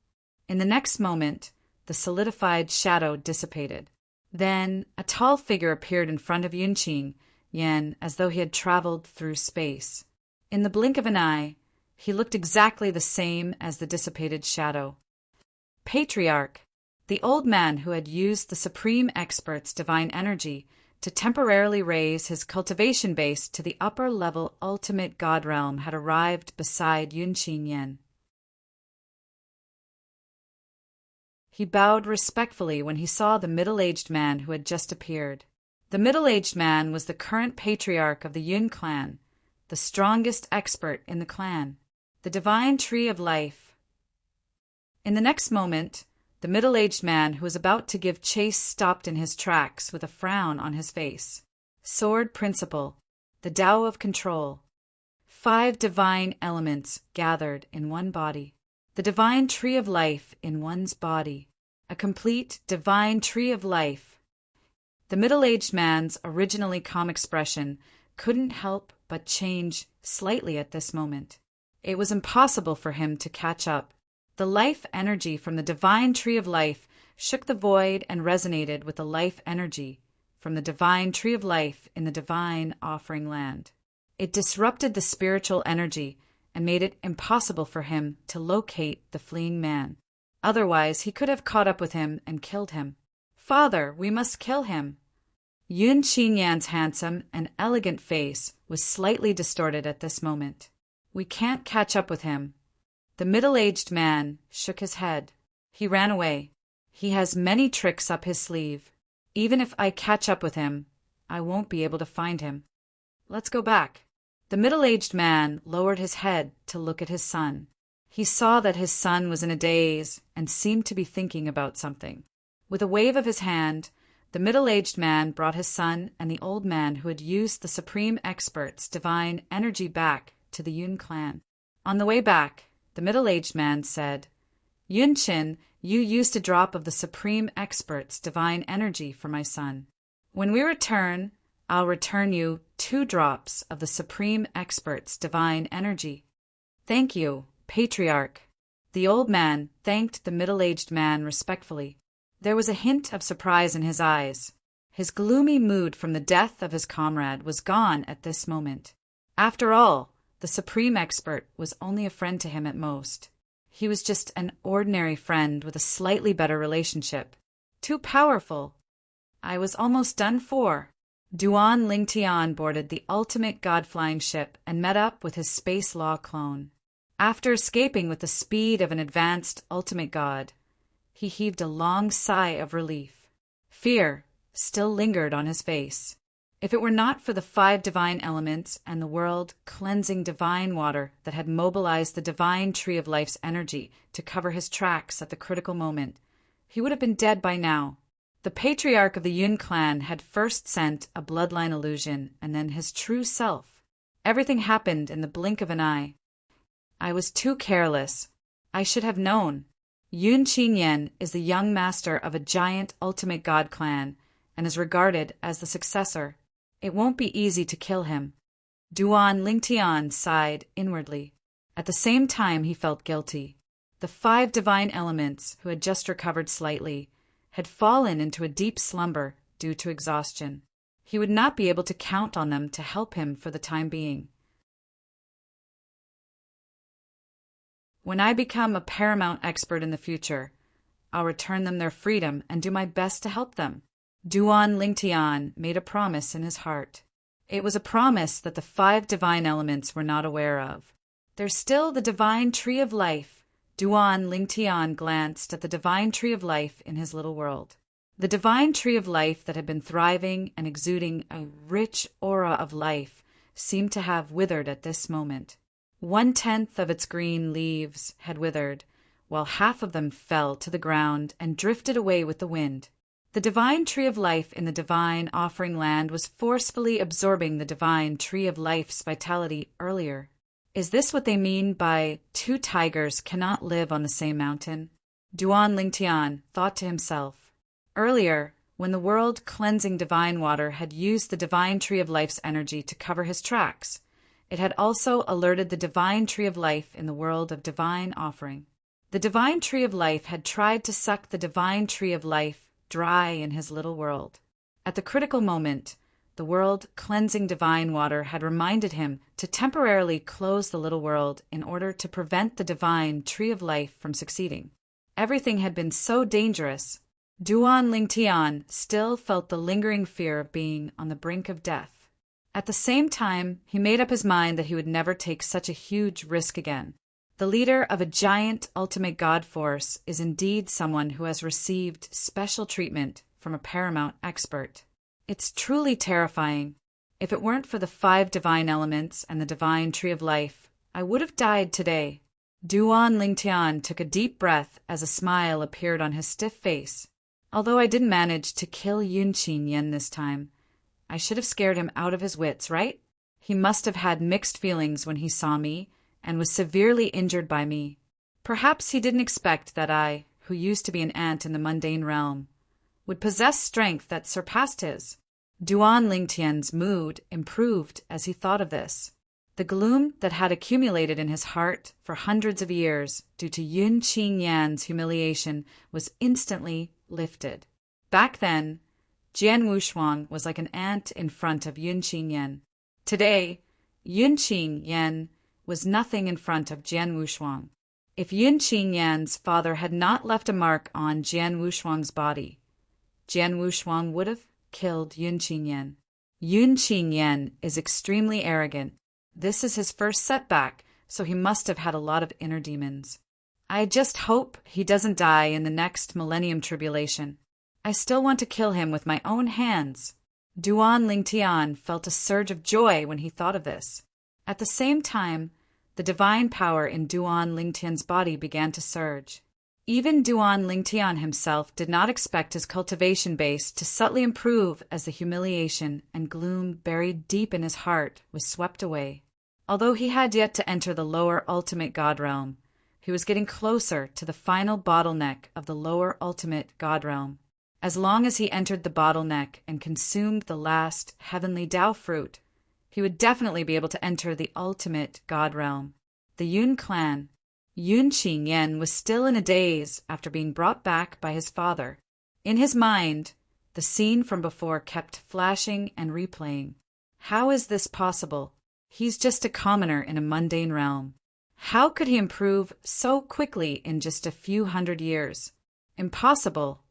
In the next moment, the solidified shadow dissipated. Then a tall figure appeared in front of Yun Qing Yan as though he had traveled through space. In the blink of an eye, he looked exactly the same as the dissipated shadow. Patriarch, the old man who had used the Supreme Expert's divine energy to temporarily raise his cultivation base to the upper-level ultimate God realm, had arrived beside Yun Qing Yan. He bowed respectfully when he saw the middle-aged man who had just appeared. The middle-aged man was the current patriarch of the Yun clan, the strongest expert in the clan, the divine tree of life. In the next moment, the middle-aged man who was about to give chase stopped in his tracks with a frown on his face. Sword principle, the Tao of control. 5 divine elements gathered in one body. The divine tree of life in one's body. A complete divine tree of life. The middle-aged man's originally calm expression couldn't help but change slightly at this moment. It was impossible for him to catch up. The life energy from the divine tree of life shook the void and resonated with the life energy from the divine tree of life in the divine offering land. It disrupted the spiritual energy and made it impossible for him to locate the fleeing man. Otherwise, he could have caught up with him and killed him. "Father, we must kill him." Yun Qing Yan's handsome and elegant face was slightly distorted at this moment. "We can't catch up with him." The middle-aged man shook his head. "He ran away. He has many tricks up his sleeve. Even if I catch up with him, I won't be able to find him. Let's go back." The middle-aged man lowered his head to look at his son. He saw that his son was in a daze and seemed to be thinking about something. With a wave of his hand, the middle-aged man brought his son and the old man who had used the Supreme Expert's divine energy back to the Yun clan. On the way back, the middle-aged man said, "Yun Qin, you used a drop of the Supreme Expert's divine energy for my son. When we return, I'll return you 2 drops of the Supreme Expert's divine energy." "Thank you, Patriarch." The old man thanked the middle-aged man respectfully. There was a hint of surprise in his eyes. His gloomy mood from the death of his comrade was gone at this moment. After all, the Supreme Expert was only a friend to him at most. He was just an ordinary friend with a slightly better relationship. Too powerful. I was almost done for. Duan Lingtian boarded the ultimate god-flying ship and met up with his space law clone. After escaping with the speed of an advanced ultimate god, he heaved a long sigh of relief. Fear still lingered on his face. If it were not for the 5 divine elements and the world-cleansing divine water that had mobilized the divine tree of life's energy to cover his tracks at the critical moment, he would have been dead by now. The patriarch of the Yun clan had first sent a bloodline illusion and then his true self. Everything happened in the blink of an eye. I was too careless. I should have known. Yun Qing Yan is the young master of a giant ultimate god clan and is regarded as the successor. It won't be easy to kill him. Duan Lingtian sighed inwardly. At the same time, he felt guilty. The 5 divine elements, who had just recovered slightly, had fallen into a deep slumber due to exhaustion. He would not be able to count on them to help him for the time being. When I become a paramount expert in the future, I'll return them their freedom and do my best to help them. Duan Lingtian made a promise in his heart. It was a promise that the 5 divine elements were not aware of. There's still the divine tree of life. Duan Lingtian glanced at the divine tree of life in his little world. The divine tree of life that had been thriving and exuding a rich aura of life seemed to have withered at this moment. 1/10 of its green leaves had withered, while half of them fell to the ground and drifted away with the wind. The divine tree of life in the divine offering land was forcefully absorbing the divine tree of life's vitality earlier. Is this what they mean by two tigers cannot live on the same mountain? Duan Lingtian thought to himself. Earlier, when the world-cleansing divine water had used the divine tree of life's energy to cover his tracks, it had also alerted the divine tree of life in the world of divine offering. The divine tree of life had tried to suck the divine tree of life dry in his little world. At the critical moment, the world-cleansing divine water had reminded him to temporarily close the little world in order to prevent the divine tree of life from succeeding. Everything had been so dangerous. Duan Lingtian still felt the lingering fear of being on the brink of death. At the same time, he made up his mind that he would never take such a huge risk again. The leader of a giant ultimate God force is indeed someone who has received special treatment from a paramount expert. It's truly terrifying. If it weren't for the 5 divine elements and the divine tree of life, I would have died today. Duan Lingtian took a deep breath as a smile appeared on his stiff face. Although I didn't manage to kill Yunqing Yen this time, I should have scared him out of his wits, right? He must have had mixed feelings when he saw me and was severely injured by me. Perhaps he didn't expect that I, who used to be an ant in the mundane realm, would possess strength that surpassed his. Duan Lingtian's mood improved as he thought of this. The gloom that had accumulated in his heart for hundreds of years due to Yunqing Yan's humiliation was instantly lifted. Back then, Jian Wushuang was like an ant in front of Yunqing Yan. Today, Yunqing Yan was nothing in front of Jian Wushuang. If Yunqing Yan's father had not left a mark on Jian Wushuang's body, Jian Wushuang would have killed Yunqing Yan. Yunqing Yan is extremely arrogant. This is his first setback, so he must have had a lot of inner demons. I just hope he doesn't die in the next millennium tribulation. I still want to kill him with my own hands. Duan Lingtian felt a surge of joy when he thought of this. At the same time, the divine power in Duan Lingtian's body began to surge. Even Duan Lingtian himself did not expect his cultivation base to subtly improve as the humiliation and gloom buried deep in his heart was swept away. Although he had yet to enter the lower ultimate God realm, he was getting closer to the final bottleneck of the lower ultimate God realm. As long as he entered the bottleneck and consumed the last heavenly Tao fruit, he would definitely be able to enter the ultimate God realm. The Yun clan. Yunqing Yan was still in a daze after being brought back by his father. In his mind, the scene from before kept flashing and replaying. How is this possible? He's just a commoner in a mundane realm. How could he improve so quickly in just a few hundred years? Impossible.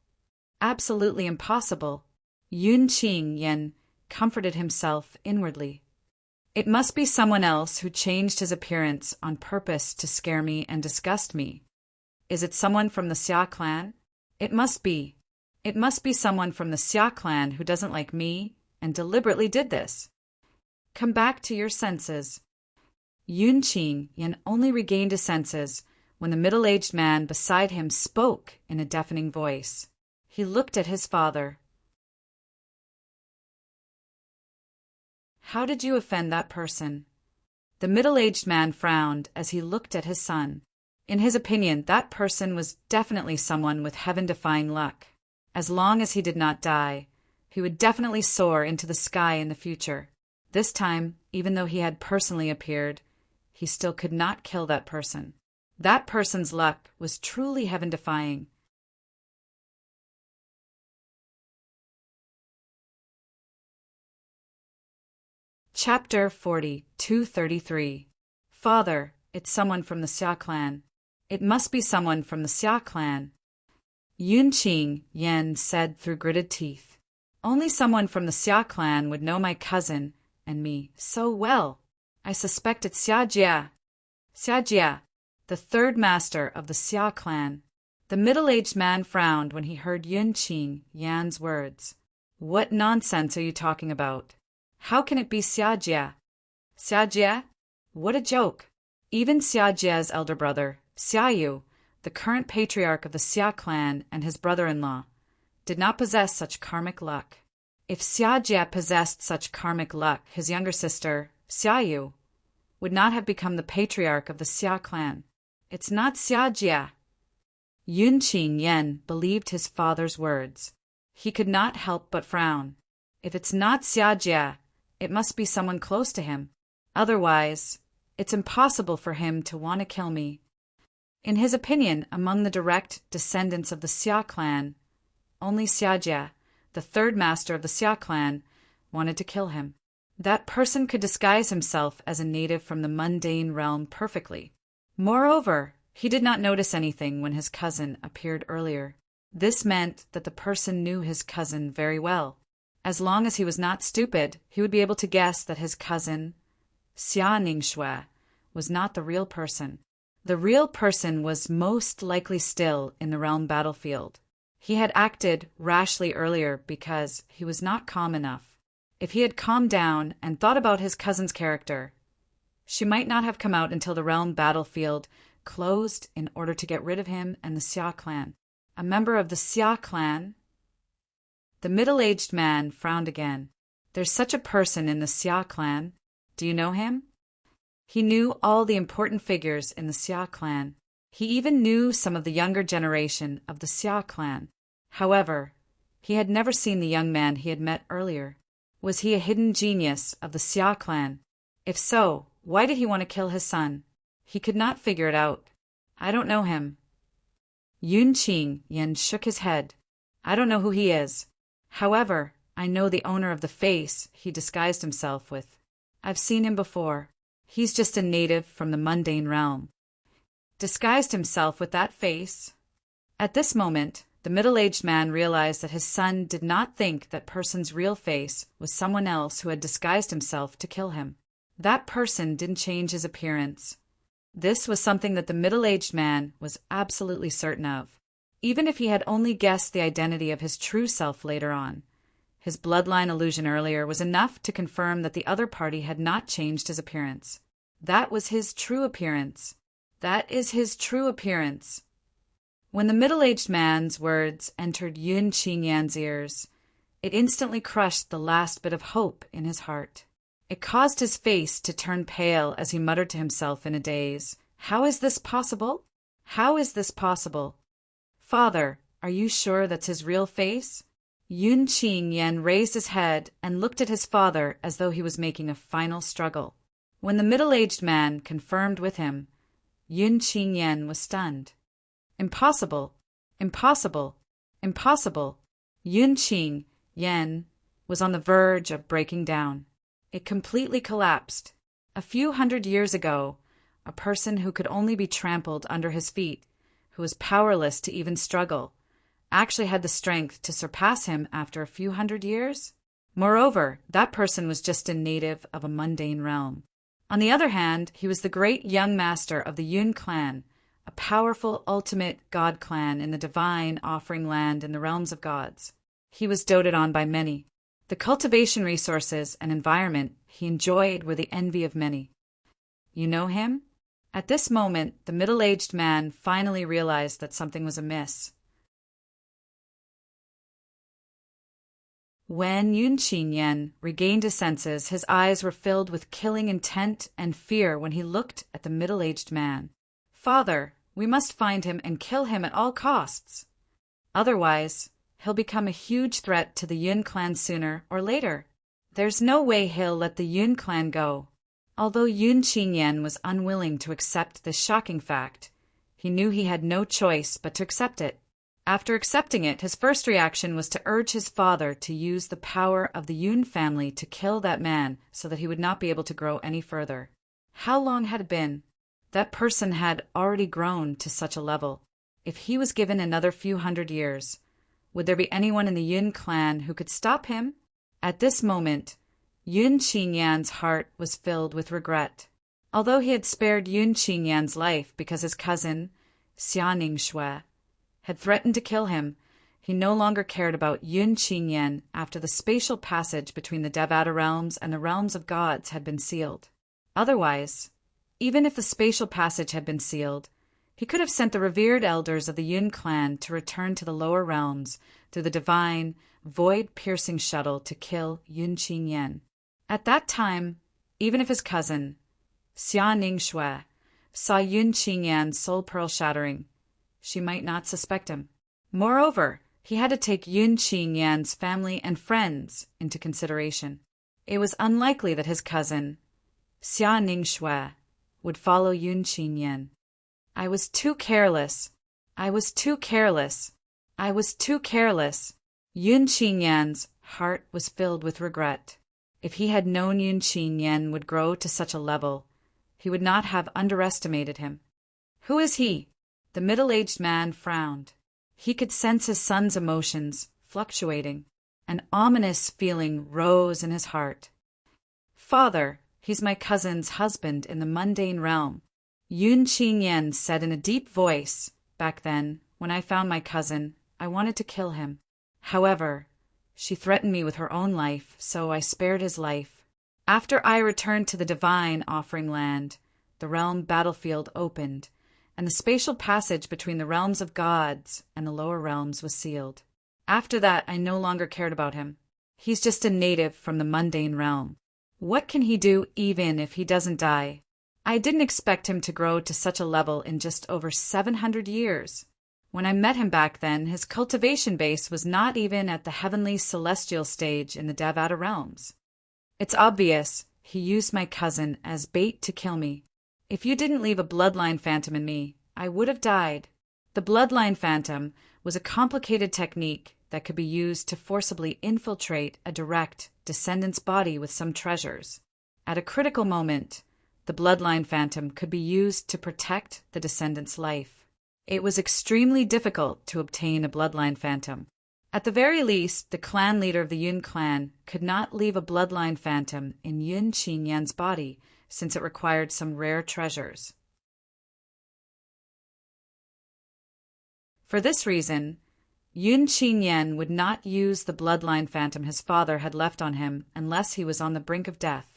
Absolutely impossible. Yunqing Yan comforted himself inwardly. It must be someone else who changed his appearance on purpose to scare me and disgust me. Is it someone from the Xia clan? It must be. It must be someone from the Xia clan who doesn't like me and deliberately did this. Come back to your senses. Yunqing Yan only regained his senses when the middle-aged man beside him spoke in a deafening voice. He looked at his father. How did you offend that person? The middle-aged man frowned as he looked at his son. In his opinion, that person was definitely someone with heaven-defying luck. As long as he did not die, he would definitely soar into the sky in the future. This time, even though he had personally appeared, he still could not kill that person. That person's luck was truly heaven-defying. Chapter 40-233. Father, it's someone from the Xia clan. It must be someone from the Xia clan. Yunqing Yan said through gritted teeth. Only someone from the Xia clan would know my cousin and me so well. I suspect it's Xia Jia. Xia Jia, the third master of the Xia clan. The middle-aged man frowned when he heard Yunqing Yan's words. What nonsense are you talking about? How can it be Xia Jia? Xia Jia? What a joke. Even Xia Jie's elder brother, Xia Yu, the current patriarch of the Xia clan and his brother-in-law, did not possess such karmic luck. If Xia Jie possessed such karmic luck, his younger sister, Xia Yu, would not have become the patriarch of the Xia clan. It's not Xia Jie. Yun Qingyan believed his father's words. He could not help but frown. If it's not Xia Jie, it must be someone close to him. Otherwise, it's impossible for him to want to kill me. In his opinion, among the direct descendants of the Xia clan, only Xia Jie, the third master of the Xia clan, wanted to kill him. That person could disguise himself as a native from the mundane realm perfectly. Moreover, he did not notice anything when his cousin appeared earlier. This meant that the person knew his cousin very well. As long as he was not stupid, he would be able to guess that his cousin, Xia Ningxue, was not the real person. The real person was most likely still in the realm battlefield. He had acted rashly earlier because he was not calm enough. If he had calmed down and thought about his cousin's character, she might not have come out until the realm battlefield closed in order to get rid of him and the Xia clan. A member of the Xia clan? The middle-aged man frowned again. There's such a person in the Xia clan. Do you know him? He knew all the important figures in the Xia clan. He even knew some of the younger generation of the Xia clan. However, he had never seen the young man he had met earlier. Was he a hidden genius of the Xia clan? If so, why did he want to kill his son? He could not figure it out. I don't know him. Yun Qingyan shook his head. I don't know who he is. However, I know the owner of the face he disguised himself with. I've seen him before. He's just a native from the mundane realm. Disguised himself with that face? At this moment, the middle-aged man realized that his son did not think that person's real face was someone else who had disguised himself to kill him. That person didn't change his appearance. This was something that the middle-aged man was absolutely certain of. Even if he had only guessed the identity of his true self later on, his bloodline illusion earlier was enough to confirm that the other party had not changed his appearance. That was his true appearance. That is his true appearance. When the middle-aged man's words entered Yun Qingyan's ears, it instantly crushed the last bit of hope in his heart. It caused his face to turn pale as he muttered to himself in a daze, How is this possible? How is this possible? Father, are you sure that's his real face? Yun Qingyan raised his head and looked at his father as though he was making a final struggle. When the middle-aged man confirmed with him, Yun Qingyan was stunned. Impossible! Impossible! Impossible! Yun Qingyan was on the verge of breaking down. It completely collapsed. A few hundred years ago, a person who could only be trampled under his feet, who was powerless to even struggle, actually had the strength to surpass him after a few hundred years? Moreover, that person was just a native of a mundane realm. On the other hand, he was the great young master of the Yun clan, a powerful ultimate god clan in the divine offering land in the realms of gods. He was doted on by many. The cultivation resources and environment he enjoyed were the envy of many. You know him? At this moment, the middle-aged man finally realized that something was amiss. When Yun Qingyan regained his senses, his eyes were filled with killing intent and fear when he looked at the middle-aged man. Father, we must find him and kill him at all costs. Otherwise, he'll become a huge threat to the Yun clan sooner or later. There's no way he'll let the Yun clan go. Although Yun Qingyan was unwilling to accept this shocking fact, he knew he had no choice but to accept it. After accepting it, his first reaction was to urge his father to use the power of the Yun family to kill that man so that he would not be able to grow any further. How long had it been? That person had already grown to such a level. If he was given another few hundred years, would there be anyone in the Yun clan who could stop him? At this moment, Yun Qingyan's heart was filled with regret. Although he had spared Yun Qingyan's life because his cousin, Xia Ningxue, had threatened to kill him, he no longer cared about Yun Qingyan after the spatial passage between the Devata realms and the realms of gods had been sealed. Otherwise, Even if the spatial passage had been sealed, he could have sent the revered elders of the Yun clan to return to the lower realms through the divine, void-piercing shuttle to kill Yun Qingyan. At that time, even if his cousin, Xia Ningxue, saw Yun Qingyan's soul pearl shattering, she might not suspect him. Moreover, he had to take Yun Qingyan's family and friends into consideration. It was unlikely that his cousin, Xia Ningxue, would follow Yun Qingyan. I was too careless. I was too careless. I was too careless. Yun Qingyan's heart was filled with regret. If he had known Yun Qingyan would grow to such a level, he would not have underestimated him. Who is he? The middle-aged man frowned. He could sense his son's emotions fluctuating. An ominous feeling rose in his heart. Father, he's my cousin's husband in the mundane realm. Yun Qingyan said in a deep voice. Back then, when I found my cousin, I wanted to kill him. However, she threatened me with her own life, so I spared his life. After I returned to the divine offering land, the realm battlefield opened, and the spatial passage between the realms of gods and the lower realms was sealed. After that, I no longer cared about him. He's just a native from the mundane realm. What can he do even if he doesn't die? I didn't expect him to grow to such a level in just over 700 years. When I met him back then, his cultivation base was not even at the heavenly celestial stage in the Devata realms. It's obvious he used my cousin as bait to kill me. If you didn't leave a bloodline phantom in me, I would have died. The bloodline phantom was a complicated technique that could be used to forcibly infiltrate a direct descendant's body with some treasures. At a critical moment, the bloodline phantom could be used to protect the descendant's life. It was extremely difficult to obtain a bloodline phantom. At the very least, the clan leader of the Yun clan could not leave a bloodline phantom in Yun Qingyan's body, since it required some rare treasures. For this reason, Yun Qingyan would not use the bloodline phantom his father had left on him unless he was on the brink of death.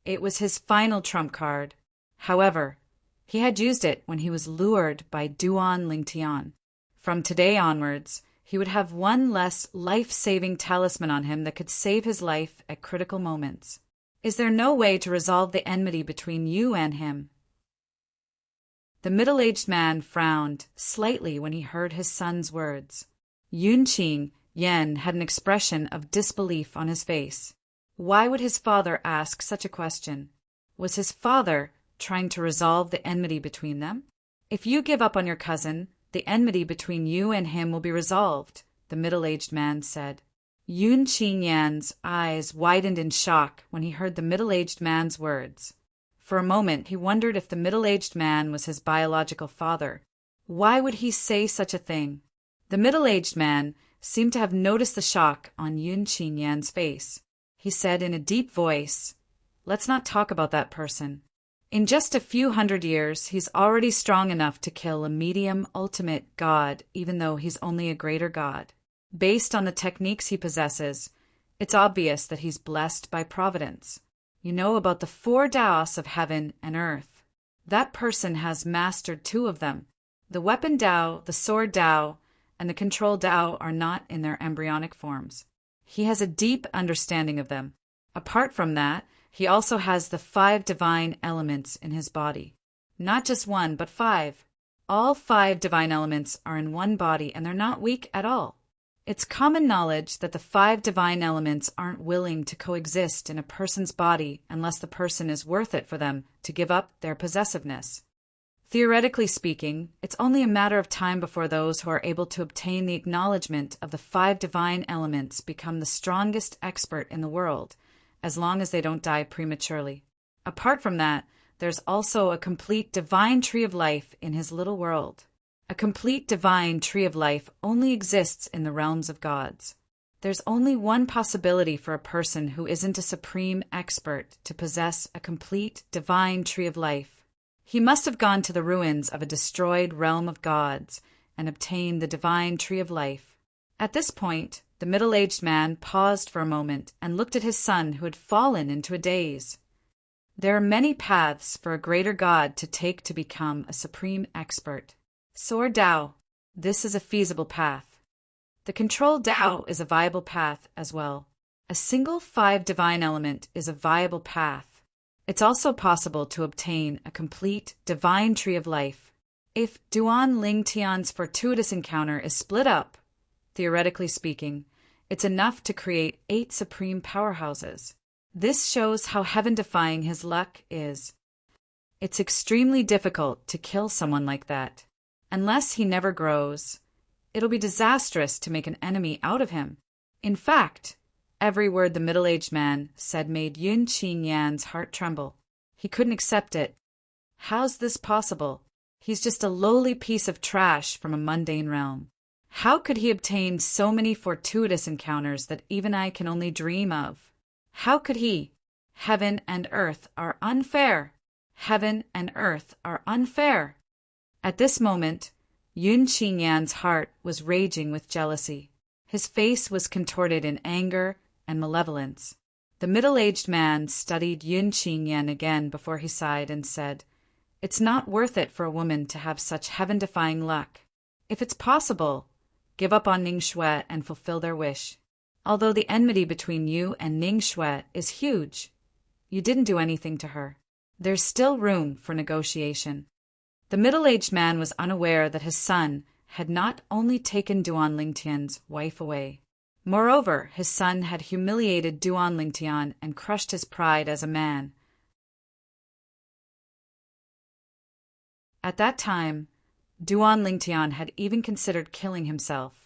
It was his final trump card. However, he had used it when he was lured by Duan Lingtian. From today onwards, he would have one less life-saving talisman on him that could save his life at critical moments. Is there no way to resolve the enmity between you and him? The middle-aged man frowned slightly when he heard his son's words. Yun Qingyan had an expression of disbelief on his face. Why would his father ask such a question? Was his father trying to resolve the enmity between them? If you give up on your cousin, the enmity between you and him will be resolved, the middle-aged man said. Yun Qingyan's eyes widened in shock when he heard the middle-aged man's words. For a moment, he wondered if the middle-aged man was his biological father. Why would he say such a thing? The middle-aged man seemed to have noticed the shock on Yun Qingyan's face. He said in a deep voice, "Let's not talk about that person. In just a few hundred years, he's already strong enough to kill a medium ultimate god, even though he's only a greater god. Based on the techniques he possesses, it's obvious that he's blessed by providence. You know about the 4 Taos of heaven and earth. That person has mastered 2 of them. The weapon Tao, the sword Tao, and the control Tao are not in their embryonic forms. He has a deep understanding of them. Apart from that, he also has the 5 divine elements in his body. Not just 1, but 5. All 5 divine elements are in one body, and they're not weak at all. It's common knowledge that the 5 divine elements aren't willing to coexist in a person's body unless the person is worth it for them to give up their possessiveness. Theoretically speaking, it's only a matter of time before those who are able to obtain the acknowledgement of the 5 divine elements become the strongest expert in the world, as long as they don't die prematurely. Apart from that, there's also a complete divine tree of life in his little world. A complete divine tree of life only exists in the realms of gods. There's only one possibility for a person who isn't a supreme expert to possess a complete divine tree of life. He must have gone to the ruins of a destroyed realm of gods and obtained the divine tree of life. At this point, the middle-aged man paused for a moment and looked at his son, who had fallen into a daze. There are many paths for a greater God to take to become a supreme expert. Soar Dao, this is a feasible path. The control Dao is a viable path as well. A single 5 divine element is a viable path. It's also possible to obtain a complete divine tree of life. If Duan Ling Tian's fortuitous encounter is split up, theoretically speaking, it's enough to create 8 supreme powerhouses. This shows how heaven-defying his luck is. It's extremely difficult to kill someone like that. Unless he never grows, it'll be disastrous to make an enemy out of him. In fact, every word the middle-aged man said made Yun Qingyan's heart tremble. He couldn't accept it. How's this possible? He's just a lowly piece of trash from a mundane realm. How could he obtain so many fortuitous encounters that even I can only dream of? How could he? Heaven and earth are unfair. Heaven and earth are unfair. At this moment, Yun Qingyan's heart was raging with jealousy. His face was contorted in anger and malevolence. The middle-aged man studied Yun Qingyan again before he sighed and said, "It's not worth it for a woman to have such heaven-defying luck. If it's possible, give up on Ning Shui and fulfill their wish. Although the enmity between you and Ning Shui is huge, you didn't do anything to her. There's still room for negotiation." The middle-aged man was unaware that his son had not only taken Duan Lingtian's wife away. Moreover, his son had humiliated Duan Lingtian and crushed his pride as a man. At that time, Duan Lingtian had even considered killing himself.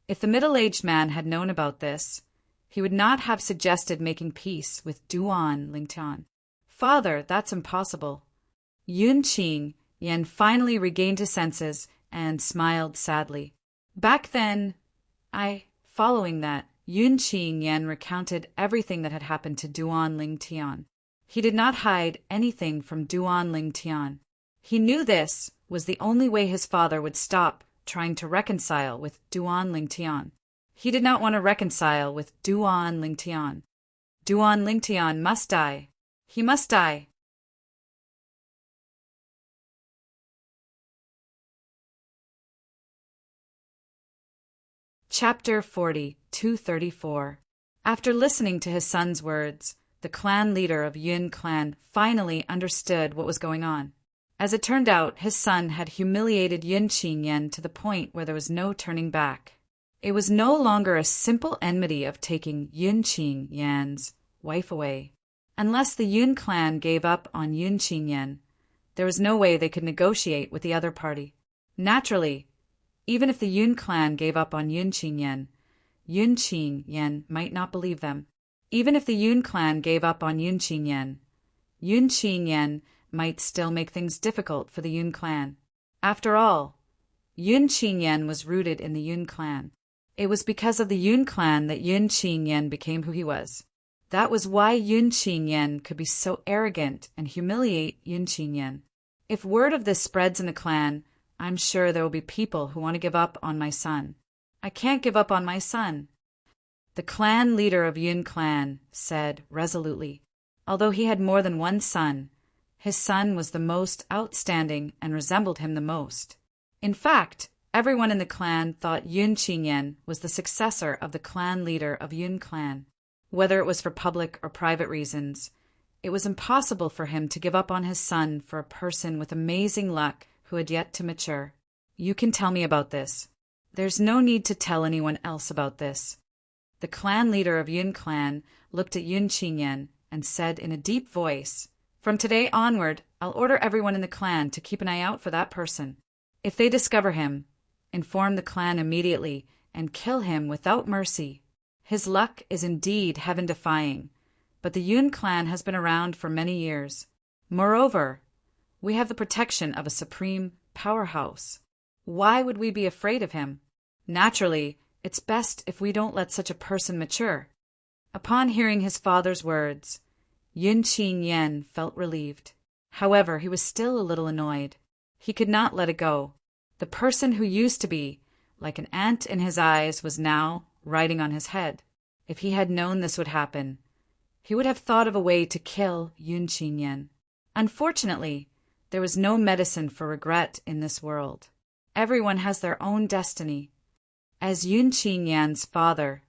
If the middle-aged man had known about this, he would not have suggested making peace with Duan Lingtian. "Father, that's impossible." Yun Qingyan finally regained his senses and smiled sadly. Back then, following that, Yun Qingyan recounted everything that had happened to Duan Lingtian. He did not hide anything from Duan Lingtian. He knew this was the only way his father would stop trying to reconcile with Duan Lingtian. He did not want to reconcile with Duan Lingtian. Duan Lingtian must die. He must die. Chapter 40, 234. After listening to his son's words, the clan leader of Yun clan finally understood what was going on. As it turned out, his son had humiliated Yun Qingyan to the point where there was no turning back. It was no longer a simple enmity of taking Yun Qingyan's wife away. Unless the Yun clan gave up on Yun Qingyan, there was no way they could negotiate with the other party. Naturally, even if the Yun clan gave up on Yun Qingyan might not believe them. Even if the Yun clan gave up on Yun Qingyan might still make things difficult for the Yun clan. After all, Yun Qingyan was rooted in the Yun clan. It was because of the Yun clan that Yun Qingyan became who he was. That was why Yun Qingyan could be so arrogant and humiliate Yun Qingyan. If word of this spreads in the clan, I'm sure there will be people who want to give up on my son. I can't give up on my son. The clan leader of Yun clan said resolutely. Although he had more than one son, his son was the most outstanding and resembled him the most. In fact, everyone in the clan thought Yun Qingyan was the successor of the clan leader of Yun clan. Whether it was for public or private reasons, it was impossible for him to give up on his son for a person with amazing luck who had yet to mature. You can tell me about this. There's no need to tell anyone else about this. The clan leader of Yun clan looked at Yun Qingyan and said in a deep voice, "From today onward, I'll order everyone in the clan to keep an eye out for that person. If they discover him, inform the clan immediately and kill him without mercy. His luck is indeed heaven-defying, but the Yun clan has been around for many years. Moreover, we have the protection of a supreme powerhouse. Why would we be afraid of him? Naturally, it's best if we don't let such a person mature." Upon hearing his father's words, Yun Qingyan felt relieved. However, he was still a little annoyed. He could not let it go. The person who used to be like an ant in his eyes was now riding on his head. If he had known this would happen, he would have thought of a way to kill Yun Qinyan. Unfortunately, there was no medicine for regret in this world. Everyone has their own destiny. As Yun Qinyan's father,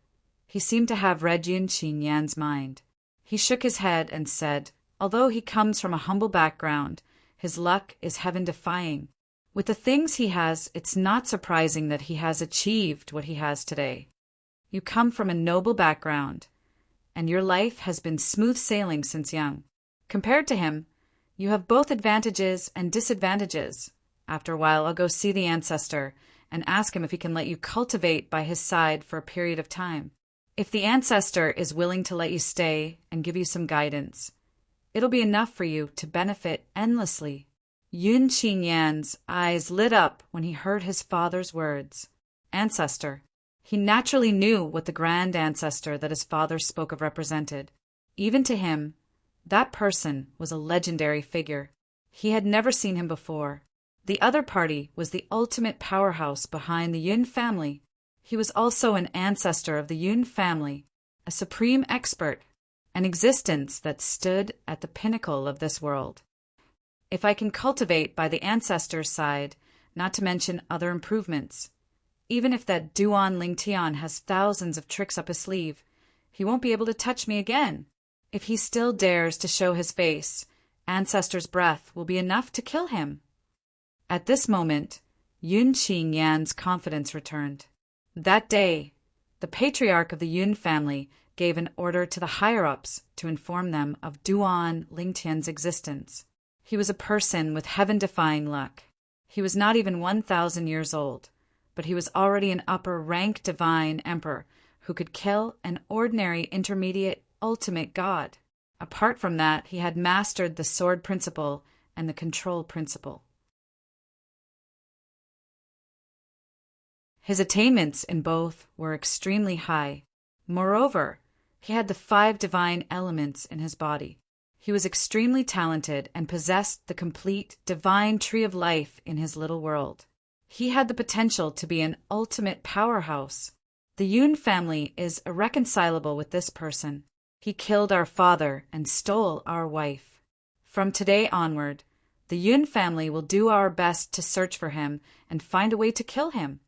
he seemed to have read Yun Qinyan's mind. He shook his head and said, although he comes from a humble background, his luck is heaven-defying. With the things he has, it's not surprising that he has achieved what he has today. You come from a noble background, and your life has been smooth sailing since young. Compared to him, you have both advantages and disadvantages. After a while, I'll go see the ancestor and ask him if he can let you cultivate by his side for a period of time. If the ancestor is willing to let you stay and give you some guidance, it'll be enough for you to benefit endlessly. Yun Qinyan's eyes lit up when he heard his father's words. Ancestor. He naturally knew what the grand ancestor that his father spoke of represented. Even to him, that person was a legendary figure. He had never seen him before. The other party was the ultimate powerhouse behind the Yun family. He was also an ancestor of the Yun family, a supreme expert, an existence that stood at the pinnacle of this world. If I can cultivate by the ancestor's side, not to mention other improvements, even if that Duan Lingtian has thousands of tricks up his sleeve, he won't be able to touch me again. If he still dares to show his face, ancestor's breath will be enough to kill him. At this moment, Yun Qinyan's confidence returned. That day, the patriarch of the Yun family gave an order to the higher-ups to inform them of Duan Lingtian's existence. He was a person with heaven-defying luck. He was not even 1,000 years old, but he was already an upper-rank divine emperor who could kill an ordinary intermediate ultimate god. Apart from that, he had mastered the sword principle and the control principle. His attainments in both were extremely high. Moreover, he had the 5 divine elements in his body. He was extremely talented and possessed the complete divine tree of life in his little world. He had the potential to be an ultimate powerhouse. The Yun family is irreconcilable with this person. He killed our father and stole our wife. From today onward, the Yun family will do our best to search for him and find a way to kill him.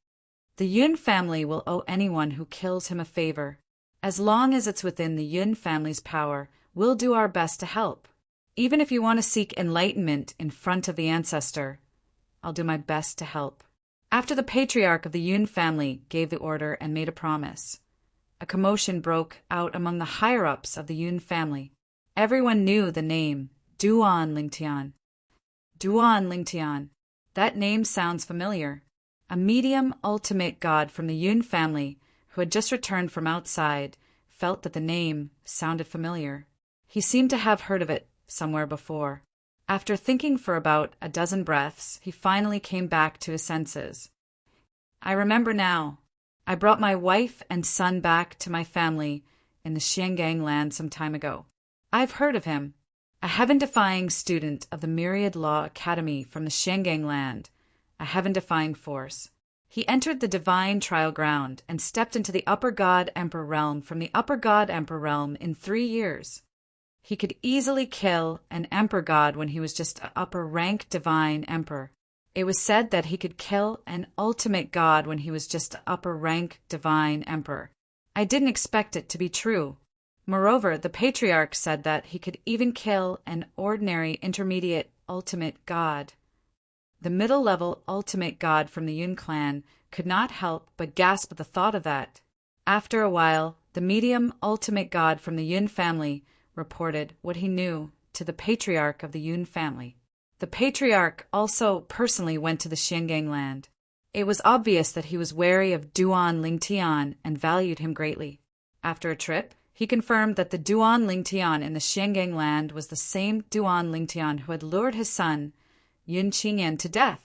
The Yun family will owe anyone who kills him a favor. As long as it's within the Yun family's power, we'll do our best to help. Even if you want to seek enlightenment in front of the ancestor, I'll do my best to help. After the patriarch of the Yun family gave the order and made a promise, a commotion broke out among the higher-ups of the Yun family. Everyone knew the name Duan Lingtian. Duan Lingtian. That name sounds familiar. A medium ultimate god from the Yun family who had just returned from outside felt that the name sounded familiar. He seemed to have heard of it somewhere before. After thinking for about a dozen breaths, he finally came back to his senses. I remember now. I brought my wife and son back to my family in the Xiangang land some time ago. I've heard of him. A heaven-defying student of the Myriad Law Academy from the Xiangang land, a heaven-defying force. He entered the divine trial ground and stepped into the Upper God Emperor realm from the Upper God Emperor realm in 3 years. He could easily kill an emperor god when he was just an upper-rank divine emperor. It was said that he could kill an ultimate god when he was just an upper-rank divine emperor. I didn't expect it to be true. Moreover, the patriarch said that he could even kill an ordinary intermediate ultimate god. The middle-level ultimate god from the Yun clan could not help but gasp at the thought of that. After a while, the medium ultimate god from the Yun family reported what he knew to the patriarch of the Yun family. The patriarch also personally went to the Xiangang land. It was obvious that he was wary of Duan Lingtian and valued him greatly. After a trip, he confirmed that the Duan Lingtian in the Xiangang land was the same Duan Lingtian who had lured his son, Yun Qinyan, to death.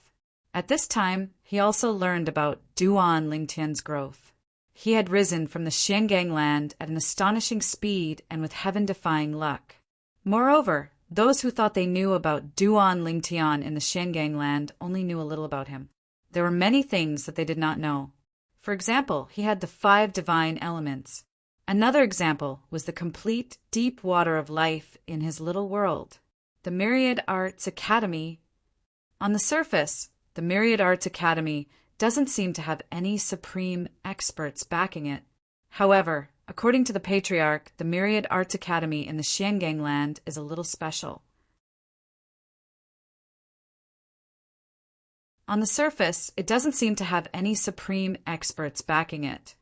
At this time, he also learned about Duan Lingtian's growth. He had risen from the Xiangang land at an astonishing speed and with heaven-defying luck. Moreover, those who thought they knew about Duan Lingtian in the Xiangang land only knew a little about him. There were many things that they did not know. For example, he had the 5 divine elements. Another example was the complete deep water of life in his little world. The Myriad Arts Academy. On the surface, the Myriad Arts Academy doesn't seem to have any supreme experts backing it. However, according to the Patriarch, the Myriad Arts Academy in the Xiangang land is a little special. On the surface, it doesn't seem to have any supreme experts backing it.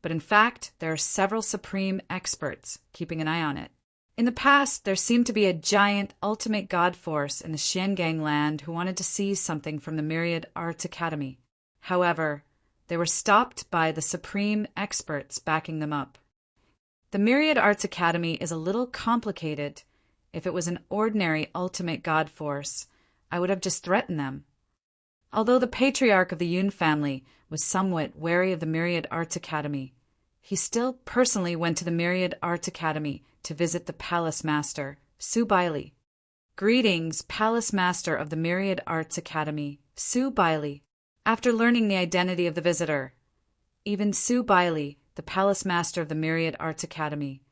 But in fact, there are several supreme experts keeping an eye on it. In the past, there seemed to be a giant ultimate god force in the Xiangang land who wanted to seize something from the Myriad Arts Academy. However, they were stopped by the supreme experts backing them up. The Myriad Arts Academy is a little complicated. If it was an ordinary ultimate god force, I would have just threatened them. Although the patriarch of the Yun family was somewhat wary of the Myriad Arts Academy, he still personally went to the Myriad Arts Academy to visit the Palace Master, Su Baili. Greetings, Palace Master of the Myriad Arts Academy, Su Baili. After learning the identity of the visitor, even Su Baili, the Palace Master of the Myriad Arts Academy,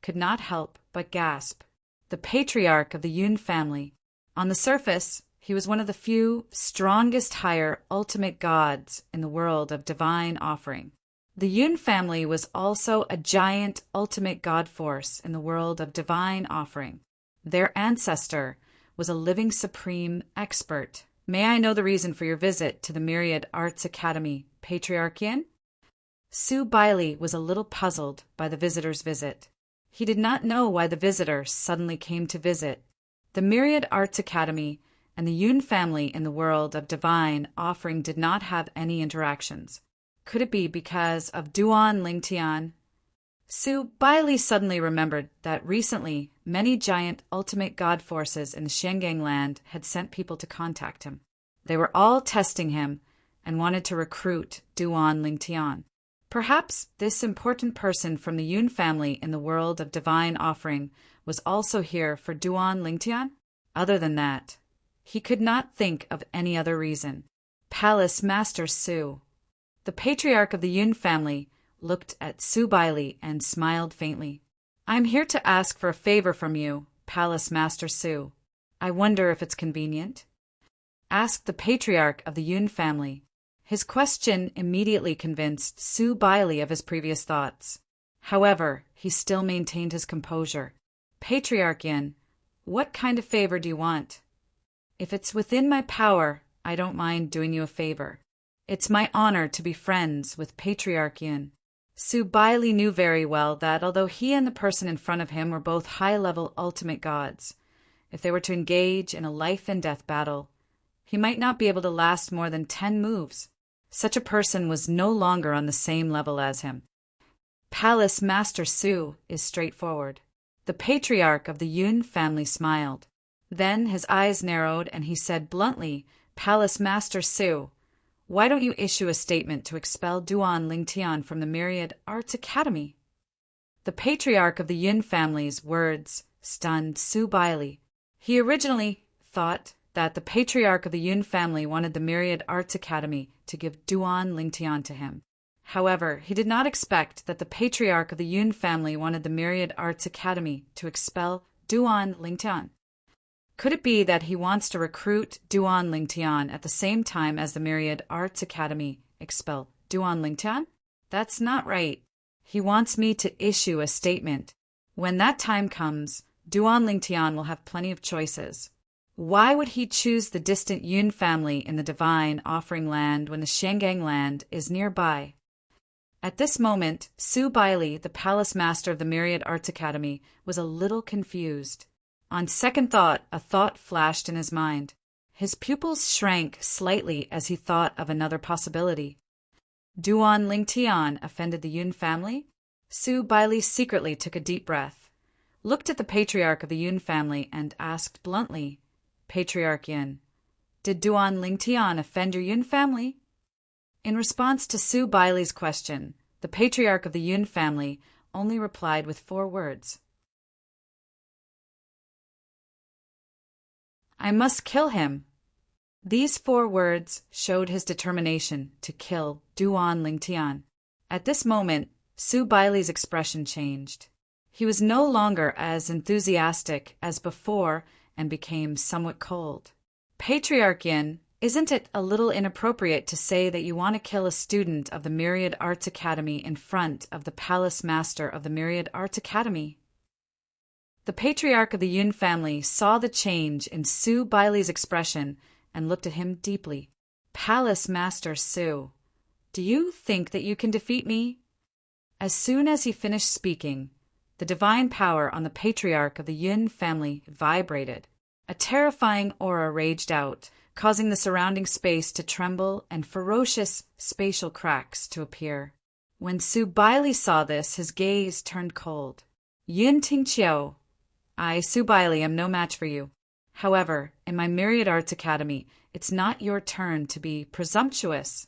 could not help but gasp. The patriarch of the Yun family. On the surface, he was one of the few strongest higher ultimate gods in the world of divine offering. The Yun family was also a giant ultimate god force in the world of divine offering. Their ancestor was a living supreme expert. May I know the reason for your visit to the Myriad Arts Academy, Patriarch Yin? Su Baili was a little puzzled by the visitor's visit. He did not know why the visitor suddenly came to visit. The Myriad Arts Academy and the Yun family in the world of divine offering did not have any interactions. Could it be because of Duan Lingtian? Su Baili suddenly remembered that recently many giant ultimate god forces in the Xiangang land had sent people to contact him. They were all testing him and wanted to recruit Duan Lingtian. Perhaps this important person from the Yun family in the world of divine offering was also here for Duan Lingtian? Other than that, he could not think of any other reason. Palace Master Su. The patriarch of the Yun family looked at Su Baili and smiled faintly. I'm here to ask for a favor from you, Palace Master Su. I wonder if it's convenient? Asked the patriarch of the Yun family. His question immediately convinced Su Baili of his previous thoughts. However, he still maintained his composure. Patriarch Yin, what kind of favor do you want? If it's within my power, I don't mind doing you a favor. It's my honor to be friends with Patriarch Yin. Su Baili knew very well that although he and the person in front of him were both high-level ultimate gods, if they were to engage in a life-and-death battle, he might not be able to last more than 10 moves. Such a person was no longer on the same level as him. Palace Master Su is straightforward. The patriarch of the Yun family smiled. Then his eyes narrowed and he said bluntly, Palace Master Su, why don't you issue a statement to expel Duan Lingtian from the Myriad Arts Academy? The patriarch of the Yun family's words stunned Su Baili. He originally thought that the patriarch of the Yun family wanted the Myriad Arts Academy to give Duan Lingtian to him. However, he did not expect that the patriarch of the Yun family wanted the Myriad Arts Academy to expel Duan Lingtian. Could it be that he wants to recruit Duan Lingtian at the same time as the Myriad Arts Academy expel Duan Lingtian? That's not right. He wants me to issue a statement. When that time comes, Duan Lingtian will have plenty of choices. Why would he choose the distant Yun family in the divine offering land when the Xiangang land is nearby? At this moment, Su Baili, the palace master of the Myriad Arts Academy, was a little confused. On second thought, a thought flashed in his mind. His pupils shrank slightly as he thought of another possibility. Duan Lingtian offended the Yun family? Su Baili secretly took a deep breath, looked at the patriarch of the Yun family, and asked bluntly, Patriarch Yin, did Duan Lingtian offend your Yun family? In response to Su Baili's question, the patriarch of the Yun family only replied with 4 words. I must kill him. These 4 words showed his determination to kill Duan Lingtian. At this moment, Su Bailey's expression changed. He was no longer as enthusiastic as before and became somewhat cold. Patriarch Yin, isn't it a little inappropriate to say that you want to kill a student of the Myriad Arts Academy in front of the Palace Master of the Myriad Arts Academy? The patriarch of the Yun family saw the change in Su Bailey's expression and looked at him deeply. Palace Master Su, do you think that you can defeat me? As soon as he finished speaking, the divine power on the patriarch of the Yun family vibrated. A terrifying aura raged out, causing the surrounding space to tremble and ferocious spatial cracks to appear. When Su Bailey saw this, his gaze turned cold. Yun Tingqiu, I, Su Bailey, am no match for you. However, in my Myriad Arts Academy, it's not your turn to be presumptuous.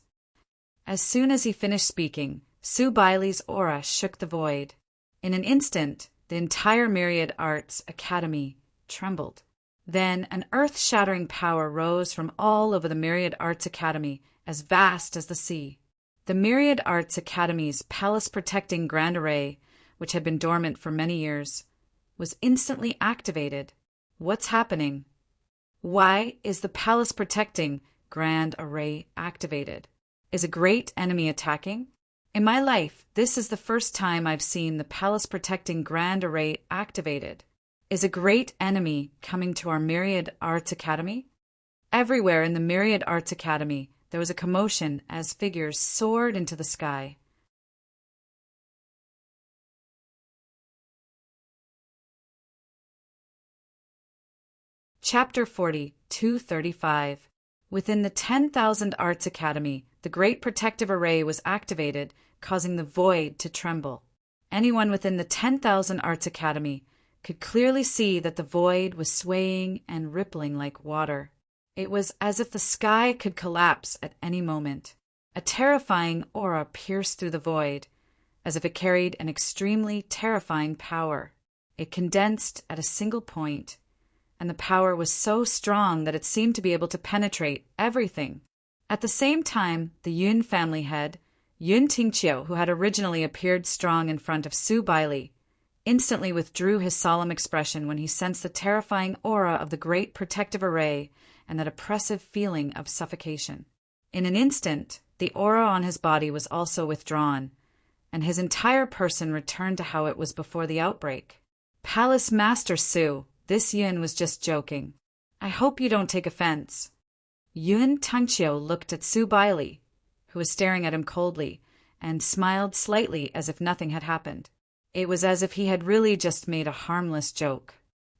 As soon as he finished speaking, Su Bailey's aura shook the void. In an instant, the entire Myriad Arts Academy trembled. Then an earth-shattering power rose from all over the Myriad Arts Academy, as vast as the sea. The Myriad Arts Academy's palace-protecting Grand Array, which had been dormant for many years, was instantly activated. What's happening? Why is the palace-protecting Grand Array activated? Is a great enemy attacking? In my life, this is the first time I've seen the palace-protecting Grand Array activated. Is a great enemy coming to our Myriad Arts Academy? Everywhere in the Myriad Arts Academy, there was a commotion as figures soared into the sky. Chapter 40, 235. Within the 10,000 Arts Academy, the Great Protective Array was activated, causing the void to tremble. Anyone within the 10,000 Arts Academy could clearly see that the void was swaying and rippling like water. It was as if the sky could collapse at any moment. A terrifying aura pierced through the void, as if it carried an extremely terrifying power. It condensed at a single point, and the power was so strong that it seemed to be able to penetrate everything. At the same time, the Yun family head, Yun Tingqiu, who had originally appeared strong in front of Su Bailey, instantly withdrew his solemn expression when he sensed the terrifying aura of the Great Protective Array and that oppressive feeling of suffocation. In an instant, the aura on his body was also withdrawn, and his entire person returned to how it was before the outbreak. Palace Master Su, this Yun was just joking. I hope you don't take offense. Yun Tingqiu looked at Su Bailey, who was staring at him coldly, and smiled slightly as if nothing had happened. It was as if he had really just made a harmless joke.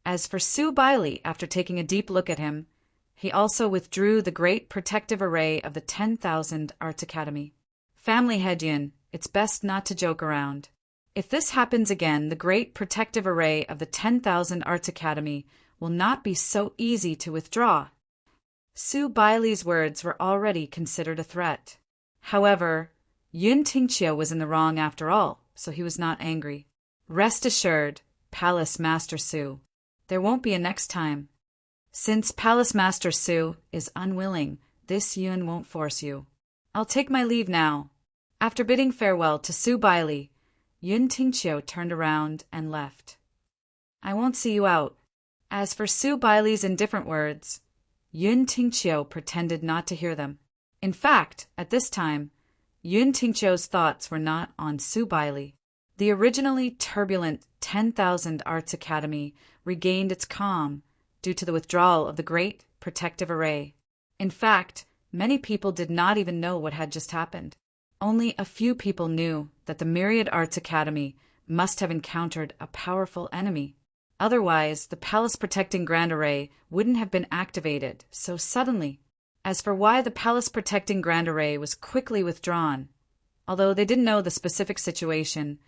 As for Su Bailey, after taking a deep look at him, he also withdrew the Great Protective Array of the 10,000 Arts Academy. Family head Yun, it's best not to joke around. If this happens again, the Great Protective Array of the 10,000 Arts Academy will not be so easy to withdraw. Su Bailey's words were already considered a threat. However, Yun Tingqiu was in the wrong after all, so he was not angry. Rest assured, Palace Master Su, there won't be a next time. Since Palace Master Su is unwilling, this Yun won't force you. I'll take my leave now. After bidding farewell to Su Bailey, Yun Tingqiu turned around and left. I won't see you out. As for Su Bailey's indifferent words, Yun Tingqiu pretended not to hear them. In fact, at this time, Yun Tingqiu's thoughts were not on Su Bailey. The originally turbulent 10,000 Arts Academy regained its calm due to the withdrawal of the Great Protective Array. In fact, many people did not even know what had just happened. Only a few people knew that the Myriad Arts Academy must have encountered a powerful enemy. Otherwise, the palace-protecting Grand Array wouldn't have been activated so suddenly. As for why the palace-protecting Grand Array was quickly withdrawn, although they didn't know the specific situation,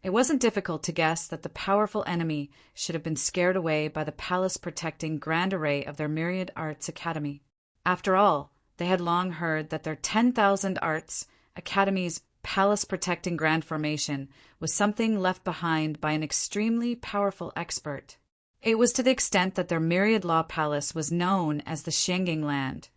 it wasn't difficult to guess that the powerful enemy should have been scared away by the palace-protecting Grand Array of their Myriad Arts Academy. After all, they had long heard that their 10,000 Arts Academy's palace-protecting Grand Formation was something left behind by an extremely powerful expert. It was to the extent that their Myriad Law Palace was known as the Shenging Land,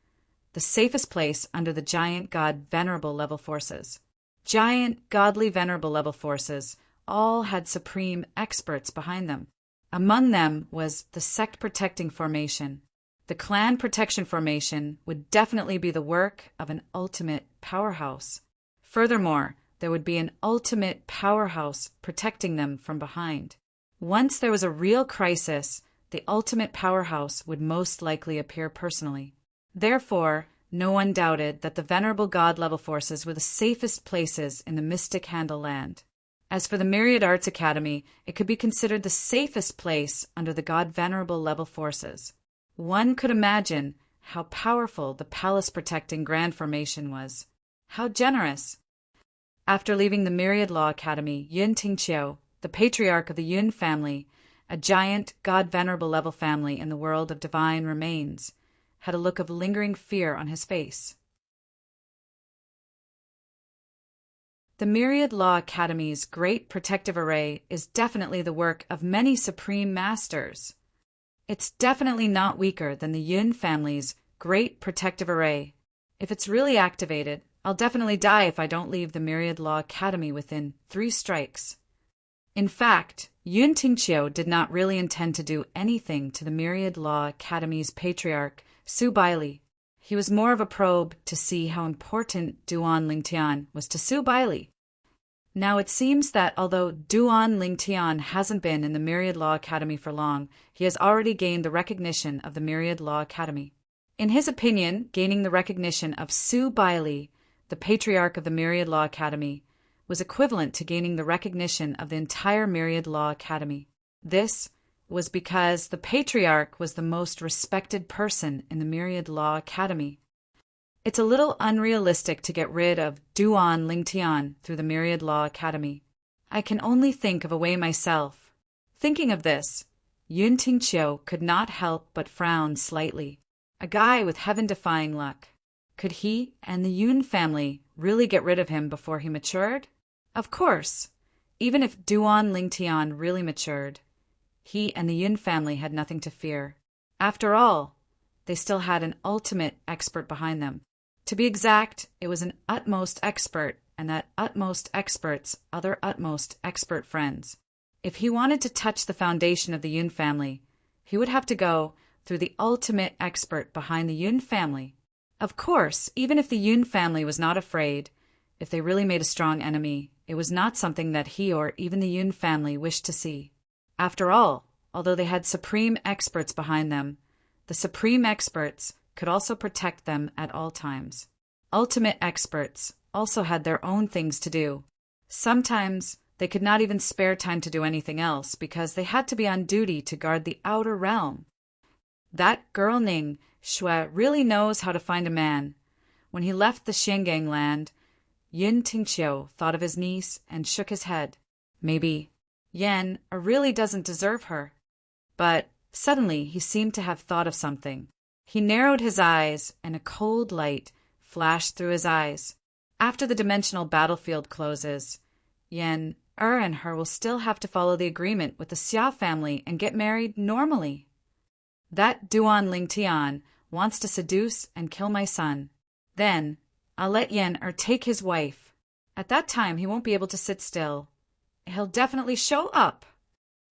the safest place under the giant god Venerable level forces. Giant, godly, venerable level forces all had supreme experts behind them. Among them was the Sect Protecting Formation. The Clan Protection Formation would definitely be the work of an ultimate powerhouse. Furthermore, there would be an ultimate powerhouse protecting them from behind. Once there was a real crisis, the ultimate powerhouse would most likely appear personally. Therefore, no one doubted that the venerable god-level forces were the safest places in the Mystic Handle land. As for the Myriad Arts Academy, it could be considered the safest place under the god-venerable level forces. One could imagine how powerful the palace-protecting Grand Formation was. How generous! After leaving the Myriad Law Academy, Yun Tingqiu, the patriarch of the Yun family, a giant, god-venerable level family in the world of divine remains, had a look of lingering fear on his face. The Myriad Law Academy's great protective array is definitely the work of many supreme masters. It's definitely not weaker than the Yun family's great protective array. If it's really activated, I'll definitely die if I don't leave the Myriad Law Academy within 3 strikes. In fact, Yun Tingqiu did not really intend to do anything to the Myriad Law Academy's patriarch, Su Baili. He was more of a probe to see how important Duan Lingtian was to Su Baili. Now it seems that although Duan Lingtian hasn't been in the Myriad Law Academy for long, he has already gained the recognition of the Myriad Law Academy. In his opinion, gaining the recognition of Su Baili, the patriarch of the Myriad Law Academy, was equivalent to gaining the recognition of the entire Myriad Law Academy. This was because the patriarch was the most respected person in the Myriad Law Academy. It's a little unrealistic to get rid of Duan Lingtian through the Myriad Law Academy. I can only think of a way myself. Thinking of this, Yun Tingqiu could not help but frown slightly. A guy with heaven-defying luck. Could he and the Yun family really get rid of him before he matured? Of course. Even if Duan Lingtian really matured, he and the Yun family had nothing to fear. After all, they still had an ultimate expert behind them. To be exact, it was an utmost expert, and that utmost expert's other utmost expert friends. If he wanted to touch the foundation of the Yun family, he would have to go through the ultimate expert behind the Yun family. Of course, even if the Yun family was not afraid, if they really made a strong enemy, it was not something that he or even the Yun family wished to see. After all, although they had supreme experts behind them, the supreme experts could also protect them at all times. Ultimate experts also had their own things to do. Sometimes they could not even spare time to do anything else because they had to be on duty to guard the outer realm. That girl Ning Shui really knows how to find a man. When he left the Xiangang land, Yun Tingqiu thought of his niece and shook his head. Maybe Yan really doesn't deserve her. But suddenly he seemed to have thought of something. He narrowed his eyes, and a cold light flashed through his eyes. After the dimensional battlefield closes, Yan and her will still have to follow the agreement with the Xia family and get married normally. That Duan Lingtian wants to seduce and kill my son. Then I'll let Yan take his wife. At that time he won't be able to sit still. He'll definitely show up.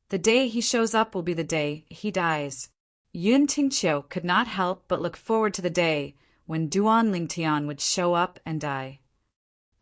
The day he shows up will be the day he dies. Yun Tingqiu could not help but look forward to the day when Duan Lingtian would show up and die.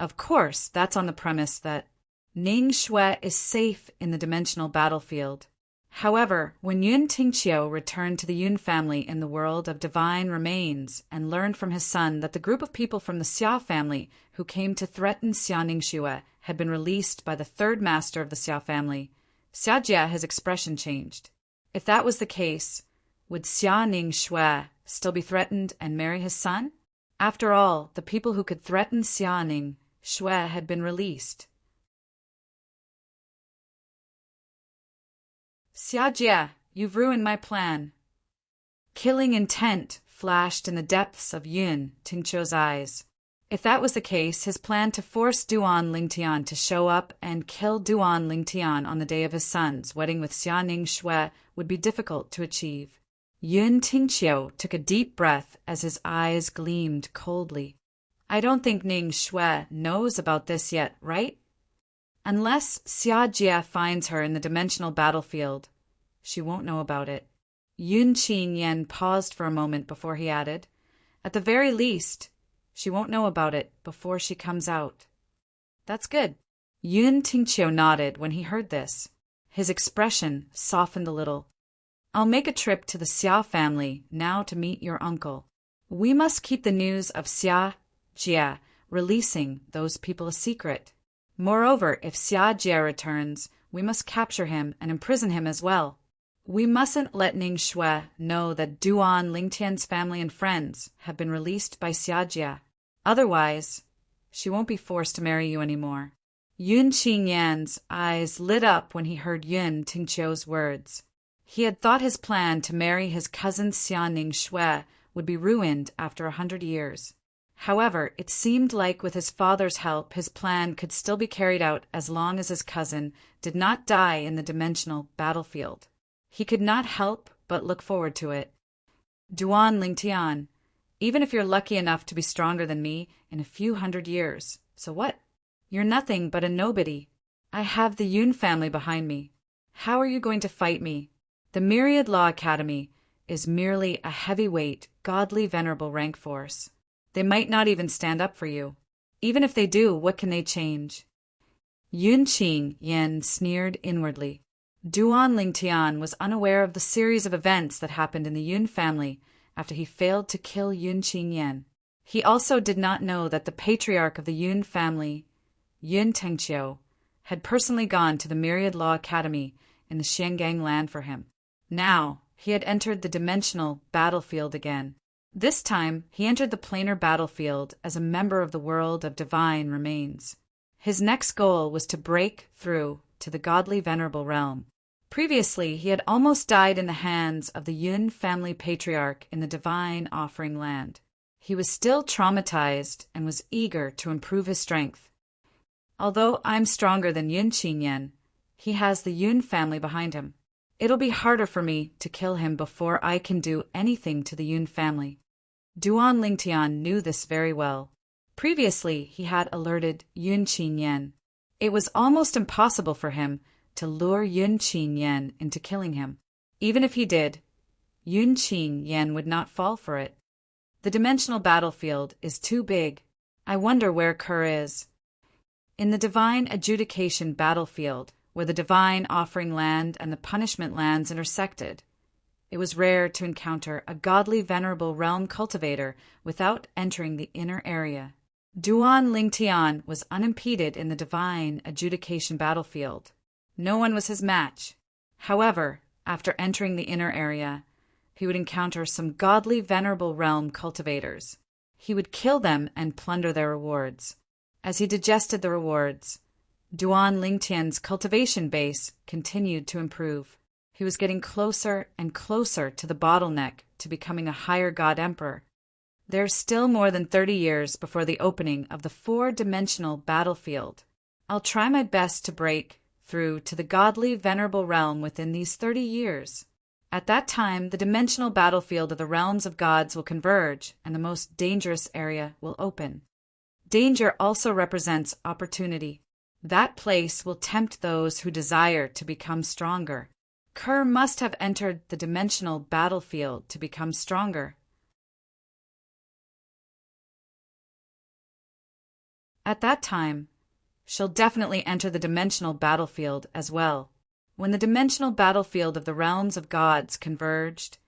Of course, that's on the premise that Ning Shui is safe in the dimensional battlefield. However, when Yun Tingqiu returned to the Yun family in the world of divine remains and learned from his son that the group of people from the Xia family who came to threaten Xia Ningshui had been released by the third master of the Xia family, Xia Jia, his expression changed. If that was the case, would Xia Ningshui still be threatened and marry his son? After all, the people who could threaten Xia Ningshui had been released. Xia Jia, you've ruined my plan. Killing intent flashed in the depths of Yun Tingqiu's eyes. If that was the case, his plan to force Duan Lingtian to show up and kill Duan Lingtian on the day of his son's wedding with Xia Ningshui would be difficult to achieve. Yun Tingqiu took a deep breath as his eyes gleamed coldly. I don't think Ning Shui knows about this yet, right? Unless Xia Jie finds her in the dimensional battlefield, she won't know about it. Yun Qin paused for a moment before he added, at the very least, she won't know about it before she comes out. That's good. Yun Tingqiu nodded when he heard this. His expression softened a little. I'll make a trip to the Xia family now to meet your uncle. We must keep the news of Xia Jie releasing those people a secret. Moreover, if Xia Jie returns, we must capture him and imprison him as well. We mustn't let Ning Shui know that Duan Lingtian's family and friends have been released by Xia Jie. Otherwise, she won't be forced to marry you anymore. Yun Qinyan's eyes lit up when he heard Yun Tingqiu's words. He had thought his plan to marry his cousin Xia Ning Shui would be ruined after 100 years. However, it seemed like with his father's help his plan could still be carried out as long as his cousin did not die in the dimensional battlefield. He could not help but look forward to it. Duan Lingtian, even if you're lucky enough to be stronger than me in a few 100 years, so what? You're nothing but a nobody. I have the Yun family behind me. How are you going to fight me? The Myriad Law Academy is merely a heavyweight, godly, venerable rank force. They might not even stand up for you. Even if they do, what can they change? Yun Qin sneered inwardly. Duan Lingtian was unaware of the series of events that happened in the Yun family after he failed to kill Yun Qinyan. He also did not know that the patriarch of the Yun family, Yun Tengqiu, had personally gone to the Myriad Law Academy in the Xiangang land for him. Now, he had entered the dimensional battlefield again. This time, he entered the planar battlefield as a member of the world of divine remains. His next goal was to break through to the godly venerable realm. Previously, he had almost died in the hands of the Yun family patriarch in the divine offering land. He was still traumatized and was eager to improve his strength. Although I'm stronger than Yun Qinyan, he has the Yun family behind him. It'll be harder for me to kill him before I can do anything to the Yun family. Duan Lingtian knew this very well. Previously, he had alerted Yun Qinyan. It was almost impossible for him to lure Yun Qinyan into killing him. Even if he did, Yun Qinyan would not fall for it. The dimensional battlefield is too big. I wonder where Kerr is. In the divine adjudication battlefield, where the divine offering land and the punishment lands intersected, it was rare to encounter a godly venerable realm cultivator without entering the inner area. Duan Lingtian was unimpeded in the divine adjudication battlefield. No one was his match. However, after entering the inner area, he would encounter some godly venerable realm cultivators. He would kill them and plunder their rewards. As he digested the rewards, Duan Lingtian's cultivation base continued to improve. He was getting closer and closer to the bottleneck to becoming a higher god emperor. There's still more than 30 years before the opening of the four-dimensional battlefield. I'll try my best to break through to the godly venerable realm within these 30 years. At that time, the dimensional battlefield of the realms of gods will converge and the most dangerous area will open. Danger also represents opportunity. That place will tempt those who desire to become stronger. Kerr must have entered the dimensional battlefield to become stronger. At that time, she'll definitely enter the dimensional battlefield as well. When the dimensional battlefield of the realms of gods converged,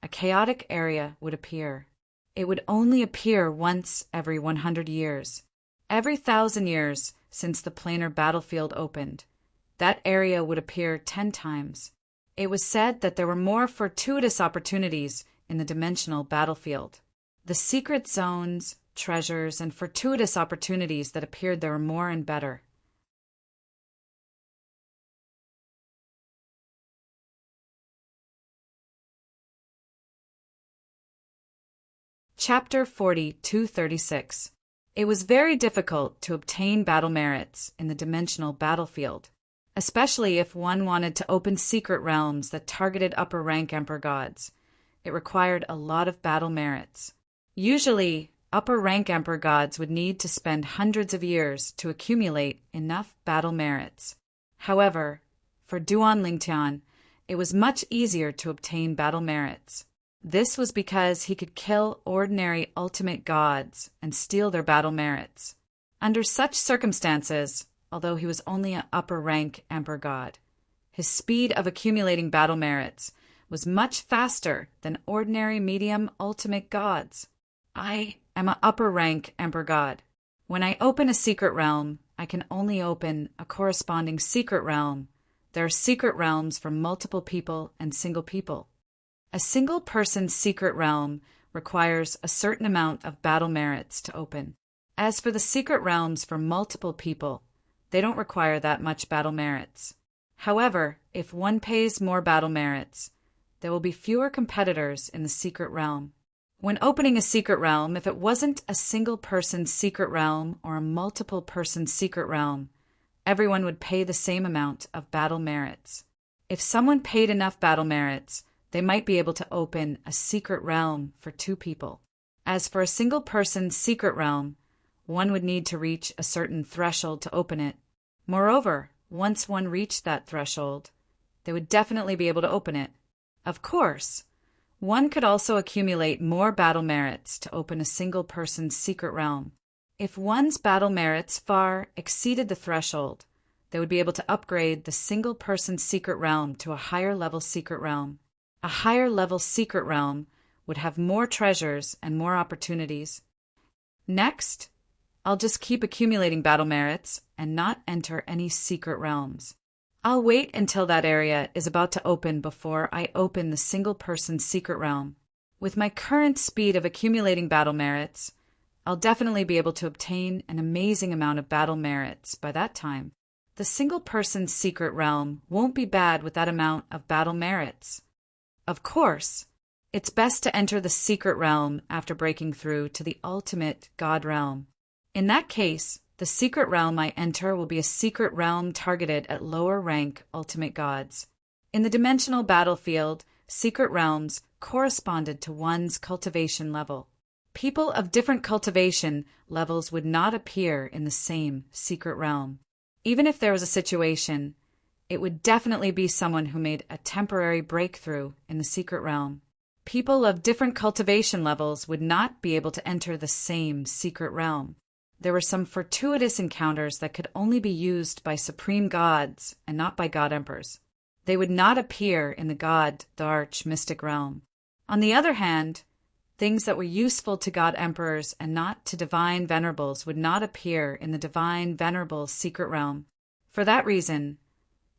a chaotic area would appear. It would only appear once every 100 years. Every 1,000 years since the planar battlefield opened, that area would appear 10 times. It was said that there were more fortuitous opportunities in the dimensional battlefield. The secret zones, treasures, and fortuitous opportunities that appeared there were more and better. Chapter 40-236. It was very difficult to obtain battle merits in the dimensional battlefield, especially if one wanted to open secret realms that targeted upper-rank emperor gods. It required a lot of battle merits. Usually, upper rank emperor gods would need to spend hundreds of years to accumulate enough battle merits. However, for Duan Lingtian, it was much easier to obtain battle merits. This was because he could kill ordinary ultimate gods and steal their battle merits. Under such circumstances, although he was only an upper rank emperor god, his speed of accumulating battle merits was much faster than ordinary medium ultimate gods. I am an upper rank emperor god. When I open a secret realm, I can only open a corresponding secret realm. There are secret realms for multiple people and single people. A single person's secret realm requires a certain amount of battle merits to open. As for the secret realms for multiple people, they don't require that much battle merits. However, if one pays more battle merits, there will be fewer competitors in the secret realm. When opening a secret realm, if it wasn't a single person's secret realm or a multiple person's secret realm, everyone would pay the same amount of battle merits. If someone paid enough battle merits, they might be able to open a secret realm for 2 people. As for a single person's secret realm, one would need to reach a certain threshold to open it. Moreover, once one reached that threshold, they would definitely be able to open it. Of course, one could also accumulate more battle merits to open a single person's secret realm. If one's battle merits far exceeded the threshold, they would be able to upgrade the single person's secret realm to a higher level secret realm. A higher level secret realm would have more treasures and more opportunities. Next, I'll just keep accumulating battle merits and not enter any secret realms. I'll wait until that area is about to open before I open the single person's secret realm. With my current speed of accumulating battle merits, I'll definitely be able to obtain an amazing amount of battle merits by that time. The single person's secret realm won't be bad with that amount of battle merits. Of course, it's best to enter the secret realm after breaking through to the ultimate god realm. In that case, the secret realm I enter will be a secret realm targeted at lower rank ultimate gods. In the dimensional battlefield, secret realms corresponded to one's cultivation level. People of different cultivation levels would not appear in the same secret realm. Even if there was a situation, it would definitely be someone who made a temporary breakthrough in the secret realm. People of different cultivation levels would not be able to enter the same secret realm. There were some fortuitous encounters that could only be used by supreme gods and not by god emperors. They would not appear in the god, the arch, mystic realm. On the other hand, things that were useful to god emperors and not to divine venerables would not appear in the divine venerables secret realm. For that reason,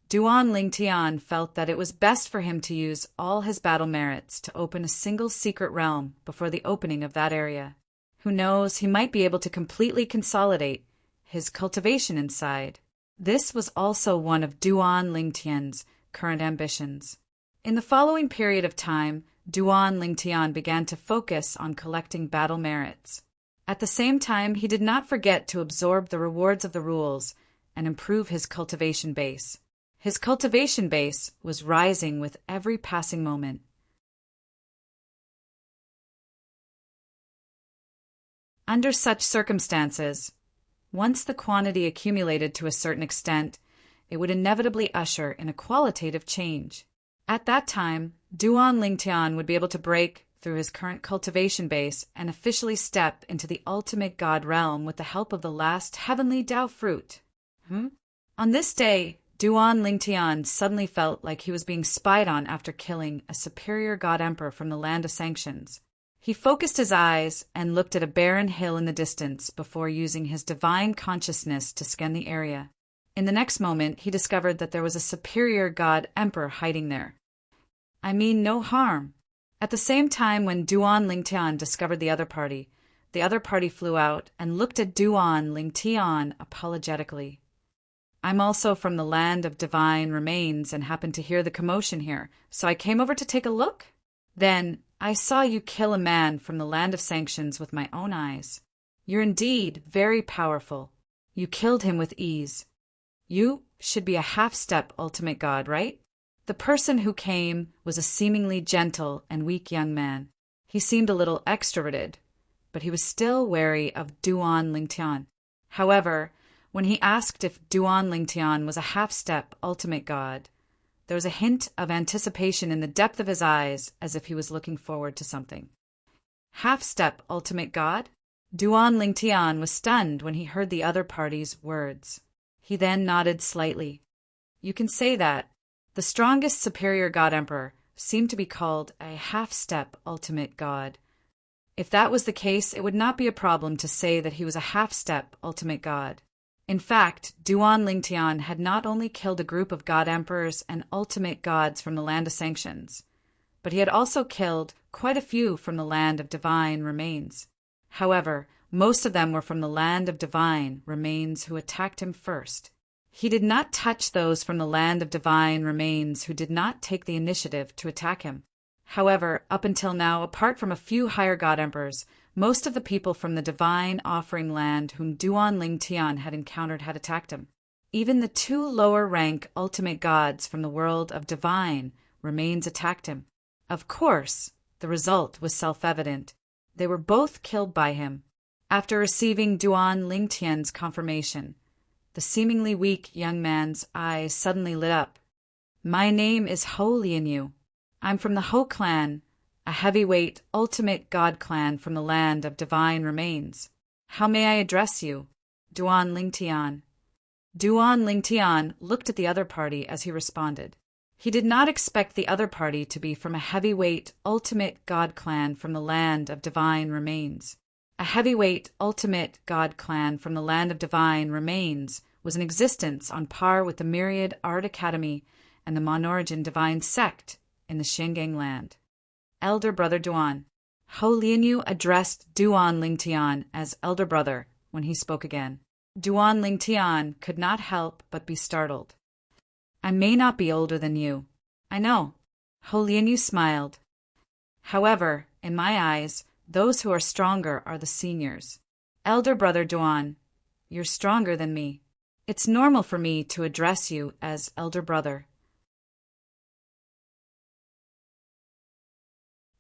Duan Lingtian felt that it was best for him to use all his battle merits to open a single secret realm before the opening of that area. Who knows, he might be able to completely consolidate his cultivation inside. This was also one of Duan Lingtian's current ambitions. In the following period of time, Duan Lingtian began to focus on collecting battle merits. At the same time, he did not forget to absorb the rewards of the rules and improve his cultivation base. His cultivation base was rising with every passing moment. Under such circumstances, once the quantity accumulated to a certain extent, it would inevitably usher in a qualitative change. At that time, Duan Lingtian would be able to break through his current cultivation base and officially step into the ultimate god realm with the help of the last heavenly Tao fruit. On this day, Duan Lingtian suddenly felt like he was being spied on after killing a superior god emperor from the land of sanctions. He focused his eyes and looked at a barren hill in the distance before using his divine consciousness to scan the area. In the next moment, he discovered that there was a superior god emperor hiding there. I mean no harm. At the same time when Duan Lingtian discovered the other party flew out and looked at Duan Lingtian apologetically. I'm also from the land of divine remains and happened to hear the commotion here, so I came over to take a look. Then I saw you kill a man from the land of sanctions with my own eyes. You're indeed very powerful. You killed him with ease. You should be a half-step ultimate god, right? The person who came was a seemingly gentle and weak young man. He seemed a little extroverted, but he was still wary of Duan Lingtian. However, when he asked if Duan Lingtian was a half-step ultimate god, there was a hint of anticipation in the depth of his eyes, as if he was looking forward to something. Half-step ultimate god? Duan Lingtian was stunned when he heard the other party's words. He then nodded slightly. You can say that. The strongest superior god emperor seemed to be called a half-step ultimate god. If that was the case, it would not be a problem to say that he was a half-step ultimate god. In fact, Duan Lingtian had not only killed a group of god emperors and ultimate gods from the Land of Sanctions, but he had also killed quite a few from the Land of Divine Remains. However, most of them were from the Land of Divine Remains who attacked him first. He did not touch those from the Land of Divine Remains who did not take the initiative to attack him. However, up until now, apart from a few higher god emperors, most of the people from the Divine Offering Land whom Duan Lingtian had encountered had attacked him. Even the two lower-rank ultimate gods from the world of Divine Remains attacked him. Of course, the result was self-evident. They were both killed by him. After receiving Duan Lingtian's confirmation, the seemingly weak young man's eyes suddenly lit up. My name is Ho Lianyu. I'm from the Ho clan, a heavyweight ultimate god clan from the Land of Divine Remains. How may I address you? Duan Lingtian. Duan Lingtian looked at the other party as he responded. He did not expect the other party to be from a heavyweight ultimate god clan from the Land of Divine Remains. A heavyweight ultimate god clan from the Land of Divine Remains was in existence on par with the Myriad Art Academy and the Monorigin Divine Sect in the Shengang Land. Elder Brother Duan. Ho Lianyu addressed Duan Lingtian as Elder Brother when he spoke again. Duan Lingtian could not help but be startled. I may not be older than you. I know. Ho Lianyu smiled. However, in my eyes, those who are stronger are the seniors. Elder Brother Duan, you're stronger than me. It's normal for me to address you as Elder Brother.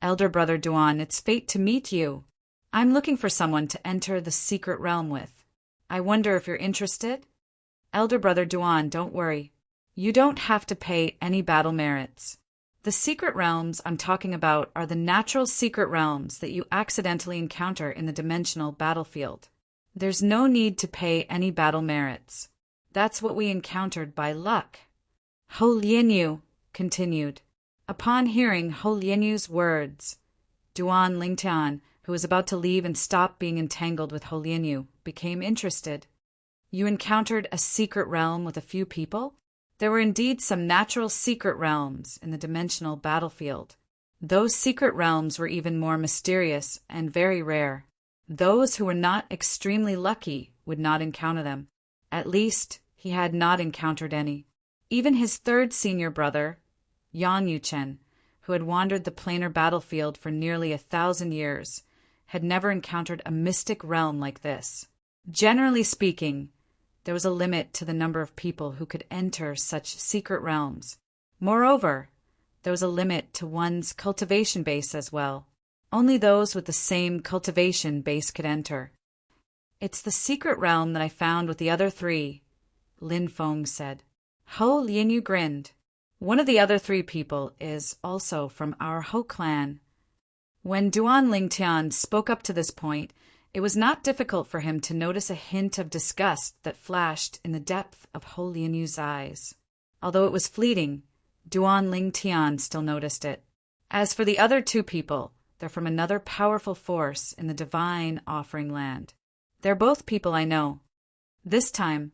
Elder Brother Duan, it's fate to meet you. I'm looking for someone to enter the secret realm with. I wonder if you're interested? Elder Brother Duan, don't worry. You don't have to pay any battle merits. The secret realms I'm talking about are the natural secret realms that you accidentally encounter in the dimensional battlefield. There's no need to pay any battle merits. That's what we encountered by luck. Ho Lianyu continued. Upon hearing Ho Lianyu's words, Duan Lingtian, who was about to leave and stop being entangled with Ho Lianyu, became interested. You encountered a secret realm with a few people? There were indeed some natural secret realms in the dimensional battlefield. Those secret realms were even more mysterious and very rare. Those who were not extremely lucky would not encounter them. At least, he had not encountered any. Even his third senior brother, Yan Yuchen, who had wandered the planar battlefield for nearly 1,000 years, had never encountered a mystic realm like this. Generally speaking, there was a limit to the number of people who could enter such secret realms. Moreover, there was a limit to one's cultivation base as well. Only those with the same cultivation base could enter. It's the secret realm that I found with the other three, Lin Feng said. Ho Lianyu grinned. One of the other three people is also from our Ho clan. When Duan Lingtian spoke up to this point, it was not difficult for him to notice a hint of disgust that flashed in the depth of Ho Lianyu's eyes. Although it was fleeting, Duan Lingtian still noticed it. As for the other two people, they're from another powerful force in the Divine Offering Land. They're both people I know. This time,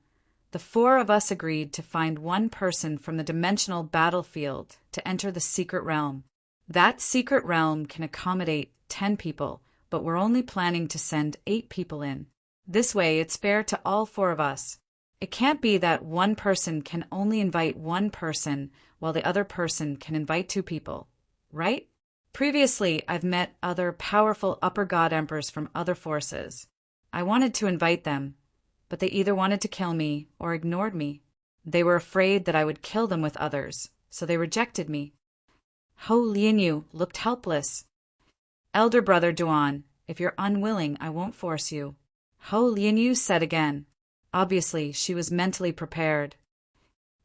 the four of us agreed to find one person from the dimensional battlefield to enter the secret realm. That secret realm can accommodate 10 people, but we're only planning to send 8 people in. This way, it's fair to all 4 of us. It can't be that one person can only invite one person while the other person can invite 2 people, right? Previously, I've met other powerful upper god emperors from other forces. I wanted to invite them, but they either wanted to kill me or ignored me. They were afraid that I would kill them with others, so they rejected me. Ho Lianyu looked helpless. Elder Brother Duan, If you're unwilling, I won't force you," Ho Lianyu said again. Obviously, she was mentally prepared.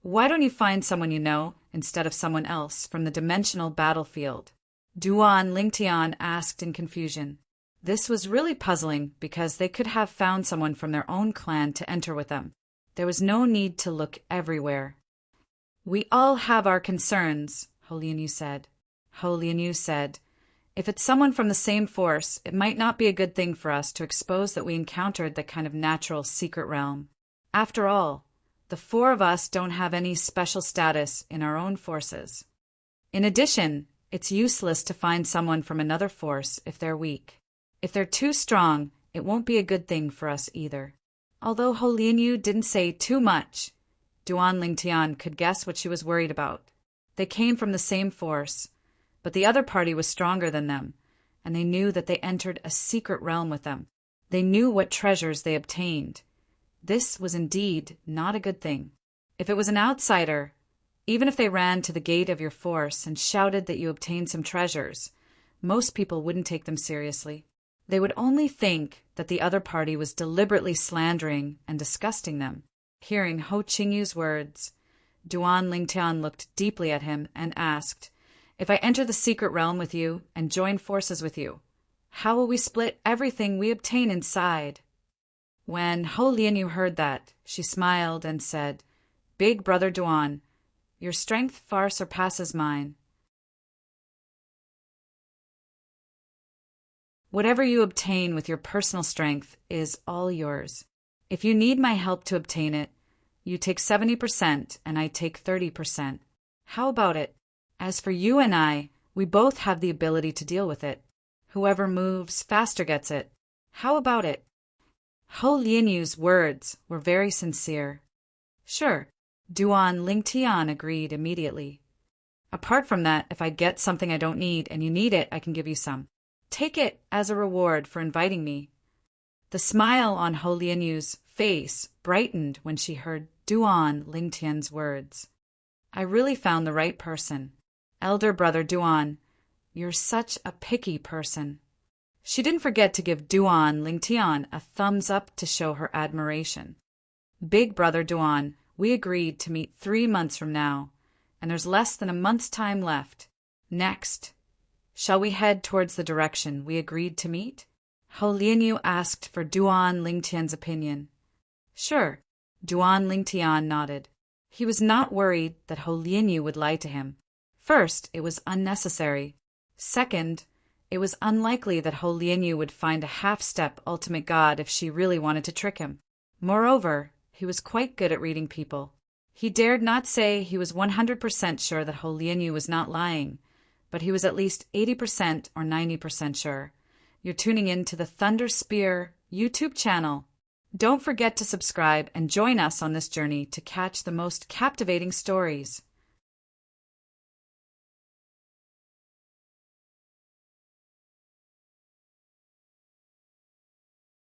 "Why don't you find someone you know, instead of someone else, from the dimensional battlefield?" Duan Lingtian asked in confusion. This was really puzzling because they could have found someone from their own clan to enter with them. There was no need to look everywhere. "We all have our concerns," Ho Lianyu said. Ho Lianyu said, "If it's someone from the same force, it might not be a good thing for us to expose that we encountered that kind of natural secret realm. After all, the four of us don't have any special status in our own forces. In addition, it's useless to find someone from another force if they're weak. If they're too strong, it won't be a good thing for us either." Although Ho Lianyu didn't say too much, Duan Lingtian could guess what she was worried about. They came from the same force, but the other party was stronger than them, and they knew that they entered a secret realm with them. They knew what treasures they obtained. This was indeed not a good thing. If it was an outsider, even if they ran to the gate of your force and shouted that you obtained some treasures, most people wouldn't take them seriously. They would only think that the other party was deliberately slandering and disgusting them. Hearing Ho Qingyu's words, Duan Lingtian looked deeply at him and asked, "If I enter the secret realm with you and join forces with you, how will we split everything we obtain inside?" When Ho Lianyu heard that, she smiled and said, "Big brother Duan, your strength far surpasses mine. Whatever you obtain with your personal strength is all yours. If you need my help to obtain it, you take 70% and I take 30%. How about it? As for you and I, we both have the ability to deal with it. Whoever moves faster gets it. How about it?" Ho Lianyu's words were very sincere. "Sure," Duan Lingtian agreed immediately. "Apart from that, if I get something I don't need and you need it, I can give you some. Take it as a reward for inviting me." The smile on Ho Lianyu's face brightened when she heard Duan Lingtian's words. "I really found the right person. Elder brother Duan, you're such a picky person." She didn't forget to give Duan Lingtian a thumbs up to show her admiration. "Big brother Duan, we agreed to meet 3 months from now, and there's less than a month's time left. Next, shall we head towards the direction we agreed to meet?" Ho Lianyu asked for Duan Lingtian's opinion. "Sure," Duan Lingtian nodded. He was not worried that Ho Lianyu would lie to him. First, it was unnecessary. Second, it was unlikely that Ho Lianyu would find a half-step ultimate god if she really wanted to trick him. Moreover, he was quite good at reading people. He dared not say he was 100% sure that Ho Lianyu was not lying, but he was at least 80% or 90% sure. You're tuning in to the Thunder Spear YouTube channel. Don't forget to subscribe and join us on this journey to catch the most captivating stories.